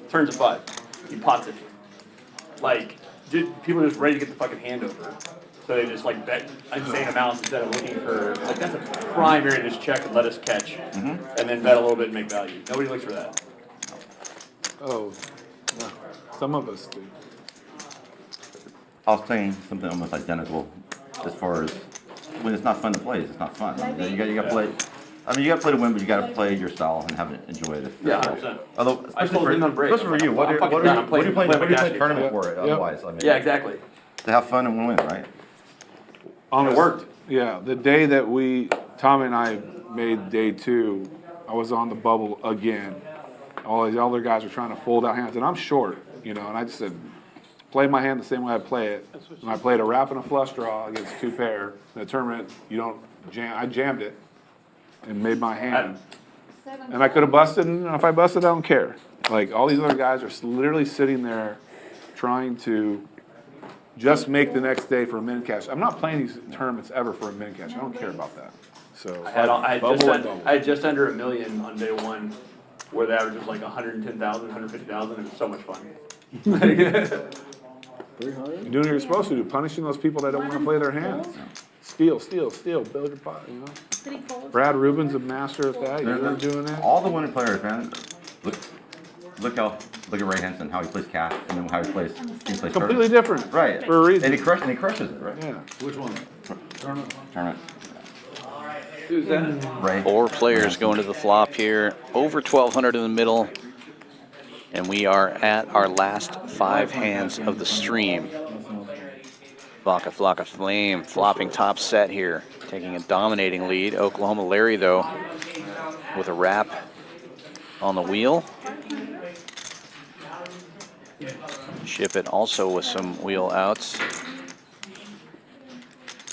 Turns a 5. He pots it. Like, people are just ready to get the fucking hand over. So they just like bet insane amounts instead of looking for, like, that's a prime area to just check and let us catch. And then bet a little bit and make value. Nobody looks for that. Oh, no. Some of us do. I was saying something almost identical as far as when it's not fun to play, it's not fun. You got to play. I mean, you got to play to win, but you got to play your style and have it, enjoy it. Yeah, 100%. Although, I told him on break. especially for you, what are you playing the tournament for it? Otherwise, I mean, Yeah, exactly. to have fun and win, right? Honest, It worked. Yeah, the day that Tommy and I made day 2, I was on the bubble again. All these other guys were trying to fold out hands, and I'm short, you know, and I just said, play my hand the same way I play it. And I played a wrap and a flush draw against 2 pair. In the tournament, you don't jam. I jammed it and made my hand. And I could have busted, and if I busted, I don't care. Like, all these other guys are literally sitting there trying to just make the next day for a min cash. I'm not playing these tournaments ever for a min cash. I don't care about that. So I bubble. had just under $1 million on day 1, where the average was like 110,000, 150,000. It was so much fun. You're doing what you're supposed to do, punishing those people that don't want to play their hands. Steal, build your pot, you know? Brad Rubin's a master at that. You're doing that. All the winning players, man. Look at Ray Henson, how he plays cash, and then how he plays Completely tournament. different. Right. For a reason. And he crushes it, right? Yeah. Which one? Tournament. Who's that? Ray. 4 players going to the flop here. Over 1,200 in the middle. And we are at our last 5 hands of the stream. Vaca, Flacka, Flame flopping top set here, taking a dominating lead. Oklahoma Larry, though, with a wrap on the wheel. Shipp It also with some wheel outs.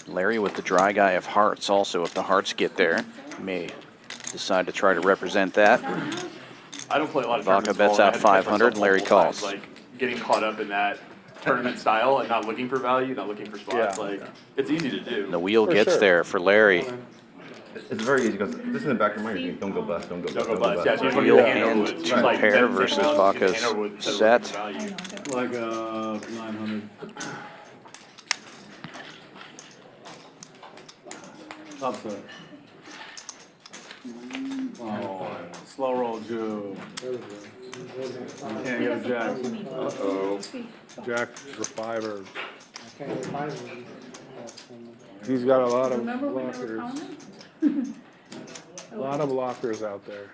Larry with the dry guy of hearts also, if the hearts get there, may decide to try to represent that. I don't play a lot of Vaca tournaments. bets out 500, Larry calls. Like getting caught up in that tournament style and not looking for value, not looking for spots. Yeah. Like it's easy to do. The wheel For gets sure. there for Larry. It's very easy because this is in the back of my mind. Don't go bust. Don't go bust. Don't go bust. Yeah, so you Wheel want to get and hand over two like pair 10 versus $10, Vaca's hand over instead of set. looking for value. Like 900. Top set. Oh, slow roll, Joe. Can't get a jack. Uh-oh. Jack or 5 or. He's got a lot of blockers. A lot of blockers out there.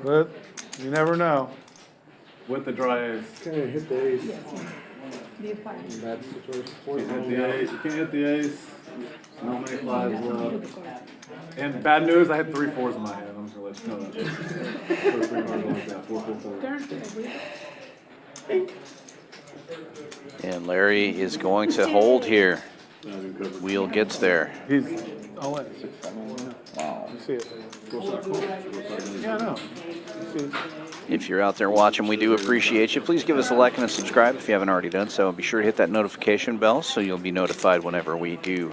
But you never know. With the dry ace. Can't hit the ace. Can't hit the ace. You can't hit the ace. No many fives left. And bad news, I had 3 4s in my hand. I'm just gonna let you know that. First 3 cards like that. 4 4 4. And Larry is going to hold here. Wheel gets there. He's all in. Wow. You see it. Yeah, I know. You see it. If you're out there watching, we do appreciate you. Please give us a like and a subscribe if you haven't already done so. Be sure to hit that notification bell so you'll be notified whenever we do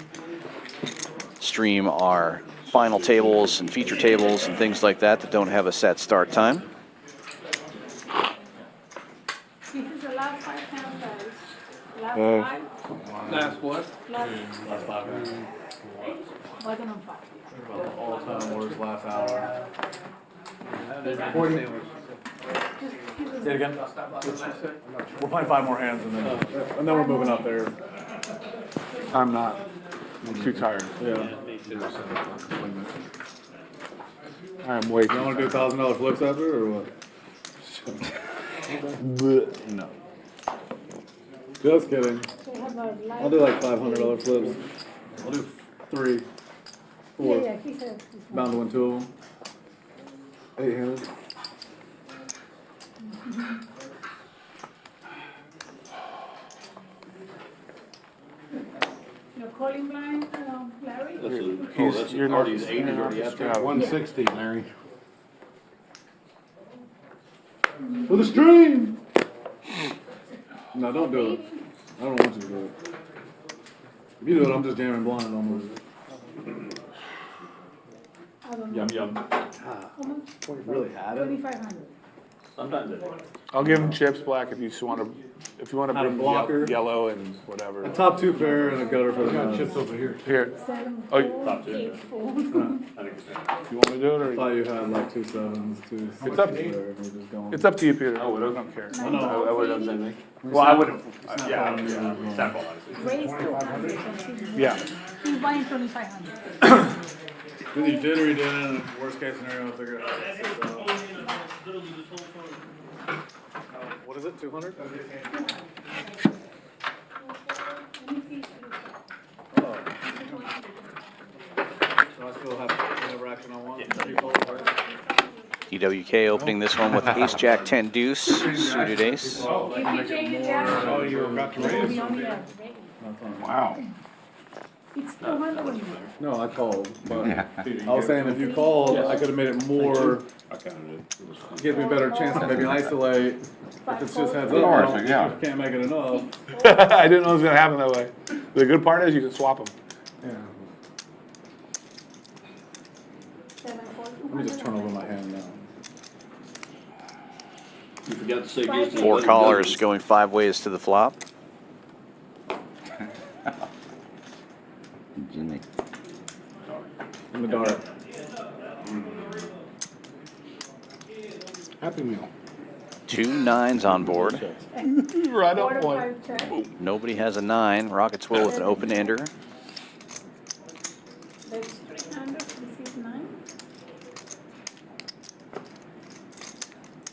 stream our final tables and feature tables and things like that that don't have a set start time. This is the last 5 hands, guys. Last Oh. 5. Last what? Last 5. button on 5. All-time worst last hour. Say it again. We're playing 5 more hands and then we're moving up there. I'm not. I'm too tired. Yeah. I'm way You too want to do $1,000 flips after or what? No. Just kidding. They have a live. I'll do like $500 flips. I'll do 3, 4. Yeah, he said. Bound to win 2 of them. 8 handed. You're calling blind, Larry? That's already 80 already after. 160, Larry. For the stream! No, don't do it. I don't want you to do it. If you do it, I'm just jamming blind almost. I don't know. Yum yum. How much? Really had it? 2,500. Sometimes it. I'll give him chips black if you just want to. If you want to Not a bring blocker. yellow and whatever. A top 2 pair and a gutter for the guns. Chips over here. Here, 7, Oh, 4, top 2. 8, 4. you want to do it I or? thought you had like 2 7s, 2 6s It's up to there, you. and we're just going. It's up to you, Peter. Oh, I don't care. I know. I would have done the same thing. Well, I would have. Yeah, fun, yeah. Snap ball, honestly. Raise 200. and he's- Yeah. He's buying 2,500. Either you did or you didn't. Worst case scenario, I'll figure it out. What is it, 200? Oh. So I still have whatever action I want? DWK opening this one with ace, jack, 10 deuce, suited ace. Oh, I can make it more. Oh, you were about to raise. We only have raise. Wow. It's 200 when you No, I called, but I was saying if you called, I could have made it more, gives me a better chance to maybe isolate. If it's just heads up, I don't- yeah. can't make it enough. I didn't know it was gonna happen that way. The good part is you can swap them. Yeah. 7, 4, Let me just turn over my hand now. You forgot to say against the 4 callers going 5 ways to the flop. Jimmy. In the dark. Happy Meal. 2 9s on board. Right on 4 to point. 5 check. Nobody has a 9. Rockets will with an open ender. That's 300. This is 9.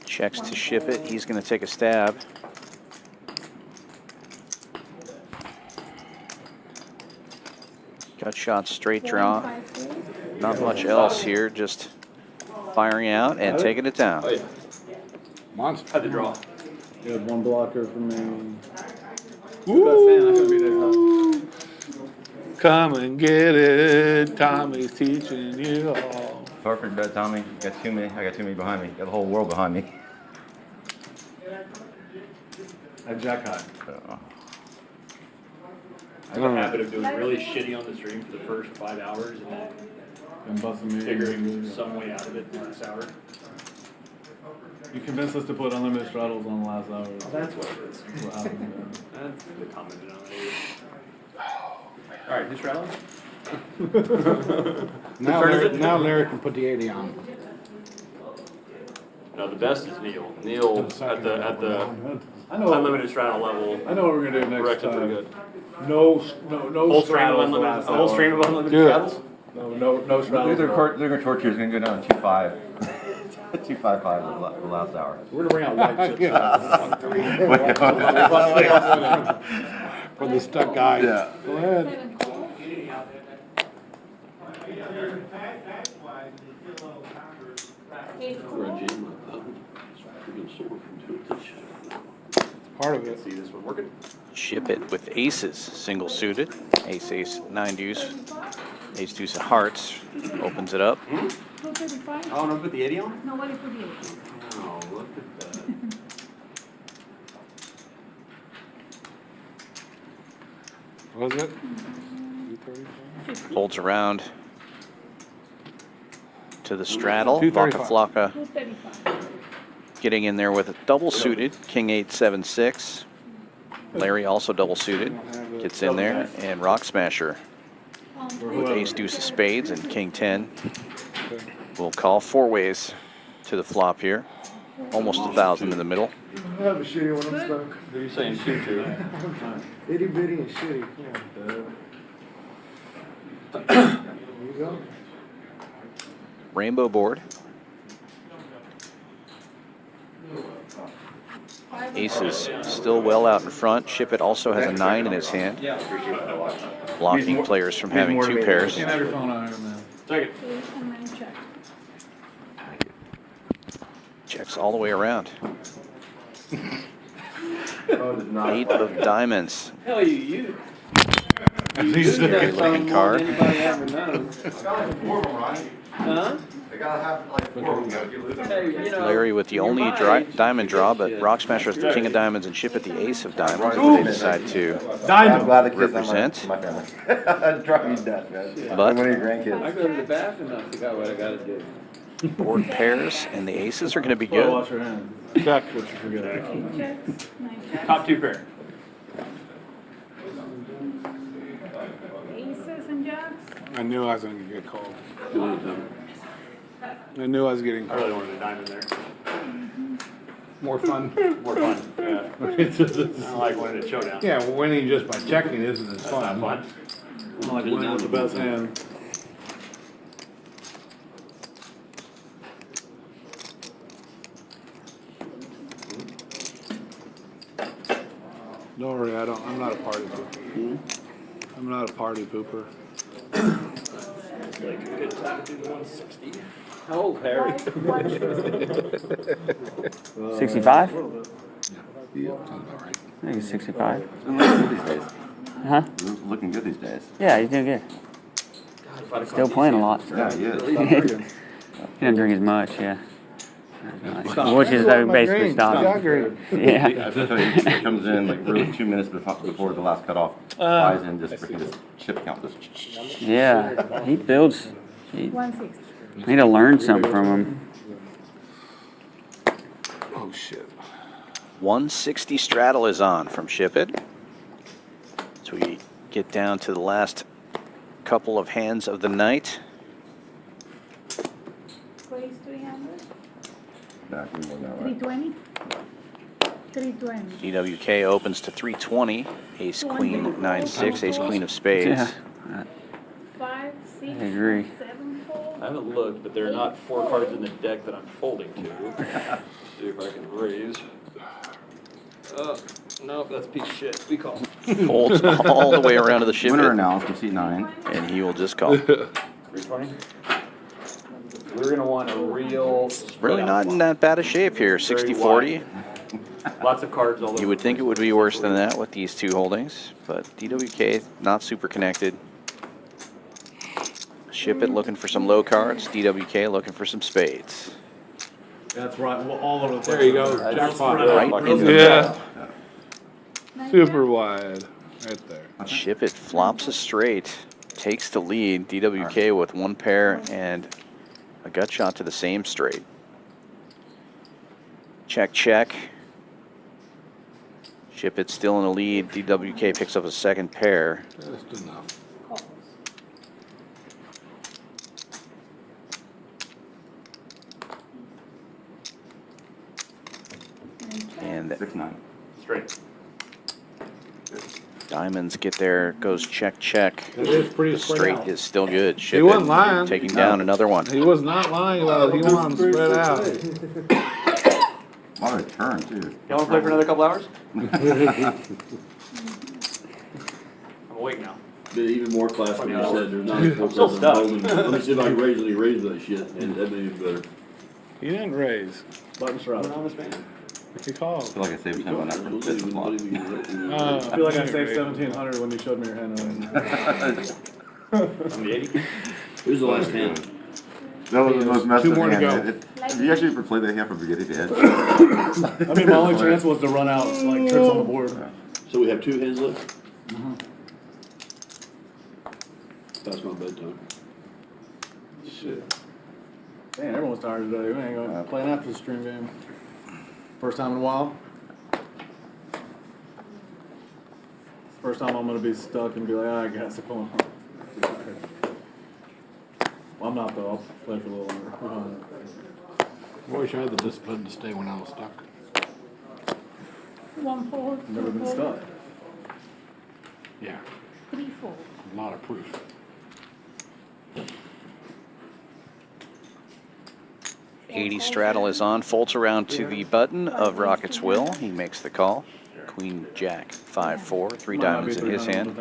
Checks to Shipp It. He's going to take a stab. Gut shot, straight draw. Not much else here, just firing out and taking it down. Oh, yeah. Monster. Had to draw. You had one blocker for me. Woo! Come and get it. Tommy's teaching you all. Perfect bet, Tommy. You got too many. I got too many behind me. You got the whole world behind me. At Jack High. I have a habit of doing really shitty on the stream for the first 5 hours and then And busting me. figuring some way out of it in the last hour. You convinced us to put unlimited straddles on the last hour. That's what it is. What happened, That's the common denominator. Alright, who's straddling? Now Larry can put the 80 on. No, the best is Neil. Neil at the I know. unlimited straddle level. I know what we're gonna do next Correct it pretty time. good. No Whole stream of straddles the unlimited. last A whole hour. stream of unlimited Do it. straddles. No straddles. Luger Torture is going to go down to 2.5. 2.55 the last hour. We're gonna bring out white chips. For the stuck guy. Yeah. Go ahead. Part of it. See this one working? Ship it with aces, single suited. Ace, ace, 9 deuce. Ace, deuce of hearts. Opens it up. 235? Oh, no, put the 80 on? Nobody put the 80. Oh, look at that. Was it? Holds around to the straddle. Vaca 235. Flacka 235. getting in there with a double suited. King 8, 7, 6. Larry also double suited. Gets in there. And Rock Smasher with ace, deuce of spades and king 10. We'll call 4 ways to the flop here. Almost 1,000 in the middle. I have a shitty when I'm stuck. Who are you saying shoot to? Itty bitty and shitty. There you go. Rainbow board. Aces still well out in front. Ship It also has a 9 in his hand. Blocking players from having 2 pairs. Can't have your phone on here, man. Take it. And then check. Checks all the way around. 8 of diamonds. Hell, you. He's a good looking card. Anybody ever knows. Huh? They gotta have like 4 of them. Hey, you know, Larry with the only diamond draw, but Rock Smasher has the king of diamonds and Ship It the ace of diamonds. They decide to I'm glad the kids represent. my family. I'd drive me nuts, man. But- One of your grandkids. I go to the bathroom, I forgot what I gotta do. Board pairs and the aces are going to be Well, good. wash your hands. Check what you forget. Checks. 9 checks. Top 2 pair. Aces and jacks. I knew I was going to get called. I knew I was getting I really called. wanted a diamond there. More fun. More fun. Yeah. I don't like winning a showdown. Yeah, well, winning just by checking isn't as That's not fun. fun. I like winning with the best hand. Don't worry, I'm not a party pooper. I'm not a party pooper. Like a good time to do the 160. How old, Harry? 65? Yeah, sounds about right. I think it's 65. Looking good these days. Huh? Looking good these days. Yeah, he's doing good. Still playing a lot. Yeah, he is. He doesn't drink as much, yeah. Which is basically stopping. Yeah. I tell you, he comes in like really 2 minutes before the last cutoff. Flies in, just freaking just chip count this. Yeah, he builds. He 160. need to learn something from him. Oh, shit. 160 straddle is on from Ship It. So we get down to the last couple of hands of the night. Plays 300. Nah, give me more than that, right? 320. 320. DWK opens to 320. Ace, queen, 9-6. Ace, queen of spades. Yeah, 5, 6, I agree. 7, 4. I haven't looked, but there are not 4 cards in the deck that I'm folding to. See if I can raise. Oh, no, that's a piece of shit. We call. Folds all the way around to the ship Winner it, announced, seat 9. and he will just call. 320. We're gonna want a real. Really not in that bad a shape here. 60-40. Lots of cards all over. You would think it would be worse than that with these two holdings, but DWK not super connected. Ship It looking for some low cards. DWK looking for some spades. That's right. Well, all over the place. There you go. Jackpot. Right into the Yeah. Super wide. Right there. Ship It flops a straight, takes the lead. DWK with one pair and a gut shot to the same straight. Check, check. Ship It still in the lead. DWK picks up a second pair. Just enough. And 6-9. Straight. diamonds get there. Goes check, check. It is pretty The spread straight out. is still good. Ship He wasn't It lying. taking down another one. He was not lying about it. He wanted to spread out. A lot of turn, too. Y'all wanna play for another couple hours? I'm awake now. Been even more class when you said there's not a I'm still stuck. Let me see if I can raise it. He raised that shit, and that made it better. He didn't raise. Button shroud. He called. I feel like I saved him on that for this block. I feel like I saved 1,700 when you showed me your hand. On the 80? Who's the last hand? That was the most messed Two up more to hand. go. If you actually ever played that hand for Spaghetti Dad? I mean, my only chance was to run out like trips on the board. So we have 2 hands left? That's my bedtime. Shit. Man, everyone's tired today. We ain't gonna play an after the stream game. First time in a while. First time I'm gonna be stuck and be like, I guess I'm going home. Well, I'm not though. I'll play for a little longer. I wish I had the discipline to stay when I was stuck. 1 4. Never been stuck. Yeah, 3 4. a lot of proof. '80 straddle is on. Folds around to the button of Rocket's Will. He makes the call. Queen Jack 5-4. 3 diamonds in his hand.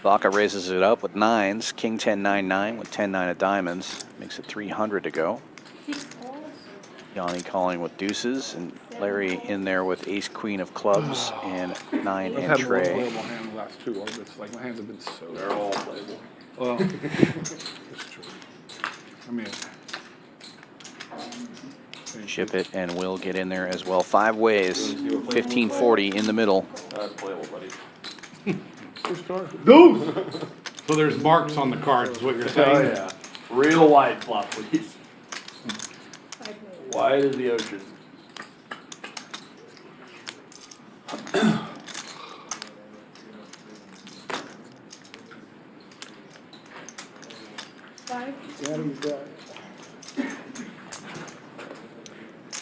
Vaca raises it up with 9s. King 10-9-9 with 10-9 of diamonds. Makes it 300 to go. 6 4. Yanni calling with deuces, and Larry in there with ace queen of clubs and 9 I've and had more tray. playable hands the last 2 orbits. Like, my hands have been so... They're all playable. Well, it's true. I mean... Ship It and Will get in there as well. 5 ways. 1540 in the middle. That's playable, buddy. So there's marks on the cards, is what you're saying? Oh, yeah. Real wide flop, please. Wide as the ocean.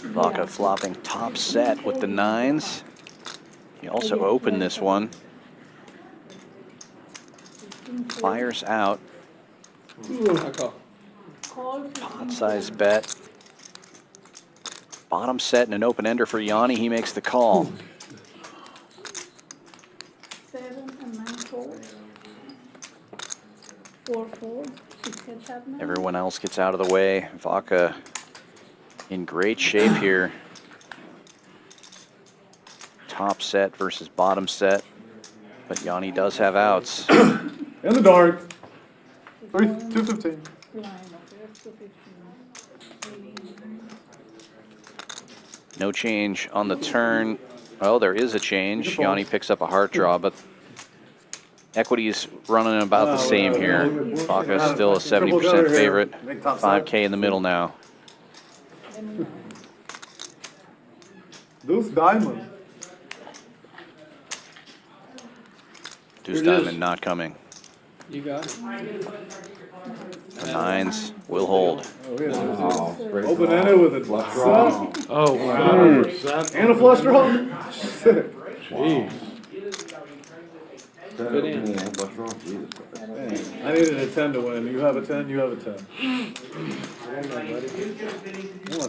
Vaca flopping top set with the 9s. He also opened this one. Fires out. Pot size bet. Bottom set and an open ender for Yanni. He makes the call. 7 and 9 4. 4 4. 6 catch up now. Everyone else gets out of the way. Vaca in great shape here. Top set versus bottom set. But Yanni does have outs. In the dark. 215. Line of 215. No change on the turn. Oh, there is a change. Yanni picks up a heart draw, but equity's running about the same here. Vaca's still a 70% favorite. 5K in the middle now. Deuce diamond. Deuce diamond not coming. You got it. The 9s will hold. Open ended with a set. Oh, wow. And a flush draw. Sick. Jeez. Good in. I needed a 10 to win. You have a 10, you have a 10.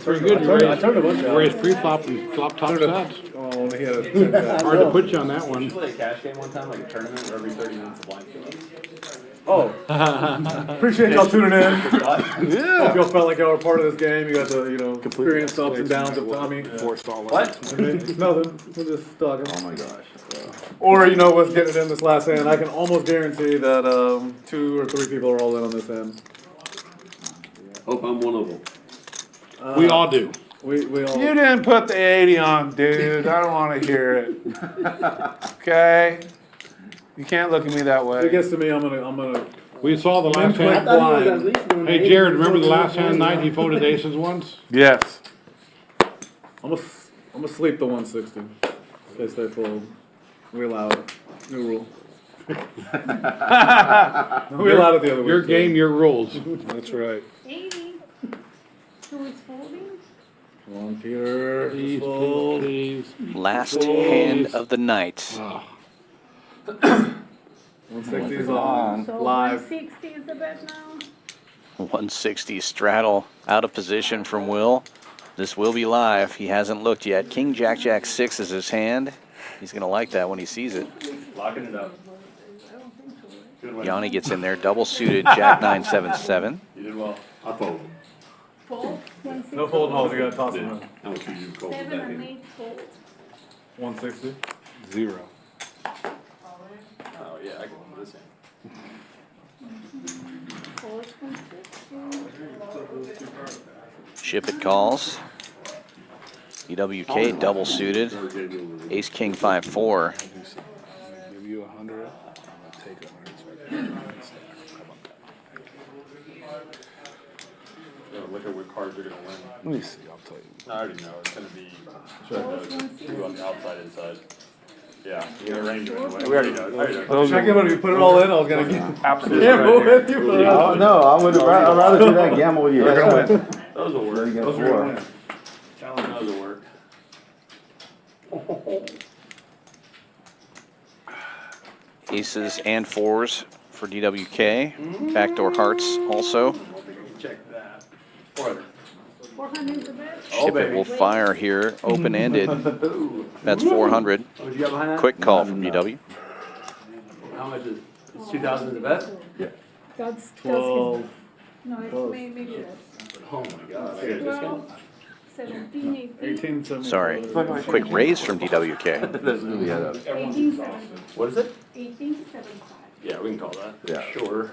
Pretty good. I turned a bunch out. Raised pre-flop and flop top sets. Oh, he had a 10 back. Hard to put you on that Did one. you play a cash game one time, like a tournament where every 30 minutes the blind came up? Oh, appreciate y'all tuning in. Hope y'all felt like y'all were part of this game. You got to, experience the ups and downs of Tommy. What? Nothing. We're just talking. Oh my gosh. Or, what's getting it in this last hand. I can almost guarantee that 2 or 3 people are all in on this hand. Hope I'm one of them. We all do. We all. You didn't put the 80 on, dude. I don't want to hear it. Okay? You can't look at me that If it way. gets to me, I'm gonna. We saw the last Click hand. blind. Hey, Jared, remember the last hand night he folded aces once? Yes. I'm gonna sleep the 160 in case they fold. We allow it. New rule. We allowed it the other week. Your game, your rules. That's right. 80. Who is folding? Come on, Peter. Please, Fold. please. Last hand of the night. 160 is on. So Live. 160 is the bet now. 160 straddle out of position from Will. This will be live. He hasn't looked yet. King Jack Jack 6 is his hand. He's going to like that when he sees it. Locking it up. Good win. Yanni gets in there. Double suited Jack 9 7 7. You did well. I fold. Fold. 160. No fold holes. You gotta toss them in. I don't think you fold 7 that and in. 8 fold. 160. 0. Oh, yeah, I can win this hand. Fold 160. Ship It calls. DWK double suited. Ace King 5 4. Give you 100. I'm gonna take 100. Look at what cards are going to win. Let me see. I'll tell you. I already know. It's going to be 2 on the outside inside. Yeah, you got a range anyway. We already know. Check in, but if you put it all in, I was gonna get Absolutely. gamble with you. But No, I'd rather do that gamble with you. Those will work. Those will work. Challenge those will work. Aces and 4s for DWK. Backdoor hearts also. Check that. 400. 400 is the bet. Ship It will fire here, open-ended. That's 400. What did you got behind that? Quick call from DW. How much is it? It's 2,000 the bet? That's 12. No, it's maybe less. Oh my god. I got a discount. 12, 17, 18. 18, 17. Sorry. Quick raise from DWK. 18, 7. What is it? 18, 75. Yeah, we can call that. Yeah. Sure.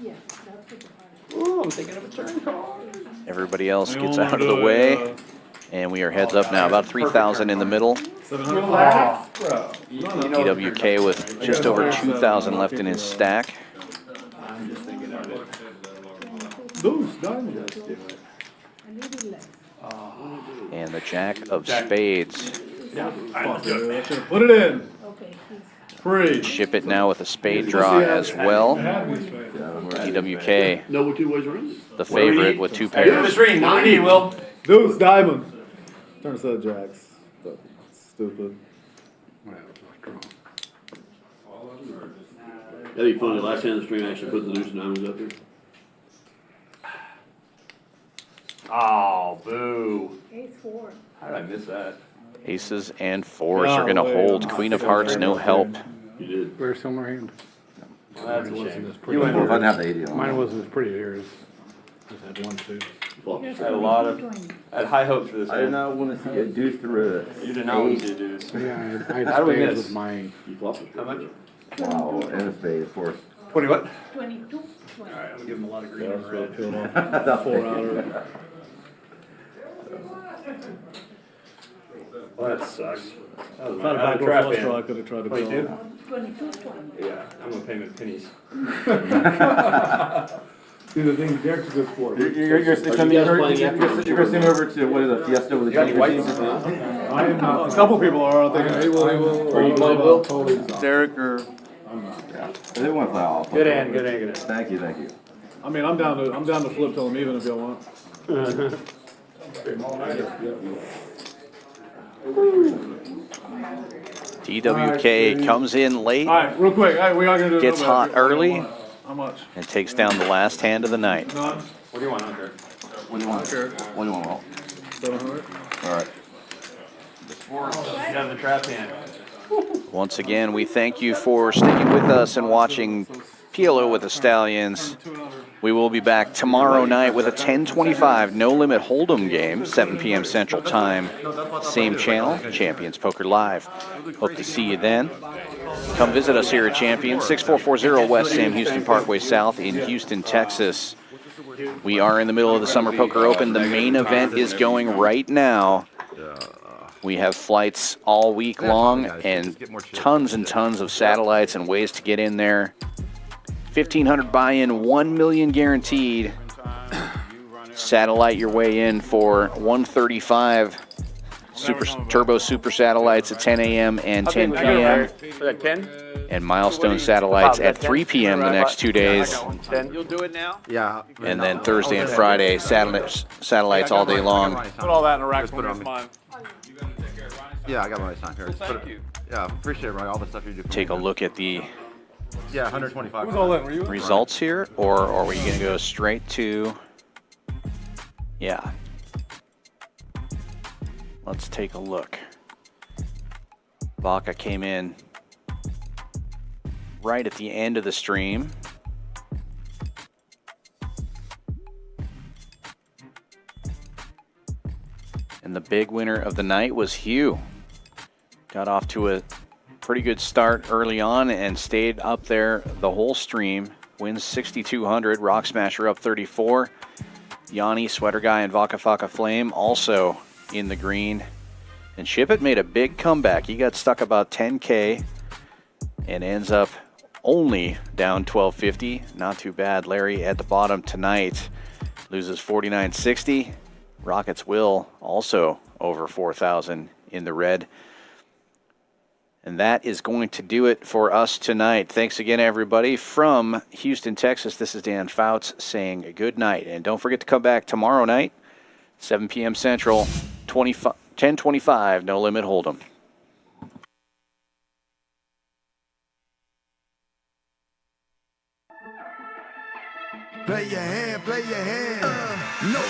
Yeah, that's the part. Ooh, I'm thinking of a turn call. Everybody else gets out of the way. And we are heads up now. About 3,000 in the middle. 700. DWK with just over 2,000 left in his stack. I'm just thinking of it. Those diamonds. A little less. And the Jack of Spades. Yeah. Put it in. Okay, please. Free. Ship It now with a spade draw as well. DWK, No, we're 2 ways around it. the favorite with 2 Give it a pairs. stream. What do we need, Will? Deuce diamond. Turn set of jacks. Stupid. That'd be funny. Last hand of the stream actually put the deuce and diamonds up there. Oh, boo. Ace 4. How did I miss that? Aces and 4s are going to hold. Queen of Hearts, no help. You did. Very similar hand. That's a shame. If I didn't have the 80 on. Mine wasn't as pretty as yours. Just had 1, 2. I had a lot of, I had high hopes for this I did hand. not want to see a deuce through it. You did not want to see a deuce. Yeah, I had How do we spades miss? with my. You flopped it. How much? Wow, and a spade, of course. 20 what? 22, 20. Alright, I'm gonna give him a lot of green and red. Peeled off. 4 outer. Well, that sucks. That was If I had a my backdoor trap flush draw, I hand. could have tried to 22? go. 22, 20. Yeah, I'm gonna pay him in pennies. See, the thing Derek's good for. You're gonna send me over to, what is it, Fiesta with the You got any whites? team? I am not. A couple people are. I'm thinking, hey, Will, Are you playing, Will? Derek or. They want to play all. Good hand, good hand, good hand. Thank you, thank you. I mean, I'm down to flip till I'm even if y'all want. DWK comes in late. All right, real quick. Hey, we are gonna do. Gets hot early. How much? And takes down the last hand of the night. None. What do you want, Hunter? What do you want? What do you want, Walt? 700. All right. You have the trap hand. Once again, we thank you for sticking with us and watching PLO with the Stallions. We will be back tomorrow night with a 10:25 No Limit Hold'em game, 7 p.m. Central Time. Same channel, Champions Poker Live. Hope to see you then. Come visit us here at Champions, 6440 West Sam Houston Parkway South in Houston, Texas. We are in the middle of the Summer Poker Open. The main event is going right now. We have flights all week long and tons and tons of satellites and ways to get in there. 1,500 buy-in, 1 million guaranteed. Satellite your way in for 135 turbo super satellites at 10 a.m. and 10 p.m. And milestone satellites at 3 p.m. the next 2 days. You'll do it now? Yeah. And then Thursday and Friday, satellites all day long. Put all that in a rack for me. Mine. Yeah, I got my sign here. Thank you. Yeah, appreciate it, Ronnie, all the stuff you do. Take a look at the Yeah, 125. Who's all in? Were you in? results here, or are we going to go straight to... Yeah. Let's take a look. Vaca came in right at the end of the stream. And the big winner of the night was Hugh. Got off to a pretty good start early on and stayed up there the whole stream. Wins 6,200. Rock Smasher up 34. Yanny, Sweater Guy, and Vaca Flame also in the green. And Shipp It made a big comeback. He got stuck about 10K and ends up only down 1250. Not too bad. Larry at the bottom tonight loses 49.60. Rockets Will also over 4,000 in the red. And that is going to do it for us tonight. Thanks again, everybody. From Houston, Texas, this is Dan Fouts saying good night. And don't forget to come back tomorrow night, 7 p.m. Central, 10:25, No Limit Hold'em. Play your hand, play your hand. No